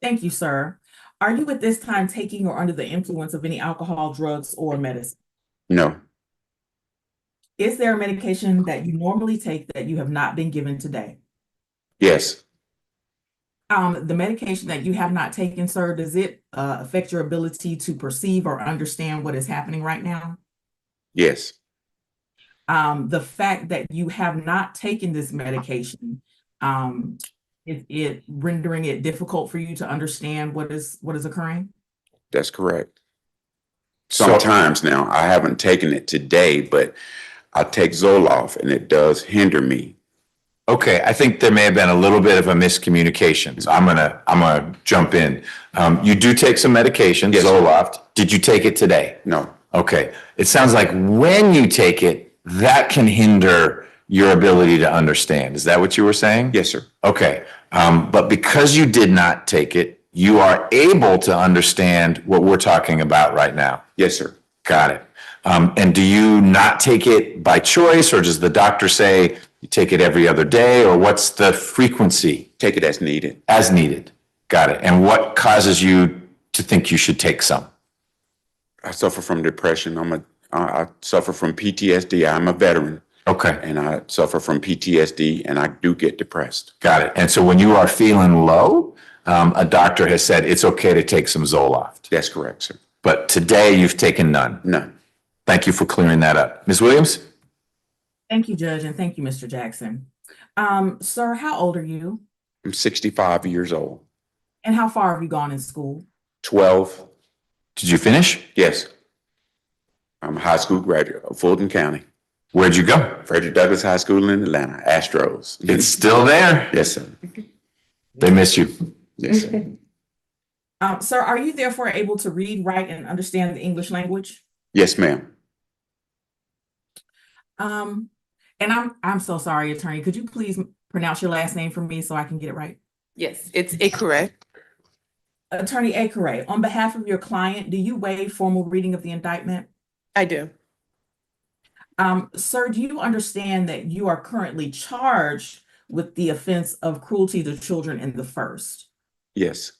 Thank you, sir. Are you at this time taking or under the influence of any alcohol, drugs, or medicine? No. Is there a medication that you normally take that you have not been given today? Yes. The medication that you have not taken, sir, does it affect your ability to perceive or understand what is happening right now? Yes. The fact that you have not taken this medication, is it rendering it difficult for you to understand what is occurring? That's correct. Sometimes now, I haven't taken it today, but I take Zoloft and it does hinder me. Okay, I think there may have been a little bit of a miscommunication. So I'm gonna jump in. You do take some medication, Yes. Zoloft. Did you take it today? No. Okay. It sounds like when you take it, that can hinder your ability to understand. Is that what you were saying? Yes, sir. Okay. But because you did not take it, you are able to understand what we're talking about right now. Yes, sir. Got it. And do you not take it by choice, or does the doctor say you take it every other day, or what's the frequency? Take it as needed. As needed. Got it. And what causes you to think you should take some? I suffer from depression. I suffer from PTSD. I'm a veteran. Okay. And I suffer from PTSD and I do get depressed. Got it. And so when you are feeling low, a doctor has said it's okay to take some Zoloft. That's correct, sir. But today you've taken none. None. Thank you for clearing that up. Ms. Williams? Thank you, Judge, and thank you, Mr. Jackson. Sir, how old are you? I'm 65 years old. And how far have you gone in school? 12. Did you finish? Yes. I'm a high school graduate of Fulton County. Where'd you go? Frederick Douglass High School in Atlanta, Astros. It's still there. Yes, sir. They miss you. Yes, sir. Sir, are you therefore able to read, write, and understand the English language? Yes, ma'am. And I'm so sorry, attorney. Could you please pronounce your last name for me so I can get it right? Yes, it's incorrect. Attorney Akere, on behalf of your client, do you waive formal reading of the indictment? I do. Sir, do you understand that you are currently charged with the offense of cruelty to children in the first? Yes.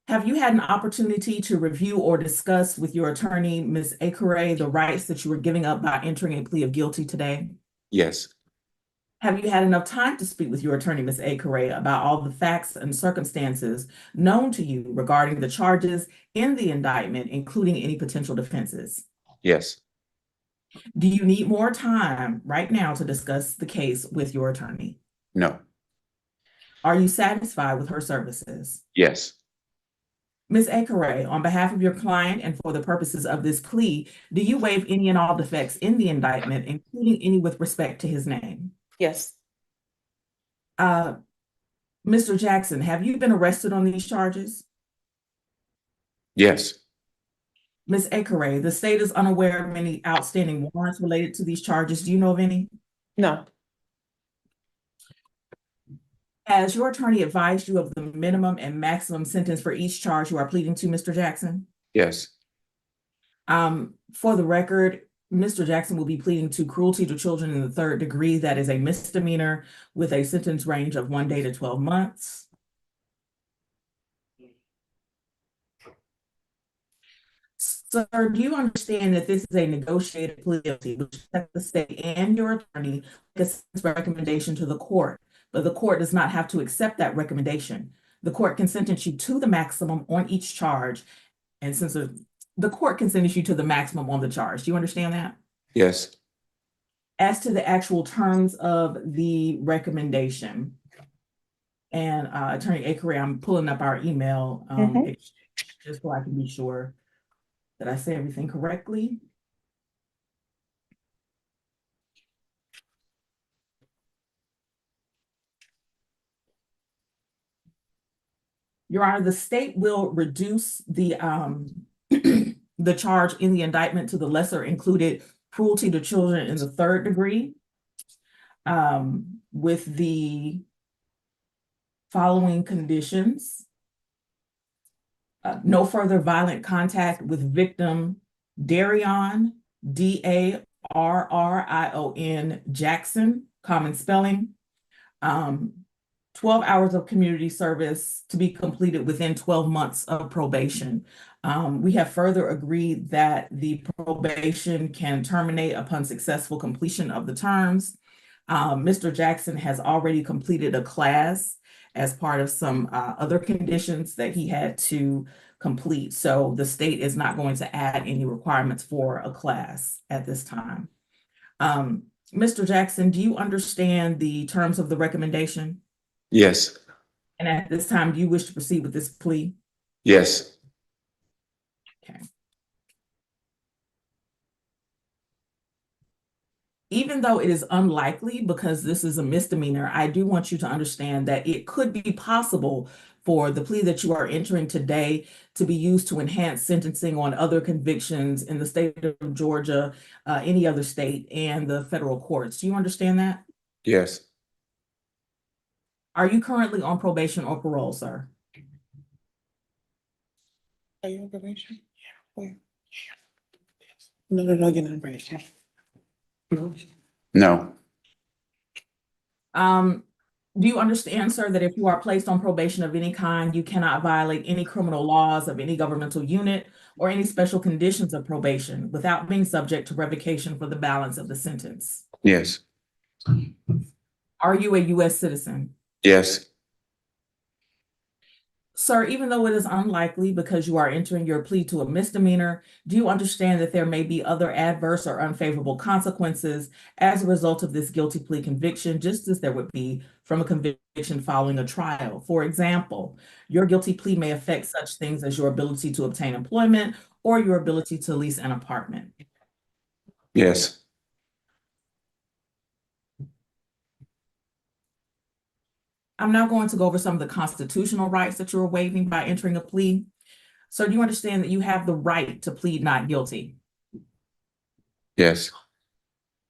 Have you had an opportunity to review or discuss with your attorney, Ms. Akere, the rights that you were giving up by entering a plea of guilty today? Yes. Have you had enough time to speak with your attorney, Ms. Akere, about all the facts and circumstances known to you regarding the charges in the indictment, including any potential defenses? Yes. Do you need more time right now to discuss the case with your attorney? No. Are you satisfied with her services? Yes. Ms. Akere, on behalf of your client and for the purposes of this plea, do you waive any and all defects in the indictment, including any with respect to his name? Yes. Mr. Jackson, have you been arrested on these charges? Yes. Ms. Akere, the state is unaware of any outstanding warrants related to these charges. Do you know of any? No. Has your attorney advised you of the minimum and maximum sentence for each charge you are pleading to, Mr. Jackson? Yes. For the record, Mr. Jackson will be pleading to cruelty to children in the third degree. That is a misdemeanor with a sentence range of 1 day to 12 months. Sir, do you understand that this is a negotiated plea which the state and your attorney make a recommendation to the court, but the court does not have to accept that recommendation? The court can sentence you to the maximum on each charge, and since the court can sentence you to the maximum on the charge. Do you understand that? Yes. As to the actual terms of the recommendation, and Attorney Akere, I'm pulling up our email just so I can be sure that I say everything correctly. Your Honor, the state will reduce the the charge in the indictment to the lesser included cruelty to children in the third degree, with the following conditions. No further violent contact with victim Darrion, Darrion Jackson, common spelling. 12 hours of community service to be completed within 12 months of probation. We have further agreed that the probation can terminate upon successful completion of the terms. Mr. Jackson has already completed a class as part of some other conditions that he had to complete. So the state is not going to add any requirements for a class at this time. Mr. Jackson, do you understand the terms of the recommendation? Yes. And at this time, do you wish to proceed with this plea? Yes. Okay. Even though it is unlikely because this is a misdemeanor, I do want you to understand that it could be possible for the plea that you are entering today to be used to enhance sentencing on other convictions in the state of Georgia, any other state, and the federal courts. Do you understand that? Yes. Are you currently on probation or parole, sir? Are you on probation? Yeah. No, you're not on probation. No. Do you understand, sir, that if you are placed on probation of any kind, you cannot violate any criminal laws of any governmental unit or any special conditions of probation without being subject to revocation for the balance of the sentence? Yes. Are you a U.S. citizen? Yes. Sir, even though it is unlikely because you are entering your plea to a misdemeanor, do you understand that there may be other adverse or unfavorable consequences as a result of this guilty plea conviction, just as there would be from a conviction following a trial? For example, your guilty plea may affect such things as your ability to obtain employment or your ability to lease an apartment. Yes. I'm now going to go over some of the constitutional rights that you're waiving by entering a plea. So do you understand that you have the right to plead not guilty? Yes.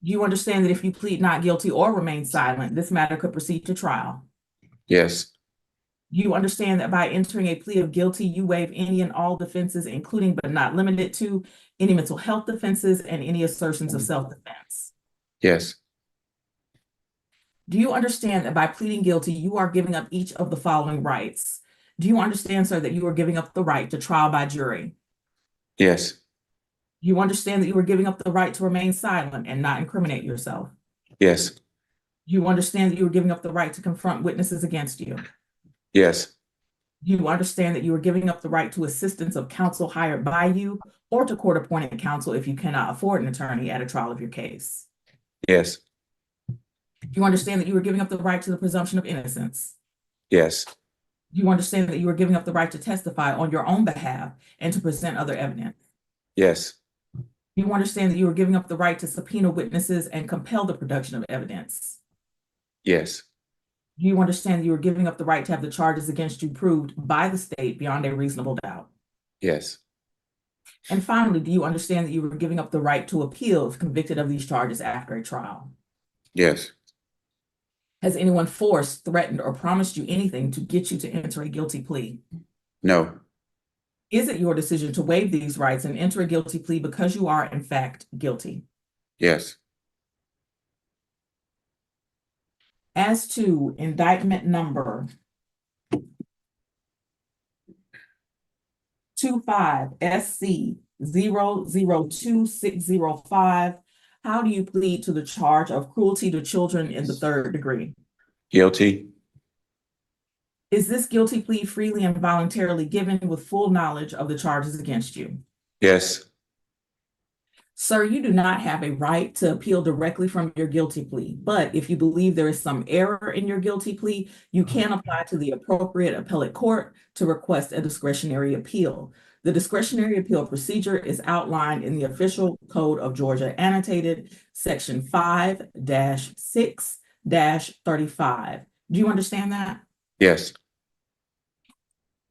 Do you understand that if you plead not guilty or remain silent, this matter could proceed to trial? Yes. Do you understand that by entering a plea of guilty, you waive any and all defenses, including but not limited to any mental health defenses and any assertions of self-defense? Yes. Do you understand that by pleading guilty, you are giving up each of the following rights? Do you understand, sir, that you are giving up the right to trial by jury? Yes. Do you understand that you are giving up the right to remain silent and not incriminate yourself? Yes. Do you understand that you are giving up the right to confront witnesses against you? Yes. Do you understand that you are giving up the right to assistance of counsel hired by you or to court-appointed counsel if you cannot afford an attorney at a trial of your case? Yes. Do you understand that you are giving up the right to the presumption of innocence? Yes. Do you understand that you are giving up the right to testify on your own behalf and to present other evidence? Yes. Do you understand that you are giving up the right to subpoena witnesses and compel the production of evidence? Yes. Do you understand that you are giving up the right to have the charges against you proved by the state beyond a reasonable doubt? Yes. And finally, do you understand that you are giving up the right to appeal if convicted of these charges after a trial? Yes. Has anyone forced, threatened, or promised you anything to get you to enter a guilty plea? No. Is it your decision to waive these rights and enter a guilty plea because you are, in fact, guilty? Yes. As to indictment number 25SC002605, how do you plead to the charge of cruelty to children in the third degree? Guilty. Is this guilty plea freely and voluntarily given with full knowledge of the charges against you? Yes. Sir, you do not have a right to appeal directly from your guilty plea, but if you believe there is some error in your guilty plea, you can apply to the appropriate appellate court to request a discretionary appeal. The discretionary appeal procedure is outlined in the official code of Georgia annotated section 5-6-35. Do you understand that? Yes.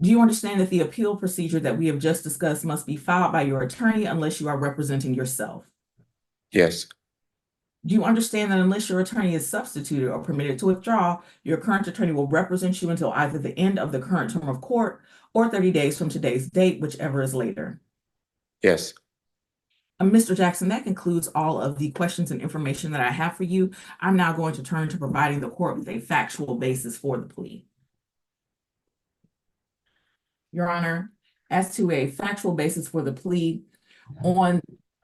Do you understand that the appeal procedure that we have just discussed must be filed by your attorney unless you are representing yourself? Yes. Do you understand that unless your attorney is substituted or permitted to withdraw, your current attorney will represent you until either the end of the current term of court or 30 days from today's date, whichever is later? Yes. Mr. Jackson, that concludes all of the questions and information that I have for you. I'm now going to turn to providing the court with a factual basis for the plea. Your Honor, as to a factual basis for the plea, on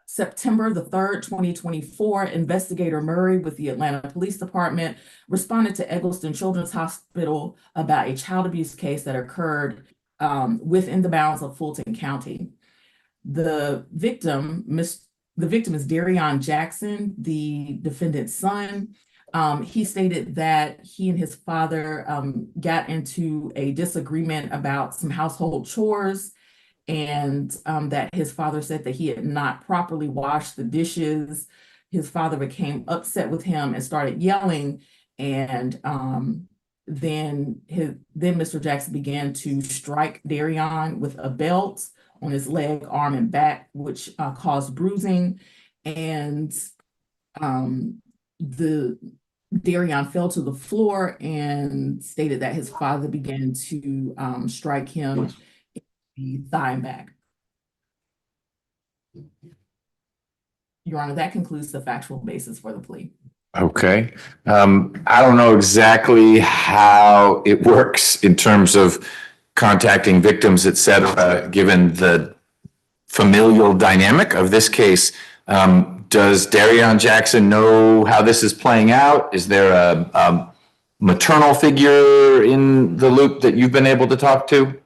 September the 3rd, 2024, Investigator Murray with the Atlanta Police Department responded to Eggleston Children's Hospital about a child abuse case that occurred within the bounds of Fulton County. The victim is Darion Jackson, the defendant's son. He stated that he and his father got into a disagreement about some household chores, and that his father said that he had not properly washed the dishes. His father became upset with him and started yelling, and then Mr. Jackson began to strike Darion with a belt on his leg, arm, and back, which caused bruising. And Darion fell to the floor and stated that his father began to strike him in the thigh and back. Your Honor, that concludes the factual basis for the plea. Okay. I don't know exactly how it works in terms of contacting victims, et cetera, given the familial dynamic of this case. Does Darion Jackson know how this is playing out? Is there a maternal figure in the loop that you've been able to talk to?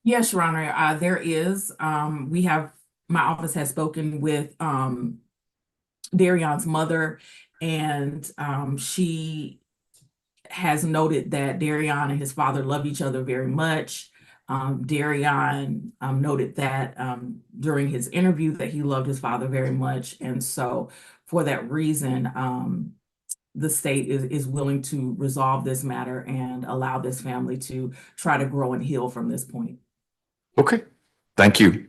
Yes, Your Honor, there is, my office has spoken with, Darion's mother, and, she has noted that Darion and his father love each other very much. Darion, noted that, during his interview that he loved his father very much, and so for that reason, the state is willing to resolve this matter and allow this family to try to grow and heal from this point. Okay, thank you.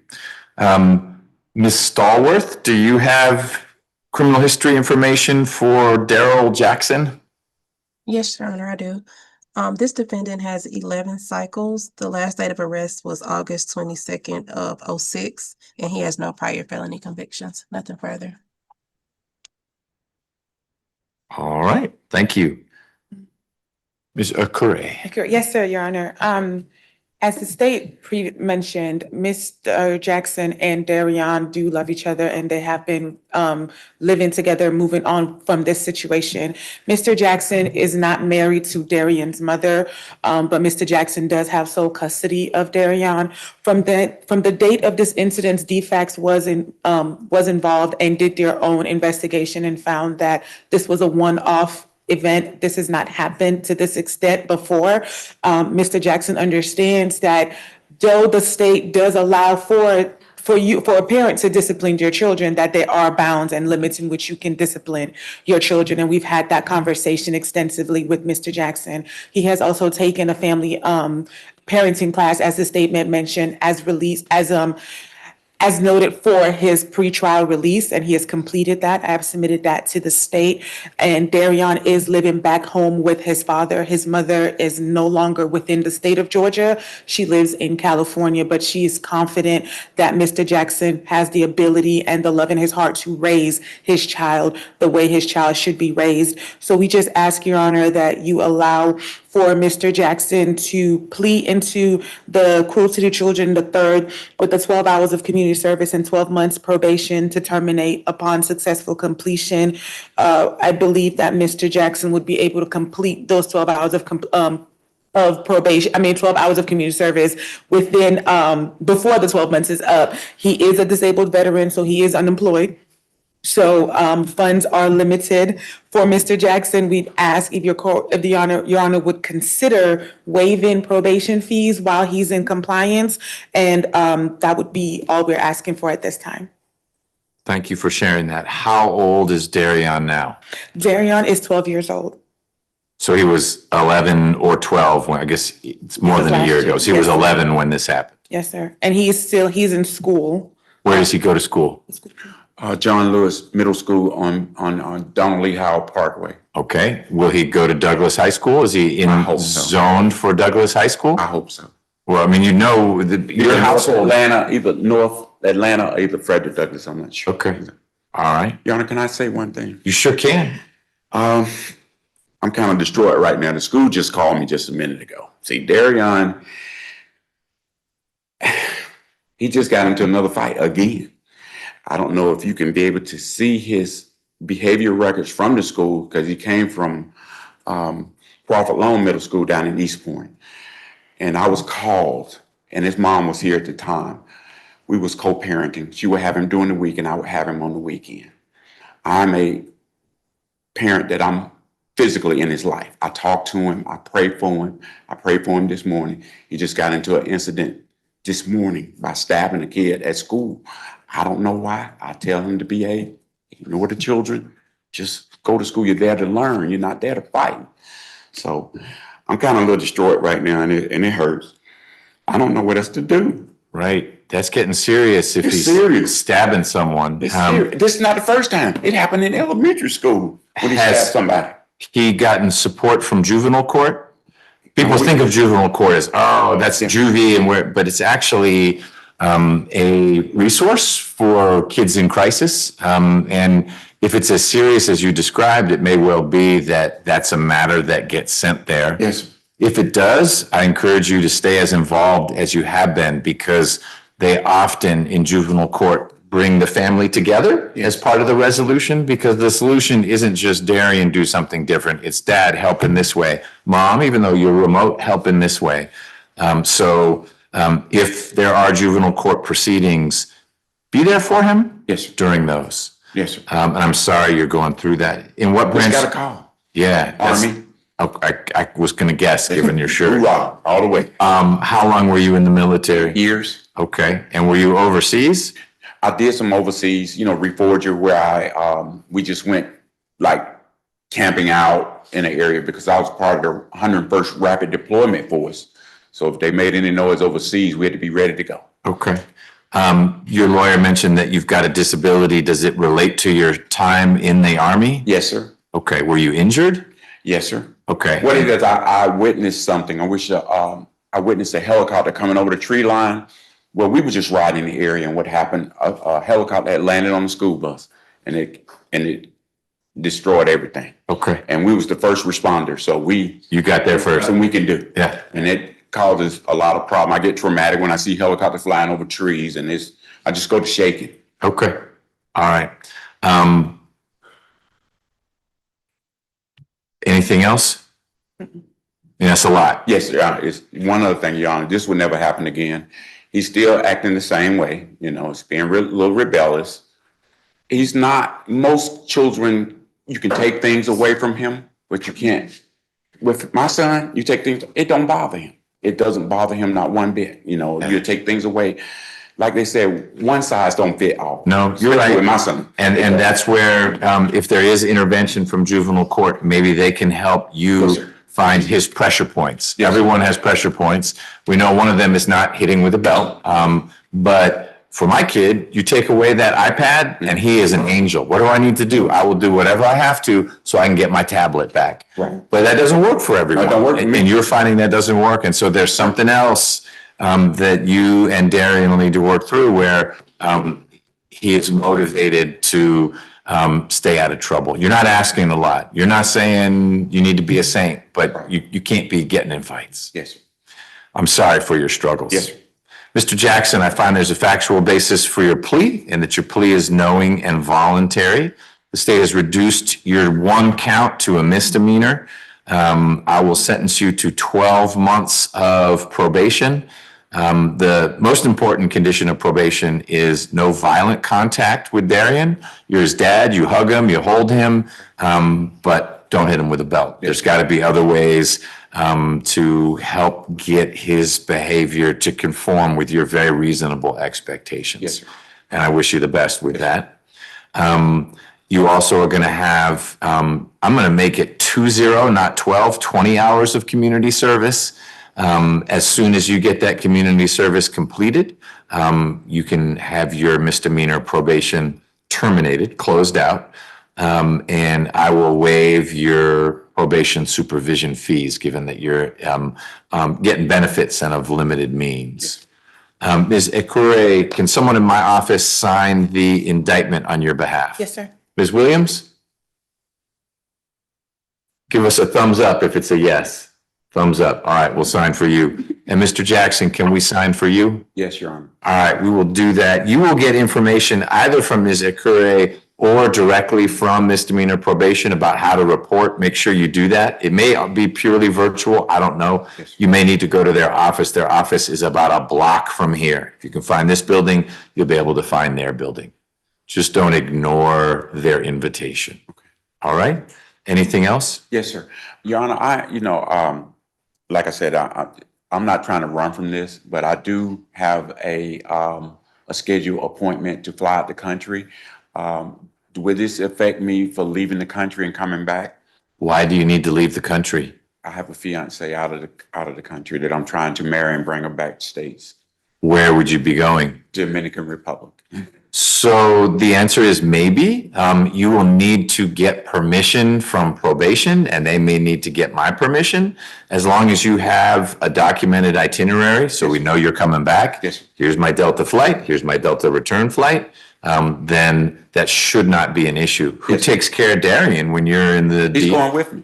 Ms. Stallworth, do you have criminal history information for Daryl Jackson? Yes, Your Honor, I do. This defendant has 11 cycles. The last date of arrest was August 22nd of 06, and he has no prior felony convictions. Nothing further. All right, thank you. Ms. Okure. Yes, sir, Your Honor. As the state mentioned, Mr. Jackson and Darion do love each other, and they have been living together, moving on from this situation. Mr. Jackson is not married to Darion's mother, but Mr. Jackson does have sole custody of Darion. From the date of this incident, DFACS was involved and did their own investigation and found that this was a one-off event. This has not happened to this extent before. Mr. Jackson understands that though the state does allow for a parent to discipline their children, that there are bounds and limits in which you can discipline your children. And we've had that conversation extensively with Mr. Jackson. He has also taken a family parenting class, as the statement mentioned, as noted for his pretrial release, and he has completed that. I have submitted that to the state, and Darion is living back home with his father. His mother is no longer within the state of Georgia. She lives in California, but she is confident that Mr. Jackson has the ability and the love in his heart to raise his child the way his child should be raised. So we just ask, Your Honor, that you allow for Mr. Jackson to plead into the cruelty to children, the third, with the 12 hours of community service and 12 months probation to terminate upon successful completion. I believe that Mr. Jackson would be able to complete those 12 hours of probation, 12 hours of community service within, before the 12 months is up. He is a disabled veteran, so he is unemployed. So funds are limited for Mr. Jackson. We'd ask if Your Honor would consider waiving probation fees while he's in compliance, and that would be all we're asking for at this time. Thank you for sharing that. How old is Darion now? Darion is 12 years old. So he was 11 or 12 when, I guess it's more than a year ago. So he was 11 when this happened. Yes, sir. And he's in school. Where does he go to school? John Lewis Middle School on Donald Lee Howell Parkway. Okay. Will he go to Douglas High School? Is he zoned for Douglas High School? I hope so. Well, I mean, Your house in Atlanta, either North Atlanta or either Frederick Douglass. I'm not sure. Okay. All right. Your Honor, can I say one thing? You sure can. I'm kind of distraught right now. The school just called me just a minute ago. See, Darion, he just got into another fight again. I don't know if you can be able to see his behavior records from the school, because he came from Crawford Loan Middle School down in East Point. And I was called, and his mom was here at the time. We was co-parenting. She would have him during the week, and I would have him on the weekend. I'm a parent that I'm physically in his life. I talk to him. I pray for him. I prayed for him this morning. He just got into an incident this morning by stabbing a kid at school. I don't know why. I tell him to behave, ignore the children, just go to school. You're there to learn. You're not there to fight. So I'm kind of a little distraught right now, and it hurts. I don't know what else to do. Right. That's getting serious if he's stabbing someone. It's serious. This is not the first time. It happened in elementary school when he stabbed somebody. He gotten support from juvenile court? People think of juvenile court as, that's juvie, but it's actually a resource for kids in crisis. And if it's as serious as you described, it may well be that that's a matter that gets sent there. Yes. If it does, I encourage you to stay as involved as you have been, because they often in juvenile court bring the family together as part of the resolution, because the solution isn't just Darion do something different. It's dad helping this way, mom, even though you're remote, helping this way. So If there are juvenile court proceedings, be there for him. Yes, sir. During those. Yes, sir. And I'm sorry you're going through that. In what Just branch? got a call. Yeah. that's- Army. I was gonna guess, given your shirt. Hoorah, all the way. How long were you in the military? Years. Okay. And were you overseas? I did some overseas, reforger where we just went like camping out in an area because I was part of the 101st Rapid Deployment Force. So if they made any noise overseas, we had to be ready to go. Okay. Your lawyer mentioned that you've got a disability. Does it relate to your time in the Army? Yes, sir. Okay. Were you injured? Yes, sir. Okay. What it is, I witnessed something. I witnessed a helicopter coming over the tree line. Well, we were just riding in the area, and what happened? A helicopter had landed on the school bus, and it destroyed everything. Okay. And we was the first responder, so you got there first. Something we can do. Yeah. And it causes a lot of problem. I get traumatic when I see helicopters flying over trees, and I just go to shaking. Okay. All right. Anything else? Yeah, that's a lot. Yes, Your Honor. It's one other thing, Your Honor. This would never happen again. He's still acting the same way. It's being a little rebellious. He's not. Most children, you can take things away from him, but you can't. With my son, you take things. It don't bother him. It doesn't bother him not one bit. You take things away. Like they said, one size don't fit all. No, you're right. With my son. And that's where, if there is intervention from juvenile court, maybe they can help you find his pressure points. Yes. Everyone has pressure points. We know one of them is not hitting with a belt. But for my kid, you take away that iPad and he is an angel. What do I need to do? I will do whatever I have to so I can get my tablet back. Right. But that doesn't work for everyone. That don't work for me. And you're finding that doesn't work. And so there's something else that you and Darian will need to work through where he is motivated to stay out of trouble. You're not asking a lot. You're not saying you need to be a saint, but you can't be getting in fights. Yes, sir. I'm sorry for your struggles. Yes, sir. Mr. Jackson, I find there's a factual basis for your plea and that your plea is knowing and voluntary. The state has reduced your one count to a misdemeanor. I will sentence you to 12 months of probation. The most important condition of probation is no violent contact with Darian. You're his dad, you hug him, you hold him, but don't hit him with a belt. There's got to be other ways to help get his behavior to conform with your very reasonable expectations. Yes, sir. And I wish you the best with that. You also are going to have, I'm going to make it 20, not 12, 20 hours of community service. As soon as you get that community service completed, you can have your misdemeanor probation terminated, closed out, and I will waive your probation supervision fees, given that you're getting benefits and of limited means. Ms. Ekure, can someone in my office sign the indictment on your behalf? Yes, sir. Ms. Williams? Give us a thumbs up if it's a yes. Thumbs up. All right, we'll sign for you. And Mr. Jackson, can we sign for you? Yes, Your Honor. All right, we will do that. You will get information either from Ms. Ekure or directly from misdemeanor probation about how to report. Make sure you do that. It may be purely virtual. I don't know. Yes. You may need to go to their office. Their office is about a block from here. If you can find this building, you'll be able to find their building. Just don't ignore their invitation. Okay. All right? Anything else? Yes, sir. Your Honor, like I said, I'm not trying to run from this, but I do have a scheduled appointment to fly out the country. Would this affect me for leaving the country and coming back? Why do you need to leave the country? I have a fiance out of the country that I'm trying to marry and bring her back to States. Where would you be going? Dominican Republic. So the answer is maybe. You will need to get permission from probation, and they may need to get my permission. As long as you have a documented itinerary, so we know you're coming back. Yes. Here's my Delta flight, here's my Delta return flight, then that should not be an issue. Who takes care of Darian when you're in the He's going with me.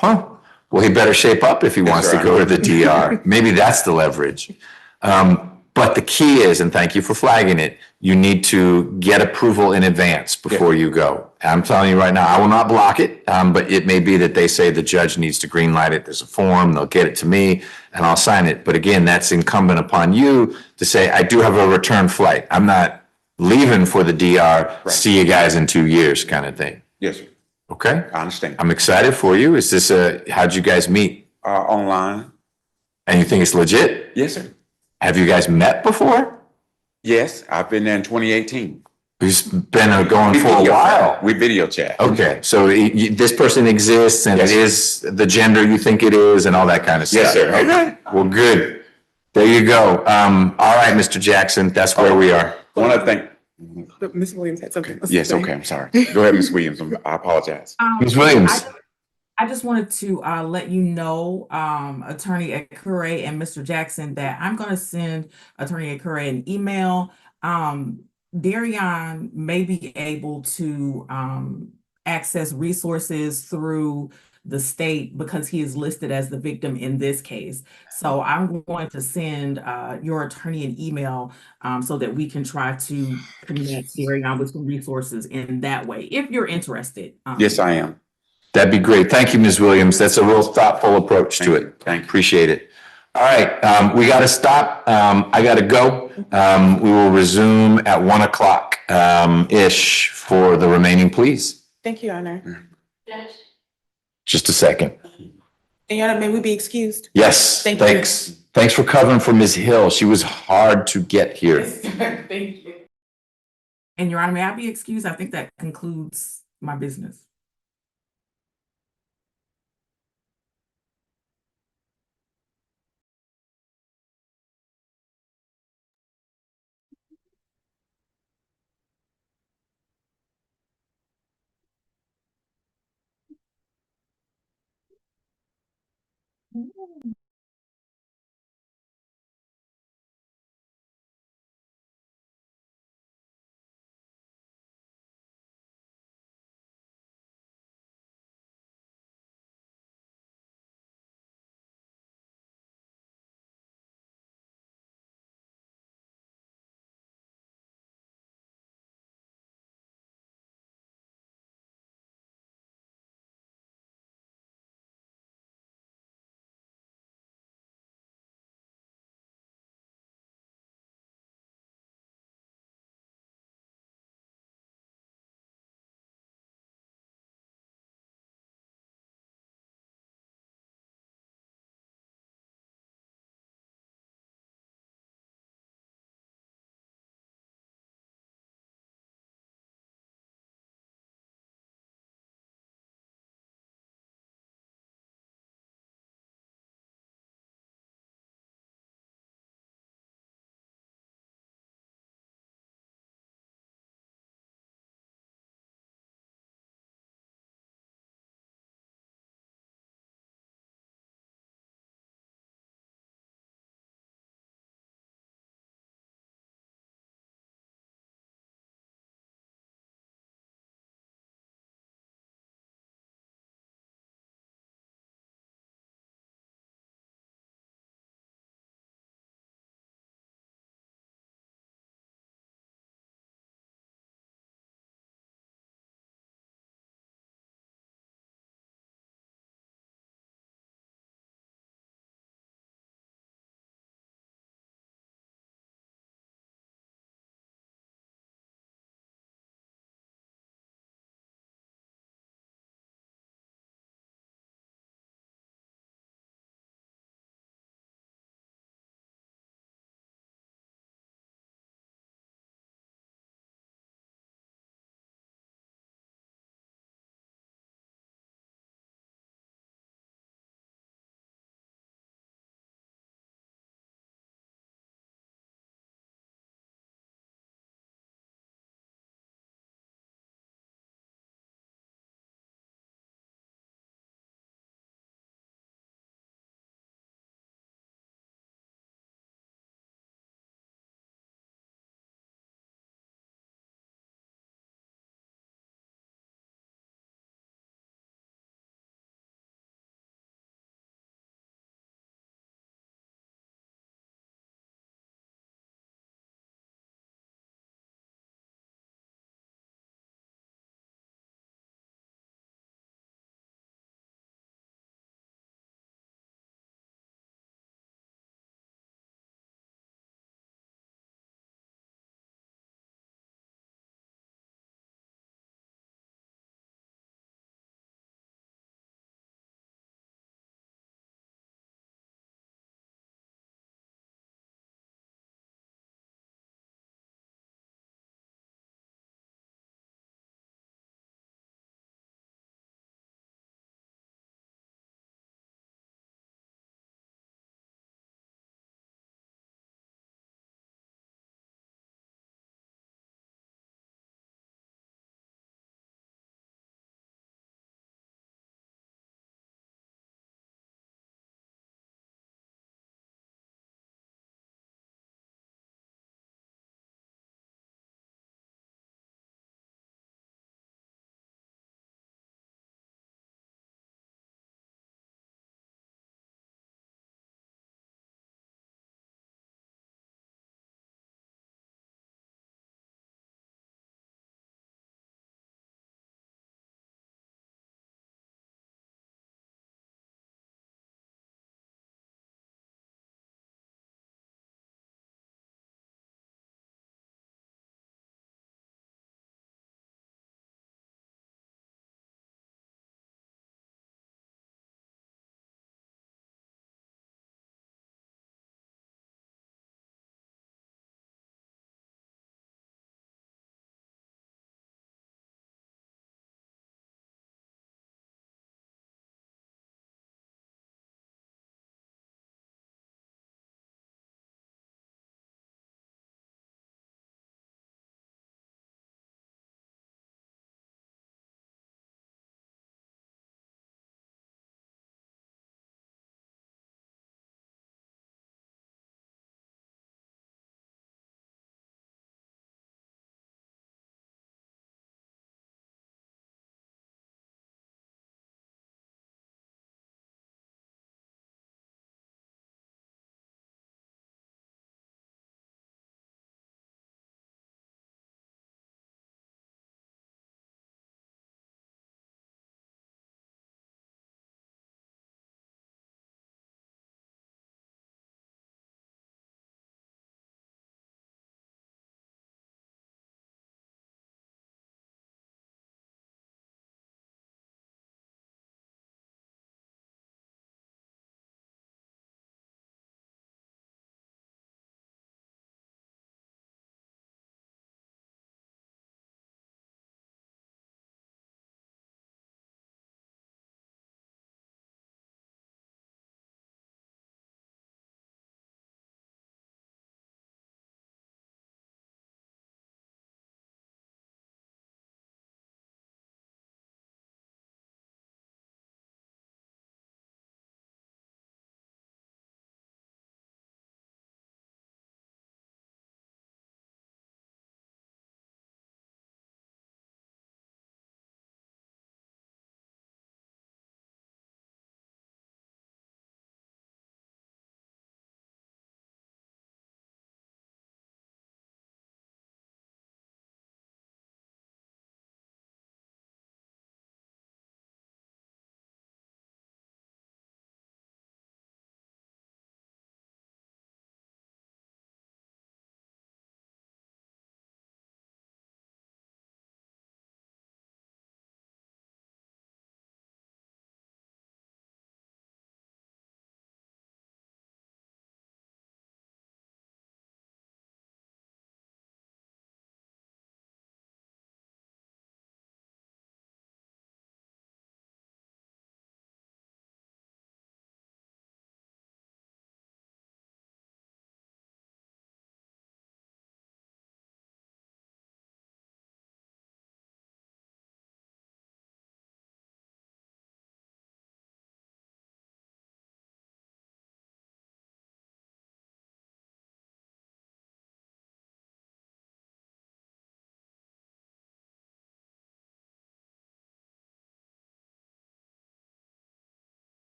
Huh? Well, he better shape up if he wants to go to the DR. Maybe that's the leverage. But the key is, and thank you for flagging it, you need to get approval in advance before you go. I'm telling you right now, I will not block it, but it may be that they say the judge needs to green light it. There's a form, they'll get it to me and I'll sign it. But again, that's incumbent upon you to say, I do have a return flight. I'm not leaving for the DR, see you guys in 2 years kind of thing. Yes, sir. Okay? I understand. I'm excited for you. Is this how'd you guys meet? Online. And you think it's legit? Yes, sir. Have you guys met before? Yes, I've been there in 2018. You've been going for a while. We video chat. Okay, so this person exists and Yes, it is the gender you think it is and all that kind of stuff. Yes, sir. Okay, well, good. There you go. All right, Mr. Jackson, that's where we are. I want to thank. Ms. Williams had something. Yes, okay, I'm sorry. Go ahead, Ms. Williams. I apologize. Ms. Williams. I just wanted to let you know, Attorney Akure and Mr. Jackson, that I'm going to send Attorney Akure an email. Darion may be able to access resources through the state because he is listed as the victim in this case. So I'm going to send your attorney an email so that we can try to connect Darion with some resources in that way, if you're interested. Yes, I am. That'd be great. Thank you, Ms. Williams. That's a real thoughtful approach to it. Thank you. Appreciate it. All right, we got to stop. I got to go. We will resume at 1 o'clock ish for the remaining pleas. Thank you, Your Honor. Just a second. And Your Honor, may we be excused? Yes, Thank you. thanks. Thanks for covering for Ms. Hill. She was hard to get here. Thank you. And Your Honor, may I be excused? I think that concludes my business.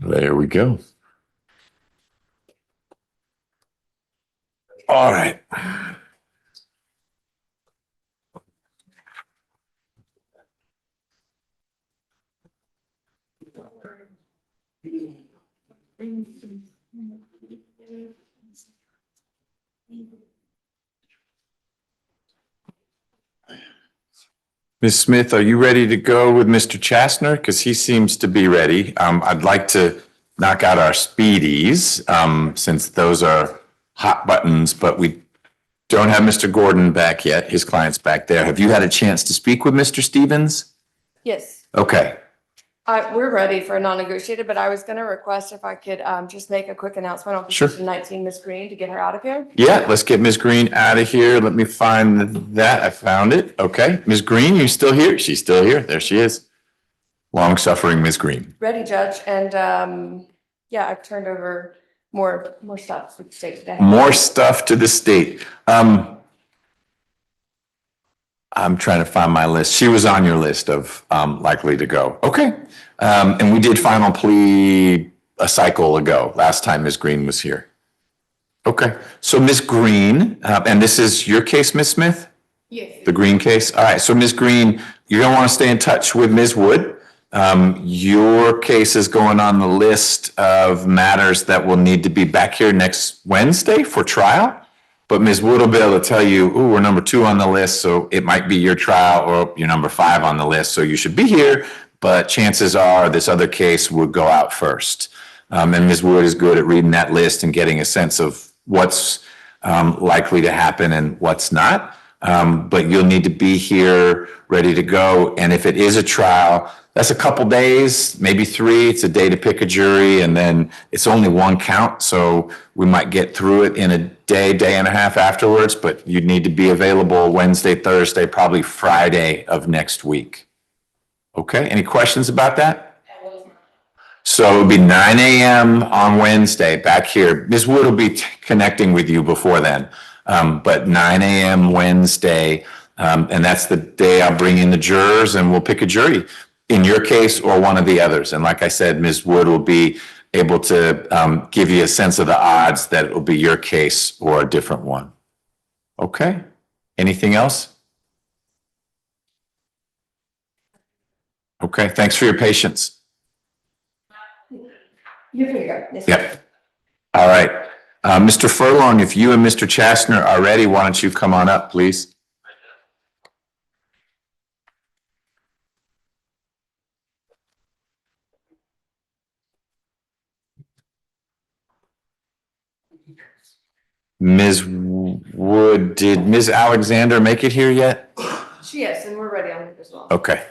There we go. All right. Ms. Smith, are you ready to go with Mr. Chastner? Because he seems to be ready. I'd like to knock out our speedies, since those are hot buttons, but we don't have Mr. Gordon back yet. His client's back there. Have you had a chance to speak with Mr. Stevens? Yes, Okay. we're ready for a non-negotiated, but I was gonna request if I could, just make a quick announcement on Sure. position 19, Ms. Green, to get her out of here. Yeah, let's get Ms. Green out of here. Let me find that. I found it. Okay. Ms. Green, you still here? She's still here. There she is. Long suffering Ms. Green. Ready, Judge, and, yeah, I've turned over more stuff for the state today. More stuff to the state. I'm trying to find my list. She was on your list of likely to go. Okay. And we did final plea a cycle ago, last time Ms. Green was here. Okay. So Ms. Green, and this is your case, Ms. Smith? Yes. The Green case? All right. So Ms. Green, you're going to want to stay in touch with Ms. Wood. Your case is going on the list of matters that will need to be back here next Wednesday for trial. But Ms. Wood will be able to tell you, ooh, we're number 2 on the list, so it might be your trial, or you're number 5 on the list, so you should be here. But chances are this other case would go out first. And Ms. Wood is good at reading that list and getting a sense of what's likely to happen and what's not. But you'll need to be here ready to go. And if it is a trial, that's a couple days, maybe 3. It's a day to pick a jury, and then it's only 1 count. So we might get through it in a day and a half afterwards, but you'd need to be available Wednesday, Thursday, probably Friday of next week. Okay, any questions about that? So it'll be 9 a.m. on Wednesday back here. Ms. Wood will be connecting with you before then. But 9 a.m. Wednesday, and that's the day I'll bring in the jurors and we'll pick a jury in your case or one of the others. And like I said, Ms. Wood will be able to give you a sense of the odds that it will be your case or a different one. Okay, anything else? Okay, thanks for your patience. You're free to go. Yes, Yep. All right. Mr. Furlong, if you and Mr. Chastner are ready, why don't you come on up, please? Ms. Wood, did Ms. Alexander make it here yet? Yes, and we're ready on it as well. Okay.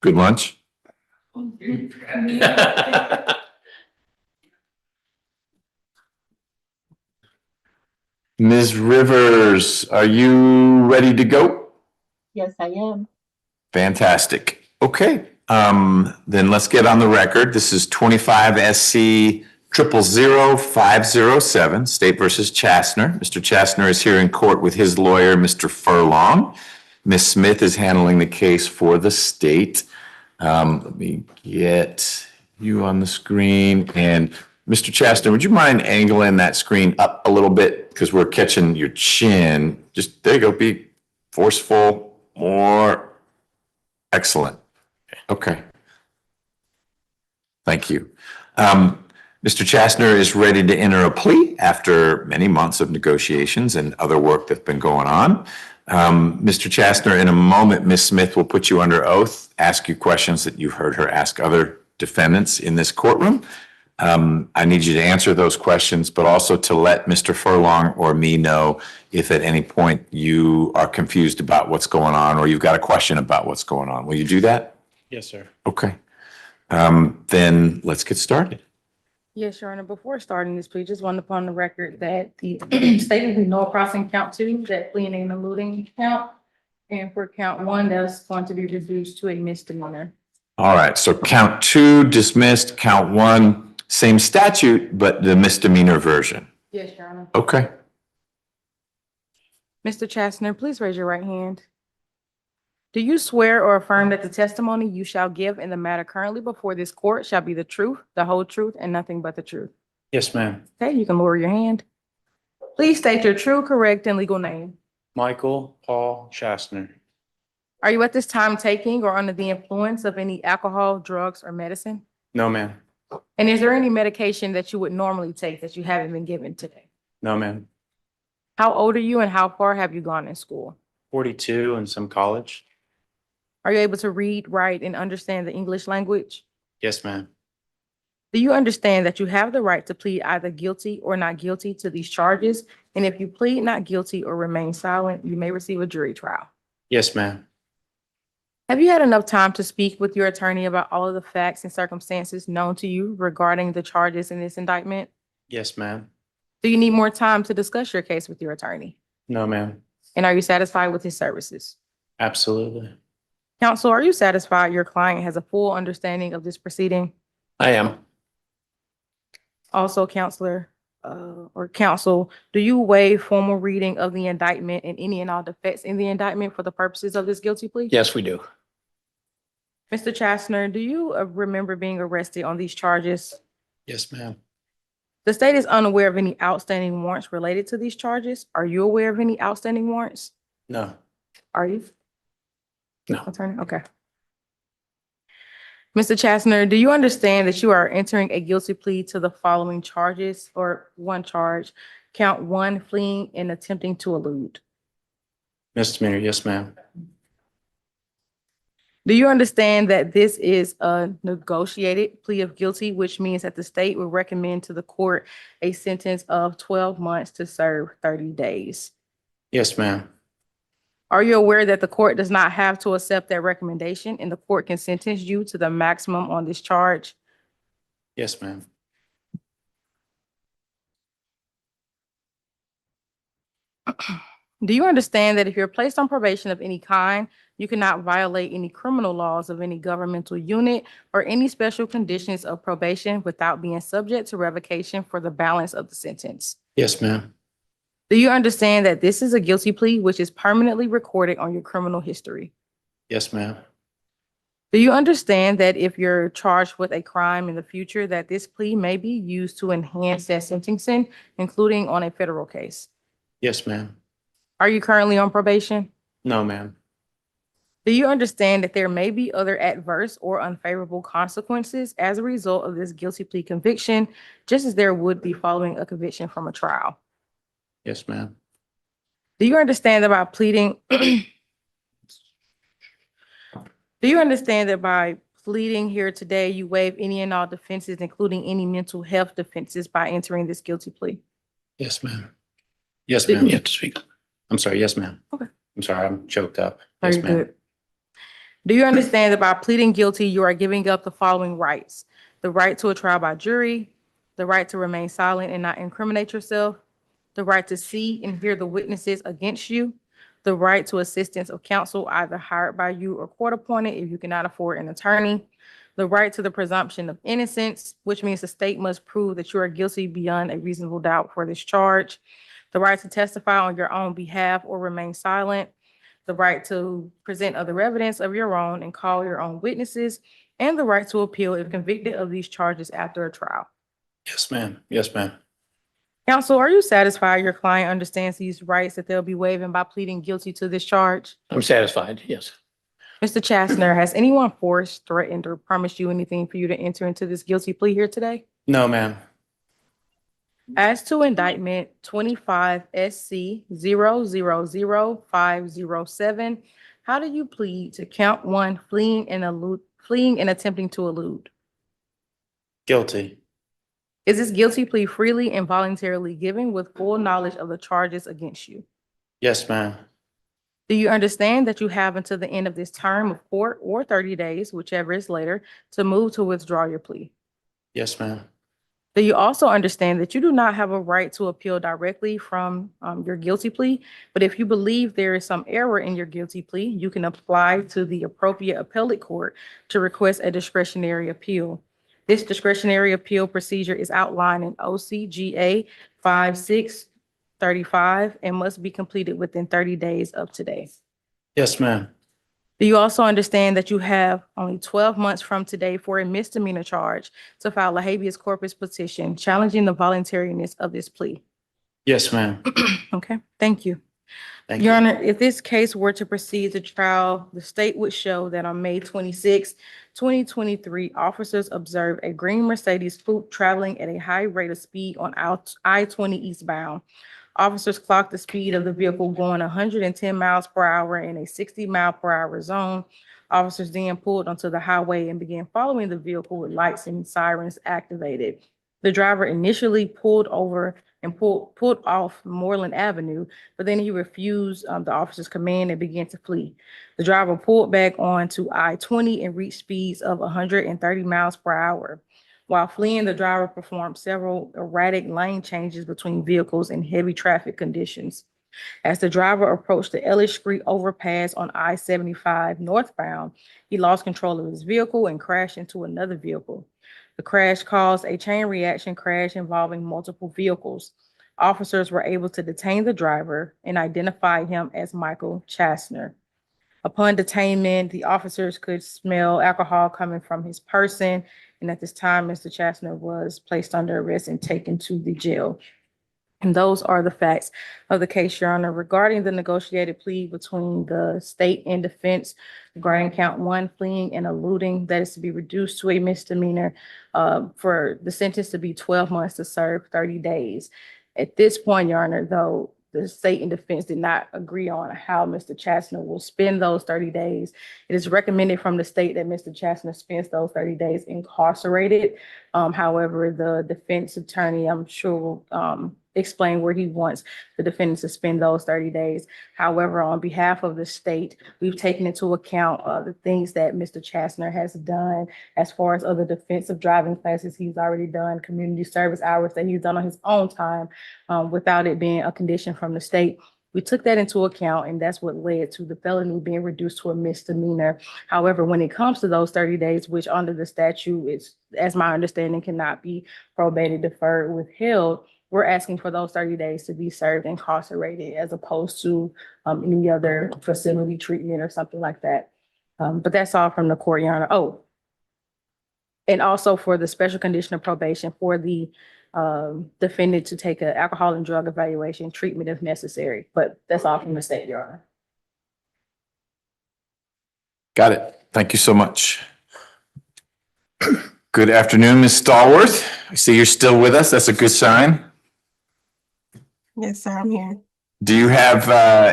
Good lunch. Ms. Rivers, are you ready to go? Yes, I am. Fantastic. Okay, then let's get on the record. This is 25 SC 000507, State versus Chastner. Mr. Chastner is here in court with his lawyer, Mr. Furlong. Ms. Smith is handling the case for the state. Let me get you on the screen. And Mr. Chastner, would you mind angling that screen up a little bit? Because we're catching your chin. Just, there you go, be forceful, more. Excellent. Okay. Thank you. Mr. Chastner is ready to enter a plea after many months of negotiations and other work that's been going on. Mr. Chastner, in a moment, Ms. Smith will put you under oath, ask you questions that you've heard her ask other defendants in this courtroom. I need you to answer those questions, but also to let Mr. Furlong or me know if at any point you are confused about what's going on or you've got a question about what's going on. Will you do that? Yes, sir. Okay. Then let's get started. Yes, Your Honor. Before starting this plea, just want upon the record that the state is no crossing count 2, that fleeing and eluding count. And for count 1, that's going to be reduced to a misdemeanor. All right, so count 2 dismissed, count 1, same statute, but the misdemeanor version. Yes, Your Honor. Okay. Mr. Chastner, please raise your right hand. Do you swear or affirm that the testimony you shall give in the matter currently before this court shall be the truth, the whole truth, and nothing but the truth? Yes, ma'am. Okay, you can lower your hand. Please state your true, correct, and legal name. Michael Paul Chastner. Are you at this time taking or under the influence of any alcohol, drugs, or medicine? No, ma'am. And is there any medication that you would normally take that you haven't been given today? No, ma'am. How old are you and how far have you gone in school? 42 and some college. Are you able to read, write, and understand the English language? Yes, ma'am. Do you understand that you have the right to plead either guilty or not guilty to these charges? And if you plead not guilty or remain silent, you may receive a jury trial. Yes, ma'am. Have you had enough time to speak with your attorney about all of the facts and circumstances known to you regarding the charges in this indictment? Yes, ma'am. Do you need more time to discuss your case with your attorney? No, ma'am. And are you satisfied with his services? Absolutely. Counsel, are you satisfied your client has a full understanding of this proceeding? I am. Also, counselor, or counsel, do you waive formal reading of the indictment and any and all defects in the indictment for the purposes of this guilty plea? Yes, we do. Mr. Chastner, do you remember being arrested on these charges? Yes, ma'am. The state is unaware of any outstanding warrants related to these charges. Are you aware of any outstanding warrants? No. Are you? No. Attorney, okay. Mr. Chastner, do you understand that you are entering a guilty plea to the following charges, or one charge, count 1, fleeing and attempting to elude? Misdemeanor. Yes, ma'am. Do you understand that this is a negotiated plea of guilty, which means that the state will recommend to the court a sentence of 12 months to serve 30 days? Yes, ma'am. Are you aware that the court does not have to accept that recommendation and the court can sentence you to the maximum on this charge? Yes, ma'am. Do you understand that if you're placed on probation of any kind, you cannot violate any criminal laws of any governmental unit or any special conditions of probation without being subject to revocation for the balance of the sentence? Yes, ma'am. Do you understand that this is a guilty plea which is permanently recorded on your criminal history? Yes, ma'am. Do you understand that if you're charged with a crime in the future, that this plea may be used to enhance that sentencing, including on a federal case? Yes, ma'am. Are you currently on probation? No, ma'am. Do you understand that there may be other adverse or unfavorable consequences as a result of this guilty plea conviction, just as there would be following a conviction from a trial? Yes, ma'am. Do you understand that by pleading, do you understand that by pleading here today, you waive any and all defenses, including any mental health defenses, by entering this guilty plea? Yes, ma'am. Yes, ma'am. You have to speak. I'm sorry. Yes, ma'am. Okay. I'm sorry. I'm choked up. Are Yes, you ma'am. good? Do you understand that by pleading guilty, you are giving up the following rights: the right to a trial by jury, the right to remain silent and not incriminate yourself, the right to see and hear the witnesses against you, the right to assistance of counsel either hired by you or court appointed if you cannot afford an attorney, the right to the presumption of innocence, which means the state must prove that you are guilty beyond a reasonable doubt for this charge, the right to testify on your own behalf or remain silent, the right to present other evidence of your own and call your own witnesses, and the right to appeal if convicted of these charges after a trial. Yes, ma'am. Yes, ma'am. Counsel, are you satisfied your client understands these rights that they'll be waiving by pleading guilty to this charge? I'm satisfied. Yes. Mr. Chastner, has anyone forced, threatened, or promised you anything for you to enter into this guilty plea here today? No, ma'am. As to indictment 25 SC 000507, how do you plead to count 1, fleeing and attempting to elude? Guilty. Is this guilty plea freely and voluntarily given with full knowledge of the charges against you? Yes, ma'am. Do you understand that you have until the end of this term of court or 30 days, whichever is later, to move to withdraw your plea? Yes, ma'am. Do you also understand that you do not have a right to appeal directly from your guilty plea? But if you believe there is some error in your guilty plea, you can apply to the appropriate appellate court to request a discretionary appeal. This discretionary appeal procedure is outlined in OCGA 5635 and must be completed within 30 days of today. Yes, ma'am. Do you also understand that you have only 12 months from today for a misdemeanor charge to file a habeas corpus petition challenging the voluntariness of this plea? Yes, ma'am. Okay, thank you. Thank Your you. Honor, if this case were to proceed to trial, the state would show that on May 26, 2023, officers observed a green Mercedes coupe traveling at a high rate of speed on I-20 eastbound. Officers clocked the speed of the vehicle going 110 miles per hour in a 60-mile-per-hour zone. Officers then pulled onto the highway and began following the vehicle with lights and sirens activated. The driver initially pulled over and pulled off Moreland Avenue, but then he refused the officer's command and began to flee. The driver pulled back onto I-20 and reached speeds of 130 miles per hour. While fleeing, the driver performed several erratic lane changes between vehicles in heavy traffic conditions. As the driver approached the Ellis Street overpass on I-75 northbound, he lost control of his vehicle and crashed into another vehicle. The crash caused a chain reaction crash involving multiple vehicles. Officers were able to detain the driver and identify him as Michael Chasner. Upon detainment, the officers could smell alcohol coming from his person, and at this time, Mr. Chasner was placed under arrest and taken to the jail. And those are the facts of the case, Your Honor. Regarding the negotiated plea between the state and defense regarding count 1, fleeing and eluding, that is to be reduced to a misdemeanor for the sentence to be 12 months to serve 30 days. At this point, Your Honor, though, the state and defense did not agree on how Mr. Chasner will spend those 30 days. It is recommended from the state that Mr. Chasner spends those 30 days incarcerated. However, the defense attorney, I'm sure, will explain where he wants the defendant to spend those 30 days. However, on behalf of the state, we've taken into account the things that Mr. Chasner has done as far as other defensive driving classes he's already done, community service hours that he's done on his own time without it being a condition from the state. We took that into account, and that's what led to the felony being reduced to a misdemeanor. However, when it comes to those 30 days, which under the statute, it's, as my understanding, cannot be probated, deferred, withheld, we're asking for those 30 days to be served incarcerated as opposed to any other facility treatment or something like that. But that's all from the court, Your Honor. Oh, and also for the special condition of probation for the defendant to take an alcohol and drug evaluation treatment if necessary. But that's all from the state, Your Honor. Got it. Thank you so much. Good afternoon, Ms. Stallworth. I see you're still with us. That's a good sign. Yes, sir, I'm here. Do you have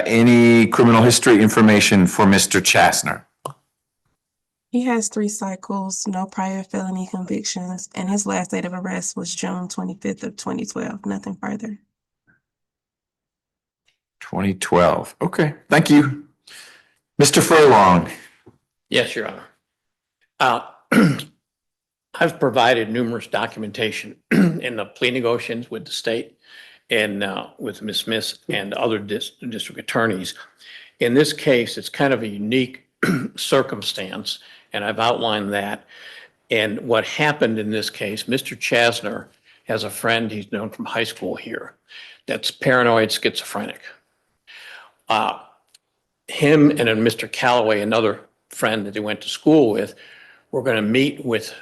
any criminal history information for Mr. Chasner? He has 3 cycles, no prior felony convictions, and his last date of arrest was June 25th of 2012. Nothing further. 2012. Okay, thank you. Mr. Furlong. Yes, Your Honor. I've provided numerous documentation in the plea negotiations with the state and with Ms. Smith and other district attorneys. In this case, it's kind of a unique circumstance, and I've outlined that. And what happened in this case, Mr. Chasner has a friend he's known from high school here that's paranoid schizophrenic. Him and Mr. Calloway, another friend that they went to school with, were going to meet with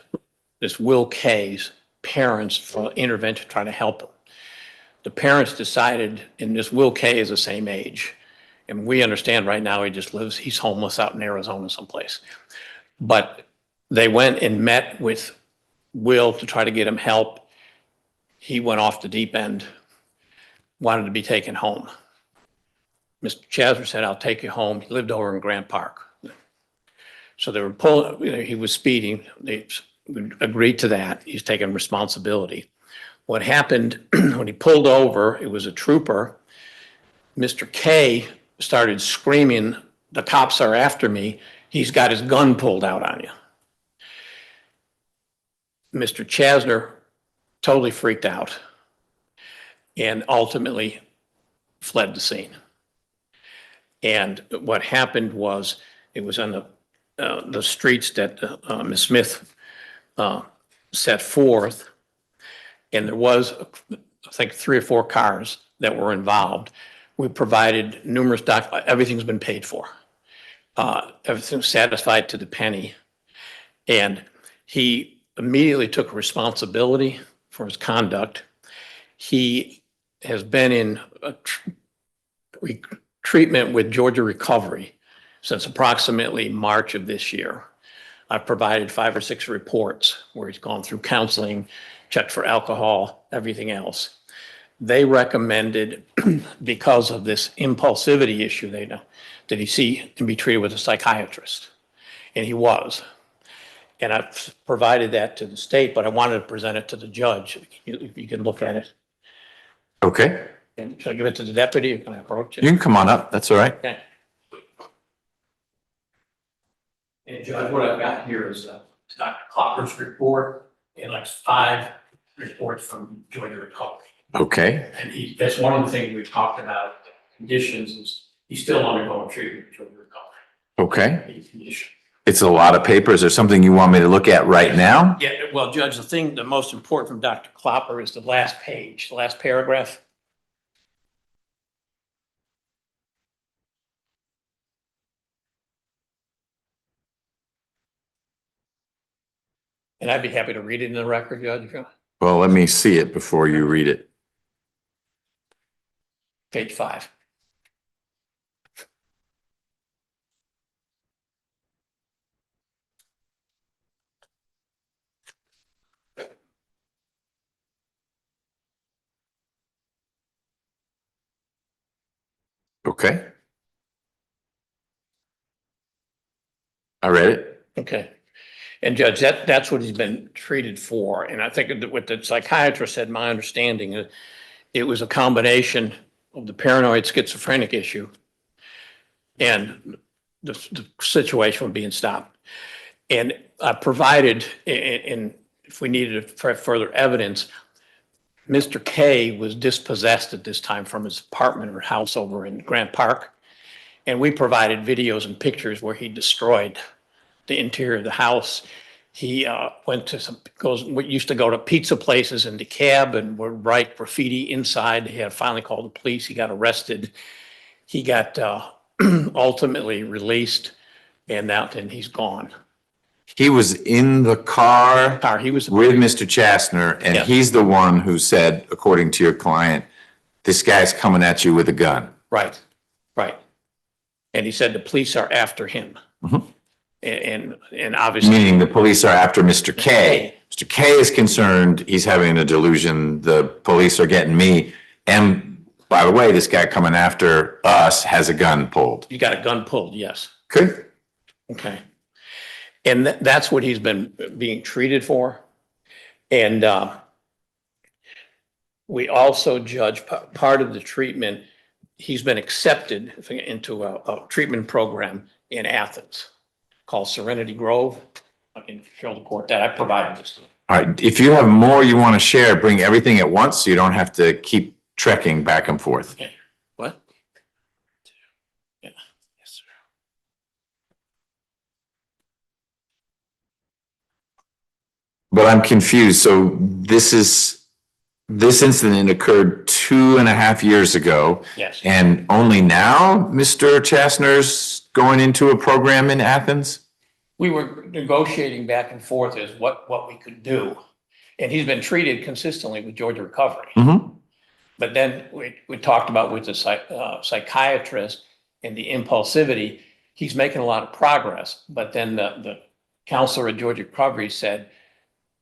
this Will K's parents for intervention to try to help him. The parents decided, and this Will K is the same age, and we understand right now he's homeless out in Arizona someplace. But they went and met with Will to try to get him help. He went off the deep end, wanted to be taken home. Mr. Chasner said, "I'll take you home." He lived over in Grant Park. So they were pulling, he was speeding. They agreed to that. He's taking responsibility. What happened when he pulled over, it was a trooper. Mr. K started screaming, "The cops are after me. He's got his gun pulled out on you." Mr. Chasner totally freaked out, and ultimately fled the scene. And what happened was, it was on the streets that Ms. Smith set forth, and there was, I think, 3 or 4 cars that were involved. We provided numerous everything's been paid for. Everything's satisfied to the penny. And he immediately took responsibility for his conduct. He has been in a treatment with Georgia Recovery since approximately March of this year. I've provided 5 or 6 reports where he's gone through counseling, checked for alcohol, everything else. They recommended, because of this impulsivity issue, that he see and be treated with a psychiatrist. And he was. And I've provided that to the state, but I wanted to present it to the judge, if you can look at it. Okay, And should I give it to the deputy, or can I approach it? you can come on up. That's all right. Okay. And Judge, what I've got here is Dr. Clopper's report and like 5 reports from Georgia Recovery. Okay, And that's one of the things we've talked about, conditions, is he's still undergoing treatment with Georgia Recovery. okay. Condition. It's a lot of paper. Is there something you want me to look at right now? Yeah, well, Judge, the most important from Dr. Clopper is the last page, the last paragraph. And I'd be happy to read it in the record, Judge, if you want. Well, let me see it before you read it. Page 5. Okay. I read it. Okay. And Judge, that's what he's been treated for. And I think what the psychiatrist said, my understanding, it was a combination of the paranoid schizophrenic issue and the situation was being stopped. And I provided, and if we needed further evidence, Mr. K was dispossessed at this time from his apartment or house over in Grant Park. And we provided videos and pictures where he destroyed the interior of the house. He went to used to go to pizza places in DeKalb and would write graffiti inside. He had finally called the police. He got arrested. He got ultimately released, and he's gone. He was in the car He was with Mr. Chastner, and Yeah. he's the one who said, according to your client, this guy's coming at you with a gun. Right, right. And he said the police are after him. Mhm. And obviously. Meaning the police are after Mr. K. Mr. K is concerned he's having a delusion. The police are getting me. And by the way, this guy coming after us has a gun pulled. You got a gun pulled, yes. Okay. Okay. And that's what he's been being treated for. And we also judge part of the treatment. He's been accepted into a treatment program in Athens called Serenity Grove. I can show the court that I provided this. All right. If you have more you want to share, bring everything at once so you don't have to keep trekking back and forth. Okay. What? Yeah. Yes, sir. But I'm confused. So this incident occurred 2.5 years ago. Yes. And only now Mr. Chastner's going into a program in Athens? We were negotiating back and forth as what we could do. And he's been treated consistently with Georgia Recovery. Mm-hmm. But then we talked about with the psychiatrist and the impulsivity, he's making a lot of progress. But then the counselor at Georgia Recovery said,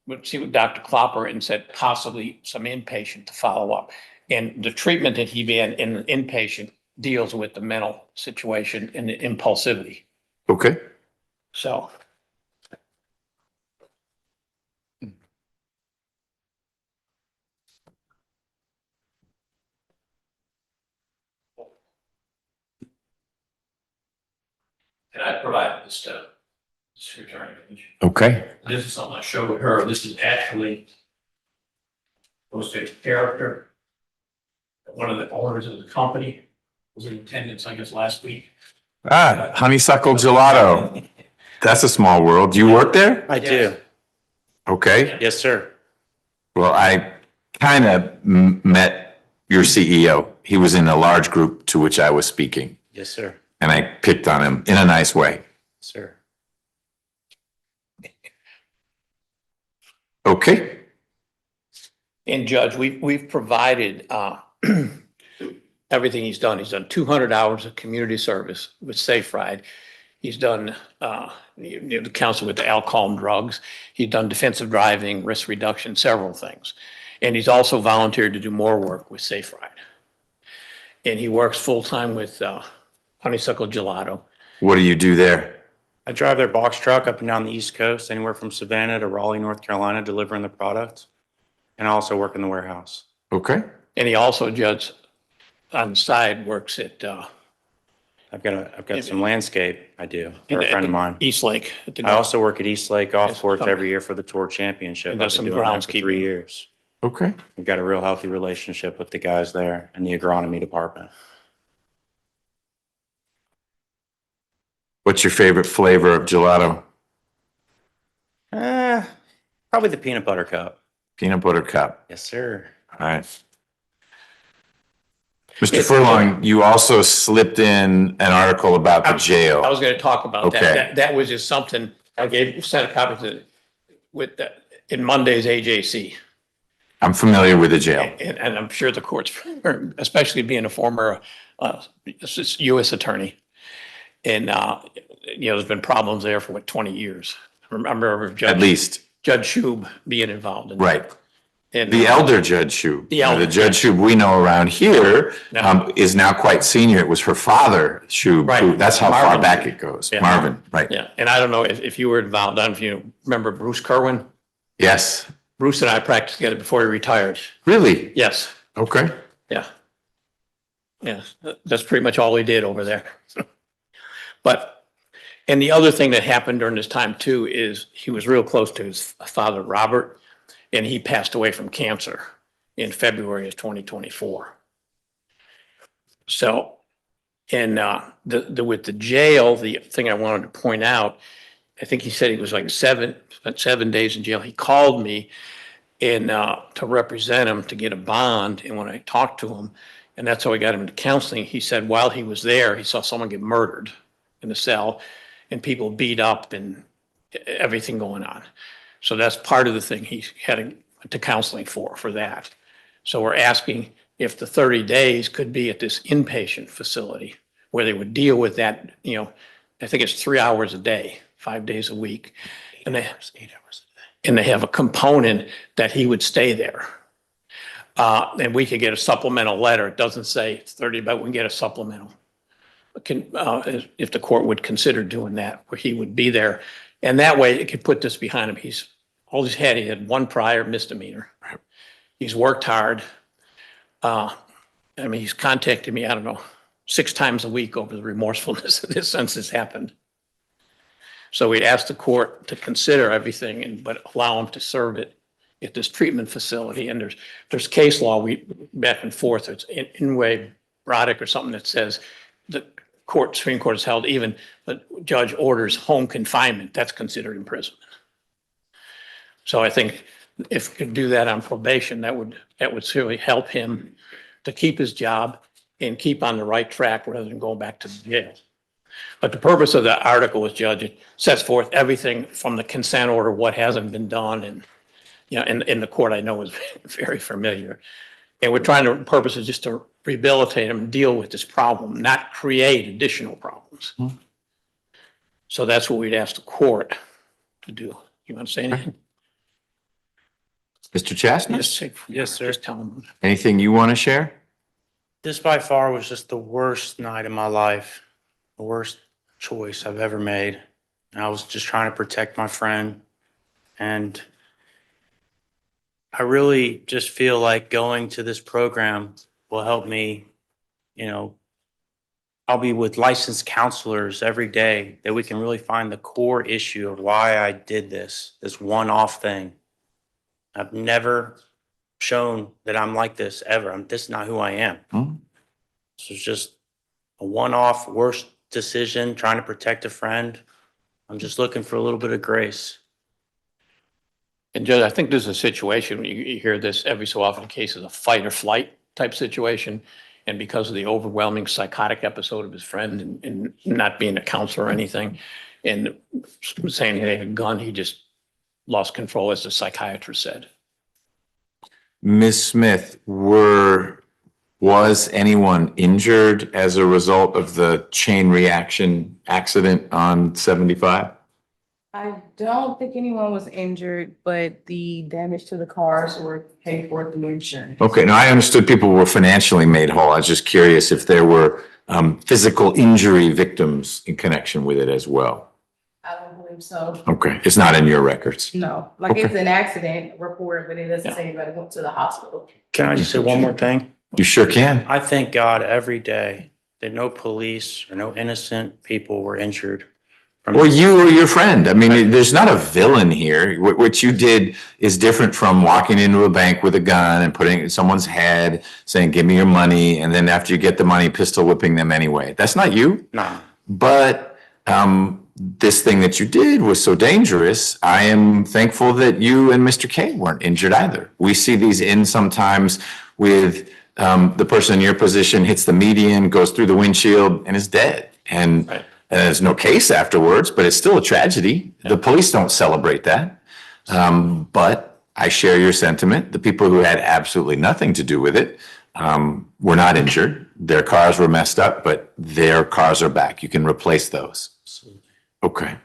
would see with Dr. Clopper and said possibly some inpatient to follow up. And the treatment that he been in the inpatient deals with the mental situation and the impulsivity. Okay. So. And I provided this to this return. Okay. This is something I showed her. This is actually posted character. One of the owners of the company was in attendance, I guess, last week. Ah, honeysuckle gelato. That's a small world. Do you work there? I do. Okay. Yes, sir. Well, I kind of met your CEO. He was in a large group to which I was speaking, Yes, sir. and I picked on him in a nice way. Sir. Okay. And Judge, we've provided everything he's done. He's done 200 hours of community service with Safe Ride. He's done the counsel with the alcohol and drugs. He's done defensive driving, risk reduction, several things. And he's also volunteered to do more work with Safe Ride. And he works full-time with Honeysuckle Gelato. What do you do there? I drive their box truck up and down the East Coast, anywhere from Savannah to Raleigh, North Carolina, delivering the product. And I also work in the warehouse. Okay. And he also, Judge, on the side, works at I've got some landscape I do for a friend of mine. East Lake. I also work at East Lake Golf Course every year for the Tour Championship. And does I've been some doing that for groundskeeping. 3 years. Okay. We've got a real healthy relationship with the guys there in the agronomy department. What's your favorite flavor of gelato? Probably the peanut butter cup. Peanut butter cup. Yes, sir. All right. Mr. Furlong, you also slipped in an article about the jail. I was going to talk about Okay. that. That was just something I sent a copy to in Monday's AJC. I'm familiar with the jail. And I'm sure the courts, especially being a former U.S. attorney. And, there's been problems there for 20 years. I remember At least. Judge Shub being involved in that. Right. And, The elder Judge Shub. The elder, The Judge Shub we know around here is now quite senior. It was her father, Shub. Right. Who, that's how far Marvin. back it goes. Yeah. Marvin, right. Yeah, and I don't know if you were involved, I don't know if you remember Bruce Kerwin? Yes. Bruce and I practiced together before he retired. Really? Yes. Okay. Yeah. Yeah, that's pretty much all he did over there. But, and the other thing that happened during this time too is he was real close to his father, Robert, and he passed away from cancer in February of 2024. So, and with the jail, the thing I wanted to point out, I think he said he was like spent 7 days in jail. He called me and to represent him to get a bond. And when I talked to him, and that's how I got him into counseling, he said while he was there, he saw someone get murdered in the cell and people beat up and everything going on. So that's part of the thing he had to counseling for that. So we're asking if the 30 days could be at this inpatient facility where they would deal with that, I think it's 3 hours a day, 5 days a week. And they 8 hours a day. And they have a component that he would stay there. And we could get a supplemental letter. It doesn't say 30, but we can get a supplemental. If the court would consider doing that, where he would be there. And that way it could put this behind him. He had one prior misdemeanor. He's worked hard. He's contacted me, I don't know, 6 times a week over the remorsefulness of this since this happened. So we'd ask the court to consider everything, but allow him to serve it at this treatment facility. And there's case law, we back and forth. It's Inway Broderick or something that says the Supreme Court has held even the judge orders home confinement, that's considered imprisonment. So I think if we could do that on probation, that would certainly help him to keep his job and keep on the right track rather than going back to the jail. But the purpose of the article is, Judge, it sets forth everything from the consent order, what hasn't been done, and in the court I know is very familiar. And we're trying to, the purpose is just to rehabilitate him and deal with this problem, not create additional problems. So that's what we'd ask the court to do. You want to say anything? Mr. Chastnut? Yes, sir. Just tell him. Anything you want to share? This by far was just the worst night of my life, the worst choice I've ever made. I was just trying to protect my friend. And I really just feel like going to this program will help me, I'll be with licensed counselors every day that we can really find the core issue of why I did this one-off thing. I've never shown that I'm like this ever. This is not who I am. This was just a one-off worst decision, trying to protect a friend. I'm just looking for a little bit of grace. And Judge, I think there's a situation, you hear this every so often, in cases of fight or flight type situation. And because of the overwhelming psychotic episode of his friend and not being a counselor or anything, and saying he had a gun, he just lost control, as the psychiatrist said. Ms. Smith, was anyone injured as a result of the chain reaction accident on 75? I don't think anyone was injured, but the damage to the cars were paid for through insurance. Okay, now I understood people were financially made whole. I was just curious if there were physical injury victims in connection with it as well. I don't believe so. Okay, it's not in your records. No, like Okay. it's an accident report, but it doesn't say anybody went to the hospital. Can I just say one more thing? You sure can. I thank God every day that no police or no innocent people were injured. Or you or your friend. I mean, there's not a villain here. What you did is different from walking into a bank with a gun and putting it in someone's head, saying, give me your money. And then after you get the money, pistol whipping them anyway. That's not you. No. But this thing that you did was so dangerous. I am thankful that you and Mr. K weren't injured either. We see these in sometimes with the person in your position hits the median, goes through the windshield and is dead. And there's no case afterwards, but it's still a tragedy. The police don't celebrate that. But I share your sentiment. The people who had absolutely nothing to do with it were not injured. Their cars were messed up, but their cars are back. You can replace those. Okay.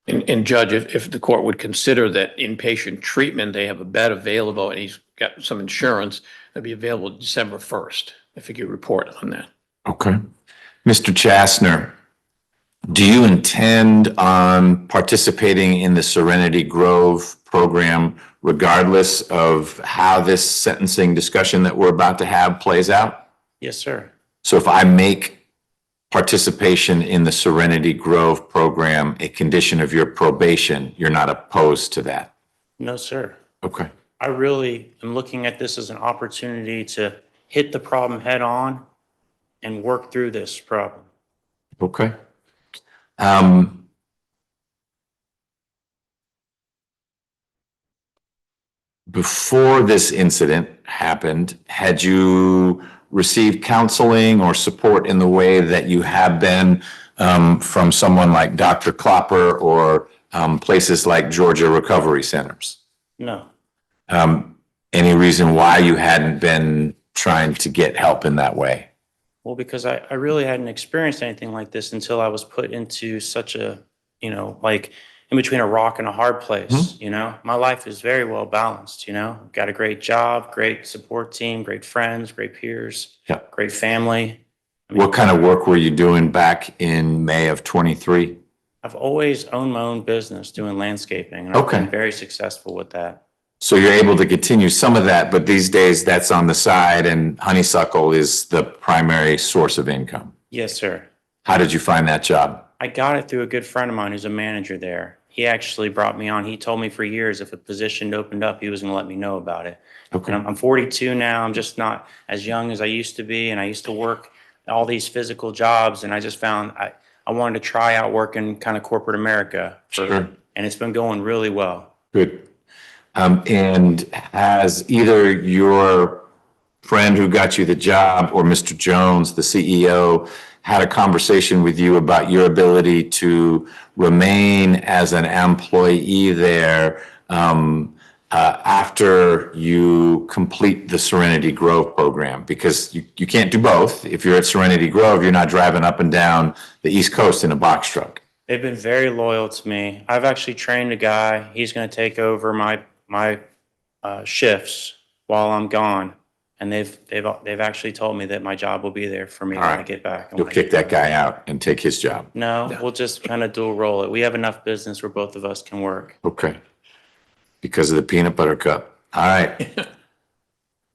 And Judge, if the court would consider that inpatient treatment, they have a bed available and he's got some insurance, that'd be available December 1st, if you could report on that. Okay. Mr. Chasner, do you intend on participating in the Serenity Grove program regardless of how this sentencing discussion that we're about to have plays out? Yes, sir. So if I make participation in the Serenity Grove program a condition of your probation, you're not opposed to that? No, sir. Okay. I really am looking at this as an opportunity to hit the problem head on and work through this problem. Okay. Before this incident happened, had you received counseling or support in the way that you have been from someone like Dr. Klopper or places like Georgia Recovery Centers? No. Any reason why you hadn't been trying to get help in that way? Well, because I really hadn't experienced anything like this until I was put into such a, like in between a rock and a hard place, My life is very well balanced, Got a great job, great support team, great friends, great peers, great family. What kind of work were you doing back in May of 23? I've always owned my own business doing landscaping, and I've been very successful with that. So you're able to continue some of that, but these days that's on the side and honeysuckle is the primary source of income. Yes, sir. How did you find that job? I got it through a good friend of mine who's a manager there. He actually brought me on. He told me for years if a position opened up, he was going to let me know about it. Okay. And I'm 42 now. I'm just not as young as I used to be. And I used to work all these physical jobs. And I just found I wanted to try out working kind of corporate America. Sure. And it's been going really well. Good. And has either your friend who got you the job or Mr. Jones, the CEO, had a conversation with you about your ability to remain as an employee there after you complete the Serenity Grove program? Because you can't do both. If you're at Serenity Grove, you're not driving up and down the East Coast in a box truck. They've been very loyal to me. I've actually trained a guy. He's going to take over my shifts while I'm gone. And they've actually told me that my job will be there for me when I get back. You'll kick that guy out and take his job. No, we'll just kind of dual roll it. We have enough business where both of us can work. Okay. Because of the peanut butter cup. All right.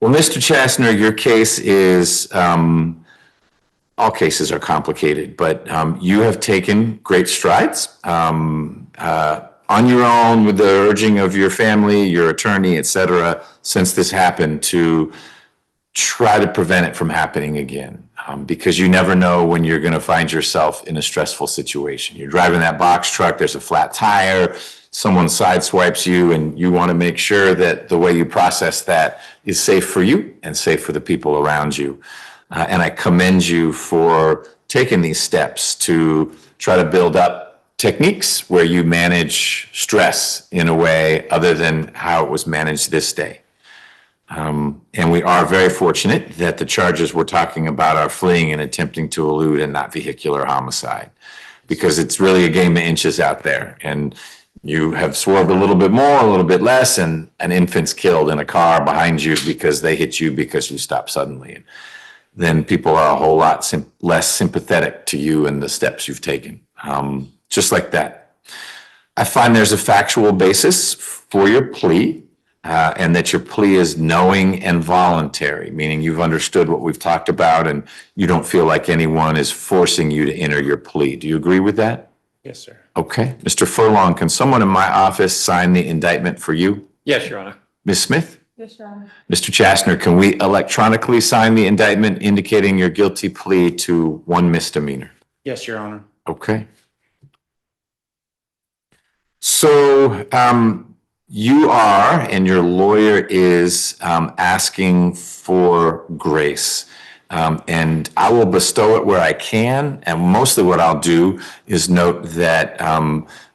Well, Mr. Chasner, your case is, all cases are complicated, but you have taken great strides. On on your own with the urging of your family, your attorney, et cetera, since this happened, to try to prevent it from happening again. Because you never know when you're going to find yourself in a stressful situation. You're driving that box truck, there's a flat tire, someone sideswipes you, and you want to make sure that the way you process that is safe for you and safe for the people around you. And I commend you for taking these steps to try to build up techniques where you manage stress in a way other than how it was managed this day. And we are very fortunate that the charges we're talking about are fleeing and attempting to elude and not vehicular homicide, because it's really a game of inches out there. And you have swerved a little bit more, a little bit less, and an infant's killed in a car behind you because they hit you because you stopped suddenly. And then people are a whole lot less sympathetic to you and the steps you've taken. Just like that. I find there's a factual basis for your plea. And that your plea is knowing and voluntary, meaning you've understood what we've talked about and you don't feel like anyone is forcing you to enter your plea. Do you agree with that? Yes, sir. Okay. Mr. Furlong, can someone in my office sign the indictment for you? Yes, Your Honor. Ms. Smith? Yes, Your Honor. Mr. Chastner, can we electronically sign the indictment indicating your guilty plea to one misdemeanor? Yes, Your Honor. Okay. So, you are, and your lawyer is, asking for grace. And I will bestow it where I can. And mostly what I'll do is note that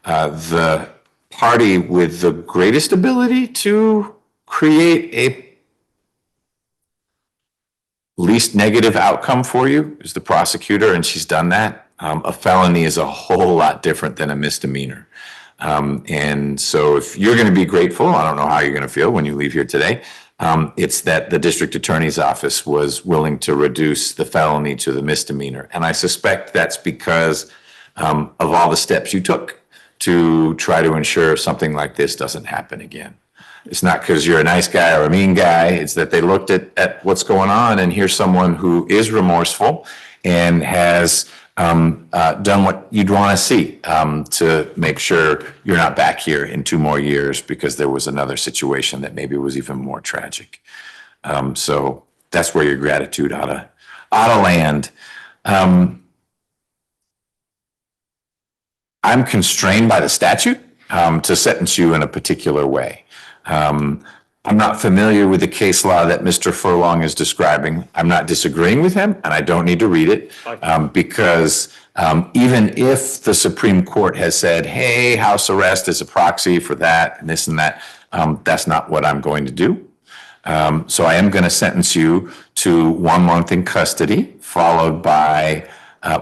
the party with the greatest ability to create a least negative outcome for you is the prosecutor, and she's done that. A felony is a whole lot different than a misdemeanor. And so if you're going to be grateful, I don't know how you're going to feel when you leave here today, it's that the district attorney's office was willing to reduce the felony to the misdemeanor. And I suspect that's because of all the steps you took to try to ensure something like this doesn't happen again. It's not because you're a nice guy or a mean guy. It's that they looked at what's going on, and here's someone who is remorseful and has done what you'd want to see to make sure you're not back here in 2 more years because there was another situation that maybe was even more tragic. So that's where your gratitude ought to land. I'm constrained by the statute to sentence you in a particular way. I'm not familiar with the case law that Mr. Furlong is describing. I'm not disagreeing with him, and I don't need to read it because even if the Supreme Court has said, hey, house arrest is a proxy for that and this and that, that's not what I'm going to do. So I am going to sentence you to 1 month in custody, followed by,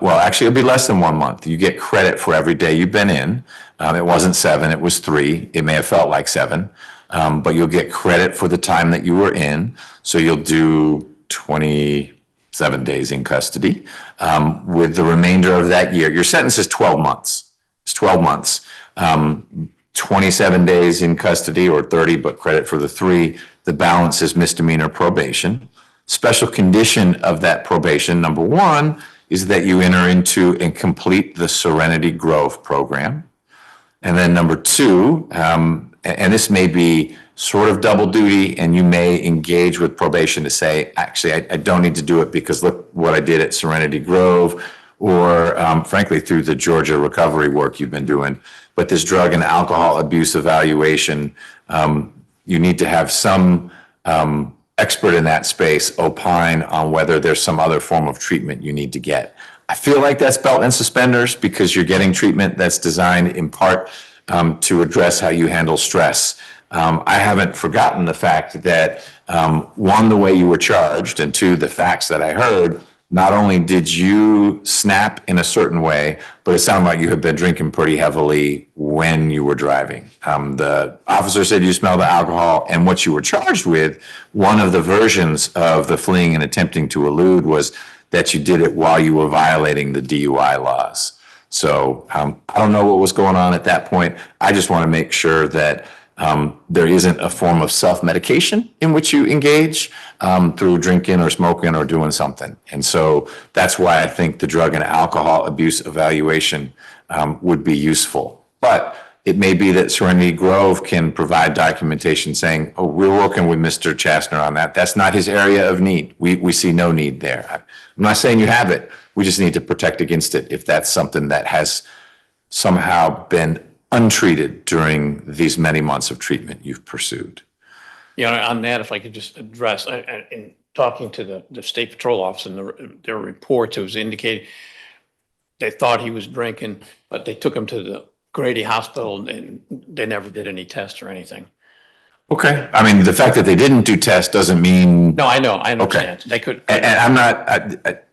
well, actually, it'll be less than 1 month. You get credit for every day you've been in. It wasn't 7, it was 3. It may have felt like 7. But you'll get credit for the time that you were in. So you'll do 27 days in custody. With the remainder of that year, your sentence is 12 months. It's 12 months. 27 days in custody or 30, but credit for the 3. The balance is misdemeanor probation. Special condition of that probation, number 1, is that you enter into and complete the Serenity Grove program. And then number 2, and this may be sort of double duty, and you may engage with probation to say, actually, I don't need to do it because look what I did at Serenity Grove, or frankly, through the Georgia recovery work you've been doing. But this drug and alcohol abuse evaluation, you need to have some expert in that space opine on whether there's some other form of treatment you need to get. I feel like that's belt and suspenders because you're getting treatment that's designed in part to address how you handle stress. I haven't forgotten the fact that 1, the way you were charged, and 2, the facts that I heard. Not only did you snap in a certain way, but it sounded like you had been drinking pretty heavily when you were driving. The officer said you smelled the alcohol, and what you were charged with, one of the versions of the fleeing and attempting to elude was that you did it while you were violating the DUI laws. So I don't know what was going on at that point. I just want to make sure that there isn't a form of self-medication in which you engage through drinking or smoking or doing something. And so that's why I think the drug and alcohol abuse evaluation would be useful. But It may be that Serenity Grove can provide documentation saying, oh, we're working with Mr. Chastner on that. That's not his area of need. We see no need there. I'm not saying you have it. We just need to protect against it if that's something that has somehow been untreated during these many months of treatment you've pursued. You know, on that, if I could just address, in talking to the State Patrol office and their reports, it was indicated they thought he was drinking, but they took him to the Grady Hospital and they never did any tests or anything. Okay. I mean, the fact that they didn't do tests doesn't mean. No, I know, I understand. They could. And I'm not,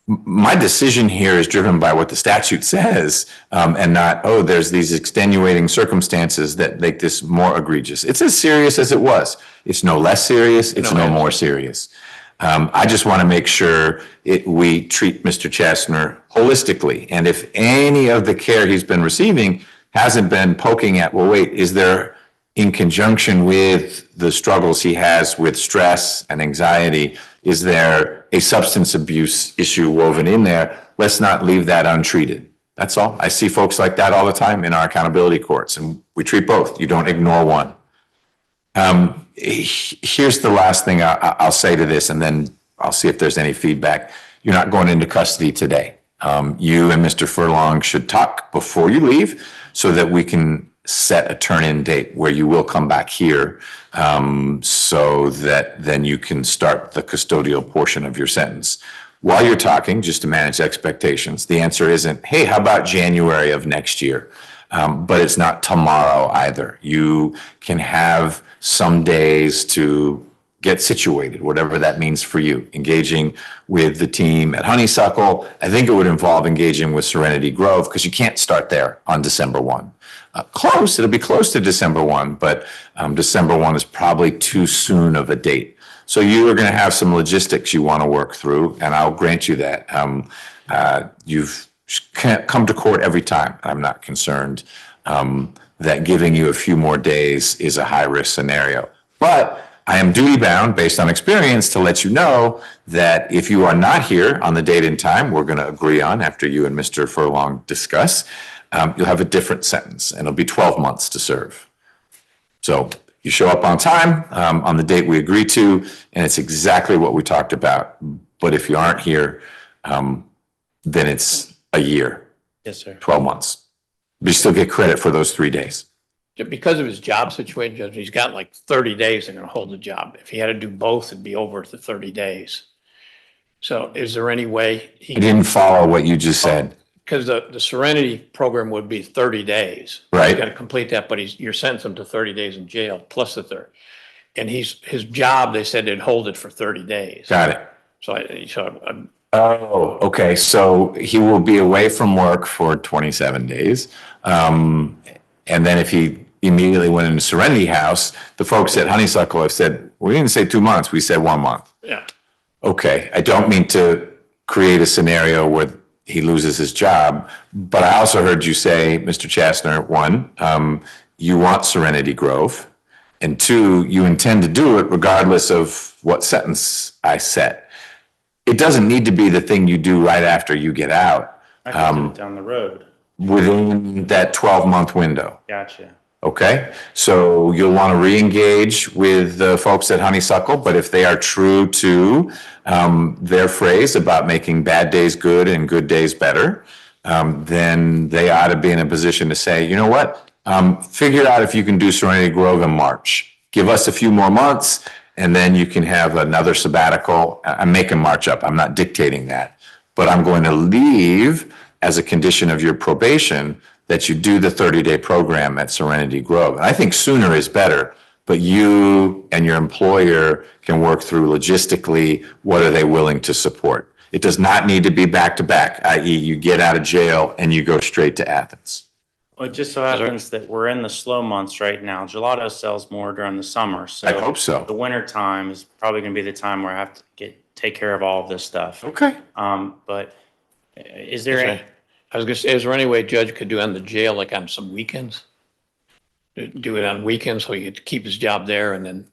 my decision here is driven by what the statute says, and not, oh, there's these extenuating circumstances that make this more egregious. It's as serious as it was. It's no less serious. It's no more serious. I just want to make sure we treat Mr. Chastner holistically. And if any of the care he's been receiving hasn't been poking at, well, wait, is there, in conjunction with the struggles he has with stress and anxiety, is there a substance abuse issue woven in there? Let's not leave that untreated. That's all. I see folks like that all the time in our accountability courts, and we treat both. You don't ignore one. Here's the last thing I'll say to this, and then I'll see if there's any feedback. You're not going into custody today. You and Mr. Furlong should talk before you leave so that we can set a turn-in date where you will come back here, so that then you can start the custodial portion of your sentence. While you're talking, just to manage expectations, the answer isn't, hey, how about January of next year? But it's not tomorrow either. You can have some days to get situated, whatever that means for you. Engaging with the team at Honeysuckle, I think it would involve engaging with Serenity Grove, because you can't start there on December 1. It'll be close to December 1, but December 1 is probably too soon of a date. So you are going to have some logistics you want to work through, and I'll grant you that. You've come to court every time. I'm not concerned that giving you a few more days is a high-risk scenario. But I am duty-bound, based on experience, to let you know that if you are not here on the date and time we're going to agree on after you and Mr. Furlong discuss, you'll have a different sentence, and it'll be 12 months to serve. So you show up on time, on the date we agree to, and it's exactly what we talked about. But if you aren't here, then it's a year. Yes, sir. 12 months. But you still get credit for those 3 days. Because of his job situation, Judge, he's got like 30 days they're going to hold the job. If he had to do both, it'd be over the 30 days. So is there any way he? I didn't follow what you just said. Because the Serenity program would be 30 days. Right. He's got to complete that, but you're sentencing him to 30 days in jail plus the third. And his job, they said they'd hold it for 30 days. Got it. So Oh, okay. So he will be away from work for 27 days. And then if he immediately went into Serenity House, the folks at Honeysuckle have said, we didn't say 2 months, we said 1 month. Yeah. Okay. I don't mean to create a scenario where he loses his job, but I also heard you say, Mr. Chastner, 1, you want Serenity Grove, and 2, you intend to do it regardless of what sentence I set. It doesn't need to be the thing you do right after you get out. I can do it down the road. Within that 12-month window. Gotcha. Okay, so you'll want to re-engage with the folks at Honeysuckle, but if they are true to their phrase about making bad days good and good days better, then they ought to be in a position to say, you know what, figure out if you can do Serenity Grove in March. Give us a few more months, and then you can have another sabbatical. I'm making March up. I'm not dictating that, but I'm going to leave as a condition of your probation that you do the 30-day program at Serenity Grove. And I think sooner is better, but you and your employer can work through logistically what are they willing to support. It does not need to be back-to-back, i.e. you get out of jail and you go straight to Athens. Well, it just so happens that we're in the slow months right now. Gelato sells more during the summer, so I hope so. The winter time is probably going to be the time where I have to take care of all of this stuff. Okay. But is there any? I was going to say, is there any way a judge could do on the jail, like on some weekends? Do it on weekends so he could keep his job there and then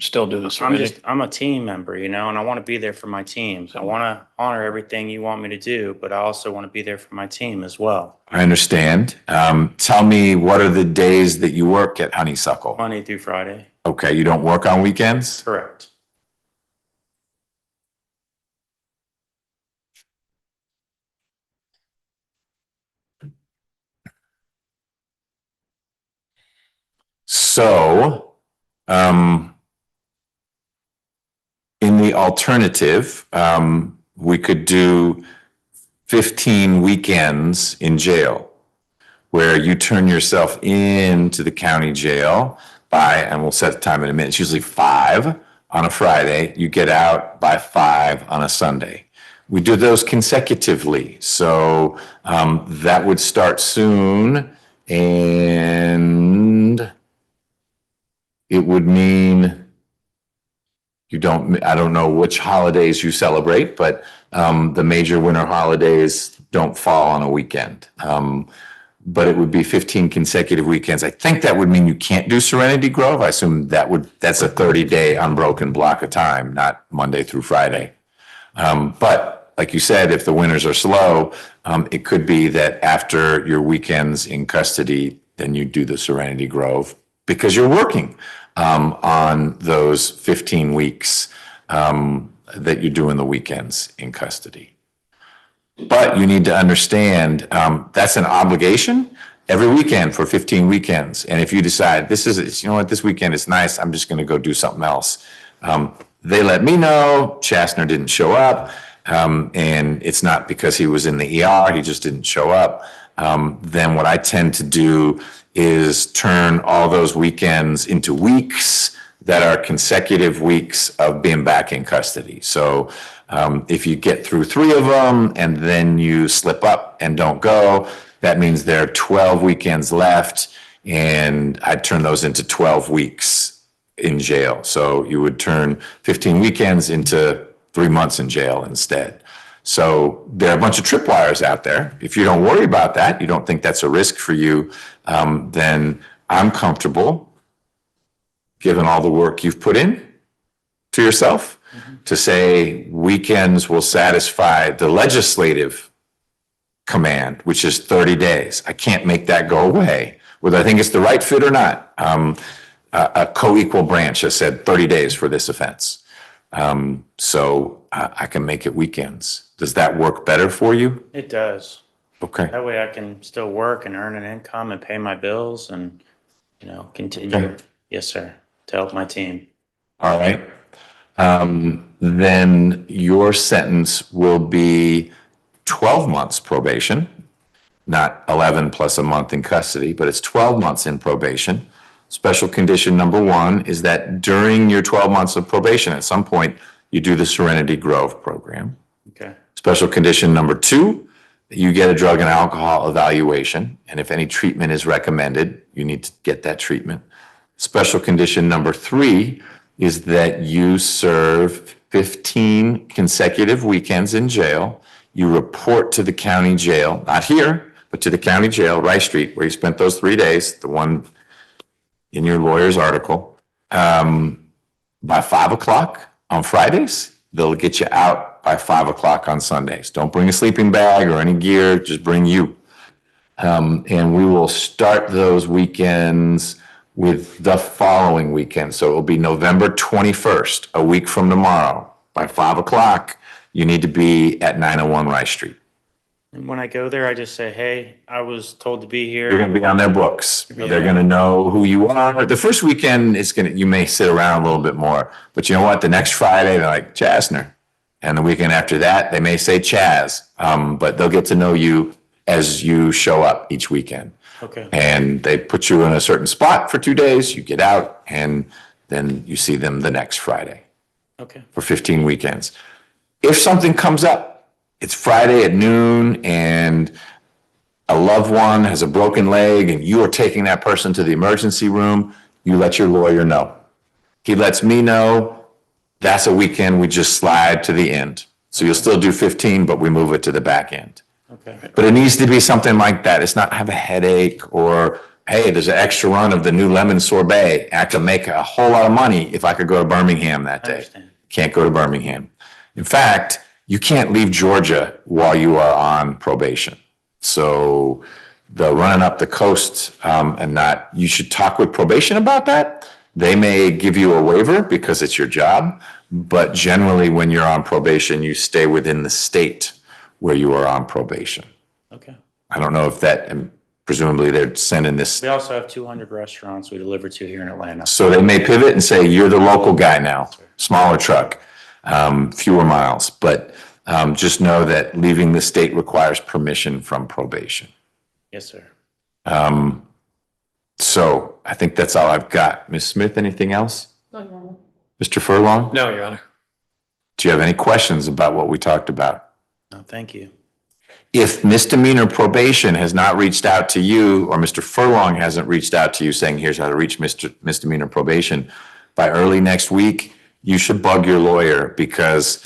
still do the serenity. I'm a team member, you know, and I want to be there for my teams. I want to honor everything you want me to do, but I also want to be there for my team as well. I understand. Tell me, what are the days that you work at Honeysuckle? Monday through Friday. Okay, you don't work on weekends? Correct. So, in the alternative, we could do 15 weekends in jail, where you turn yourself into the county jail by, and we'll set the time in a minute, it's usually 5 on a Friday. You get out by 5 on a Sunday. We do those consecutively. So that would start soon, and it would mean I don't know which holidays you celebrate, but the major winter holidays don't fall on a weekend. But it would be 15 consecutive weekends. I think that would mean you can't do Serenity Grove. I assume that's a 30-day unbroken block of time, not Monday through Friday. But like you said, if the winters are slow, it could be that after your weekends in custody, then you do the Serenity Grove because you're working on those 15 weeks that you're doing the weekends in custody. But you need to understand that's an obligation every weekend for 15 weekends. And if you decide you know what, this weekend is nice, I'm just going to go do something else. They let me know Chasner didn't show up. And it's not because he was in the ER, he just didn't show up. Then what I tend to do is turn all those weekends into weeks that are consecutive weeks of being back in custody. So if you get through 3 of them and then you slip up and don't go, that means there are 12 weekends left, and I'd turn those into 12 weeks in jail. So you would turn 15 weekends into 3 months in jail instead. So there are a bunch of tripwires out there. If you don't worry about that, you don't think that's a risk for you, then I'm comfortable, given all the work you've put in to yourself, to say weekends will satisfy the legislative command, which is 30 days. I can't make that go away, whether I think it's the right fit or not. A co-equal branch has said 30 days for this offense. So I can make it weekends. Does that work better for you? It does. Okay. That way I can still work and earn an income and pay my bills and, you know, continue. Okay. Yes, sir. To help my team. All right. Then your sentence will be 12 months probation, not 11 plus a month in custody, but it's 12 months in probation. Special condition number 1 is that during your 12 months of probation, at some point, you do the Serenity Grove program. Okay. Special condition number 2, you get a drug and alcohol evaluation, and if any treatment is recommended, you need to get that treatment. Special condition number 3 is that you serve 15 consecutive weekends in jail. You report to the county jail, not here, but to the county jail, Rice Street, where you spent those 3 days, the one in your lawyer's article, by 5 o'clock on Fridays. They'll get you out by 5 o'clock on Sundays. Don't bring a sleeping bag or any gear, just bring you. And we will start those weekends with the following weekend. So it will be November 21st, a week from tomorrow. By 5 o'clock, you need to be at 901 Rice Street. And when I go there, I just say, hey, I was told to be here. You're going to be on their books. Yeah. They're going to know who you are. The first weekend is you may sit around a little bit more, but you know what? The next Friday, they're like, Chasner. And the weekend after that, they may say Chaz, but they'll get to know you as you show up each weekend. Okay. And they put you in a certain spot for 2 days, you get out, and then you see them the next Friday. Okay. For 15 weekends. If something comes up, it's Friday at noon and a loved one has a broken leg and you are taking that person to the emergency room, you let your lawyer know. He lets me know. That's a weekend we just slide to the end. So you'll still do 15, but we move it to the back end. Okay. But it needs to be something like that. It's not have a headache or hey, there's an extra run of the new lemon sorbet. I could make a whole lot of money if I could go to Birmingham that I day. understand. Can't go to Birmingham. In fact, you can't leave Georgia while you are on probation. So the running up the coast and not, you should talk with probation about that. They may give you a waiver because it's your job, but generally when you're on probation, you stay within the state where you are on probation. Okay. I don't know if that, and presumably they're sending this, We also have 200 restaurants we deliver to here in Atlanta. so they may pivot and say, you're the local guy now, smaller truck, fewer miles. But just know that leaving the state requires permission from probation. Yes, sir. So I think that's all I've got. Ms. Smith, anything else? No, Your Honor. Mr. Furlong? No, Your Honor. Do you have any questions about what we talked about? No, thank you. If misdemeanor probation has not reached out to you, or Mr. Furlong hasn't reached out to you saying, here's how to reach misdemeanor probation, by early next week, you should bug your lawyer, because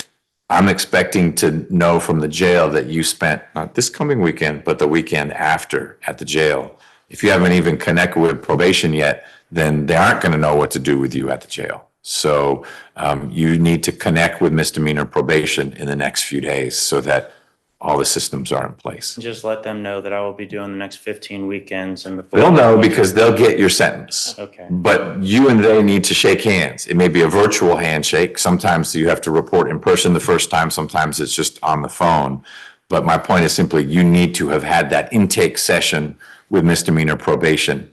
I'm expecting to know from the jail that you spent, not this coming weekend, but the weekend after at the jail. If you haven't even connected with probation yet, then they aren't going to know what to do with you at the jail. So you need to connect with misdemeanor probation in the next few days so that all the systems are in place. Just let them know that I will be doing the next 15 weekends and They'll know because they'll get your sentence. Okay. But you and they need to shake hands. It may be a virtual handshake. Sometimes you have to report in person the first time. Sometimes it's just on the phone. But my point is simply, you need to have had that intake session with misdemeanor probation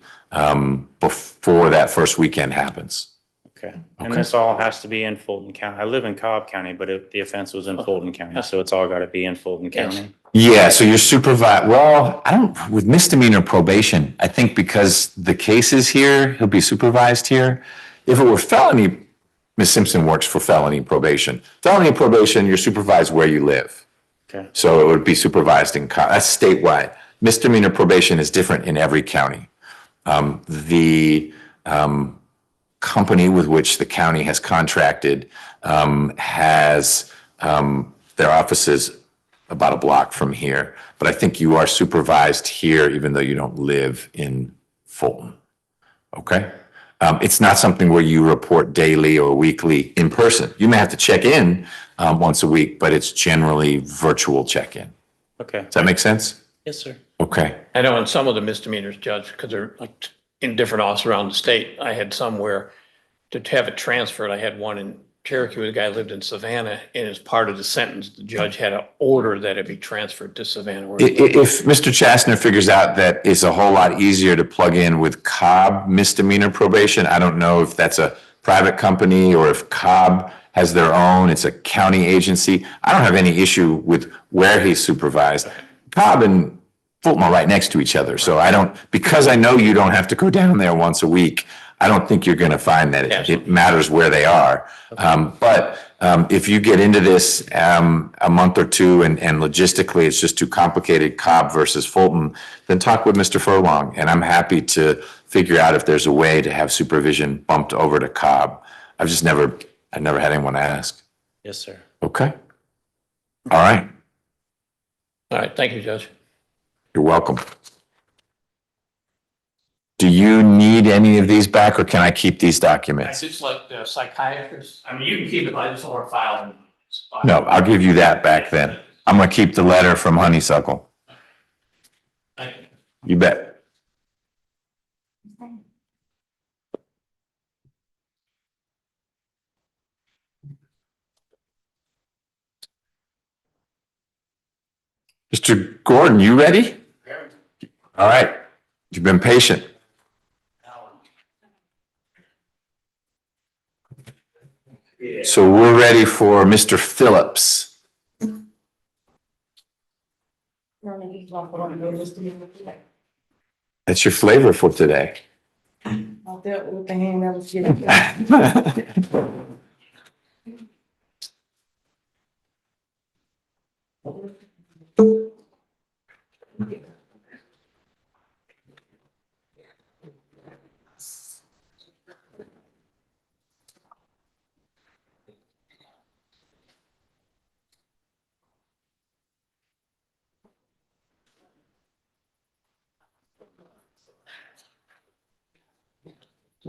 before that first weekend happens. Okay. And this all has to be in Fulton County. I live in Cobb County, but the offense was in Fulton County, so it's all got to be in Fulton County. Yeah, so you're supervised. Well, I don't, with misdemeanor probation, I think because the case is here, he'll be supervised here. If it were felony, Ms. Simpson works for felony probation. Felony probation, you're supervised where you live. Okay. So it would be supervised in, that's statewide. Misdemeanor probation is different in every county. The company with which the county has contracted has their offices about a block from here. But I think you are supervised here, even though you don't live in Fulton. Okay? It's not something where you report daily or weekly in person. You may have to check in once a week, but it's generally virtual check-in. Okay. Does that make sense? Yes, sir. Okay. I know in some of the misdemeanors, Judge, because they're like in different offices around the state, I had somewhere to have it transferred. I had one in Cherokee, where the guy lived in Savannah, and as part of the sentence, the judge had to order that it be transferred to Savannah. If Mr. Chastner figures out that it's a whole lot easier to plug in with Cobb misdemeanor probation, I don't know if that's a private company or if Cobb has their own, it's a county agency. I don't have any issue with where he's supervised. Cobb and Fulton are right next to each other. So I don't, because I know you don't have to go down there once a week, I don't think you're going to find that it matters where they are. But if you get into this a month or two and logistically it's just too complicated, Cobb versus Fulton, then talk with Mr. Furlong. And I'm happy to figure out if there's a way to have supervision bumped over to Cobb. I've never had anyone ask. Yes, sir. Okay. All right. All right, thank you, Judge. You're welcome. Do you need any of these back, or can I keep these I documents? just like the psychiatrist, I mean, you can keep it, I just don't want to file them. No, I'll give you that back then. I'm gonna keep the letter from Honeysuckle. Thank you. You bet. Mr. Gordon, you ready? All right. You've been patient. So we're ready for Mr. Phillips. That's your flavor for today. I'll deal with the hand that was getting.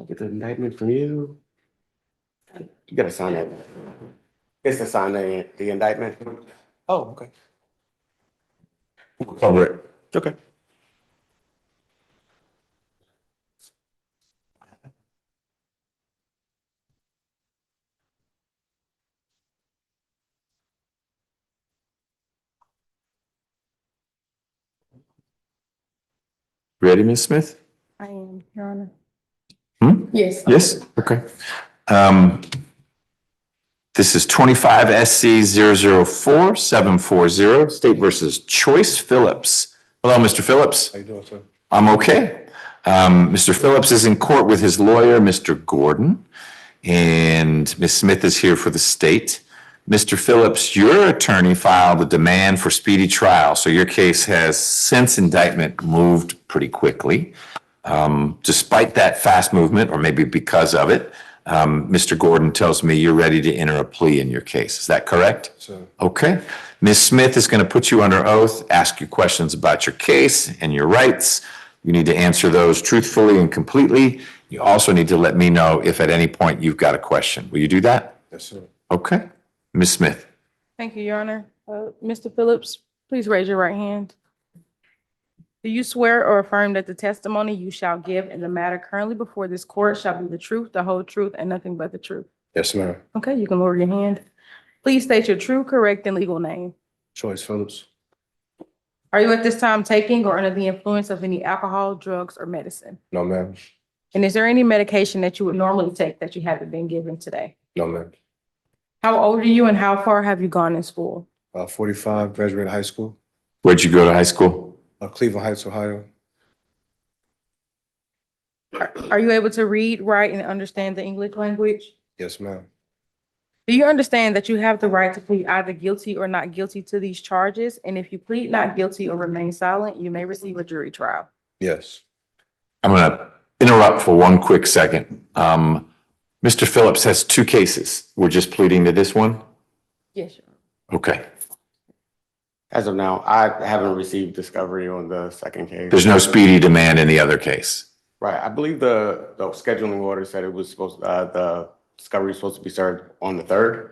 Get the indictment from you. You gotta sign that. It's to sign the indictment. Oh, okay. We'll cover it. Okay. Ready, Ms. Smith? I am, Your Honor. Hmm? Yes. Yes, okay. Um, This is 25 SC 004-740, State versus Choice Phillips. Hello, Mr. Phillips. How you doing, sir? I'm okay. Mr. Phillips is in court with his lawyer, Mr. Gordon, and Ms. Smith is here for the state. Mr. Phillips, your attorney filed a demand for speedy trial, so your case has, since indictment, moved pretty quickly. Despite that fast movement, or maybe because of it, Mr. Gordon tells me you're ready to enter a plea in your case. Is that correct? Sir. Okay. Ms. Smith is going to put you under oath, ask you questions about your case and your rights. You need to answer those truthfully and completely. You also need to let me know if at any point you've got a question. Will you do that? Yes, sir. Okay. Ms. Smith. Thank you, Your Honor. Mr. Phillips, please raise your right hand. Do you swear or affirm that the testimony you shall give in the matter currently before this court shall be the truth, the whole truth, and nothing but the truth? Yes, ma'am. Okay, you can lower your hand. Please state your true, correct, and legal name. Choice Phillips. Are you at this time taking or under the influence of any alcohol, drugs, or medicine? No, ma'am. And is there any medication that you would normally take that you haven't been given today? No, ma'am. How old are you and how far have you gone in school? 45, graduated high school. Where'd you go to high school? Cleveland Heights, Ohio. Are you able to read, write, and understand the English language? Yes, ma'am. Do you understand that you have the right to plead either guilty or not guilty to these charges? And if you plead not guilty or remain silent, you may receive a jury trial. Yes. I'm going to interrupt for one quick second. Mr. Phillips has two cases. We're just pleading to this one? Yes, sir. Okay. As of now, I haven't received discovery on the second case. There's no speedy demand in the other case. Right, I believe the scheduling order said it was supposed, the discovery was supposed to be served on the 3rd.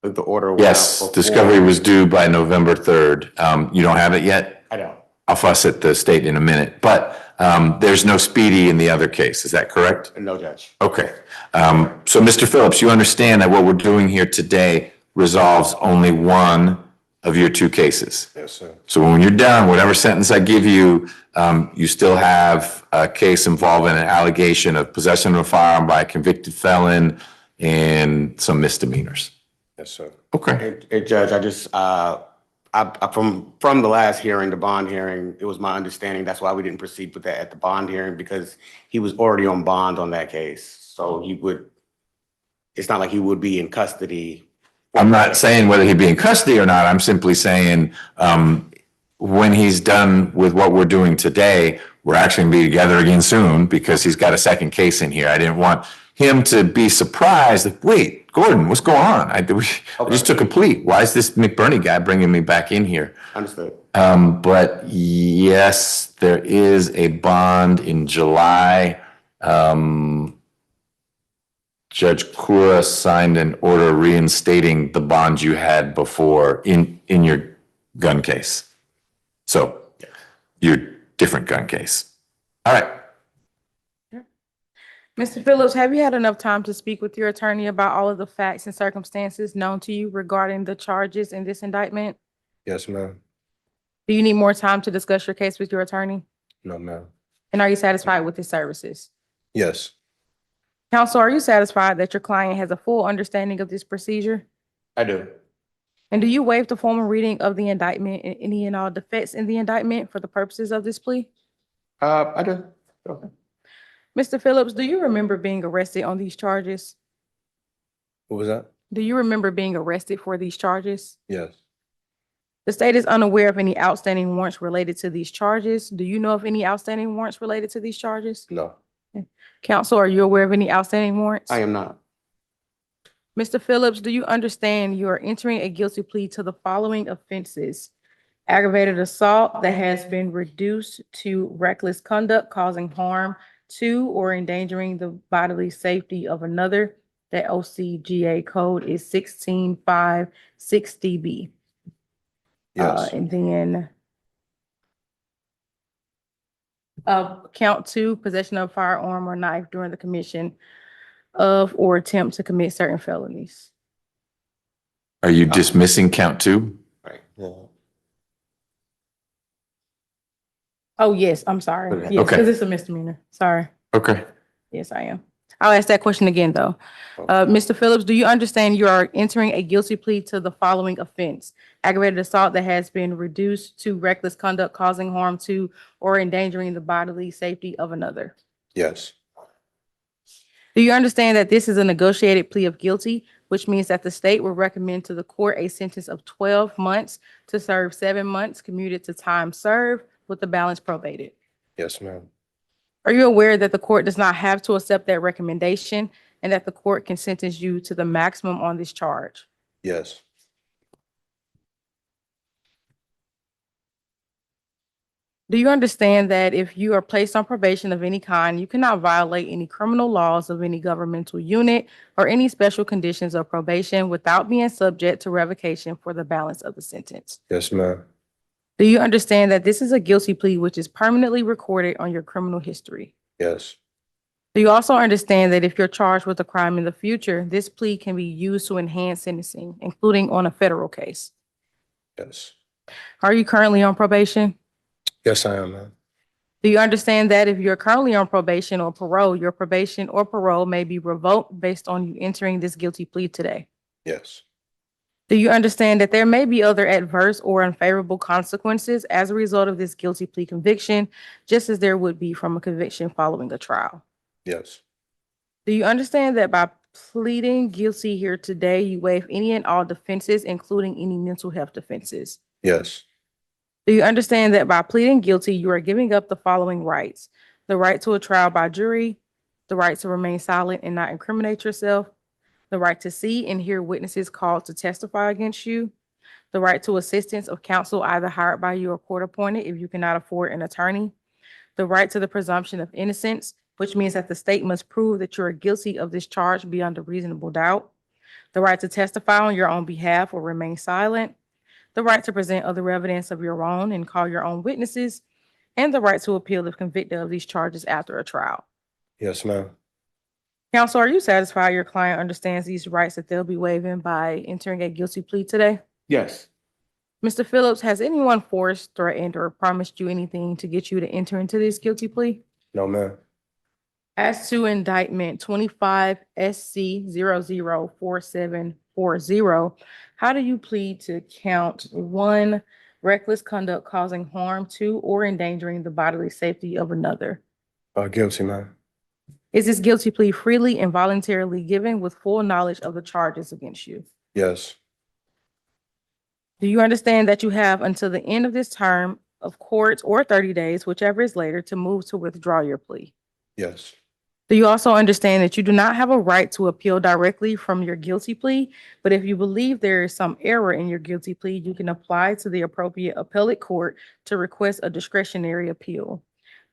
The order. went out Yes, before- discovery was due by November 3rd. You don't have it yet? I don't. I'll fuss at the state in a minute, but there's no speedy in the other case. Is that correct? No, Judge. Okay. So Mr. Phillips, you understand that what we're doing here today resolves only one of your two cases. Yes, sir. So when you're done, whatever sentence I give you, you still have a case involving an allegation of possession of a firearm by a convicted felon and some misdemeanors. Yes, sir. Okay. Hey, Judge, I just, from the last hearing, the bond hearing, it was my understanding, that's why we didn't proceed with that at the bond hearing, because he was already on bond on that case. So he would, it's not like he would be in custody. I'm not saying whether he'd be in custody or not. I'm simply saying, when he's done with what we're doing today, we're actually gonna be together again soon because he's got a second case in here. I didn't want him to be surprised, like, wait, Gordon, what's going on? I just took a plea. Why is this McBurney guy bringing me back in here? Understood. But yes, there is a bond in July. Judge Kura signed an order reinstating the bond you had before in your gun case. So your different gun case. All right. Mr. Phillips, have you had enough time to speak with your attorney about all of the facts and circumstances known to you regarding the charges in this indictment? Yes, ma'am. Do you need more time to discuss your case with your attorney? No, ma'am. And are you satisfied with his services? Yes. Counsel, are you satisfied that your client has a full understanding of this procedure? I do. And do you waive the formal reading of the indictment and any and all defects in the indictment for the purposes of this plea? I do. Okay. Mr. Phillips, do you remember being arrested on these charges? What was that? Do you remember being arrested for these charges? Yes. The state is unaware of any outstanding warrants related to these charges. Do you know of any outstanding warrants related to these charges? No. Counsel, are you aware of any outstanding warrants? I am not. Mr. Phillips, do you understand you are entering a guilty plea to the following offenses? aggravated assault that has been reduced to reckless conduct causing harm to or endangering the bodily safety of another. That OCGA code is 16560B. Yes. And then count 2, possession of firearm or knife during the commission of or attempt to commit certain felonies. Are you dismissing count 2? Right. Yeah. Oh, yes, I'm sorry. Okay. Yes, because Okay. it's a misdemeanor. Sorry. Okay. Yes, I am. I'll ask that question again, though. Mr. Phillips, do you understand you are entering a guilty plea to the following offense? Aggravated assault that has been reduced to reckless conduct causing harm to or endangering the bodily safety of another. Yes. Do you understand that this is a negotiated plea of guilty, which means that the state will recommend to the court a sentence of 12 months to serve 7 months commuted to time served with the balance probated? Yes, ma'am. Are you aware that the court does not have to accept that recommendation and that the court can sentence you to the maximum on this charge? Yes. Do you understand that if you are placed on probation of any kind, you cannot violate any criminal laws of any governmental unit or any special conditions of probation without being subject to revocation for the balance of the sentence? Yes, ma'am. Do you understand that this is a guilty plea which is permanently recorded on your criminal history? Yes. Do you also understand that if you're charged with a crime in the future, this plea can be used to enhance sentencing, including on a federal case? Yes. Are you currently on probation? Yes, I am, ma'am. Do you understand that if you're currently on probation or parole, your probation or parole may be revoked based on you entering this guilty plea today? Yes. Do you understand that there may be other adverse or unfavorable consequences as a result of this guilty plea conviction, just as there would be from a conviction following a trial? Yes. Do you understand that by pleading guilty here today, you waive any and all defenses, including any mental health defenses? Yes. Do you understand that by pleading guilty, you are giving up the following rights: the right to a trial by jury, the right to remain silent and not incriminate yourself, the right to see and hear witnesses called to testify against you, the right to assistance of counsel either hired by you or court appointed if you cannot afford an attorney, the right to the presumption of innocence, which means that the state must prove that you are guilty of this charge beyond a reasonable doubt, the right to testify on your own behalf or remain silent, the right to present other evidence of your own and call your own witnesses, and the right to appeal if convicted of these charges after a trial. Yes, ma'am. Counsel, are you satisfied your client understands these rights that they'll be waiving by entering a guilty plea today? Yes. Mr. Phillips, has anyone forced, threatened, or promised you anything to get you to enter into this guilty plea? No, ma'am. As to indictment 25 SC 004740, how do you plead to count 1, reckless conduct causing harm to or endangering the bodily safety of another? Guilty, ma'am. Is this guilty plea freely and voluntarily given with full knowledge of the charges against you? Yes. Do you understand that you have until the end of this term of court or 30 days, whichever is later, to move to withdraw your plea? Yes. Do you also understand that you do not have a right to appeal directly from your guilty plea, but if you believe there is some error in your guilty plea, you can apply to the appropriate appellate court to request a discretionary appeal?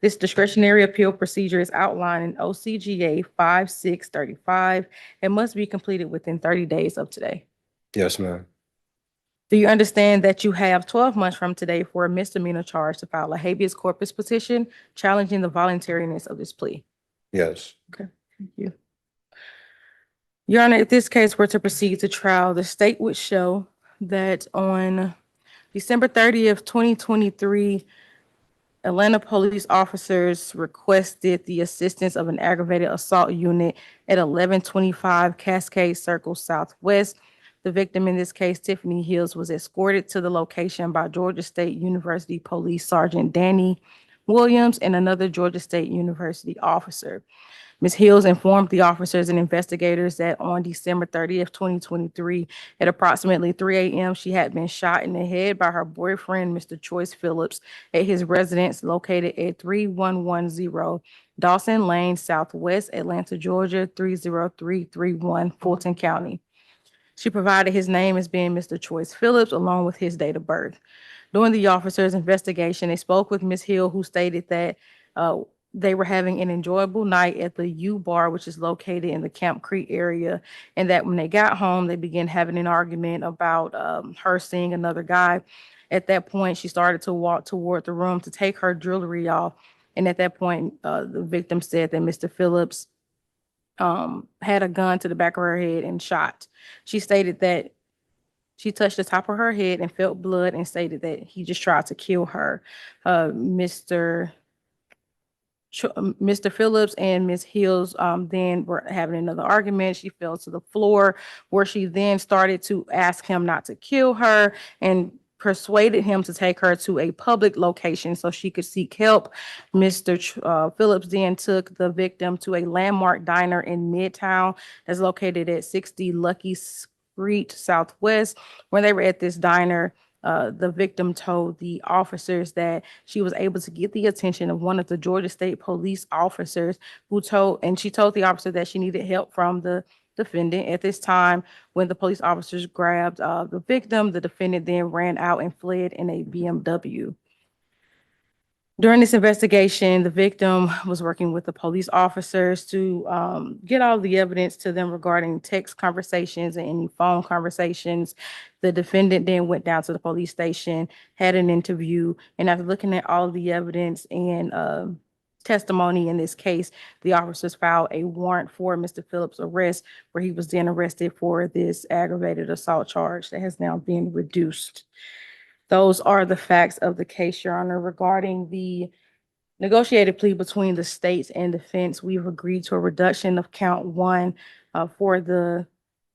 This discretionary appeal procedure is outlined in OCGA 5635 and must be completed within 30 days of today. Yes, ma'am. Do you understand that you have 12 months from today for a misdemeanor charge to file a habeas corpus petition challenging the voluntariness of this plea? Yes. Okay, thank you. Your Honor, if this case were to proceed to trial, the state would show that on December 30th, 2023, Atlanta police officers requested the assistance of an aggravated assault unit at 1125 Cascade Circle Southwest. The victim in this case, Tiffany Hills, was escorted to the location by Georgia State University Police Sergeant Danny Williams and another Georgia State University officer. Ms. Hills informed the officers and investigators that on December 30th, 2023, at approximately 3 a.m., she had been shot in the head by her boyfriend, Mr. Choice Phillips, at his residence located at 3110 Dawson Lane, Southwest Atlanta, Georgia, 30331, Fulton County. She provided his name as being Mr. Choice Phillips along with his date of birth. During the officers' investigation, they spoke with Ms. Hill, who stated that they were having an enjoyable night at the U Bar, which is located in the Camp Creek area, and that when they got home, they began having an argument about her seeing another guy. At that point, she started to walk toward the room to take her jewelry off, and at that point, the victim said that Mr. Phillips had a gun to the back of her head and shot. She stated that she touched the top of her head and felt blood and stated that he just tried to kill her. Mr. Phillips and Ms. Hills then were having another argument. She fell to the floor, where she then started to ask him not to kill her and persuaded him to take her to a public location so she could seek help. Mr. Phillips then took the victim to a landmark diner in Midtown that's located at 60 Lucky Street Southwest. When they were at this diner, the victim told the officers that she was able to get the attention of one of the Georgia State Police officers she told the officer that she needed help from the defendant. At this time, when the police officers grabbed the victim, the defendant then ran out and fled in a BMW. During this investigation, the victim was working with the police officers to get all the evidence to them regarding text conversations and any phone conversations. The defendant then went down to the police station, had an interview, and after looking at all of the evidence and testimony in this case, the officers filed a warrant for Mr. Phillips' arrest, where he was then arrested for this aggravated assault charge that has now been reduced. Those are the facts of the case, Your Honor. Regarding the negotiated plea between the states and defense, we've agreed to a reduction of count 1 for the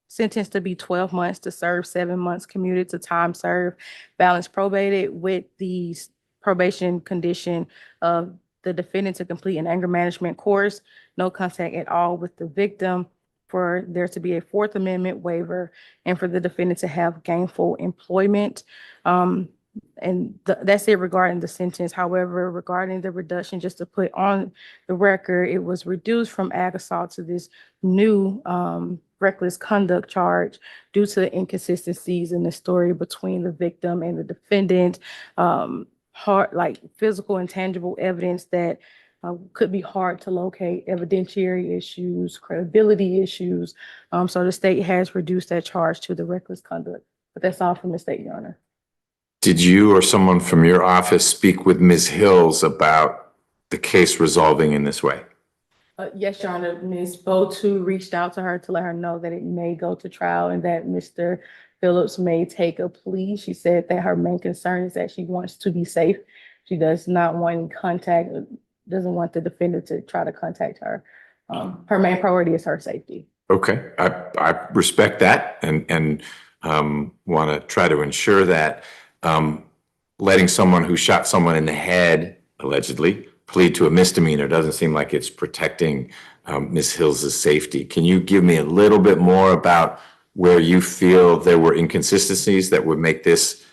sentence to be 12 months to serve 7 months commuted to time served, balance probated, with the probation condition of the defendant to complete an anger management course, no contact at all with the victim, for there to be a Fourth Amendment waiver, and for the defendant to have gainful employment. That's it regarding the sentence. However, regarding the reduction, just to put on the record, it was reduced from ag assault to this new reckless conduct charge due to inconsistencies in the story between the victim and the defendant, physical and tangible evidence that could be hard to locate, evidentiary issues, credibility issues. So the state has reduced that charge to the reckless conduct. But that's all from the state, Your Honor. Did you or someone from your office speak with Ms. Hills about the case resolving in this way? Yes, Your Honor. Ms. Botu reached out to her to let her know that it may go to trial and that Mr. Phillips may take a plea. She said that her main concern is that she wants to be safe. She does not want any contact, doesn't want the defendant to try to contact her. Her main priority is her safety. Okay, I respect that and want to try to ensure that letting someone who shot someone in the head, allegedly, plead to a misdemeanor doesn't seem like it's protecting Ms. Hills' safety. Can you give me a little bit more about where you feel there were inconsistencies that would make this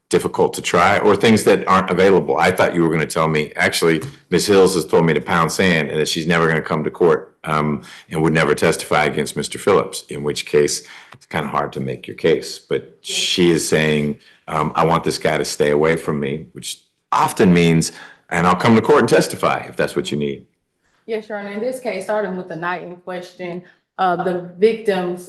difficult to try, or things that aren't available? I thought you were going to tell me, actually, Ms. Hills has told me to pound sand and that she's never going to come to court and would never testify against Mr. Phillips, in which case it's kind of hard to make your case. But she is saying, I want this guy to stay away from me, which often means, and I'll come to court and testify if that's what you need. Yes, Your Honor. In this case, starting with the night in question, the victim's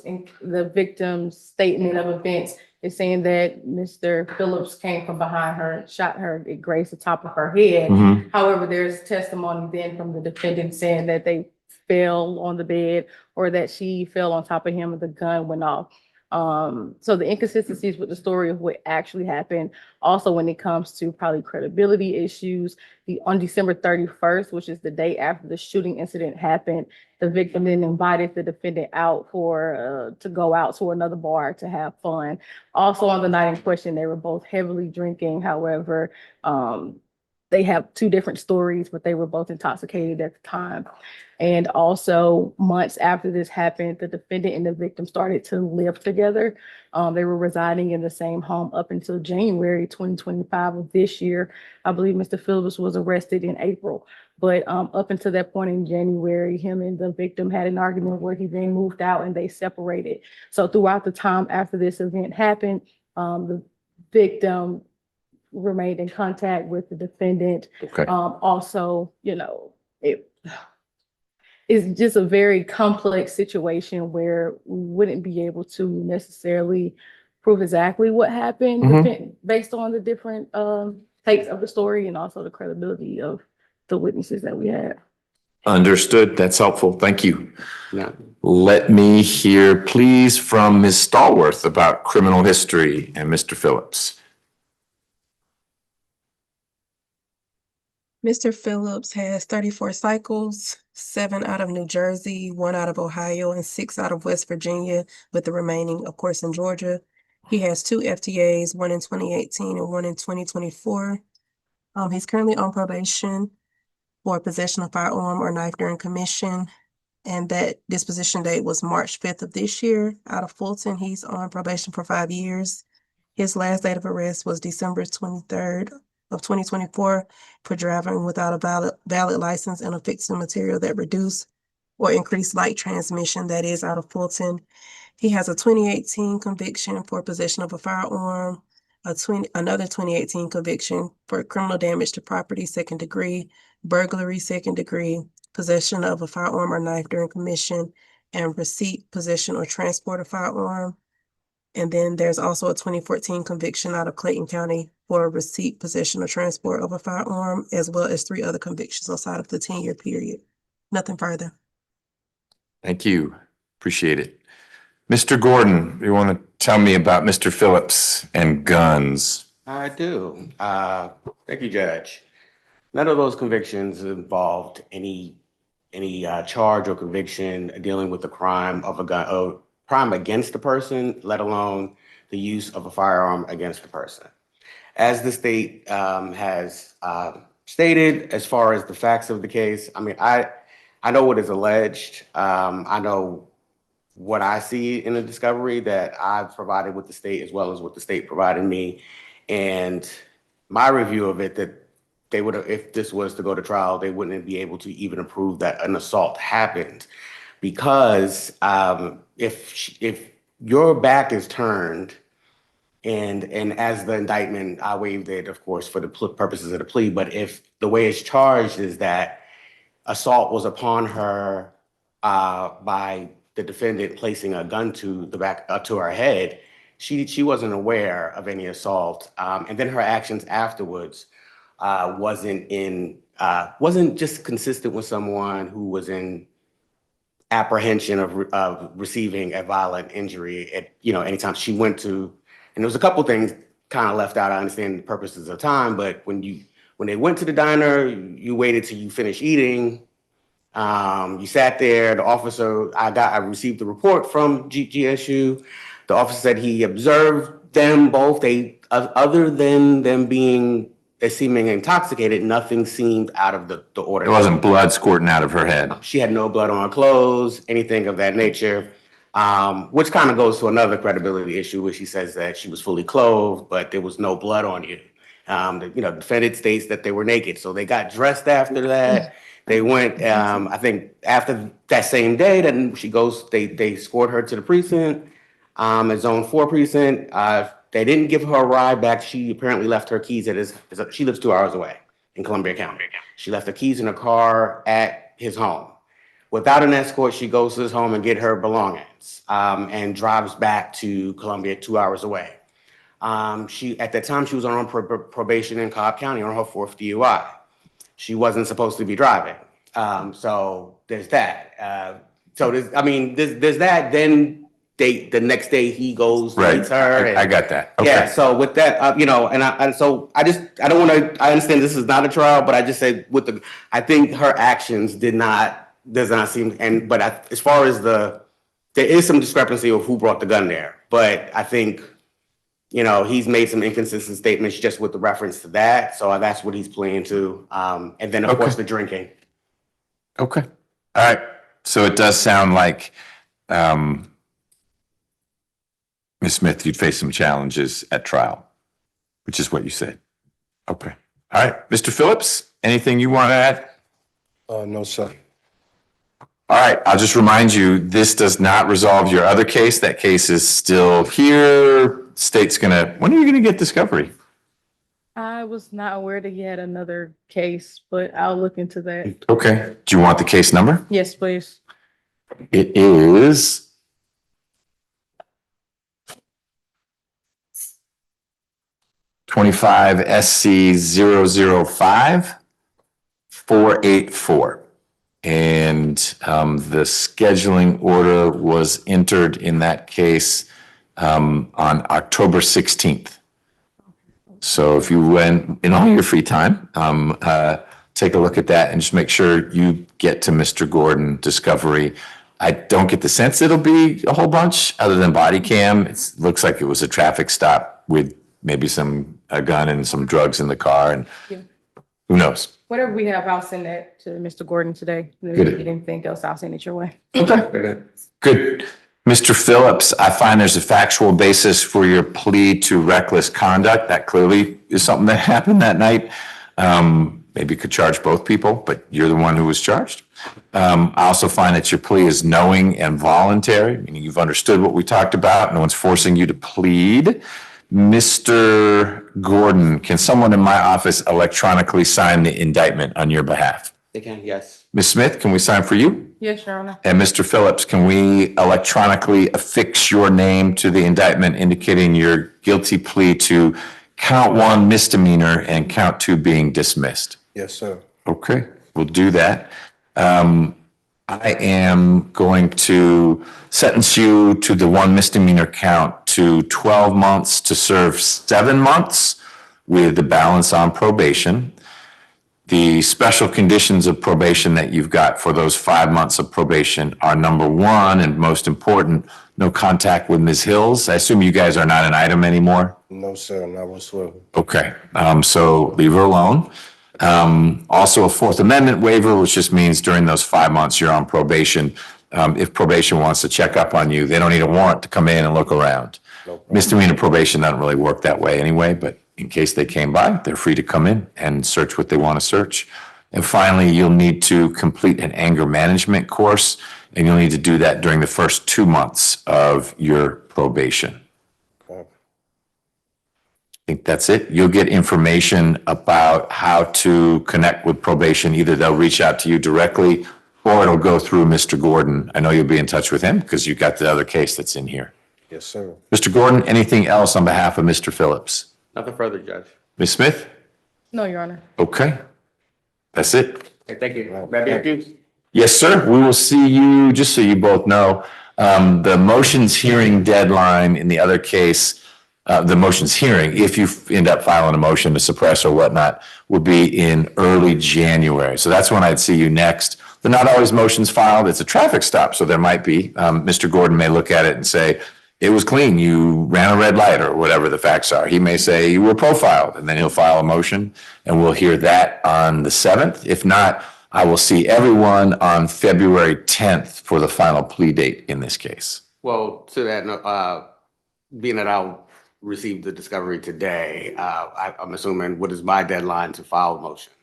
statement of events is saying that Mr. Phillips came from behind her and shot her. It grazed the top of her head. Mhm. However, there's testimony then from the defendant saying that they fell on the bed or that she fell on top of him and the gun went off. So the inconsistencies with the story of what actually happened. Also, when it comes to probably credibility issues, on December 31st, which is the day after the shooting incident happened, the victim then invited the defendant out to go out to another bar to have fun. Also on the night in question, they were both heavily drinking. However, they have two different stories, but they were both intoxicated at the time. And also, months after this happened, the defendant and the victim started to live together. They were residing in the same home up until January 2025 of this year. I believe Mr. Phillips was arrested in April. But up until that point in January, him and the victim had an argument where he then moved out and they separated. So throughout the time after this event happened, the victim remained in contact with the defendant. Okay. Also, it's just a very complex situation where we wouldn't be able to necessarily prove exactly what happened based on the different takes of the story and also the credibility of the witnesses that we had. Understood. That's helpful. Thank you. Yeah. Let me hear, please, from Ms. Stallworth about criminal history and Mr. Phillips. Mr. Phillips has 34 cycles, 7 out of New Jersey, 1 out of Ohio, and 6 out of West Virginia, with the remaining, of course, in Georgia. He has 2 FTAs, 1 in 2018 and 1 in 2024. He's currently on probation for possession of firearm or knife during commission, and that disposition date was March 5th of this year. Out of Fulton, he's on probation for 5 years. His last date of arrest was December 23rd of 2024 for driving without a valid license and affixing material that reduce or increase light transmission. That is out of Fulton. He has a 2018 conviction for possession of a firearm, another 2018 conviction for criminal damage to property, 2nd degree, burglary, 2nd degree, possession of a firearm or knife during commission, and receipt, possession, or transport of firearm. And then there's also a 2014 conviction out of Clayton County for receipt, possession, or transport of a firearm, as well as 3 other convictions outside of the 10-year period. Nothing further. Thank you. Appreciate it. Mr. Gordon, you want to tell me about Mr. Phillips and guns? I do. Thank you, Judge. None of those convictions involved any charge or conviction dealing with the crime of a gun, or crime against the person, let alone the use of a firearm against the person. As the state has stated, as far as the facts of the case, I mean, I know what is alleged. I know what I see in the discovery that I've provided with the state, as well as what the state provided me. And my review of it, that they would have, if this was to go to trial, they wouldn't be able to even prove that an assault happened, because if your back is turned, and as the indictment, I waived it, of course, for the purposes of the plea, but if the way it's charged is that assault was upon her by the defendant placing a gun to the back, to her head, she wasn't aware of any assault, and then her actions afterwards wasn't just consistent with someone who was in apprehension of receiving a violent injury at anytime she went to. And there was a couple things kind of left out. I understand the purposes of time, but when they went to the diner, you waited till you finished eating. You sat there. The officer, I received the report from GSU. The officer said he observed them both. Other than them seeming intoxicated, nothing seemed out of the order. There wasn't blood squirting out of her head. She had no blood on her clothes, anything of that nature, which kind of goes to another credibility issue, where she says that she was fully clothed, but there was no blood on you. The defendant states that they were naked, so they got dressed after that. They went, I think after that same day, then they escort her to the precinct, at Zone 4 precinct. They didn't give her a ride back. She apparently left her keys she lives 2 hours away in Columbia County. She left the keys in her car at his home. Without an escort, she goes to his home and get her belongings, and drives back to Columbia 2 hours away. At that time, she was on probation in Cobb County on her 4th DUI. She wasn't supposed to be driving. So there's that. There's that. Then the next day he goes to meet her. I got that. Okay. Yeah. So with that, I don't want to. I understand this is not a trial, but I just said I think her actions does not seem. But as far as there is some discrepancy of who brought the gun there. But I think, he's made some inconsistent statements just with the reference to that. So that's what he's playing to. And then of course the drinking. Okay. All right. So it does sound like, Ms. Smith, you'd face some challenges at trial, which is what you said. Okay. All right. Mr. Phillips, anything you want to add? No, sir. All right. I'll just remind you, this does not resolve your other case. That case is still here. State's when are you going to get discovery? I was not aware that he had another case, but I'll look into that. Okay. Do you want the case number? Yes, please. It is 25 SC 005 484. And the scheduling order was entered in that case on October 16th. So if you went in all your free time, take a look at that and just make sure you get to Mr. Gordon discovery. I don't get the sense it'll be a whole bunch other than body cam. It looks like it was a traffic stop with maybe a gun and some drugs in the car, and Yeah. who knows? Whatever we have, I'll send that to Mr. Gordon today. If Good. you need anything else, I'll send it your way. Good. Mr. Phillips, I find there's a factual basis for your plea to reckless conduct. That clearly is something that happened that night. Maybe you could charge both people, but you're the one who was charged. I also find that your plea is knowing and voluntary, meaning you've understood what we talked about. No one's forcing you to plead. Mr. Gordon, can someone in my office electronically sign the indictment on your behalf? They can, yes. Ms. Smith, can we sign for you? Yes, Your Honor. And Mr. Phillips, can we electronically affix your name to the indictment indicating your guilty plea to count 1 misdemeanor and count 2 being dismissed? Yes, sir. Okay, we'll do that. I am going to sentence you to the 1 misdemeanor count to 12 months to serve 7 months with the balance on probation. The special conditions of probation that you've got for those 5 months of probation are, number 1, and most important, no contact with Ms. Hills. I assume you guys are not an item anymore? No, sir, not whatsoever. Okay, so leave her alone. Also a Fourth Amendment waiver, which just means during those 5 months you're on probation. If probation wants to check up on you, they don't need a warrant to come in and look around. Misdemeanor probation doesn't really work that way anyway, but in case they came by, they're free to come in and search what they want to search. And finally, you'll need to complete an anger management course, and you'll need to do that during the first 2 months of your probation. I think that's it. You'll get information about how to connect with probation. Either they'll reach out to you directly or it'll go through Mr. Gordon. I know you'll be in touch with him because you've got the other case that's in here. Yes, sir. Mr. Gordon, anything else on behalf of Mr. Phillips? Nothing further, Judge. Ms. Smith? No, Your Honor. Okay. That's it. Okay, thank you. Madam Hopkins? Yes, sir. We will see you, just so you both know, the motions hearing deadline in the other case, the motions hearing, if you end up filing a motion to suppress or whatnot, will be in early January. So that's when I'd see you next. They're not always motions filed. It's a traffic stop, so there might be. Mr. Gordon may look at it and say, it was clean, you ran a red light, or whatever the facts are. He may say you were profiled, and then he'll file a motion, and we'll hear that on the 7th. If not, I will see everyone on February 10th for the final plea date in this case. Well, to that, being that I'll receive the discovery today, I'm assuming, what is my deadline to file motions?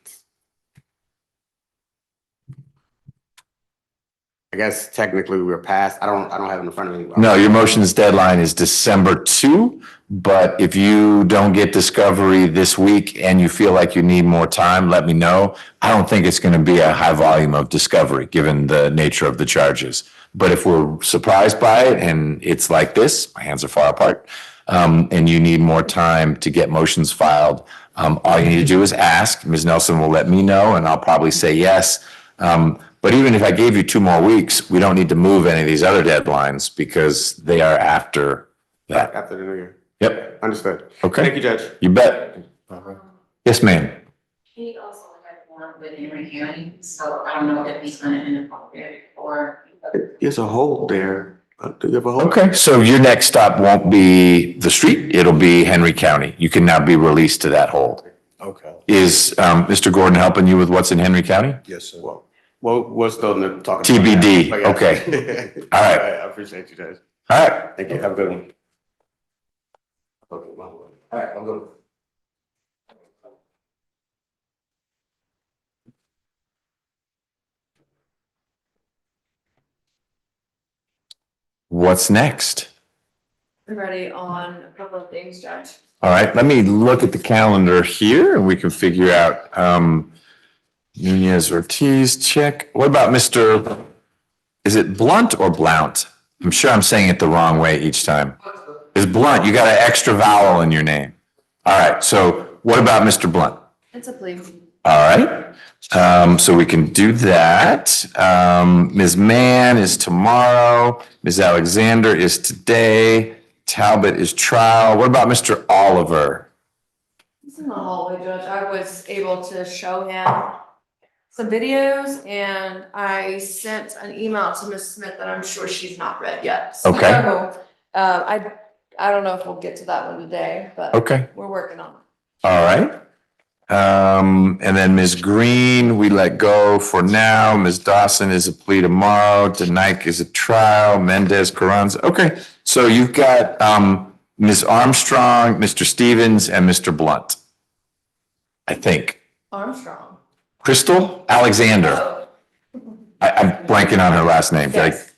I guess technically we're past, I don't have it in front of me. No, your motions deadline is December 2, but if you don't get discovery this week and you feel like you need more time, let me know. I don't think it's going to be a high volume of discovery given the nature of the charges. But if we're surprised by it and it's like this, my hands are far apart, and you need more time to get motions filed, all you need to do is ask. Ms. Nelson will let me know and I'll probably say yes. But even if I gave you 2 more weeks, we don't need to move any of these other deadlines because they are after that. After the new year. Yep. Understood. Okay. Thank you, Judge. You bet. Yes, ma'am. He also had one with Henry County, so I don't know if he's gonna end up there or. There's a hold there. Do you have a hold? Okay, so your next stop won't be the street, it'll be Henry County. You can now be released to that hold. Okay. Is Mr. Gordon helping you with what's in Henry County? Yes, sir. Well, we're still talking. TBD, about that. okay. All All right. I appreciate you, Judge. All right. Thank you. Have a good one. Okay, all right, I'm good. What's next? ready on a couple of things, Judge. All right, let me look at the calendar here and we can figure out, Nunez Ortiz, check. What about Mr., is it Blunt or Blount? I'm sure I'm saying it the wrong way each time. It's Blunt, you got an extra vowel in your name. All right, so what about Mr. Blunt? It's a plea. All right, so we can do that. Ms. Mann is tomorrow. Ms. Alexander is today. Talbot is trial. What about Mr. Oliver? He's in the hallway, Judge. I was able to show him some videos and I sent an email to Ms. Smith that I'm sure she's not read yet. So, Okay. I don't know if we'll get to that one today, but Okay. we're working on it. All right. And then Ms. Green, we let go for now. Ms. Dawson is a plea tomorrow. Denike is a trial. Mendez Carranza. Okay. So you've got, Ms. Armstrong, Mr. Stevens, and Mr. Blunt. I think. Armstrong. Crystal Alexander. I'm blanking on her last name. Did I- Yes.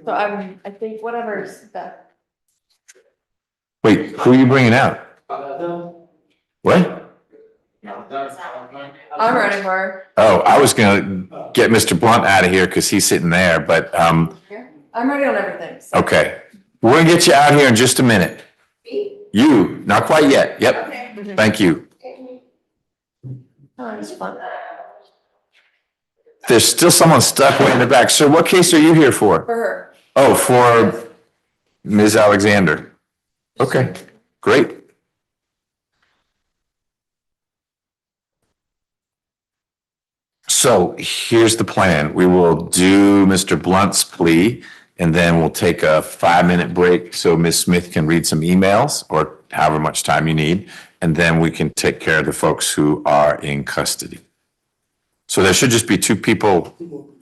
So I think whatever's that. Wait, who are you bringing out? What? I'm ready for her. Oh, I was gonna get Mr. Blunt out of here because he's sitting there, but, I'm ready on everything. So. okay. We're gonna get you out here in just a minute. You, not quite yet. Yep. Okay. Thank you. Oh, it's fun. There's still someone stuck way in the back. Sir, what case are you here for? For her. Oh, for Ms. Alexander. Okay, great. So here's the plan. We will do Mr. Blunt's plea, and then we'll take a 5-minute break so Ms. Smith can read some emails or however much time you need, and then we can take care of the folks who are in custody. So there should just be 2 people,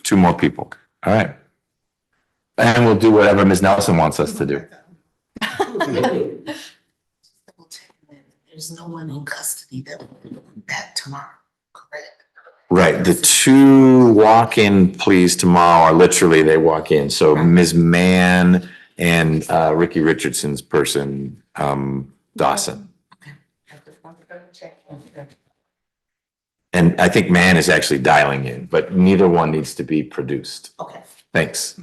2 more people. All right. And we'll do whatever Ms. Nelson wants us to do. There's no one in custody that will do that tomorrow, correct? Right, the 2 walk-in pleas tomorrow are literally, they walk in. So Ms. Mann and Ricky Richardson's person, Dawson. And I think Mann is actually dialing in, but neither one needs to be produced. Okay. Thanks.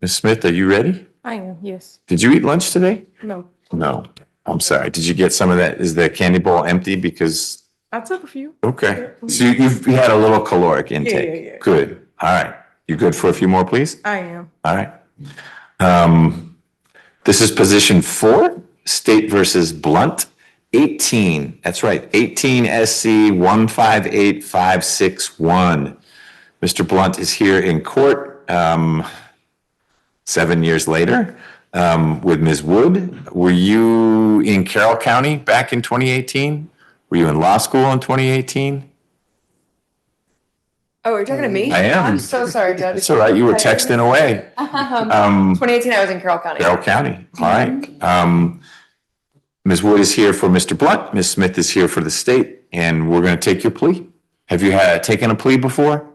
Ms. Smith, are you ready? I am, yes. Did you eat lunch today? No, No, I'm sorry. Did you get some of that? Is the candy bowl empty? Because, I took a few. okay. So you had a little caloric intake. yeah. Good. All right. You good for a few more, please? I am. All right. This is position 4, State versus Blunt, 18. That's right, 18 SC 158561. Mr. Blunt is here in court 7 years later with Ms. Wood. Were you in Carroll County back in 2018? Were you in law school in 2018? Oh, you're talking to me? I am. I'm so sorry, Judge. That's all right. You were texting away. 2018, I was in Carroll County. Carroll County. All right. Ms. Wood is here for Mr. Blunt. Ms. Smith is here for the state, and we're going to take your plea. Have you taken a plea before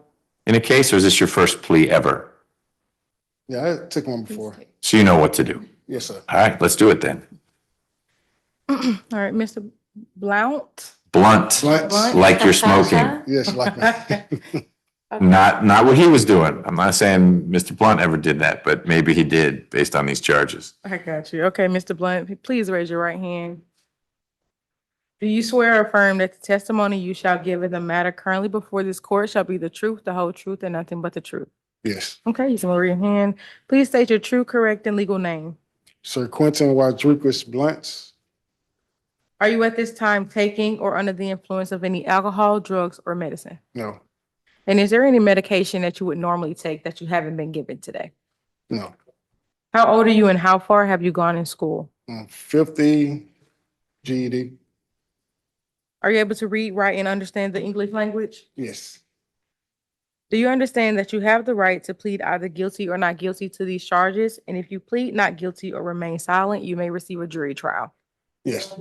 in a case, or is this your first plea ever? Yeah, I took one before. So you know what to do. Yes, sir. All right, let's do it then. All right, Mr. Blount. Blunt, Blunt. like you're smoking. Yes, like me. Not what he was doing. I'm not saying Mr. Blunt ever did that, but maybe he did based on these charges. I got you. Okay, Mr. Blunt, please raise your right hand. Do you swear or affirm that the testimony you shall give in the matter currently before this court shall be the truth, the whole truth, and nothing but the truth? Yes. Okay, you can lower your hand. Please state your true, correct, and legal name. Sir Quentin Rodriguez Blunt. Are you at this time taking or under the influence of any alcohol, drugs, or medicine? No, And is there any medication that you would normally take that you haven't been given today? no. How old are you and how far have you gone in school? 50 GED. Are you able to read, write, and understand the English language? Yes. Do you understand that you have the right to plead either guilty or not guilty to these charges? And if you plead not guilty or remain silent, you may receive a jury trial. Yes.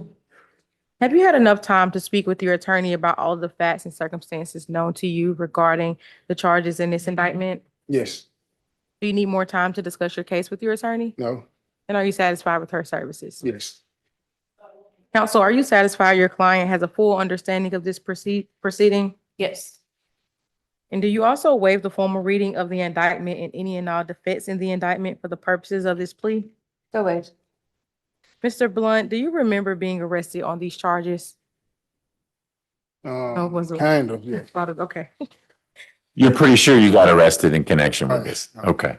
Have you had enough time to speak with your attorney about all of the facts and circumstances known to you regarding the charges in this indictment? Yes. Do you need more time to discuss your case with your attorney? No. And are you satisfied with her services? Yes. Counsel, are you satisfied your client has a full understanding of this proceeding? Yes. And do you also waive the formal reading of the indictment and any and all defense in the indictment for the purposes of this plea? So wait. Mr. Blunt, do you remember being arrested on these charges? Oh, was it? Kind of, yeah. Okay. You're pretty sure you got arrested in connection with this? Okay.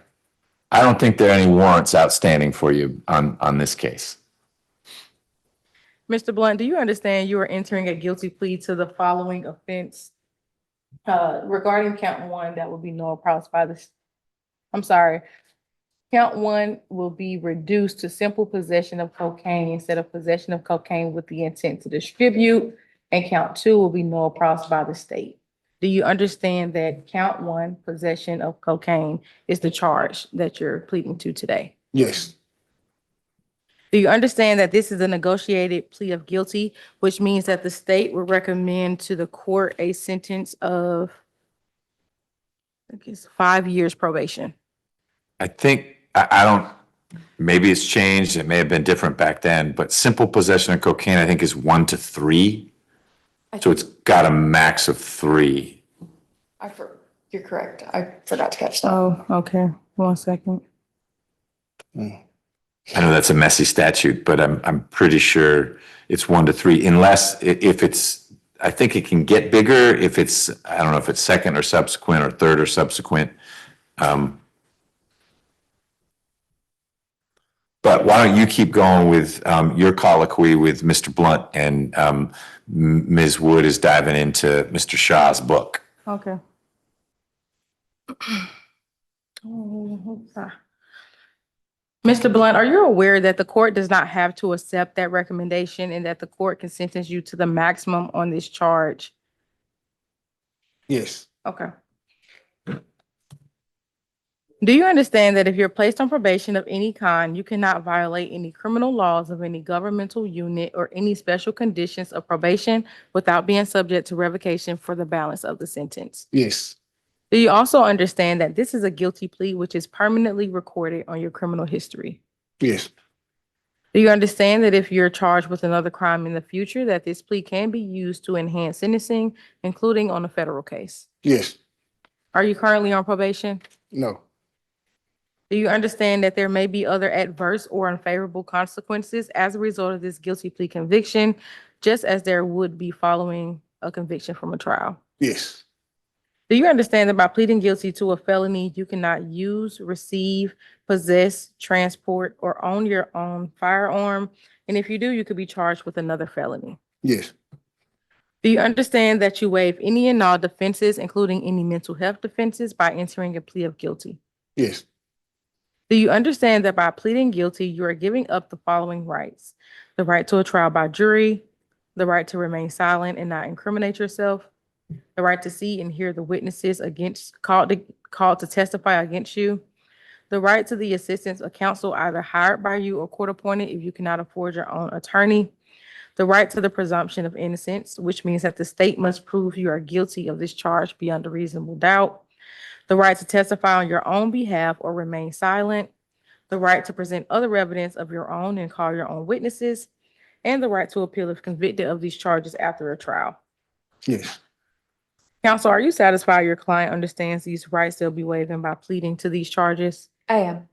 I don't think there are any warrants outstanding for you on this case. Mr. Blunt, do you understand you are entering a guilty plea to the following offense? Regarding count one, that will be no prosecution by this. I'm sorry. Count one will be reduced to simple possession of cocaine instead of possession of cocaine with the intent to distribute. And count two will be no prosecution by the state. Do you understand that count one, possession of cocaine, is the charge that you're pleading to today? Yes. Do you understand that this is a negotiated plea of guilty, which means that the state will recommend to the court a sentence of, I guess, 5 years probation? I think, I don't, maybe it's changed. It may have been different back then, but simple possession of cocaine, I think, is 1 to 3. So it's got a max of 3. You're correct. I forgot to catch that. Oh, okay. 1 second. I know that's a messy statute, but I'm pretty sure it's 1 to 3, unless if it's, I think it can get bigger if it's, I don't know if it's second or subsequent or third or subsequent. But why don't you keep going with your colloquy with Mr. Blunt, and Ms. Wood is diving into Mr. Shah's book. Okay. Mr. Blunt, are you aware that the court does not have to accept that recommendation and that the court can sentence you to the maximum on this charge? Yes. Okay. Do you understand that if you're placed on probation of any kind, you cannot violate any criminal laws of any governmental unit or any special conditions of probation without being subject to revocation for the balance of the sentence? Yes. Do you also understand that this is a guilty plea which is permanently recorded on your criminal history? Yes. Do you understand that if you're charged with another crime in the future, that this plea can be used to enhance sentencing, including on a federal case? Yes. Are you currently on probation? No. Do you understand that there may be other adverse or unfavorable consequences as a result of this guilty plea conviction, just as there would be following a conviction from a trial? Yes. Do you understand that by pleading guilty to a felony, you cannot use, receive, possess, transport, or own your own firearm? And if you do, you could be charged with another felony. Yes. Do you understand that you waive any and all defenses, including any mental health defenses, by entering a plea of guilty? Yes. Do you understand that by pleading guilty, you are giving up the following rights: the right to a trial by jury, the right to remain silent and not incriminate yourself, the right to see and hear the witnesses called to testify against you, the right to the assistance of counsel either hired by you or court appointed if you cannot afford your own attorney, the right to the presumption of innocence, which means that the state must prove you are guilty of this charge beyond a reasonable doubt, the right to testify on your own behalf or remain silent, the right to present other evidence of your own and call your own witnesses, and the right to appeal if convicted of these charges after a trial. Yes. Counsel, are you satisfied your client understands these rights they'll be waiving by pleading to these charges? I am.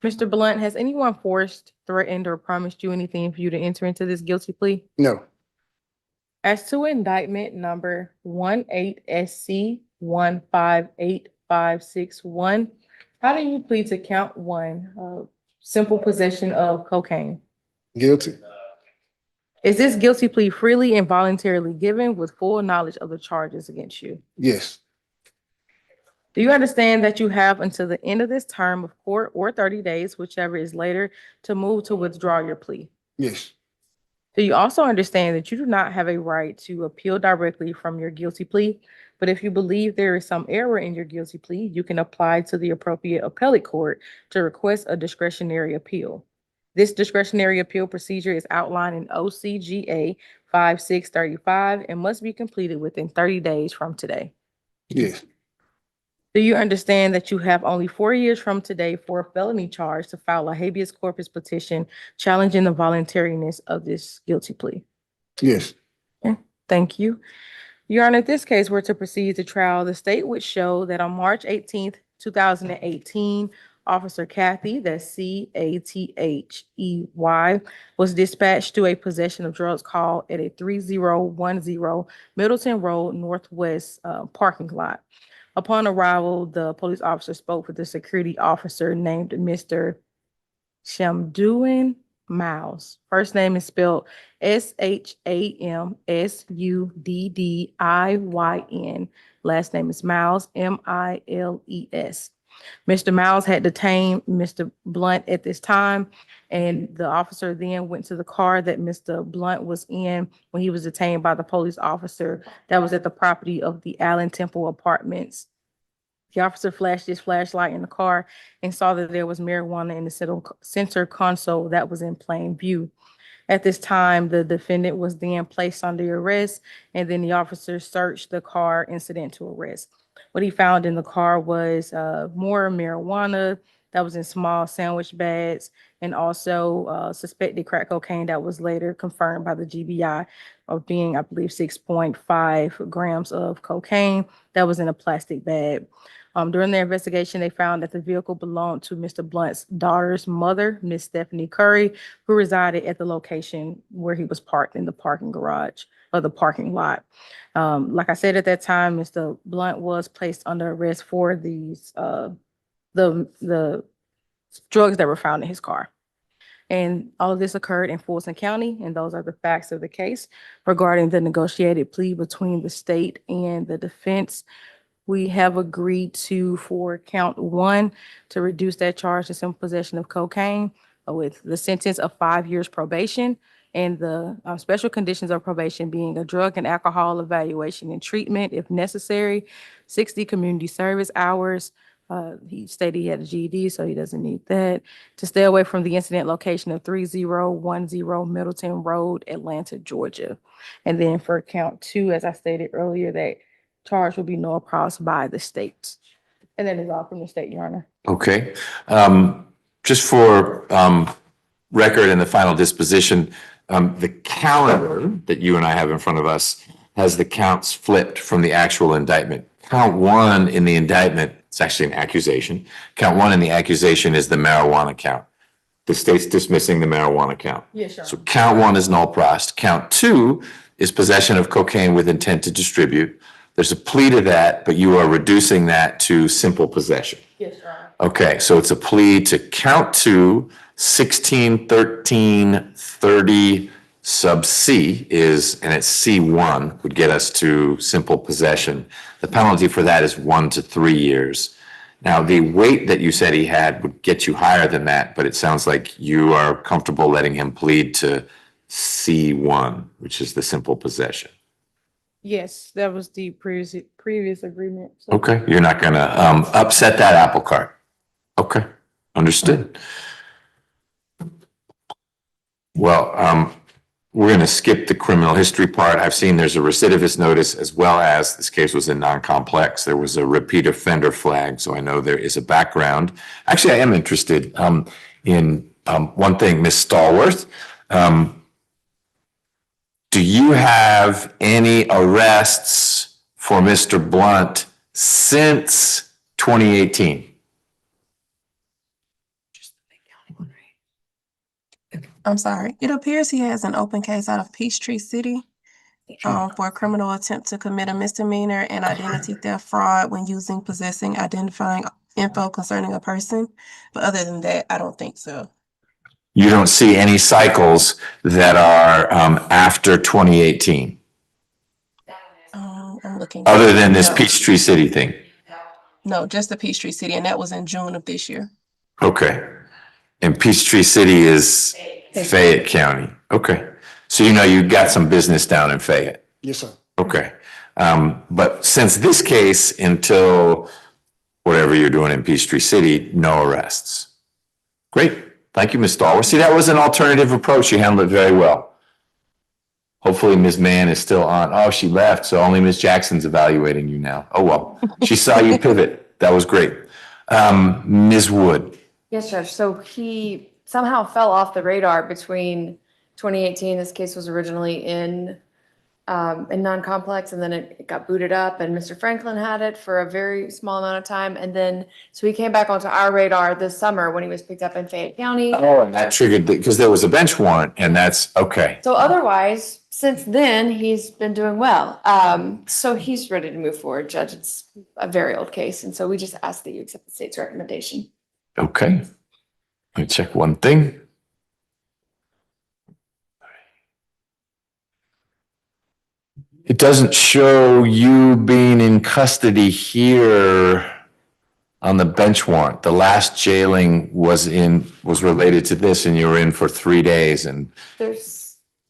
Mr. Blunt, has anyone forced, threatened, or promised you anything for you to enter into this guilty plea? No. As to indictment number 18SC158561, how do you plead to count one, simple possession of cocaine? Guilty. Is this guilty plea freely and voluntarily given with full knowledge of the charges against you? Yes. Do you understand that you have until the end of this term of court or 30 days, whichever is later, to move to withdraw your plea? Yes. Do you also understand that you do not have a right to appeal directly from your guilty plea, but if you believe there is some error in your guilty plea, you can apply to the appropriate appellate court to request a discretionary appeal? This discretionary appeal procedure is outlined in OCGA 5635 and must be completed within 30 days from today. Yes. Do you understand that you have only 4 years from today for a felony charge to file a habeas corpus petition challenging the voluntariness of this guilty plea? Yes. Okay, thank you. Your Honor, if this case were to proceed to trial, the state would show that on March 18th, 2018, Officer Kathy, that's Cathey, was dispatched to a possession of drugs call at a 3010 Middleton Road Northwest parking lot. Upon arrival, the police officer spoke with the security officer named Mr. Shamduin Miles. First name is spelled Shamsuddin. Last name is Miles, Miles. Mr. Miles had detained Mr. Blunt at this time, and the officer then went to the car that Mr. Blunt was in when he was detained by the police officer that was at the property of the Allen Temple Apartments. The officer flashed his flashlight in the car and saw that there was marijuana in the center console that was in plain view. At this time, the defendant was then placed under arrest, and then the officer searched the car incident to arrest. What he found in the car was more marijuana that was in small sandwich bags, and also suspected crack cocaine that was later confirmed by the GBI of being, I believe, 6.5 grams of cocaine that was in a plastic bag. During their investigation, they found that the vehicle belonged to Mr. Blunt's daughter's mother, Miss Stephanie Curry, who resided at the location where he was parked in the parking garage or the parking lot. Like I said, at that time, Mr. Blunt was placed under arrest for these the drugs that were found in his car. And all of this occurred in Fulton County, and those are the facts of the case regarding the negotiated plea between the state and the defense. We have agreed for count 1 to reduce that charge to simple possession of cocaine with the sentence of 5 years probation and the special conditions of probation being a drug and alcohol evaluation and treatment if necessary, 60 community service hours. He stated he had a GED, so he doesn't need that. To stay away from the incident location of 3010 Middleton Road, Atlanta, Georgia. And then for count 2, as I stated earlier, that charge will be no applause by the state. And that is all from the state, Your Honor. Okay. Just for record and the final disposition, the calendar that you and I have in front of us has the counts flipped from the actual indictment. Count 1 in the indictment, it's actually an accusation. Count 1 in the accusation is the marijuana count. The state's dismissing the marijuana count. Yes, sir. So count 1 is null prost. Count 2 is possession of cocaine with intent to distribute. There's a plea to that, but you are reducing that to simple possession. Yes, Your Honor. Okay, so it's a plea to count 2, 161330 sub C is, and it's C1 would get us to simple possession. The penalty for that is 1 to 3 years. Now, the weight that you said he had would get you higher than that, but it sounds like you are comfortable letting him plead to C1, which is the simple possession. Yes, that was the previous agreement. So- Okay, you're not gonna upset that apple cart. Okay, understood. Well, we're gonna skip the criminal history part. I've seen there's a recidivist notice as well as this case was in non-complex. There was a repeat offender flag, so I know there is a background. Actually, I am interested in one thing, Ms. Stallworth. Do you have any arrests for Mr. Blunt since 2018? I'm sorry. It appears he has an open case out of Peachtree City for a criminal attempt to commit a misdemeanor and identity theft fraud when using, possessing, identifying info concerning a person. But other than that, I don't think so. You don't see any cycles that are after 2018, I'm looking. other than this No. Peachtree City thing? No, just the Peachtree City, and that was in June of this year. Okay. And Peachtree City is Fayette County. Okay. So you know you got some business down in Fayette. Yes, sir. Okay. But since this case until whatever you're doing in Peachtree City, no arrests. Great. Thank you, Ms. Stallworth. See, that was an alternative approach. You handled it very well. Hopefully Ms. Mann is still on. Oh, she left, so only Ms. Jackson's evaluating you now. Oh, well, she saw you pivot. That was great. Ms. Wood. Yes, Judge. So he somehow fell off the radar between 2018. This case was originally in non-complex, and then it got booted up, and Mr. Franklin had it for a very small amount of time. And then, so he came back onto our radar this summer when he was picked up in Fayette County. Oh, and that triggered, because there was a bench warrant, and that's, okay. So otherwise, since then, he's been doing well. So he's ready to move forward, Judge. It's a very old case, and so we just ask that you accept the state's recommendation. Okay. Let me check one thing. It doesn't show you being in custody here on the bench warrant. The last jailing was related to this, and you were in for 3 days, and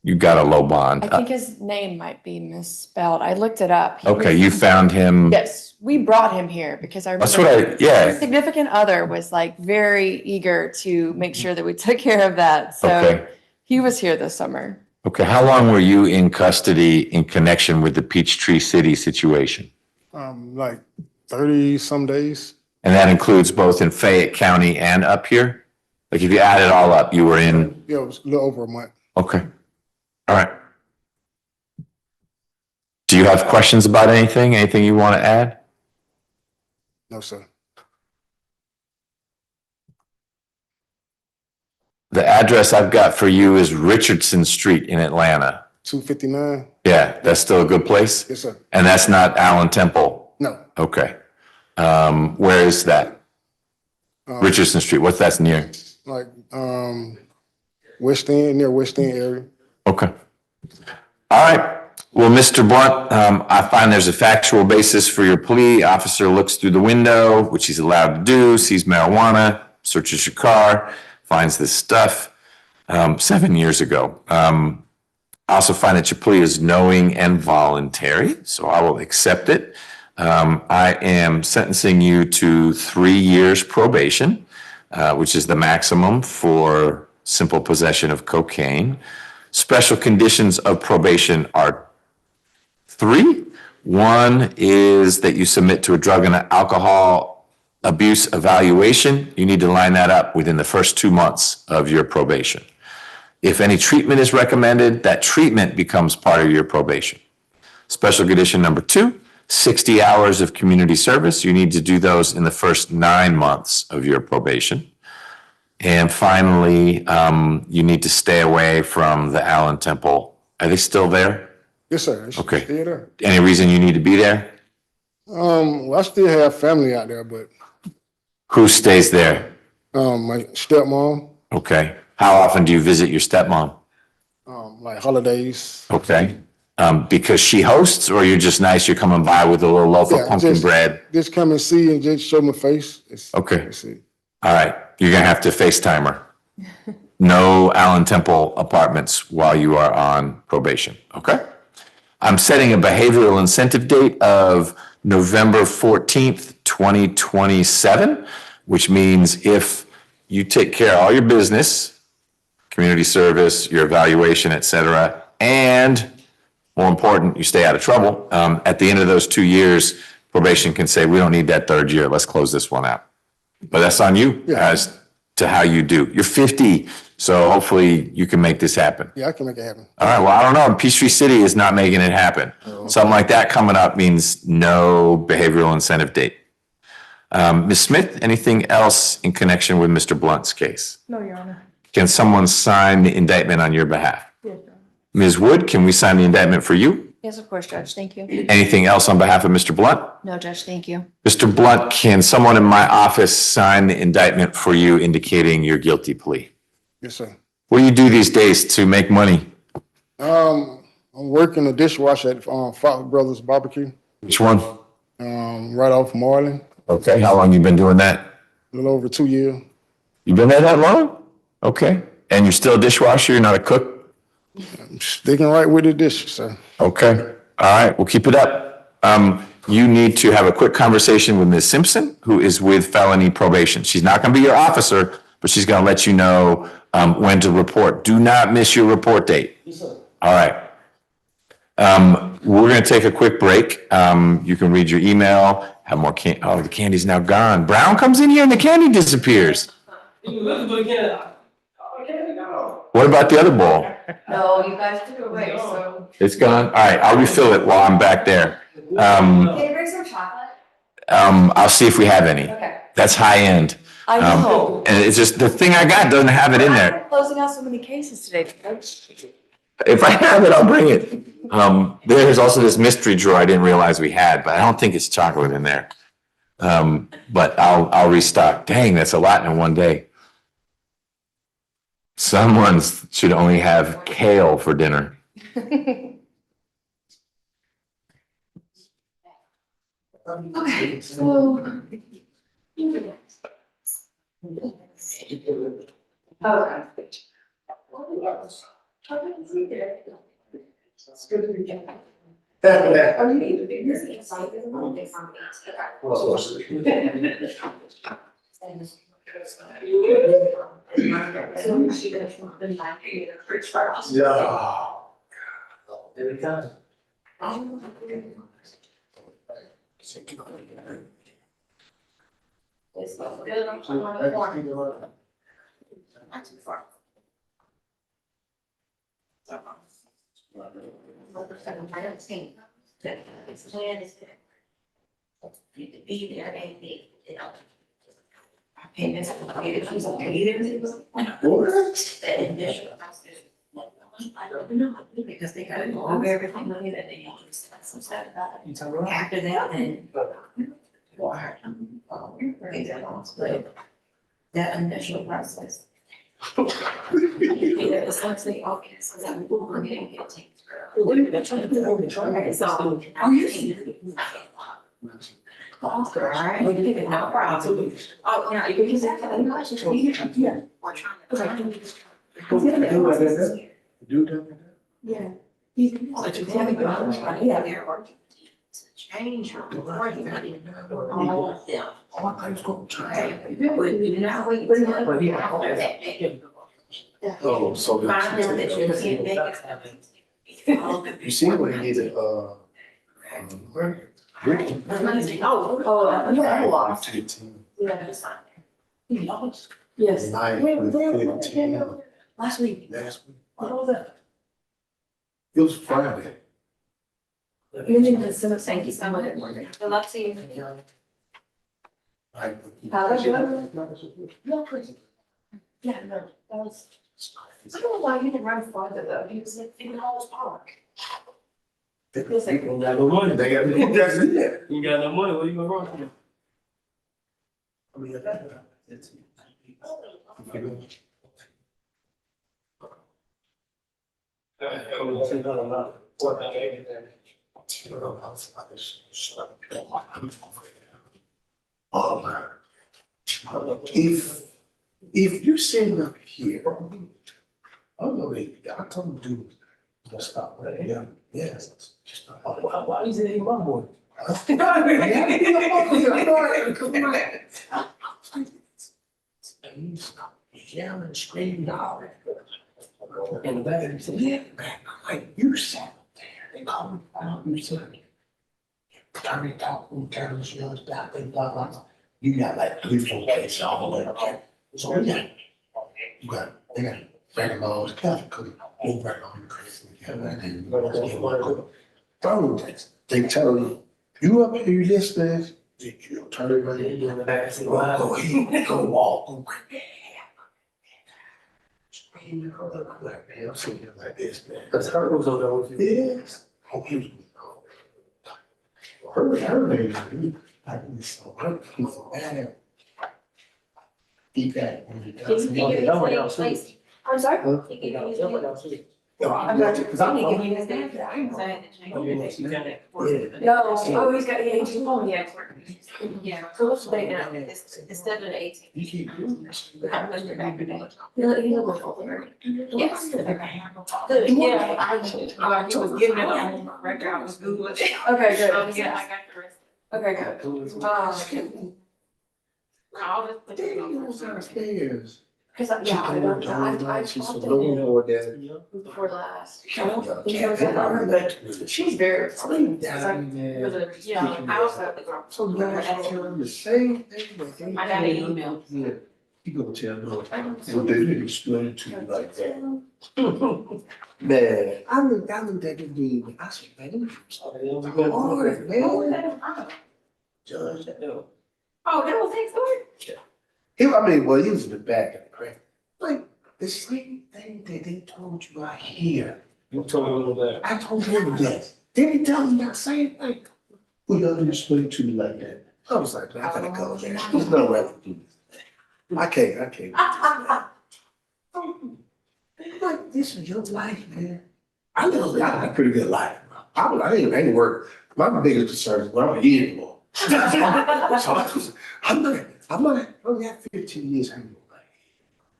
you got a low bond. I think his name might be misspelled. I looked it up. Okay, you found him. Yes, we brought him here because I That's remember what yeah. his significant other was like very eager to make sure that we took care of that. So Okay. he was here this summer. Okay, how long were you in custody in connection with the Peachtree City situation? Like 30 some days. And that includes both in Fayette County and up here? Like if you add it all up, you were in, Yeah, it was a little over a month. okay. All right. Do you have questions about anything? Anything you want to add? No, sir. The address I've got for you is Richardson Street in Atlanta. 259? Yeah, that's still a good place? Yes, sir. And that's not Allen Temple? No. Okay. Where is that? Richardson Street, what's that's near? Like, West End, near West End area. Okay. All right. Well, Mr. Blunt, I find there's a factual basis for your plea. Officer looks through the window, which he's allowed to do, sees marijuana, searches your car, finds this stuff 7 years ago. I also find that your plea is knowing and voluntary, so I will accept it. I am sentencing you to 3 years probation, which is the maximum for simple possession of cocaine. Special conditions of probation are 3. One is that you submit to a drug and alcohol abuse evaluation. You need to line that up within the first 2 months of your probation. If any treatment is recommended, that treatment becomes part of your probation. Special condition number 2, 60 hours of community service. You need to do those in the first 9 months of your probation. And finally, you need to stay away from the Allen Temple. Are they still there? Yes, sir. Okay. Still there. Any reason you need to be there? Well, I still have family out there, but Who stays there? my stepmom, Okay. How often do you visit your stepmom? like holidays. Okay. Because she hosts, or you're just nice, you're coming by with a little loaf of Yeah, pumpkin bread? Just come and see and just show my face. Okay. That's it. All right. You're gonna have to FaceTime her. No Allen Temple apartments while you are on probation, okay? I'm setting a behavioral incentive date of November 14th, 2027, which means if you take care of all your business, community service, your evaluation, et cetera, and more important, you stay out of trouble, at the end of those 2 years, probation can say, we don't need that 3rd year, let's close this one out. But that's on you as to how you do. You're 50, so hopefully you can make this happen. Yeah, I can make it happen. All right, well, I don't know. Peachtree City is not making it happen. Something like that coming up means no behavioral incentive date. Ms. Smith, anything else in connection with Mr. Blunt's case? No, Your Honor. Can someone sign the indictment on your behalf? Yes, Your Honor. Ms. Wood, can we sign the indictment for you? Yes, of course, Judge. Thank you. Anything else on behalf of Mr. Blunt? No, Judge, thank you. Mr. Blunt, can someone in my office sign the indictment for you indicating your guilty plea? Yes, sir. What do you do these days to make money? I'm working a dishwasher at Fox Brothers Barbecue, Which one? right off Marlin. Okay, how long you been doing that? A little over 2 years. You been there that long? Okay. And you're still a dishwasher, you're not a cook? I'm sticking right with the dish, sir. Okay. All right, we'll keep it up. You need to have a quick conversation with Ms. Simpson, who is with felony probation. She's not gonna be your officer, but she's gonna let you know when to report. Do not miss your report date. All right. We're gonna take a quick break. You can read your email, have more oh, the candy's now gone. Brown comes in here and the candy disappears. What about the other bowl? No, you guys took it away, so. It's gone? All right, I'll refill it while I'm back there. Can you bring some chocolate? I'll see if we have any. Okay. That's high end. I know. And it's just, the thing I got doesn't have it in there. I'm closing out so many cases today. If I have it, I'll bring it. There's also this mystery drawer I didn't realize we had, but I don't think it's chocolate in there. But I'll restock. Dang, that's a lot in one day. Someone should only have kale for dinner. Okay, so. Because they gotta go over everything that they use. After that, then. That initial process. It's actually okay, so that we're getting it taken care of. Okay, so. Alright, no problem. Oh, yeah, you can use that for any questions. Yeah. We're trying to. Yeah. Change your all of them. Oh, so. Find them that you can't make. You see what he needed, Yes. Last week. What was that? It was Friday. You need to send us, thank you so much. Good luck to you. Yeah, no, that was. I don't know why you didn't run farther though, he was in Hall's Park. They don't got no money. They got, you guys did that. You got no money, what you gonna run for? I mean, it's. If you're sitting up here, I don't know, I told him to just stop right there. Yes. Why is it in my boy? Yelling, screaming, hollering. And the back, he said, yeah, man, I'm like, you sat there. They called me out, you said, turn it out, turn the shows back, and blah, blah, blah. You got like 3-4 cases all the way up. So we got, they got Frank Lowe's, Kevin Cook, over on the crazy. They tell you, you up here, you listening, you turn it right in the back, go ahead, go walk over. Man, I'm sitting here like this, man. Because her was on there with you. Yes. Oh, he was. Her name, like this, so her, he's a bad. Eat that. I'm sorry? No, I'm not, because I'm. No, oh, he's got, yeah, he's phone, yeah. Yeah, so what's the date now? It's instead of the 18th. You keep doing this. He's over. Yes. Good, yeah. He was giving it on record, I was Googling. Okay, good. Yeah, I got the rest. Okay, good. I'll just put it on. Downstairs. Cause I talked to him before last. She's very clean. I got an email. You gonna tell me what they didn't explain to you like that. Man, I looked at the game. I said, man, hard, man. Judge, Oh, that was his story? I mean, well, he was in the back of the crowd. Like, the same thing that they told you right here. You told him that? I told him that. Did he tell him that same thing? Well, y'all didn't explain to me like that. I was like, man, I gotta go there. There's no way I can do this. I can't. Like, this is your life, man. I live a pretty good life. I ain't worried. My biggest concern is when I'm here anymore. So I'm only have 15 years hanging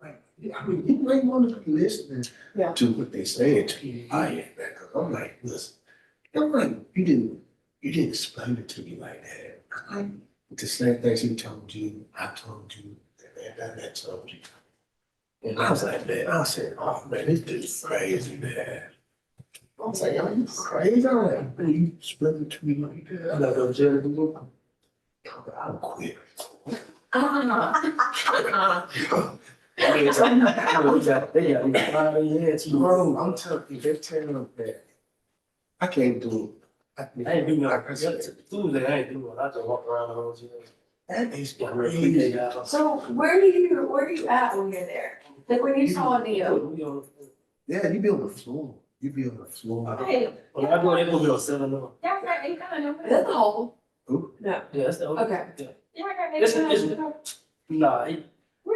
like, I mean, you might want to be listening to what they saying to you. I am, man. Cause I'm like, listen, you didn't explain it to me like that. The same things he told you, I told you, and that told you. And I was like, man, I said, oh man, this dude's crazy, man. I was like, are you crazy? I'm like, man, you explain it to me like that. I'm not gonna tell you. I'll quit. They got 5 years. Bro, I'm telling you, they're tearing up that. I can't do it. I ain't do nothing. Tuesday, I ain't do it. I just walk around the whole gym. That is crazy. So where are you at when you're there? Like when you saw Neo? Yeah, you be on the floor. You be on the floor. Hey. Well, I go there, go to 7 or. Yeah, right, you kind of know. That's the hole. Who? No. Yeah, that's the only. Okay. Yeah. Yeah, I got Nah, I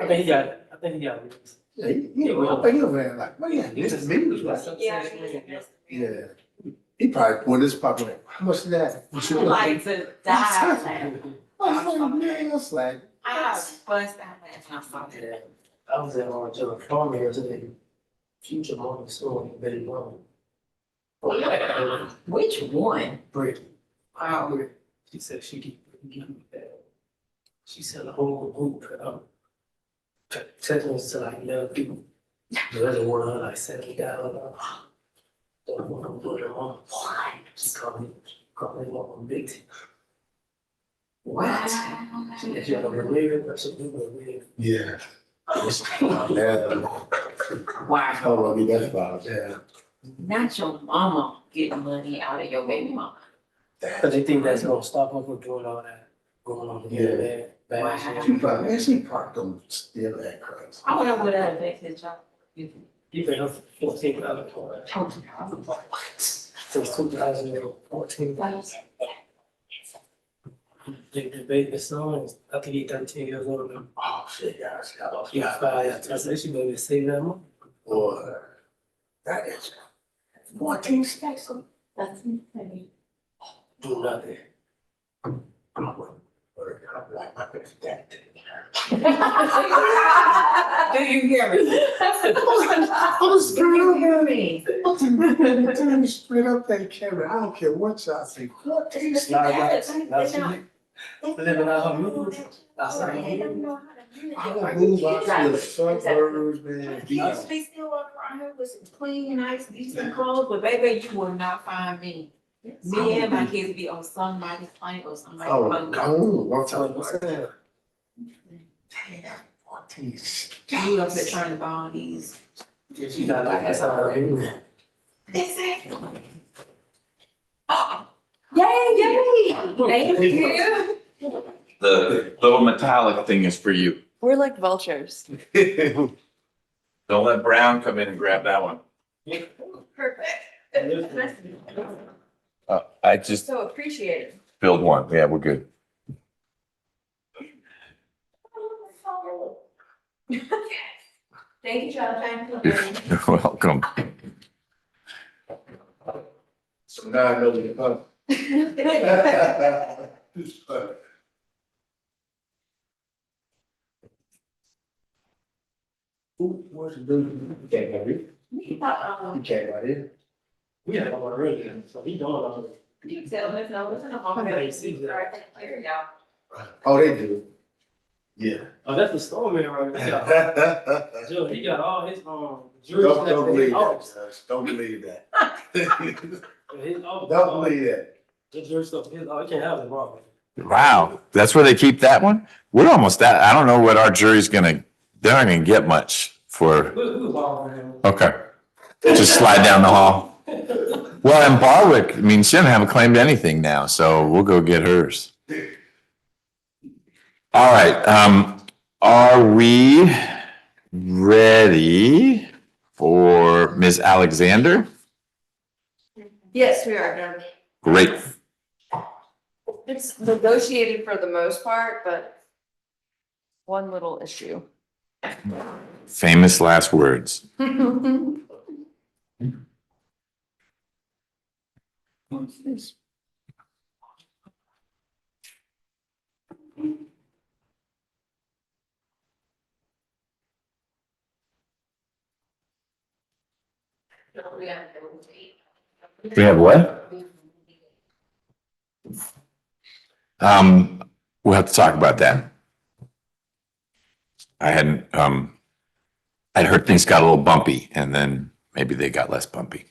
think he got it. I think he got it. Yeah, I think he'll man like, well, yeah, this is meetings, right? Yeah. He probably, when this probably like, how much is that? Like to die. I was like, I bust out laughing. I saw that. I was at John Farmer yesterday. Future morning store in Betty Brown. Which one? Brittany. Wow. She said she can that. She said the whole group, texting us to like 11 people. The other one, like 70 guys. Don't want to put them on. She called me on big team. What? She said, you have a related, that's a new related. yeah. Wow. How long you got about that? Not your mama getting money out of your baby mama. Cause they think that's gonna stop them from doing all that, going on the bad shit. She probably don't steal that crap. I wonder what that affects his job. You pay her $14,000 for that. Since 2014. The baby son, I think he's 13 years old now. Oh, shit, guys. He's 5 years. I said, she better save that money. Boy, that is 14 stacks. That's insane. Do nothing. Do you hear me? I was Do you hear me? Turn me straight up that camera. I don't care what y'all say. 14 stacks. Living out her mood. Outside. I would move out to the suburbs, man. You used to be still walking around here with some clean, nice, decent clothes, but baby, you will not find me. Me and my kids be on somebody's plane or somebody's Oh, plane. gone. One time, what's that? Damn, 14 stacks. You up there trying to buy all these. Yeah, she got like that's how Exactly. Yay! Thank you. The little metallic thing is for you. We're like vultures. Don't let Brown come in and grab that one. Perfect. I just So appreciated. filled one. Yeah, we're good. Thank you, Jonathan. You're welcome. So now I know you're up. What's the dude? You can't get it. You can't get it. we had one earlier, so he doing all that. You tell him, no, it's in the home. I see that. Right, there you go. Oh, they do. Yeah. Oh, that's the store man right there. Joe, he got all his jury Don't stuff in believe his that, office. Judge. Don't believe that. His office, Don't believe that. his jury stuff, his, oh, he can't have it, wrong. Wow, that's where they keep that one? We're almost at, I don't know what our jury's gonna, they're not gonna get much for, We borrow him. okay. Just slide down the hall. Well, in Barwick, I mean, she doesn't have a claim to anything now, so we'll go get hers. All right, are we ready for Ms. Alexander? Yes, we are, Judge. Great. It's negotiated for the most part, but one little issue. Famous last words. We have what? We'll have to talk about that. I hadn't, I'd heard things got a little bumpy and then maybe they got less bumpy.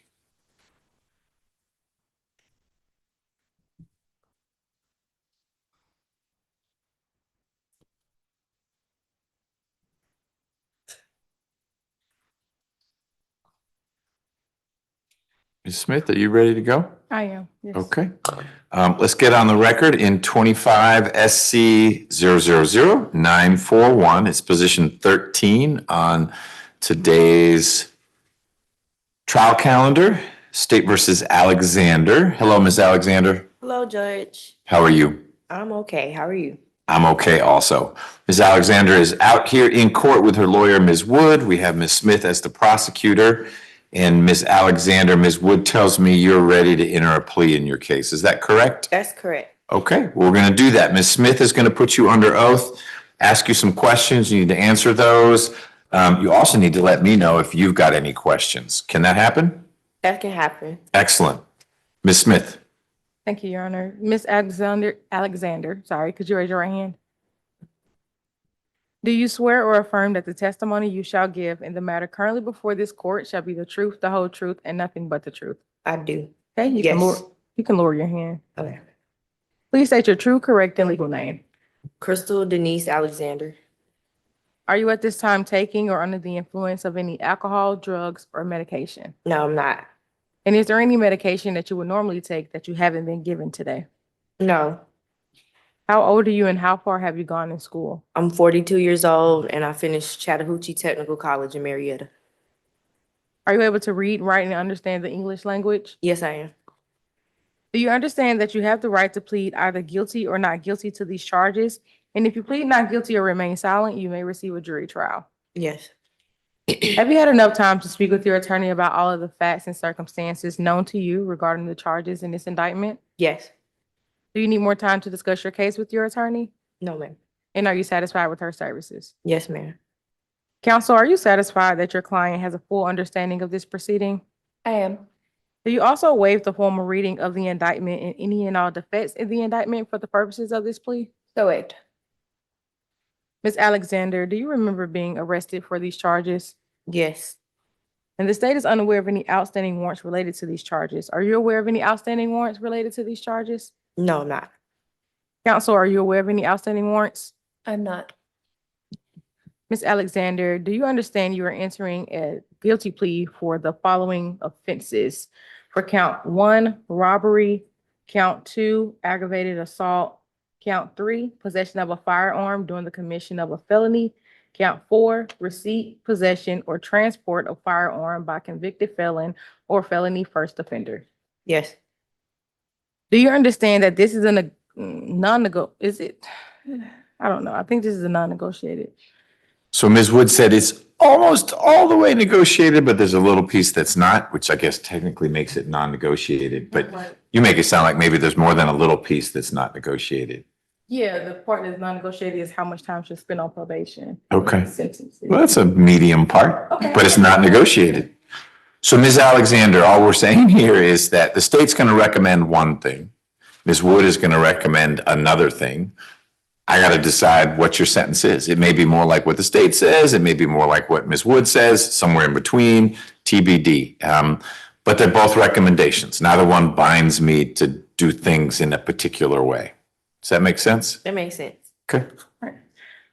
Ms. Smith, are you ready to go? I am, yes. Okay. Let's get on the record in 25 SC 000-941. It's position 13 on today's trial calendar, State versus Alexander. Hello, Ms. Alexander. Hello, Judge. How are you? I'm okay. How are you? I'm okay also. Ms. Alexander is out here in court with her lawyer, Ms. Wood. We have Ms. Smith as the prosecutor. And Ms. Alexander, Ms. Wood tells me you're ready to enter a plea in your case. Is that correct? That's correct. Okay, we're going to do that. Ms. Smith is going to put you under oath, ask you some questions. You need to answer those. You also need to let me know if you've got any questions. Can that happen? That can happen. Excellent. Ms. Smith. Thank you, Your Honor. Ms. Alexander, sorry, could you raise your right hand? Do you swear or affirm that the testimony you shall give in the matter currently before this court shall be the truth, the whole truth, and nothing but the truth? I do. Okay, you can lower your hand. Okay. Please state your true, correct, and legal name. Crystal Denise Alexander. Are you at this time taking or under the influence of any alcohol, drugs, or medication? No, I'm not. And is there any medication that you would normally take that you haven't been given today? No. How old are you and how far have you gone in school? I'm 42 years old and I finished Chattahoochee Technical College in Marietta. Are you able to read, write, and understand the English language? Yes, I am. Do you understand that you have the right to plead either guilty or not guilty to these charges? And if you plead not guilty or remain silent, you may receive a jury trial. Yes. Have you had enough time to speak with your attorney about all of the facts and circumstances known to you regarding the charges in this indictment? Yes. Do you need more time to discuss your case with your attorney? No, ma'am. And are you satisfied with her services? Yes, ma'am. Counsel, are you satisfied that your client has a full understanding of this proceeding? I am. Do you also waive the formal reading of the indictment and any and all defects in the indictment for the purposes of this plea? So waived. Ms. Alexander, do you remember being arrested for these charges? Yes. And the state is unaware of any outstanding warrants related to these charges. Are you aware of any outstanding warrants related to these charges? No, I'm not. Counsel, are you aware of any outstanding warrants? I'm not. Ms. Alexander, do you understand you are entering a guilty plea for the following offenses? For count 1, robbery, count 2, aggravated assault, count 3, possession of a firearm during the commission of a felony, count 4, receipt, possession, or transport of firearm by convicted felon or felony first offender. Yes. Do you understand that this is a is it? I don't know. I think this is a non-negotiated. So Ms. Wood said it's almost all the way negotiated, but there's a little piece that's not, which I guess technically makes it non-negotiated. But you make it sound like maybe there's more than a little piece that's not negotiated. Yeah, the part that's non-negotiated is how much time she'll spend on probation. Okay. Sentences. Well, that's a medium part, Okay. but it's not negotiated. So Ms. Alexander, all we're saying here is that the state's going to recommend one thing. Ms. Wood is going to recommend another thing. I got to decide what your sentence is. It may be more like what the state says. It may be more like what Ms. Wood says, somewhere in between, TBD. But they're both recommendations. Neither one binds me to do things in a particular way. Does that make sense? That makes sense. Okay.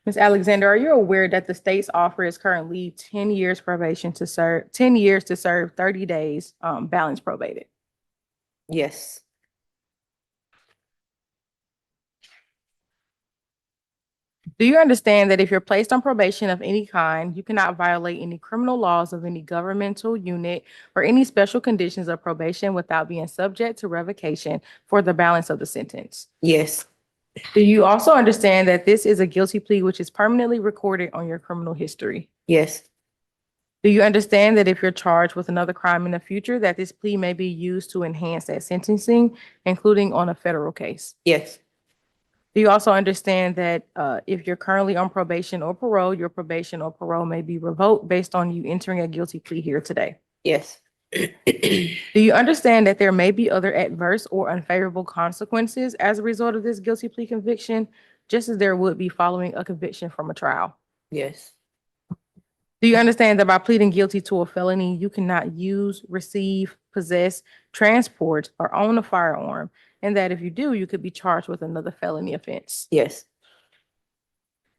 Ms. Alexander, are you aware that the state's offer is currently 10 years probation to serve, 10 years to serve 30 days, balance probated? Yes. Do you understand that if you're placed on probation of any kind, you cannot violate any criminal laws of any governmental unit or any special conditions of probation without being subject to revocation for the balance of the sentence? Yes. Do you also understand that this is a guilty plea which is permanently recorded on your criminal history? Yes. Do you understand that if you're charged with another crime in the future, that this plea may be used to enhance that sentencing, including on a federal case? Yes. Do you also understand that if you're currently on probation or parole, your probation or parole may be revoked based on you entering a guilty plea here today? Yes. Do you understand that there may be other adverse or unfavorable consequences as a result of this guilty plea conviction, just as there would be following a conviction from a trial? Yes. Do you understand that by pleading guilty to a felony, you cannot use, receive, possess, transport, or own a firearm, and that if you do, you could be charged with another felony offense? Yes.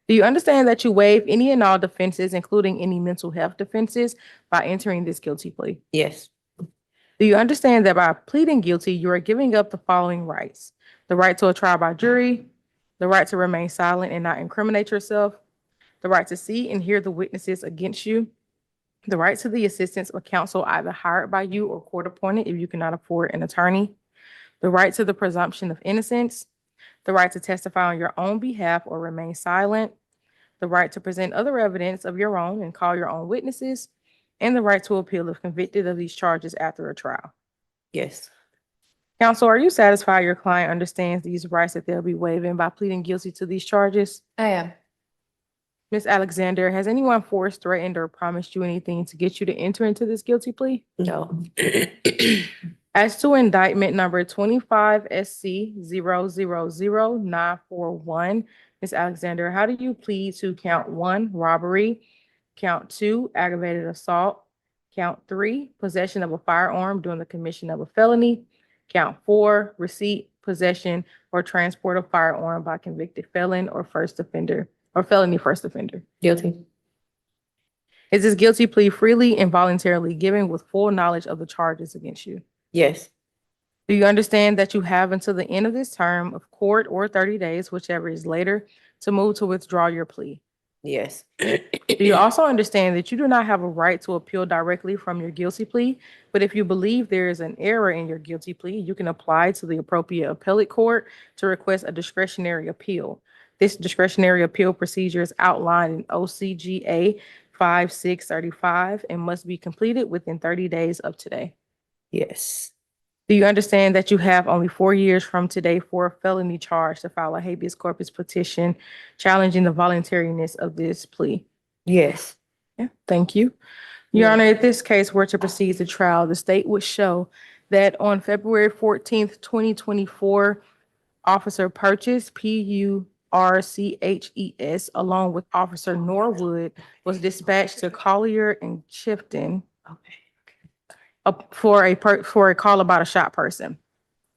Do you understand that you waive any and all defenses, including any mental health defenses, by entering this guilty plea? Yes. Do you understand that by pleading guilty, you are giving up the following rights: the right to a trial by jury, the right to remain silent and not incriminate yourself, the right to see and hear the witnesses against you, the right to the assistance of counsel either hired by you or court appointed if you cannot afford an attorney, the right to the presumption of innocence, the right to testify on your own behalf or remain silent, the right to present other evidence of your own and call your own witnesses, and the right to appeal if convicted of these charges after a trial? Yes. Counsel, are you satisfied your client understands these rights that they'll be waiving by pleading guilty to these charges? I am. Ms. Alexander, has anyone forced, threatened, or promised you anything to get you to enter into this guilty plea? No. As to indictment number 25 SC 000941, Ms. Alexander, how do you plead to count 1, robbery, count 2, aggravated assault, count 3, possession of a firearm during the commission of a felony, count 4, receipt, possession, or transport of firearm by convicted felon or first offender or felony first offender? Guilty. Is this guilty plea freely and voluntarily given with full knowledge of the charges against you? Yes. Do you understand that you have until the end of this term of court or 30 days, whichever is later, to move to withdraw your plea? Yes. Do you also understand that you do not have a right to appeal directly from your guilty plea, but if you believe there is an error in your guilty plea, you can apply to the appropriate appellate court to request a discretionary appeal? This discretionary appeal procedure is outlined in OCGA 5635 and must be completed within 30 days of today. Yes. Do you understand that you have only 4 years from today for a felony charge to file a habeas corpus petition challenging the voluntariness of this plea? Yes. Yeah, thank you. Your Honor, if this case were to proceed to trial, the state would show that on February 14th, 2024, Officer Purchase, PURCHES, along with Officer Norwood, was dispatched to Collier and Chifton for a call about a shot person.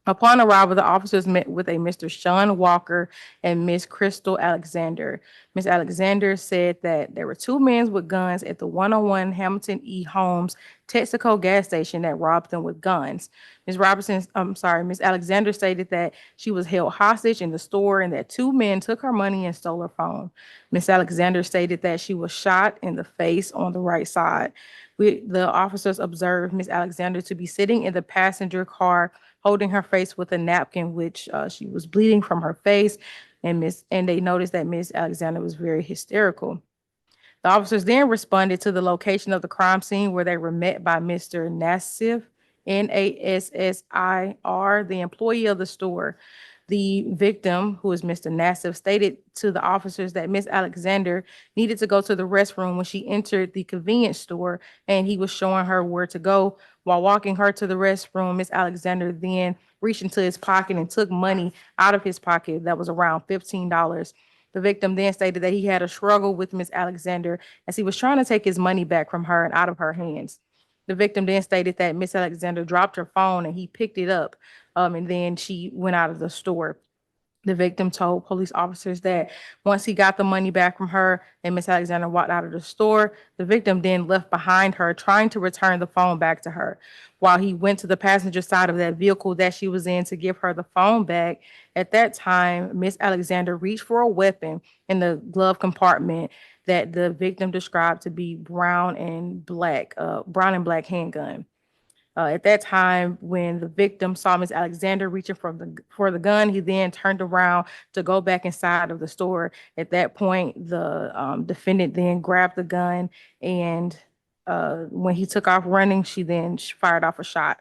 Upon arrival, the officers met with a Mr. Sean Walker and Miss Crystal Alexander. Miss Alexander said that there were 2 men with guns at the 101 Hamilton E. Holmes Texaco gas station that robbed them with guns. Miss Alexander stated that she was held hostage in the store and that 2 men took her money and stole her phone. Miss Alexander stated that she was shot in the face on the right side. The officers observed Miss Alexander to be sitting in the passenger car holding her face with a napkin, which she was bleeding from her face, and they noticed that Miss Alexander was very hysterical. The officers then responded to the location of the crime scene, where they were met by Mr. Nassir, Nassir, the employee of the store. The victim, who is Mr. Nassif, stated to the officers that Miss Alexander needed to go to the restroom when she entered the convenience store, and he was showing her where to go. While walking her to the restroom, Miss Alexander then reached into his pocket and took money out of his pocket that was around $15. The victim then stated that he had a struggle with Miss Alexander as he was trying to take his money back from her and out of her hands. The victim then stated that Miss Alexander dropped her phone and he picked it up, and then she went out of the store. The victim told police officers that once he got the money back from her and Miss Alexander walked out of the store, the victim then left behind her trying to return the phone back to her. While he went to the passenger side of that vehicle that she was in to give her the phone back, at that time, Miss Alexander reached for a weapon in the glove compartment that the victim described to be brown and black handgun. At that time, when the victim saw Miss Alexander reaching for the gun, he then turned around to go back inside of the store. At that point, the defendant then grabbed the gun, and when he took off running, she then fired off a shot.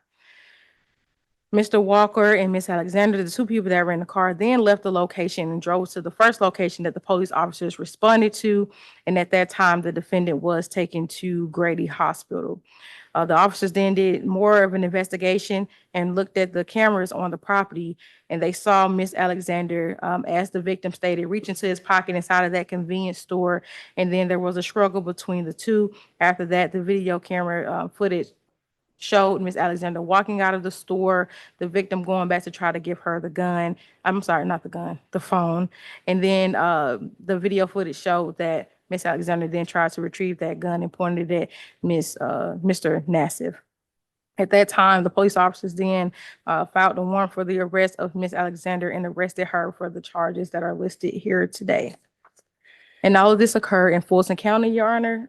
Mr. Walker and Miss Alexander, the two people that were in the car, then left the location and drove to the first location that the police officers responded to. And at that time, the defendant was taken to Grady Hospital. The officers then did more of an investigation and looked at the cameras on the property, and they saw Miss Alexander, as the victim stated, reach into his pocket inside of that convenience store. And then there was a struggle between the two. After that, the video camera footage showed Miss Alexander walking out of the store, the victim going back to try to give her the gun. I'm sorry, not the gun, the phone. And then the video footage showed that Miss Alexander then tried to retrieve that gun and pointed it at Mr. Nassif. At that time, the police officers then filed a warrant for the arrest of Miss Alexander and arrested her for the charges that are listed here today. And all of this occurred in Fulton County, Your Honor.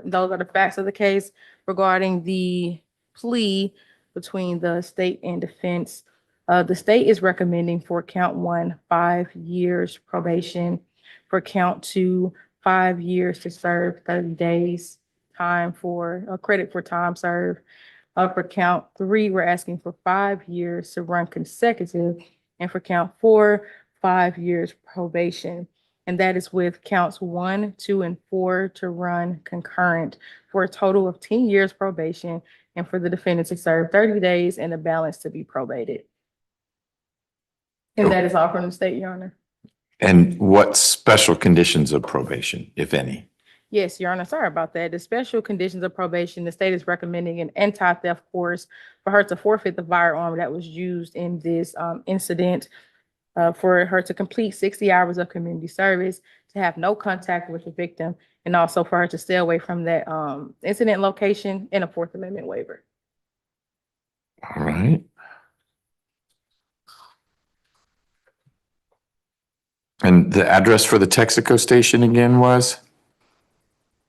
Those are the facts of the case regarding the plea between the state and defense. The state is recommending for count 1, 5 years probation. For count 2, 5 years to serve 30 days time for credit for time served. For count 3, we're asking for 5 years to run consecutive. And for count 4, 5 years probation. And that is with counts 1, 2, and 4 to run concurrent for a total of 10 years probation, and for the defendant to serve 30 days and the balance to be probated. And that is all from the state, Your Honor. And what special conditions of probation, if any? Yes, Your Honor, sorry about that. The special conditions of probation, the state is recommending an anti-theft course for her to forfeit the firearm that was used in this incident, for her to complete 60 hours of community service, to have no contact with the victim, and also for her to stay away from that incident location, and a Fourth Amendment waiver. All right. And the address for the Texaco station again was?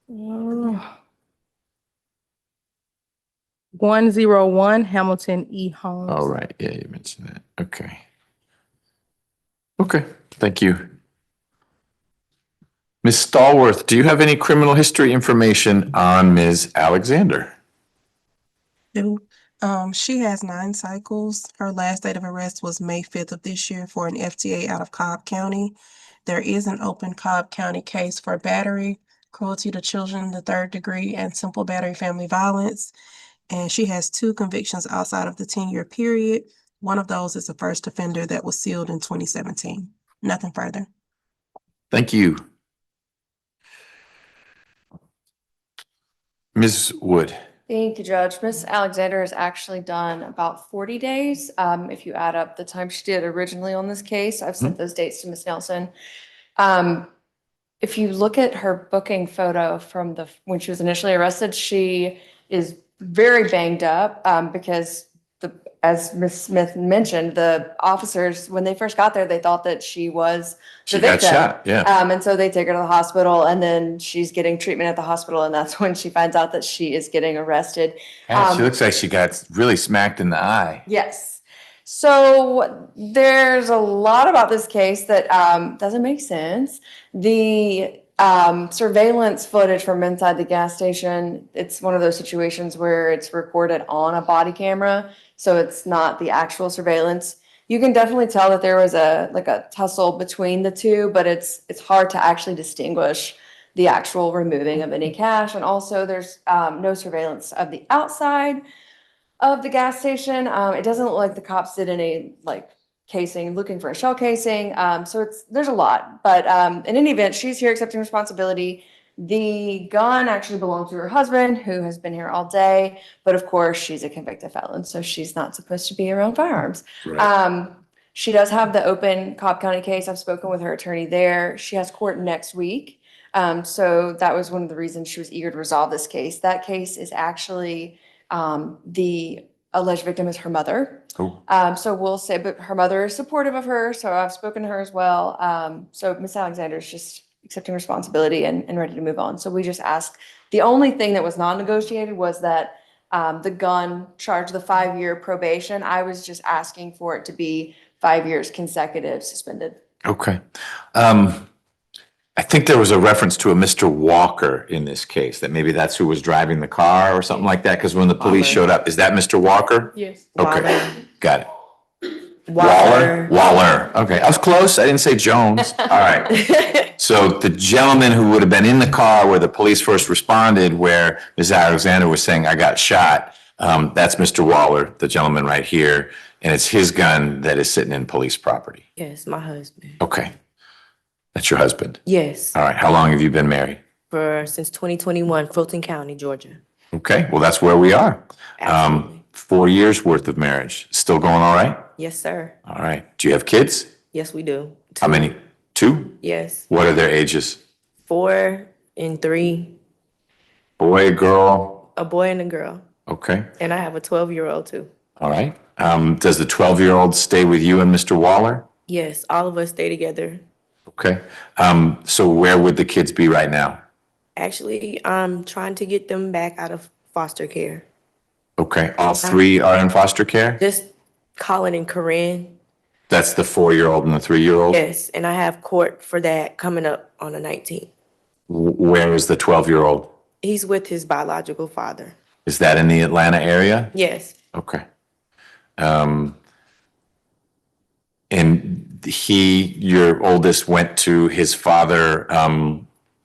101 Hamilton E. Holmes. Oh, right. Yeah, you mentioned that. Okay. Okay, thank you. Ms. Stallworth, do you have any criminal history information on Ms. Alexander? She has 9 cycles. Her last date of arrest was May 5th of this year for an FTA out of Cobb County. There is an open Cobb County case for battery, cruelty to children, the 3rd degree, and simple battery family violence. And she has 2 convictions outside of the 10-year period. One of those is a first offender that was sealed in 2017. Nothing further. Thank you. Ms. Wood. Thank you, Judge. Miss Alexander has actually done about 40 days. If you add up the time she did originally on this case, I've sent those dates to Miss Nelson. If you look at her booking photo from when she was initially arrested, she is very banged up because as Ms. Smith mentioned, the officers, when they first got there, they thought that she was the She got victim. shot, yeah. And so they take her to the hospital, and then she's getting treatment at the hospital, and that's when she finds out that she is getting arrested. Yeah, she looks like she got really smacked in the eye. Yes. So there's a lot about this case that doesn't make sense. The surveillance footage from inside the gas station, it's one of those situations where it's recorded on a body camera, so it's not the actual surveillance. You can definitely tell that there was a tussle between the two, but it's hard to actually distinguish the actual removing of any cash. And also there's no surveillance of the outside of the gas station. It doesn't look like the cops did any casing, looking for a shell casing. So there's a lot, but in any event, she's here accepting responsibility. The gun actually belonged to her husband, who has been here all day, but of course she's a convicted felon, so she's not supposed to be around firearms. She does have the open Cobb County case. I've spoken with her attorney there. She has court next week. So that was one of the reasons she was eager to resolve this case. That case is actually, the alleged victim is her mother. So we'll say, but her mother is supportive of her, so I've spoken to her as well. So Miss Alexander is just accepting responsibility and ready to move on. So we just asked, the only thing that was non-negotiated was that the gun charge, the 5-year probation. I was just asking for it to be 5 years consecutive suspended. Okay. I think there was a reference to a Mr. Walker in this case, that maybe that's who was driving the car or something like that, because when the police showed up, is that Mr. Walker? Yes. Okay, got it. Waller. Okay, I was close. I didn't say Jones. All right. So the gentleman who would have been in the car where the police first responded, where Ms. Alexander was saying, I got shot, that's Mr. Waller, the gentleman right here. And it's his gun that is sitting in police property. Yes, my husband. Okay. That's your husband? Yes, All right. How long have you been married? since 2021, Fulton County, Georgia. Okay, well, that's where we are. Absolutely. 4 years worth of marriage. Still going all right? Yes, sir. All right. Do you have kids? Yes, we do. How many? 2? Yes, What are their ages? 4 and 3, Boy, girl? a boy and a girl. Okay, And I have a 12-year-old too. all right. Does the 12-year-old stay with you and Mr. Waller? Yes, all of us stay together. Okay. So where would the kids be right now? Actually, I'm trying to get them back out of foster care. Okay, all 3 are in foster care? Just Colin and Corinne. That's the 4-year-old and the 3-year-old? Yes, and I have court for that coming up on the 19th. Where is the 12-year-old? He's with his biological father. Is that in the Atlanta area? Yes, Okay. And your oldest went to his father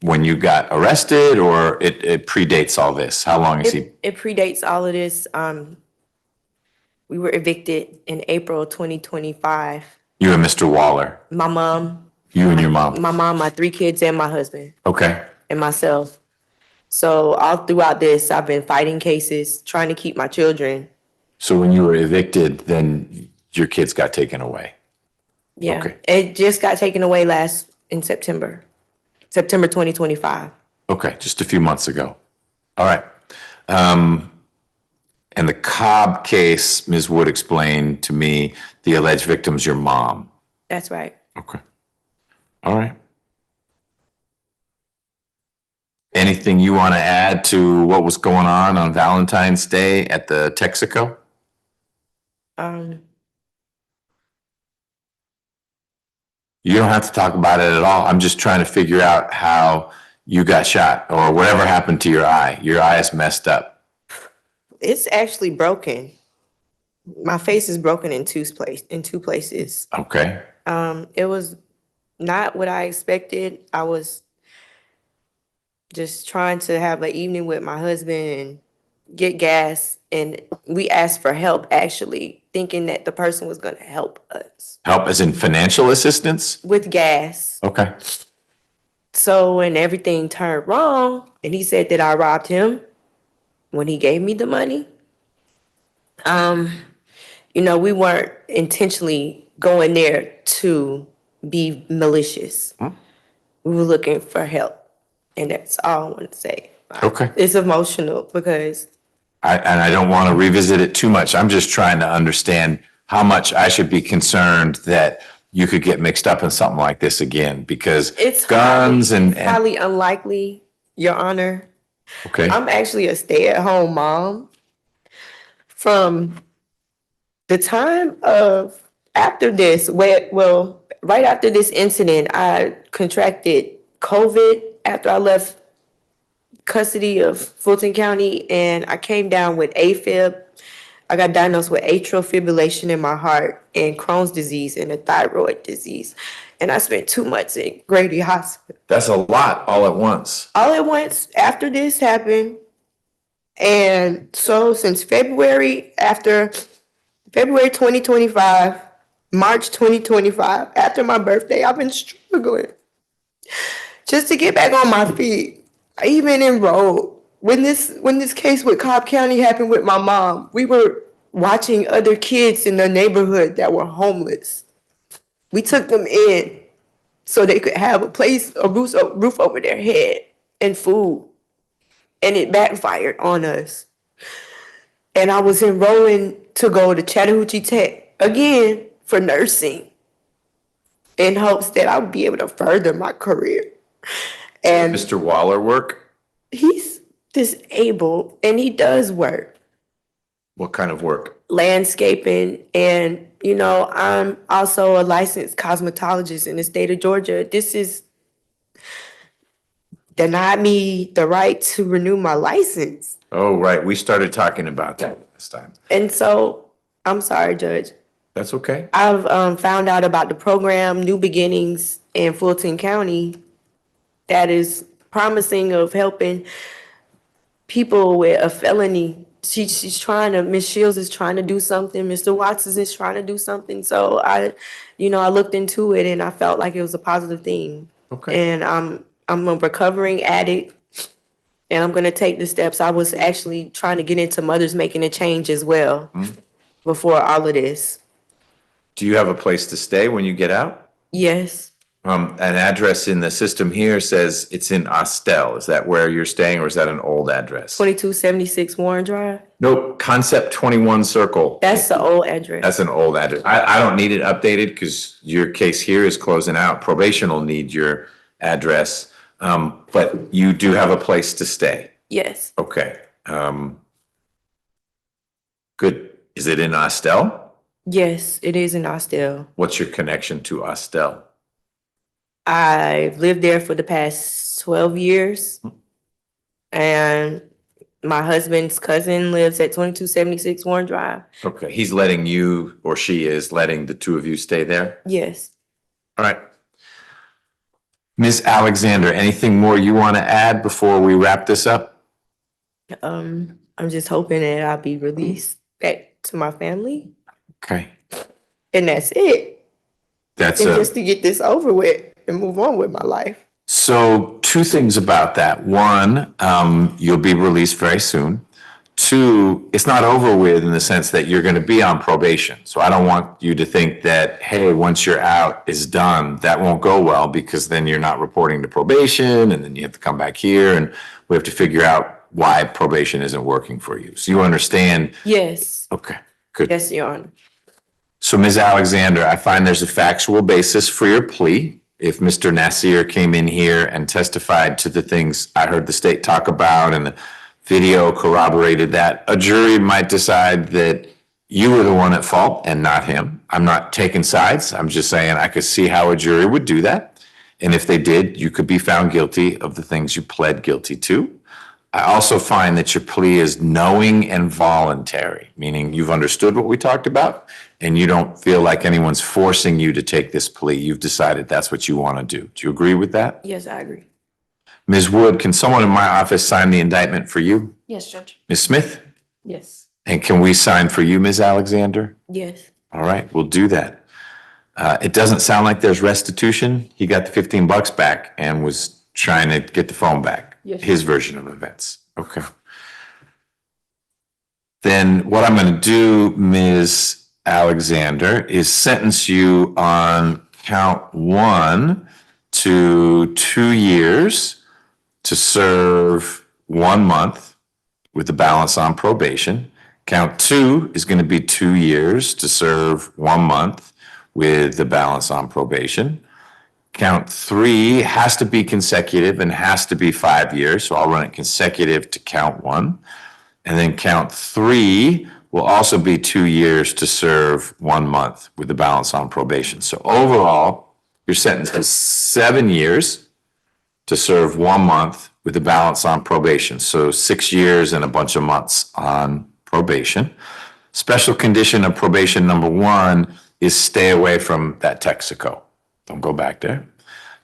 when you got arrested, or it predates all this? How long is he? it predates all of this. We were evicted in April 2025. You and Mr. Waller? My mom, You and your mom? my mom, my 3 kids, and my husband, Okay. and myself. So all throughout this, I've been fighting cases, trying to keep my children. So when you were evicted, then your kids got taken away? Yeah, Okay. it just got taken away in September 2025. Okay, just a few months ago. All right. And the Cobb case, Ms. Wood explained to me, the alleged victim's your mom. That's right. Okay. All right. Anything you want to add to what was going on Valentine's Day at the Texaco? You don't have to talk about it at all. I'm just trying to figure out how you got shot or whatever happened to your eye. Your eye is messed up. It's actually broken. My face is broken in two places. Okay. It was not what I expected. I was just trying to have an evening with my husband and get gas, and we asked for help, actually thinking that the person was going to help us Help as in financial assistance? with gas. Okay. So when everything turned wrong and he said that I robbed him when he gave me the money, we weren't intentionally going there to be malicious. We were looking for help. And that's all I want to say. Okay. It's emotional because I don't want to revisit it too much. I'm just trying to understand how much I should be concerned that you could get mixed up in something like this again, because it's guns and highly unlikely, Your Honor. okay. I'm actually a stay-at-home mom. From the time of after this, right after this incident, I contracted COVID after I left custody of Fulton County, and I came down with AFib. I got diagnosed with atrial fibrillation in my heart and Crohn's disease and a thyroid disease. And I spent 2 months in Grady Hospital. That's a lot all at once. All at once after this happened. And so since February 2025, March 2025, after my birthday. I've been struggling just to get back on my feet. I even enrolled. When this case with Cobb County happened with my mom, we were watching other kids in the neighborhood that were homeless. We took them in so they could have a roof over their head and food. And it backfired on us. And I was enrolling to go to Chattahoochee Tech again for nursing in hopes that I would be able to further my career. And Mr. Waller work? he's disabled and he does work, What kind of work? landscaping. And, I'm also a licensed cosmetologist in the state of Georgia. This is denied me the right to renew my license. Oh, right. We started talking about that last time. And so, I'm sorry, Judge. That's okay. I've found out about the program New Beginnings in Fulton County that is promising of helping people with a felony. She's trying to, Ms. Shields is trying to do something. Mr. Watson is trying to do something. So I looked into it and I felt like it was a positive thing. Okay. And I'm a recovering addict and I'm gonna take the steps. I was actually trying to get into Mothers Making a Change as well before all of this. Do you have a place to stay when you get out? Yes. An address in the system here says it's in Austell. Is that where you're staying or is that an old address? 2276 Warren Drive. Nope, Concept 21 Circle. That's the old address. That's an old address. I don't need it updated because your case here is closing out. Probation will need your address. But you do have a place to stay. Yes. Okay. Good. Is it in Austell? Yes, it is in Austell. What's your connection to Austell? I've lived there for the past 12 years. And my husband's cousin lives at 2276 Warren Drive. Okay, he's letting you, or she is letting the two of you stay there? Yes. All right. Ms. Alexander, anything more you want to add before we wrap this up? I'm just hoping that I'll be released back to my family. Okay. And that's it. That's and just to get this over with and move on with my life. So two things about that. One, you'll be released very soon. Two, it's not over with in the sense that you're going to be on probation. So I don't want you to think that, hey, once you're out is done, that won't go well because then you're not reporting to probation and then you have to come back here and we have to figure out why probation isn't working for you. So you understand? Yes. Okay, good. Yes, Your Honor. So Ms. Alexander, I find there's a factual basis for your plea. If Mr. Nasir came in here and testified to the things I heard the state talk about and the video corroborated that, a jury might decide that you were the one at fault and not him. I'm not taking sides. I'm just saying I could see how a jury would do that. And if they did, you could be found guilty of the things you pled guilty to. I also find that your plea is knowing and voluntary, meaning you've understood what we talked about and you don't feel like anyone's forcing you to take this plea. You've decided that's what you want to do. Do you agree with that? Yes, I agree. Ms. Wood, can someone in my office sign the indictment for you? Yes, Judge. Ms. Smith? Yes. And can we sign for you, Ms. Alexander? Yes. All right, we'll do that. It doesn't sound like there's restitution. He got the $15 back and was trying to get the phone back. Yes. His version of events. Okay. Then what I'm going to do, Ms. Alexander, is sentence you on count 1 to 2 years to serve 1 month with the balance on probation. Count 2 is going to be 2 years to serve 1 month with the balance on probation. Count 3 has to be consecutive and has to be 5 years. So I'll run it consecutive to count 1. And then count 3 will also be 2 years to serve 1 month with the balance on probation. So overall, your sentence is 7 years to serve 1 month with the balance on probation. So 6 years and a bunch of months on probation. Special condition of probation number 1 is stay away from that Texaco. Don't go back there.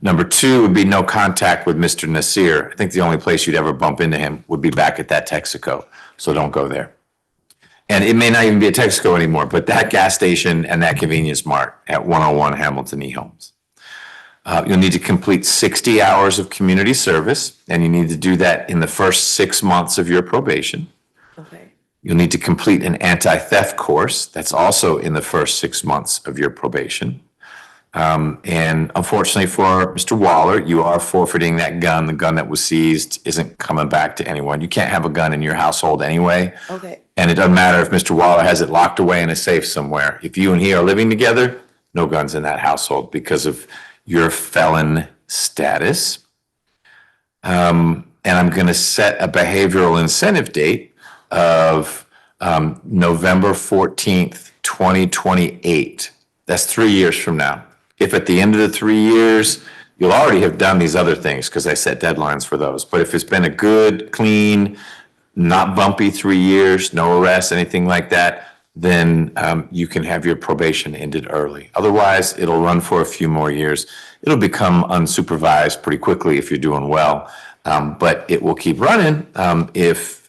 Number 2 would be no contact with Mr. Nasir. I think the only place you'd ever bump into him would be back at that Texaco. So don't go there. And it may not even be a Texaco anymore, but that gas station and that convenience mart at 101 Hamilton E. Holmes. You'll need to complete 60 hours of community service, and you need to do that in the first 6 months of your probation. Okay. You'll need to complete an anti-theft course. That's also in the first 6 months of your probation. And unfortunately for Mr. Waller, you are forfeiting that gun. The gun that was seized isn't coming back to anyone. You can't have a gun in your household anyway. Okay. And it doesn't matter if Mr. Waller has it locked away in a safe somewhere. If you and he are living together, no guns in that household because of your felon status. And I'm going to set a behavioral incentive date of November 14th, 2028. That's 3 years from now. If at the end of the 3 years, you'll already have done these other things because I set deadlines for those. But if it's been a good, clean, not bumpy 3 years, no arrests, anything like that, then you can have your probation ended early. Otherwise, it'll run for a few more years. It'll become unsupervised pretty quickly if you're doing well, but it will keep running if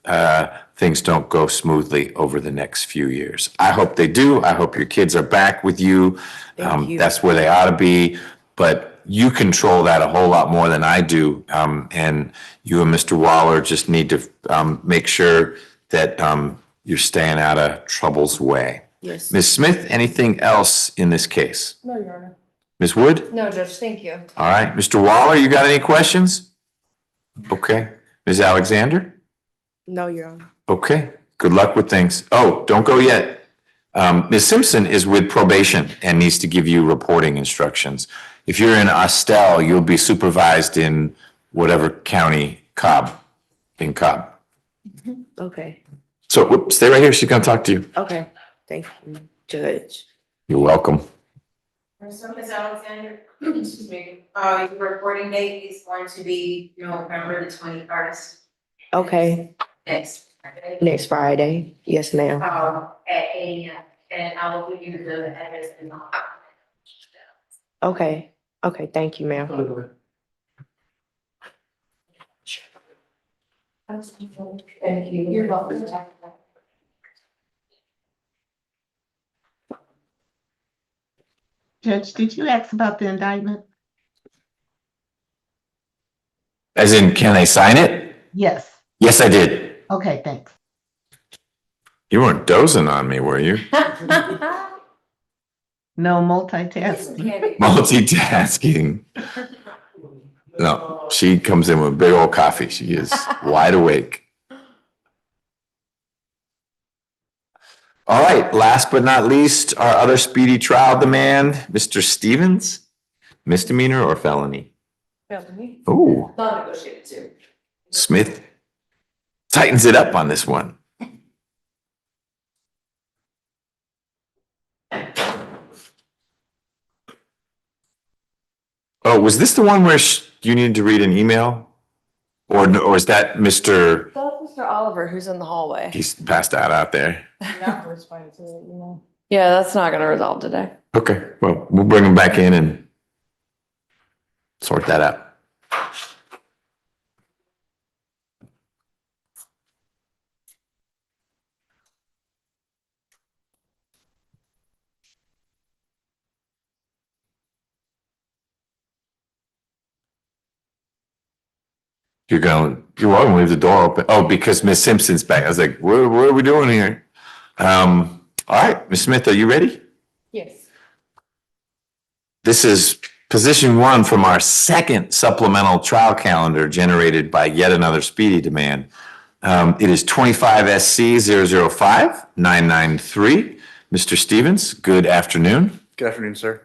things don't go smoothly over the next few years. I hope they do. I hope your kids are back with you. Thank you. That's where they ought to be, but you control that a whole lot more than I do. And you and Mr. Waller just need to make sure that you're staying out of trouble's way. Yes. Ms. Smith, anything else in this case? No, Your Honor. Ms. Wood? No, Judge, thank you. All right. Mr. Waller, you got any questions? Okay. Ms. Alexander? No, Your Honor. Okay. Good luck with things. Oh, don't go yet. Ms. Simpson is with probation and needs to give you reporting instructions. If you're in Austell, you'll be supervised in whatever county, in Cobb. Okay. So stay right here. She's going to talk to you. Okay. Thank you, Judge. You're welcome. So Ms. Alexander, excuse me, your reporting date is going to be November the 21st. Okay. Next Friday. Next Friday. Yes, ma'am. At 8 AM, and I will give you the address and the. Okay. Okay. Thank you, ma'am. Thank you. You're welcome. Judge, did you ask about the indictment? As in, can they sign it? Yes. Yes, I did. Okay, thanks. You weren't dozing on me, were you? No multitasking. Multitasking. No, she comes in with big old coffee. She is wide awake. All right, last but not least, our other speedy trial demand, Mr. Stevens, misdemeanor or felony? Felony. Ooh, Non-negotiated too. Smith tightens it up on this one. Oh, was this the one where you needed to read an email? Or is that Mr. That's Mr. Oliver who's in the hallway. He's passed out there? Yeah, that's not gonna resolve today. Okay, well, we'll bring him back in and sort that out. You're welcome to leave the door open. Oh, because Miss Simpson's back. I was like, what are we doing here? All right, Miss Smith, are you ready? Yes. This is position one from our second supplemental trial calendar generated by yet another speedy demand. It is 25 SC 005 993. Mr. Stevens, good afternoon. Good afternoon, sir.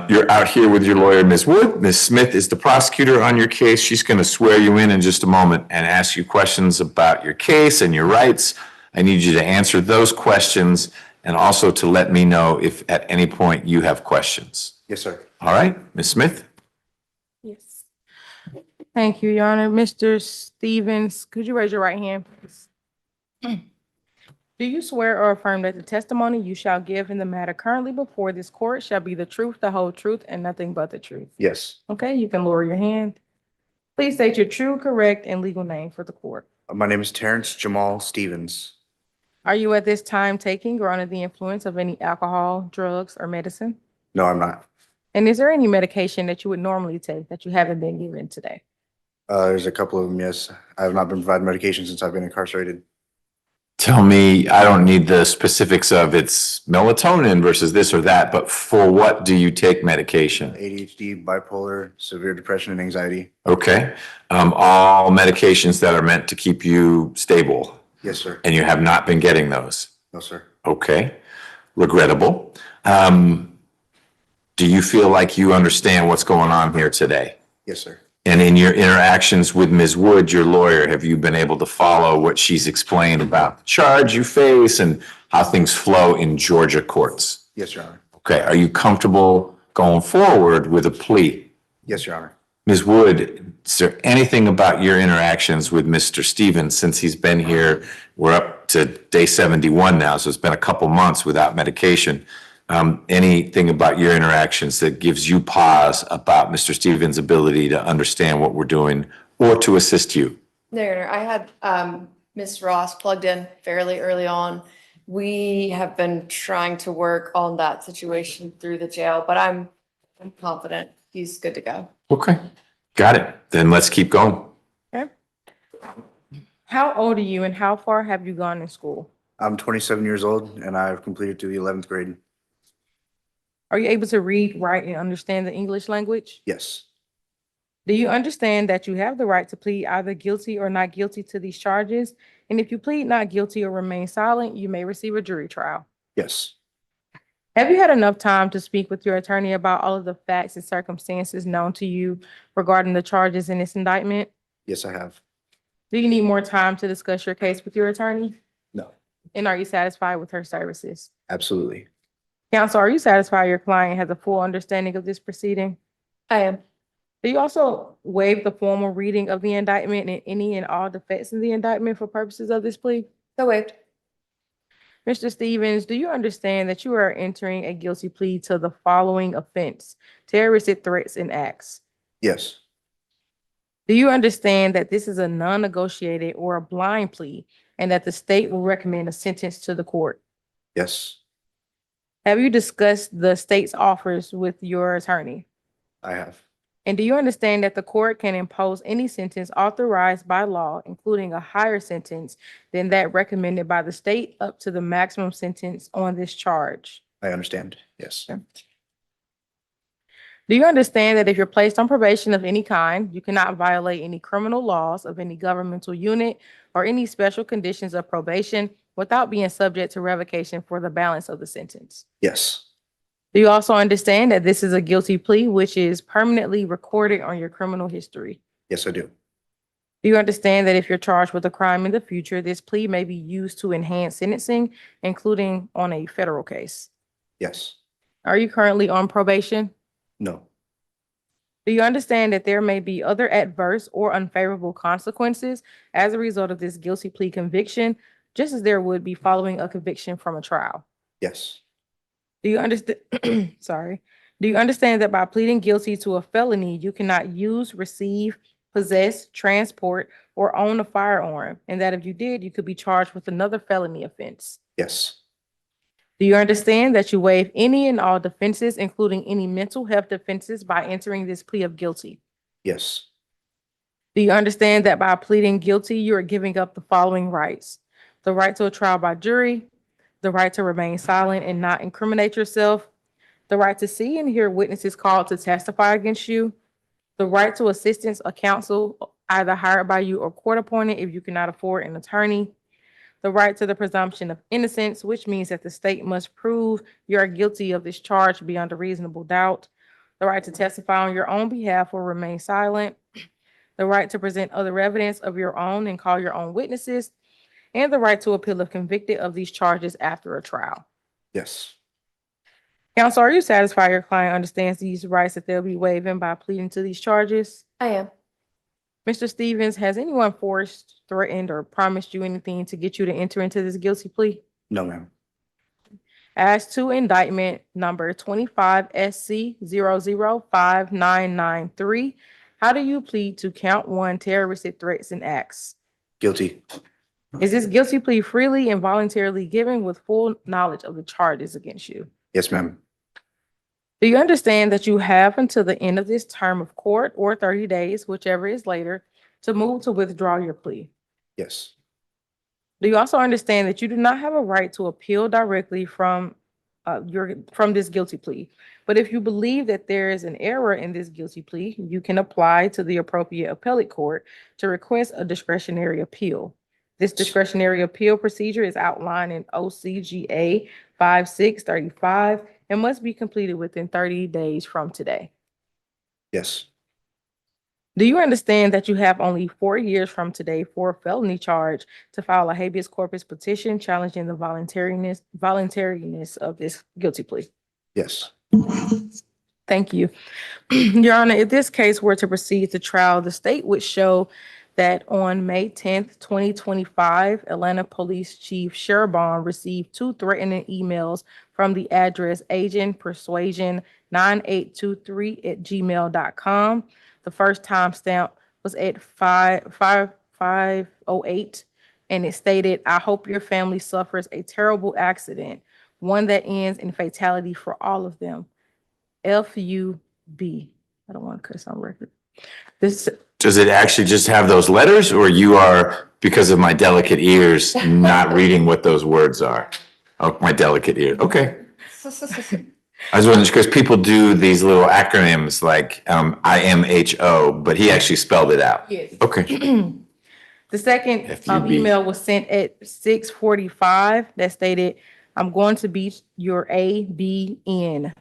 You're out here with your lawyer, Ms. Wood. Ms. Smith is the prosecutor on your case. She's going to swear you in just a moment and ask you questions about your case and your rights. I need you to answer those questions and also to let me know if at any point you have questions. Yes, sir. All right, Ms. Smith? Yes. Thank you, Your Honor. Mr. Stevens, could you raise your right hand, please? Do you swear or affirm that the testimony you shall give in the matter currently before this court shall be the truth, the whole truth, and nothing but the truth? Yes. Okay, you can lower your hand. Please state your true, correct, and legal name for the court. My name is Terrence Jamal Stevens. Are you at this time taking or under the influence of any alcohol, drugs, or medicine? No, I'm not. And is there any medication that you would normally take that you haven't been given today? There's a couple of them, yes. I have not been provided medication since I've been incarcerated. Tell me, I don't need the specifics of it's melatonin versus this or that, but for what do you take medication? ADHD, bipolar, severe depression, and anxiety. Okay, all medications that are meant to keep you stable, Yes, sir. and you have not been getting those. No, sir. Okay, regrettable. Do you feel like you understand what's going on here today? Yes, sir. And in your interactions with Ms. Wood, your lawyer, have you been able to follow what she's explained about the charge you face and how things flow in Georgia courts? Yes, Your Honor. Okay, are you comfortable going forward with a plea? Yes, Your Honor. Ms. Wood, is there anything about your interactions with Mr. Stevens since he's been here? We're up to day 71 now, so it's been a couple months without medication. Anything about your interactions that gives you pause about Mr. Stevens' ability to understand what we're doing or to assist you? No, Your Honor, I had Ms. Ross plugged in fairly early on. We have been trying to work on that situation through the jail, but I'm confident he's good to go. Okay, got it. Then let's keep going. Okay. How old are you and how far have you gone in school? I'm 27 years old and I've completed through the 11th grade. Are you able to read, write, and understand the English language? Yes. Do you understand that you have the right to plead either guilty or not guilty to these charges? And if you plead not guilty or remain silent, you may receive a jury trial. Yes. Have you had enough time to speak with your attorney about all of the facts and circumstances known to you regarding the charges in this indictment? Yes, I have. Do you need more time to discuss your case with your attorney? No. And are you satisfied with her services? Absolutely. Counsel, are you satisfied your client has a full understanding of this proceeding? I am. Do you also waive the formal reading of the indictment and any and all defects in the indictment for purposes of this plea? So waived. Mr. Stevens, do you understand that you are entering a guilty plea to the following offense: terroristic threats and acts? Yes. Do you understand that this is a non-negotiated or a blind plea and that the state will recommend a sentence to the court? Yes, Have you discussed the state's offers with your attorney? I have. And do you understand that the court can impose any sentence authorized by law, including a higher sentence than that recommended by the state, up to the maximum sentence on this charge? I understand. Yes. Do you understand that if you're placed on probation of any kind, you cannot violate any criminal laws of any governmental unit or any special conditions of probation without being subject to revocation for the balance of the sentence? Yes. Do you also understand that this is a guilty plea, which is permanently recorded on your criminal history? Yes, I do. Do you understand that if you're charged with a crime in the future, this plea may be used to enhance sentencing, including on a federal case? Yes. Are you currently on probation? No. Do you understand that there may be other adverse or unfavorable consequences as a result of this guilty plea conviction, just as there would be following a conviction from a trial? Yes. Do you understand? Sorry. Do you understand that by pleading guilty to a felony, you cannot use, receive, possess, transport, or own a firearm, and that if you did, you could be charged with another felony offense? Yes. Do you understand that you waive any and all defenses, including any mental health defenses, by entering this plea of guilty? Yes. Do you understand that by pleading guilty, you are giving up the following rights: the right to a trial by jury, the right to remain silent and not incriminate yourself, the right to see and hear witnesses called to testify against you, the right to assistance of counsel, either hired by you or court appointed if you cannot afford an attorney, the right to the presumption of innocence, which means that the state must prove you are guilty of this charge beyond a reasonable doubt, the right to testify on your own behalf or remain silent, the right to present other evidence of your own and call your own witnesses, and the right to appeal if convicted of these charges after a trial. Yes. Counsel, are you satisfied your client understands these rights that they'll be waiving by pleading to these charges? I am. Mr. Stevens, has anyone forced, threatened, or promised you anything to get you to enter into this guilty plea? No, ma'am. As to indictment number 25 SC 0059993, how do you plead to count one terroristic threats and acts? Guilty. Is this guilty plea freely and voluntarily given with full knowledge of the charges against you? Yes, ma'am. Do you understand that you have until the end of this term of court or 30 days, whichever is later, to move to withdraw your plea? Yes. Do you also understand that you do not have a right to appeal directly from this guilty plea? But if you believe that there is an error in this guilty plea, you can apply to the appropriate appellate court to request a discretionary appeal. This discretionary appeal procedure is outlined in OCGA 5635 and must be completed within 30 days from today. Yes. Do you understand that you have only 4 years from today for a felony charge to file a habeas corpus petition challenging the voluntariness of this guilty plea? Yes. Thank you. Your Honor, if this case were to proceed to trial, the state would show that on May 10th, 2025, Atlanta Police Chief Sherbon received 2 threatening emails from the address agentpersuasion9823@gmail.com. The first timestamp was at 5:05:08, and it stated, "I hope your family suffers a terrible accident, one that ends in fatality for all of them. FUB." I don't want to curse on record. Does it actually just have those letters, or you are, because of my delicate ears, not reading what those words are? Oh, my delicate ear. Okay. I was wondering, because people do these little acronyms like IMHO, but he actually spelled it out. Yes. Okay. The second FUB. email was sent at 6:45 that stated, "I'm going to beat your ABN."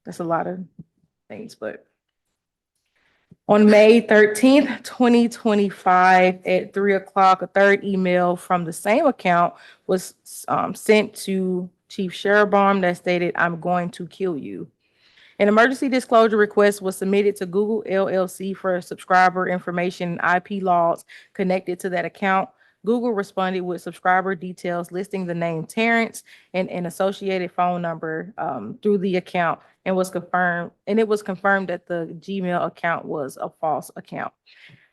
That's a lot of things, but on May 13th, 2025 at 3 o'clock, a third email from the same account was sent to Chief Sherbon that stated, "I'm going to kill you." An emergency disclosure request was submitted to Google LLC for subscriber information and IP logs connected to that account. Google responded with subscriber details listing the name Terrence and an associated phone number through the account, and it was confirmed that the Gmail account was a false account.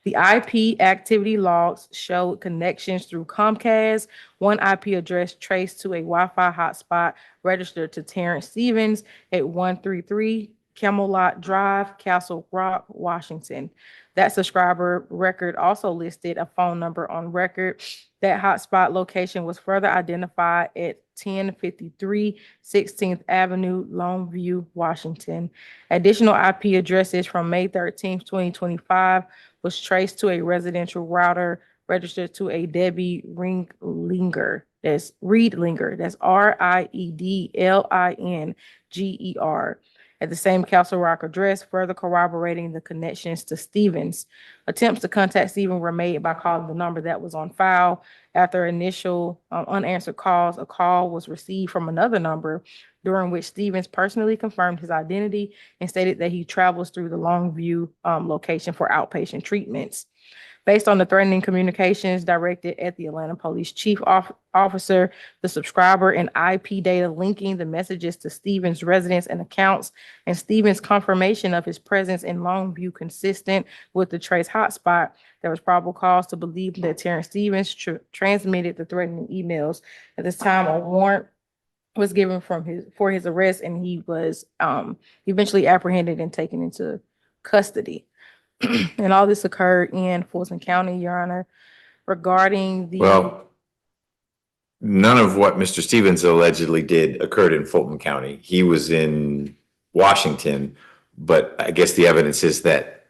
The IP activity logs showed connections through Comcast, one IP address traced to a Wi-Fi hotspot registered to Terrence Stevens at 133 Camelot Drive, Castle Rock, Washington. That subscriber record also listed a phone number on record. That hotspot location was further identified at 1053 16th Avenue, Longview, Washington. Additional IP addresses from May 13th, 2025 was traced to a residential router registered to a Debbie Riedlinger. That's Riedlinger. That's RIEDLINGER. At the same Castle Rock address, further corroborating the connections to Stevens. Attempts to contact Stevens were made by calling the number that was on file. After initial unanswered calls, a call was received from another number during which Stevens personally confirmed his identity and stated that he travels through the Longview location for outpatient treatments. Based on the threatening communications directed at the Atlanta Police Chief Officer, the subscriber and IP data linking the messages to Stevens' residence and accounts, and Stevens' confirmation of his presence in Longview consistent with the trace hotspot, there was probable cause to believe that Terrence Stevens transmitted the threatening emails. At this time, a warrant was given for his arrest, and he was eventually apprehended and taken into custody. And all this occurred in Fulton County, Your Honor, regarding the. Well, none of what Mr. Stevens allegedly did occurred in Fulton County. He was in Washington, but I guess the evidence is that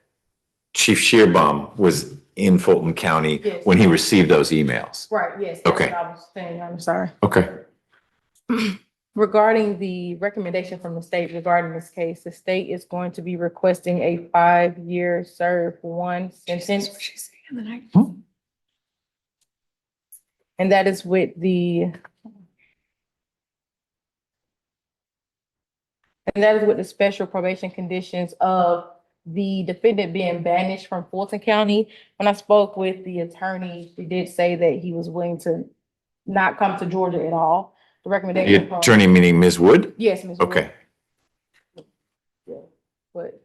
Chief Sherbon was in Fulton County Yes. when he received those emails. Right, yes. That's Okay. what I was saying, I'm sorry. Okay. Regarding the recommendation from the state regarding this case, the state is going to be requesting a 5-year serve one sentence. And that is with the special probation conditions of the defendant being banished from Fulton County. When I spoke with the attorney, he did say that he was willing to not come to Georgia at all. The recommendation. The attorney meaning Ms. Wood? Yes, Ms. Wood. Okay. Yeah, but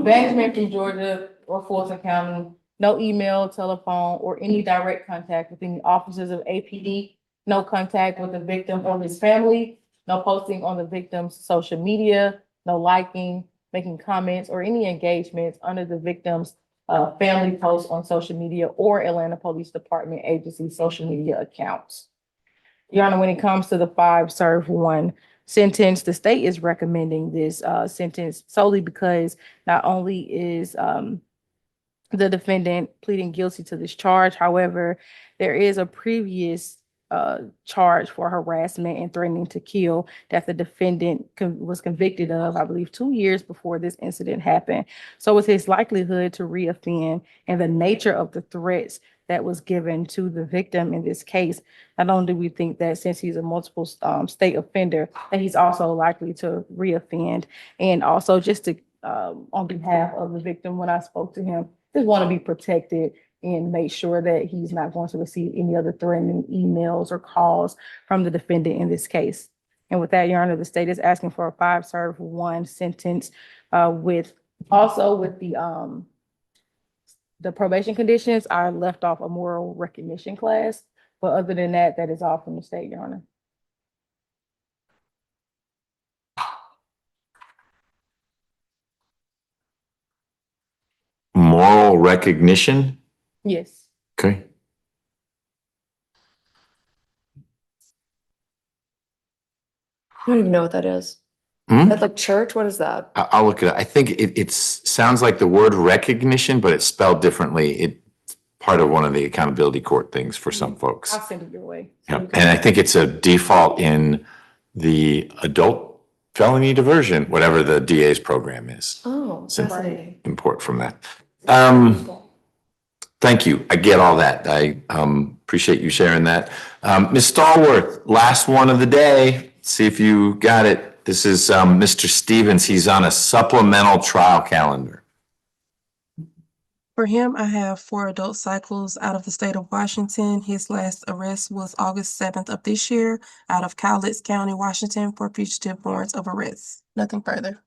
banishment from Georgia or Fulton County, No email, telephone, or any direct contact with any officers of APD. No contact with the victim or his family. No posting on the victim's social media. No liking, making comments, or any engagements under the victim's family posts on social media or Atlanta Police Department agency social media accounts. Your Honor, when it comes to the 5 serve 1 sentence, the state is recommending this sentence solely because not only is the defendant pleading guilty to this charge. However, there is a previous charge for harassment and threatening to kill that the defendant was convicted of, I believe, 2 years before this incident happened. So with his likelihood to reoffend and the nature of the threats that was given to the victim in this case, not only do we think that since he's a multiple state offender, that he's also likely to reoffend. And also just to, on behalf of the victim, when I spoke to him, just want to be protected and make sure that he's not going to receive any other threatening emails or calls from the defendant in this case. And with that, Your Honor, the state is asking for a 5 serve 1 sentence with the probation conditions. I left off a moral recognition class, but other than that, that is all from the state, Your Honor. Moral recognition? Yes. Okay. I don't even know what that is. Hmm? That's like church? What is that? I'll look it up. I think it sounds like the word recognition, but it's spelled differently. It's part of one of the accountability court things for some folks. I'll send it your way. Yeah. And I think it's a default in the adult felony diversion, whatever the DA's program is. Oh, So fascinating. import from that. Thank you. I get all that. I appreciate you sharing that. Ms. Stallworth, last one of the day. See if you got it. This is Mr. Stevens. He's on a supplemental trial calendar. For him, I have 4 adult cycles out of the state of Washington. His last arrest was August 7th of this year out of Cowlitz County, Washington for fugitive warrants of arrest. Nothing further.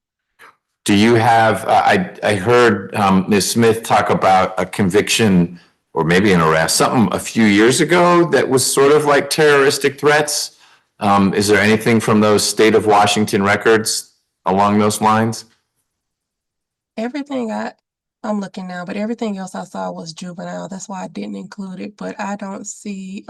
Do you have, I heard Ms. Smith talk about a conviction or maybe an arrest, something a few years ago that was sort of like terroristic threats. Is there anything from those state of Washington records along those lines? Everything I'm looking now, but everything else I saw was juvenile. That's why I didn't include it, but I don't see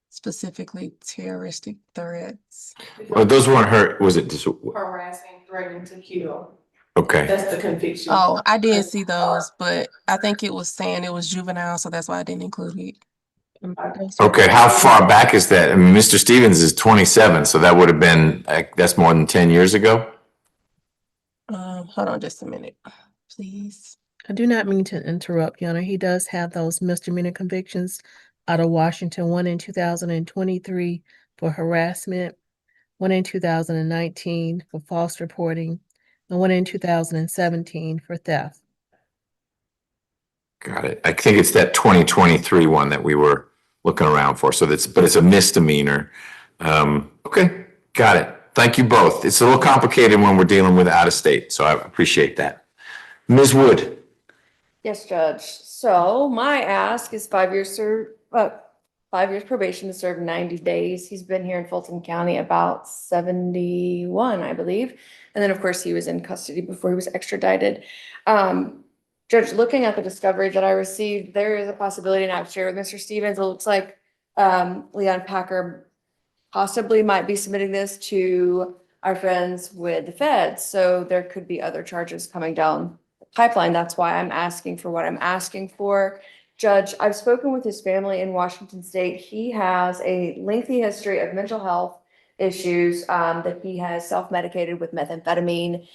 specifically terroristic threats. Well, those weren't hurt. Was it just? Harassing, threatening to kill. Okay. That's the conviction. Oh, I did see those, but I think it was saying it was juvenile, so that's why I didn't include it. Okay, how far back is that? I mean, Mr. Stevens is 27, so that would have been, that's more than 10 years ago? Hold on just a minute, please. I do not mean to interrupt, Your Honor. He does have those misdemeanor convictions out of Washington, 1 in 2023 for harassment, 1 in 2019 for false reporting, and 1 in 2017 for theft. Got it. I think it's that 2023 one that we were looking around for. So that's, but it's a misdemeanor. Okay, got it. Thank you both. It's a little complicated when we're dealing with out of state, so I appreciate that. Ms. Wood. Yes, Judge. So my ask is 5 years 5 years probation to serve 90 days. He's been here in Fulton County about 71, I believe. And then, of course, he was in custody before he was extradited. Judge, looking at the discovery that I received, there is a possibility, and I've shared with Mr. Stevens, it looks like Leon Packer possibly might be submitting this to our friends with the feds. So there could be other charges coming down the pipeline. That's why I'm asking for what I'm asking for. Judge, I've spoken with his family in Washington State. He has a lengthy history of mental health issues, that he has self-medicated with methamphetamine.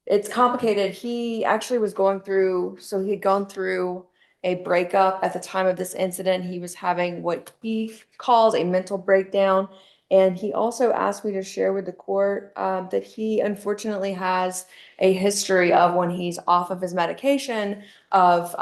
It's complicated. He actually was going through, so he had gone through a breakup at the time of this incident. He was having what he calls a mental breakdown. And he also asked me to share with the court that he unfortunately has a history of, when he's off of his medication, of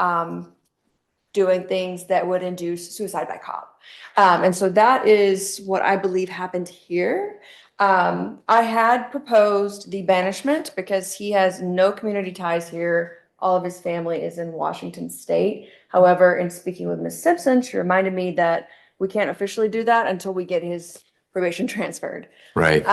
doing things that would induce suicide by cop. And so that is what I believe happened here. I had proposed the banishment because he has no community ties here. All of his family is in Washington State. However, in speaking with Ms. Simpson, she reminded me that we can't officially do that until we get his probation transferred. Right.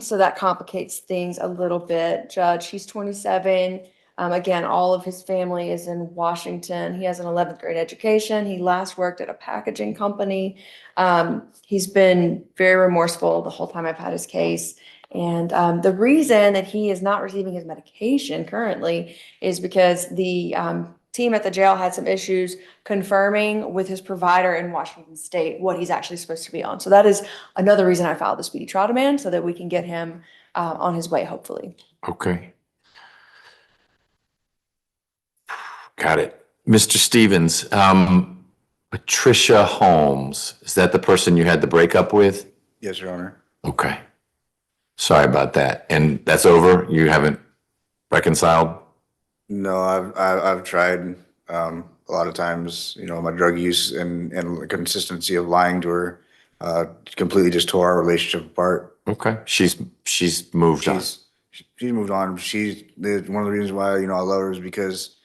So that complicates things a little bit. Judge, he's 27. Again, all of his family is in Washington. He has an 11th grade education. He last worked at a packaging company. He's been very remorseful the whole time I've had his case. And the reason that he is not receiving his medication currently is because the team at the jail had some issues confirming with his provider in Washington State what he's actually supposed to be on. So that is another reason I filed the speedy trial demand, so that we can get him on his way, hopefully. Okay. Got it. Mr. Stevens, Patricia Holmes, is that the person you had the breakup with? Yes, Your Honor. Okay. Sorry about that. And that's over? You haven't reconciled? No, I've tried a lot of times. You know, my drug use and the consistency of lying to her completely just tore our relationship apart. Okay. She's moved on. She's moved on. One of the reasons why, you know, I love her is because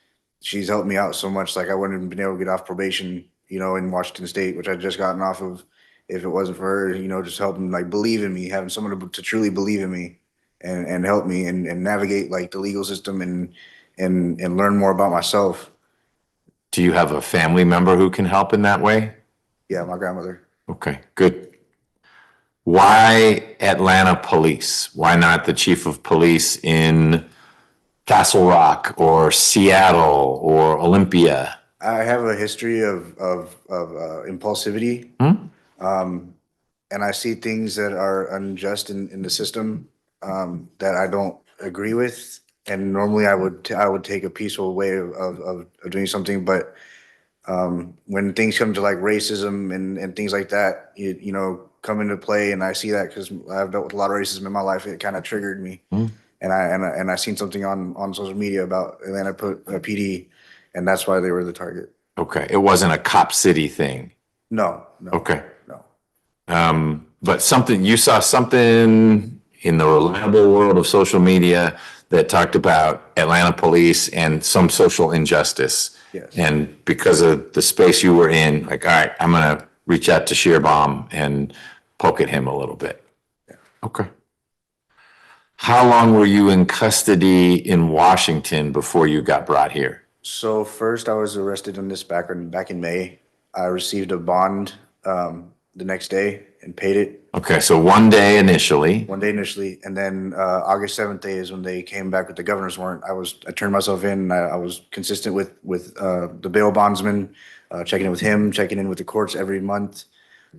she's helped me out so much. Like I wouldn't have been able to get off probation, you know, in Washington State, which I'd just gotten off of, if it wasn't for her, you know, just helping like believe in me, having someone to truly believe in me and help me and navigate like the legal system and learn more about myself. Do you have a family member who can help in that way? Yeah, my grandmother. Okay, good. Why Atlanta police? Why not the chief of police in Castle Rock or Seattle or Olympia? I have a history of impulsivity. And I see things that are unjust in the system that I don't agree with. And normally I would take a peaceful way of doing something, but when things come to like racism and things like that, you know, come into play, and I see that because I've dealt with a lot of racism in my life, it kind of triggered me. And I seen something on social media about Atlanta PD, and that's why they were the target. Okay, it wasn't a Cop City thing. No. Okay. But you saw something in the reliable world of social media that talked about Atlanta police and some social injustice. Yes. And because of the space you were in, like, all right, I'm gonna reach out to Shearbaum and poke at him a little bit. Yeah. Okay. How long were you in custody in Washington before you got brought here? So first I was arrested on this back in May. I received a bond the next day and paid it. Okay, so one day initially. And then August 7th day is when they came back with the governor's warrant. I turned myself in. I was consistent with the bail bondsman, checking in with him, checking in with the courts every month.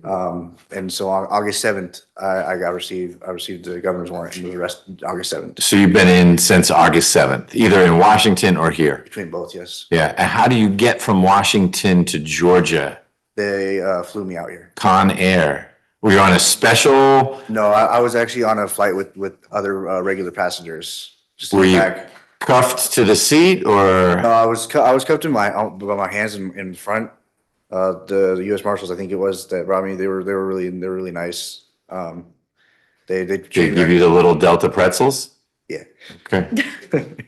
And so on August 7th, I received the governor's warrant and was arrested August 7th. So you've been in since August 7th, either in Washington or here? Between both, yes. Yeah, and how do you get from Washington to Georgia? They flew me out here. Con Air. Were you on a special? No, I was actually on a flight with other regular passengers. Just Were you back. cuffed to the seat or? No, I was cuffed by my hands in front. The U.S. Marshals, I think it was, that brought me. They were really nice. They give you the little Delta pretzels? Yeah. Okay.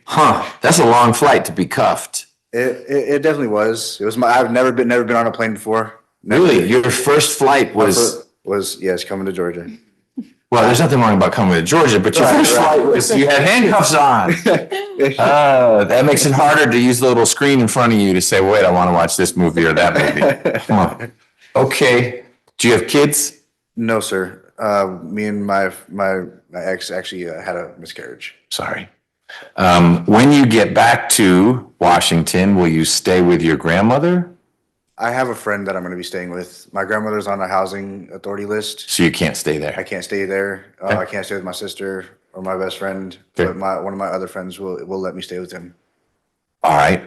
Huh? That's a long flight to be cuffed. It definitely was. It was I've never been on a plane before. Really? Your first flight was yes, coming to Georgia. Well, there's nothing wrong about coming to Georgia, but your first flight was you had handcuffs on. That makes it harder to use the little screen in front of you to say, wait, I want to watch this movie or that movie. Come on. Okay. Do you have kids? No, sir. Me and my ex actually had a miscarriage. Sorry. When you get back to Washington, will you stay with your grandmother? I have a friend that I'm going to be staying with. My grandmother's on a housing authority list. So you can't stay there? I can't stay there. Okay. I can't stay with my sister or my best friend, Okay. but one of my other friends will let me stay with him. All right.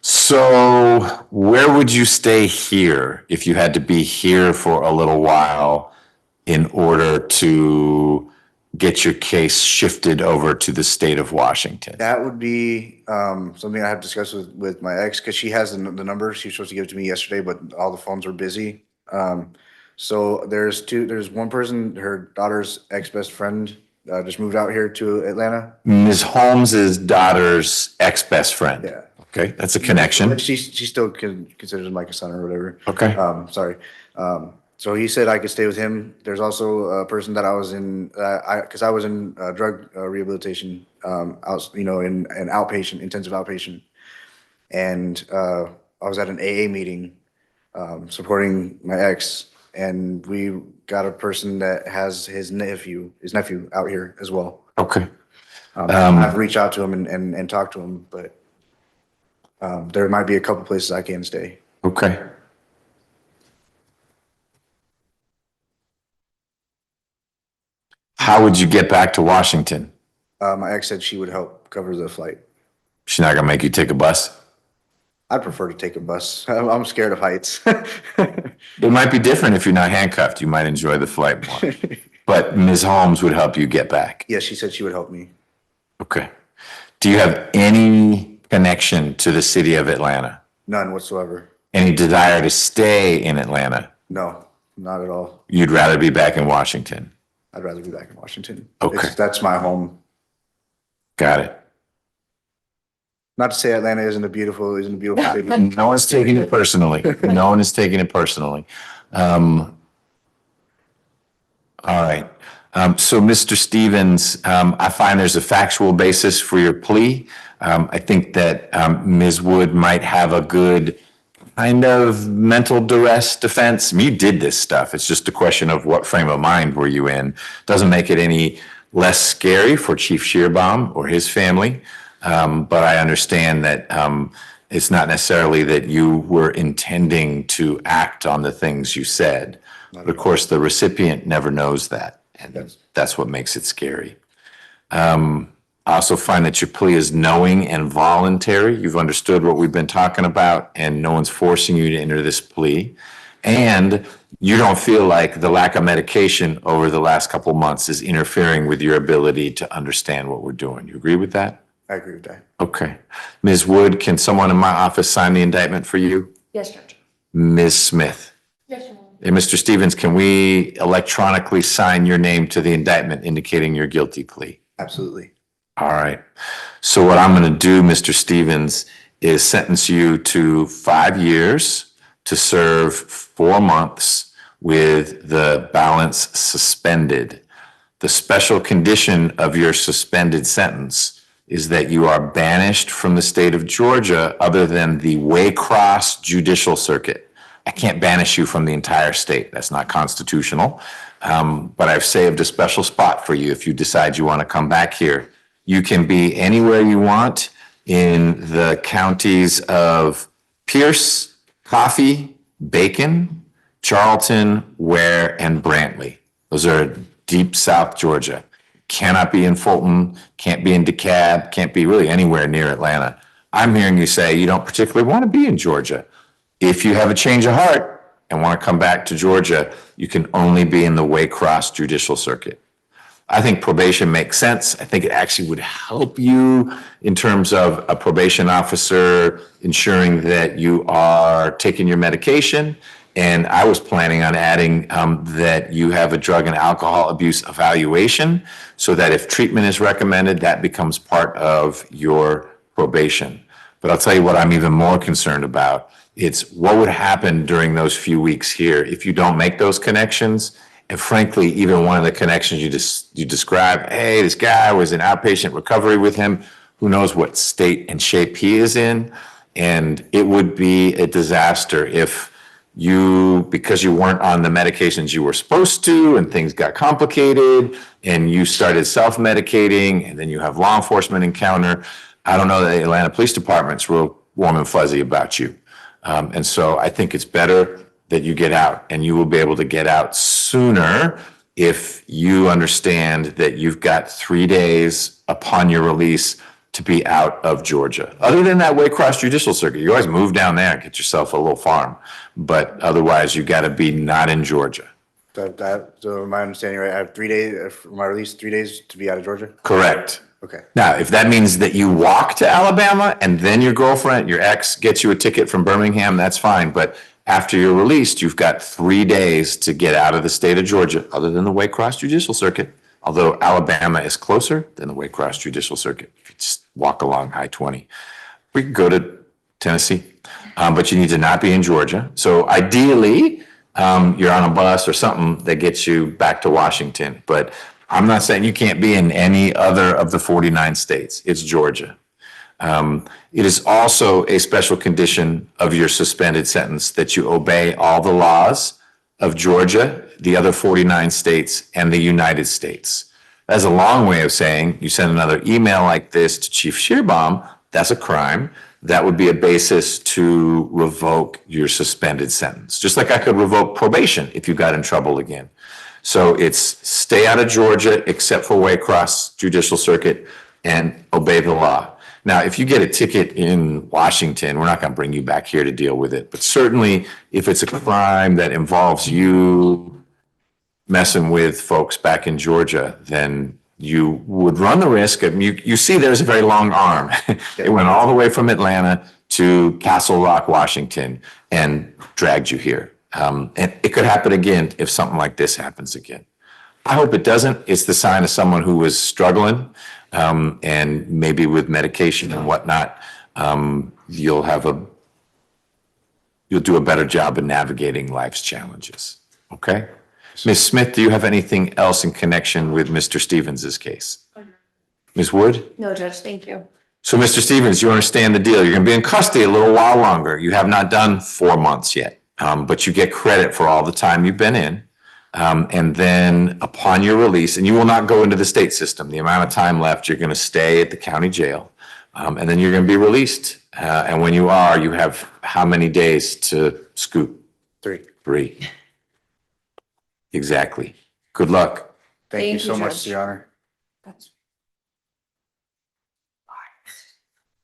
So where would you stay here if you had to be here for a little while in order to get your case shifted over to the state of Washington? That would be something I have discussed with my ex, because she has the number. She was supposed to give it to me yesterday, but all the phones were busy. So there's one person, her daughter's ex-best friend just moved out here to Atlanta. Ms. Holmes's daughter's ex-best friend. Yeah. Okay, that's a connection. She still considers him like a son or whatever. Okay. Sorry. So he said I could stay with him. There's also a person that I was in, because I was in drug rehabilitation, in outpatient, intensive outpatient. And I was at an AA meeting supporting my ex, and we got a person that has his nephew out here as well. Okay. I've reached out to him and talked to him, but there might be a couple places I can stay. Okay. How would you get back to Washington? My ex said she would help cover the flight. She's not gonna make you take a bus? I'd prefer to take a bus. I'm scared of heights. It might be different if you're not handcuffed. You might enjoy the flight more. But Ms. Holmes would help you get back. Yes, she said she would help me. Okay. Do you have any connection to the city of Atlanta? None whatsoever. Any desire to stay in Atlanta? No, not at all. You'd rather be back in Washington? I'd rather be back in Washington. Okay. That's my home. Got it. Not to say Atlanta isn't a beautiful city. No one's taking it personally. No one is taking it personally. All right. So Mr. Stevens, I find there's a factual basis for your plea. I think that Ms. Wood might have a good kind of mental duress defense. You did this stuff. It's just a question of what frame of mind were you in. Doesn't make it any less scary for Chief Shearbaum or his family. But I understand that it's not necessarily that you were intending to act on the things you said. But of course, the recipient never knows that. And that's what makes it scary. I also find that your plea is knowing and voluntary. You've understood what we've been talking about, and no one's forcing you to enter this plea. And you don't feel like the lack of medication over the last couple of months is interfering with your ability to understand what we're doing. You agree with that? I agree with that. Okay. Ms. Wood, can someone in my office sign the indictment for you? Yes, Judge. Ms. Smith? Yes, Your Honor. And Mr. Stevens, can we electronically sign your name to the indictment indicating your guilty plea? Absolutely. All right. So what I'm going to do, Mr. Stevens, is sentence you to 5 years to serve 4 months with the balance suspended. The special condition of your suspended sentence is that you are banished from the state of Georgia other than the Waycross Judicial Circuit. I can't banish you from the entire state. That's not constitutional. But I've saved a special spot for you if you decide you want to come back here. You can be anywhere you want in the counties of Pierce, Coffee, Bacon, Charlton, Ware, and Brantley. Those are deep South Georgia. Cannot be in Fulton, can't be in DeKalb, can't be really anywhere near Atlanta. I'm hearing you say you don't particularly want to be in Georgia. If you have a change of heart and want to come back to Georgia, you can only be in the Waycross Judicial Circuit. I think probation makes sense. I think it actually would help you in terms of a probation officer ensuring that you are taking your medication. And I was planning on adding that you have a drug and alcohol abuse evaluation so that if treatment is recommended, that becomes part of your probation. But I'll tell you what I'm even more concerned about. It's what would happen during those few weeks here if you don't make those connections. And frankly, even one of the connections you describe, hey, this guy was in outpatient recovery with him. Who knows what state and shape he is in? And it would be a disaster if you, because you weren't on the medications you were supposed to and things got complicated and you started self-medicating and then you have law enforcement encounter. I don't know that the Atlanta Police Department's real warm and fuzzy about you. And so I think it's better that you get out, and you will be able to get out sooner if you understand that you've got 3 days upon your release to be out of Georgia. Other than that Waycross Judicial Circuit, you always move down there and get yourself a little farm. But otherwise, you got to be not in Georgia. So my understanding, right? I have 3 days for my release, 3 days to be out of Georgia? Correct. Okay. Now, if that means that you walk to Alabama and then your girlfriend, your ex, gets you a ticket from Birmingham, that's fine. But after you're released, you've got 3 days to get out of the state of Georgia, other than the Waycross Judicial Circuit. although Alabama is closer than the Waycross Judicial Circuit. If you just walk along I-20. We could go to Tennessee, but you need to not be in Georgia. So ideally, you're on a bus or something that gets you back to Washington. But I'm not saying you can't be in any other of the 49 states. It's Georgia. It is also a special condition of your suspended sentence that you obey all the laws of Georgia, the other 49 states, and the United States. That's a long way of saying you send another email like this to Chief Shearbaum, that's a crime. That would be a basis to revoke your suspended sentence. Just like I could revoke probation if you got in trouble again. So it's stay out of Georgia except for Waycross Judicial Circuit and obey the law. Now, if you get a ticket in Washington, we're not going to bring you back here to deal with it. But certainly, if it's a crime that involves you messing with folks back in Georgia, then you would run the risk of, you see there's a very long arm. It went all the way from Atlanta to Castle Rock, Washington, and dragged you here. And it could happen again if something like this happens again. I hope it doesn't. It's the sign of someone who was struggling, and maybe with medication and whatnot, you'll do a better job of navigating life's challenges. Okay? Ms. Smith, do you have anything else in connection with Mr. Stevens's case? Ms. Wood? No, Judge, thank you. So, Mr. Stevens, you understand the deal. You're going to be in custody a little while longer. You have not done 4 months yet, but you get credit for all the time you've been in. And then upon your release, and you will not go into the state system, the amount of time left, you're going to stay at the county jail, and then you're going to be released. And when you are, you have how many days to scoop? 3. 3. Exactly. Good luck. Thank you so much, Your Honor.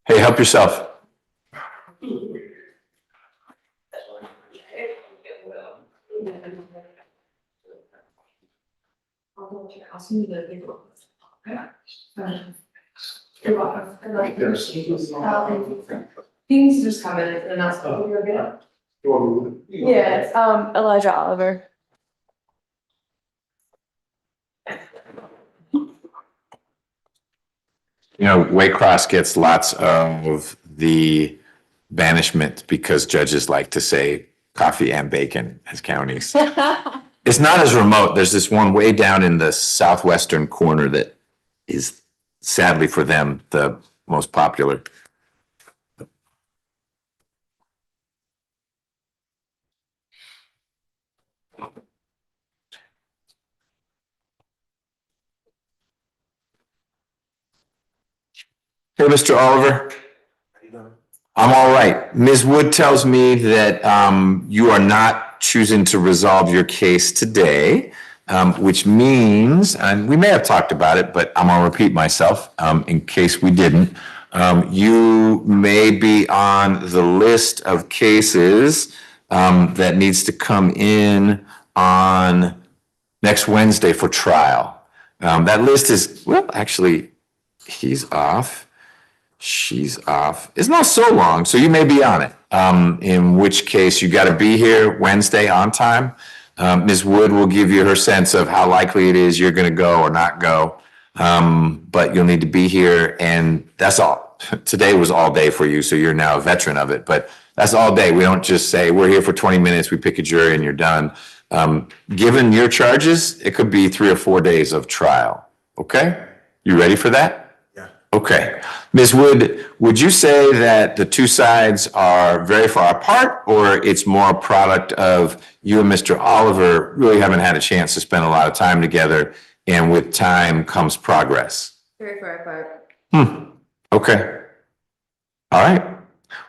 Hey, help yourself. Things just come in and that's what we're good. Yeah, it's Elijah Oliver. You know, Waycross gets lots of the banishment because judges like to say coffee and bacon as counties. It's not as remote. There's this one way down in the southwestern corner that is sadly for them the most popular. Hey, Mr. Oliver. I'm all right. Ms. Wood tells me that you are not choosing to resolve your case today, which means, and we may have talked about it, but I'm gonna repeat myself in case we didn't. You may be on the list of cases that needs to come in on next Wednesday for trial. That list is, well, actually, he's off. She's off. It's not so long, so you may be on it. In which case, you got to be here Wednesday on time. Ms. Wood will give you her sense of how likely it is you're going to go or not go. But you'll need to be here, and that's all. Today was all day for you, so you're now a veteran of it. But that's all day. We don't just say we're here for 20 minutes, we pick a jury, and you're done. Given your charges, it could be 3 or 4 days of trial. Okay? You ready for that? Okay. Ms. Wood, would you say that the two sides are very far apart, or it's more a product of you and Mr. Oliver really haven't had a chance to spend a lot of time together, and with time comes progress? Very far apart. Okay. All right.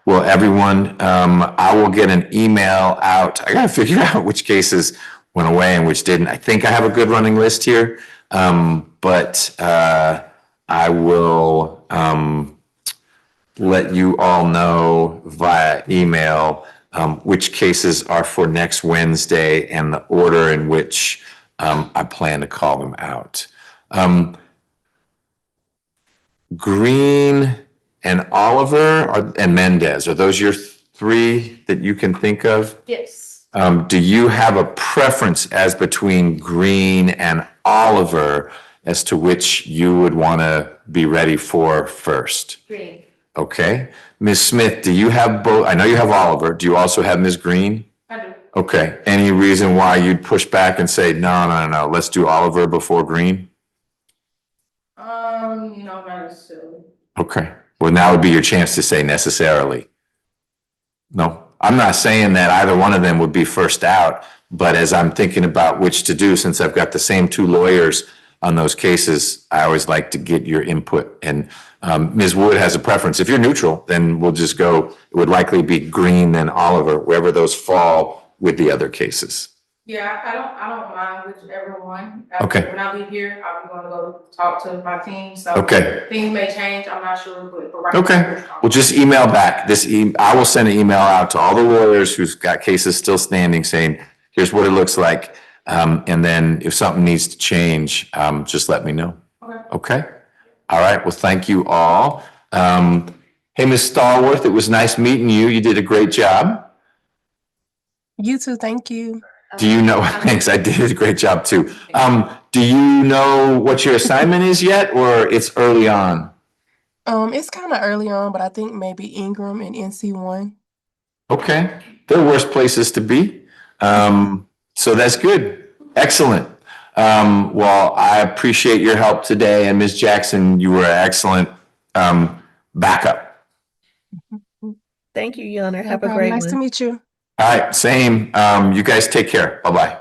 Well, everyone, I will get an email out. I got to figure out which cases went away and which didn't. I think I have a good running list here, but I will let you all know via email which cases are for next Wednesday and the order in which I plan to call them out. Green and Oliver and Mendez, are those your 3 that you can think of? Yes. Do you have a preference as between Green and Oliver as to which you would want to be ready for first. Green. Okay. Ms. Smith, do you have both? I know you have Oliver. Do you also have Ms. Green? I do. Okay. Any reason why you'd push back and say, no, let's do Oliver before Green? No, not necessarily. Okay. Well, now would be your chance to say necessarily. No, I'm not saying that either one of them would be first out, but as I'm thinking about which to do, since I've got the same two lawyers on those cases, I always like to get your input. And Ms. Wood has a preference. If you're neutral, then we'll just go, it would likely be Green then Oliver, wherever those fall with the other cases. Yeah, I don't mind whichever one. Okay. When I leave here, I'm gonna go talk to my team, so. Okay. Things may change, I'm not sure, but for right Okay, now. well, just email back. I will send an email out to all the lawyers who's got cases still standing saying, here's what it looks like. And then if something needs to change, just let me know. Okay? All right, well, thank you all. Hey, Ms. Stallworth, it was nice meeting you. You did a great job. You too, thank you. Do you know, thanks, I did a great job too. Do you know what your assignment is yet, or it's early on? It's kind of early on, but I think maybe Ingram and NC1. Okay, there are worse places to be. So that's good. Excellent. Well, I appreciate your help today, and Ms. Jackson, you were an excellent backup. Thank you, Yonner. No Have a problem. great Nice one. to meet you. All right, same. You guys take care. Bye-bye.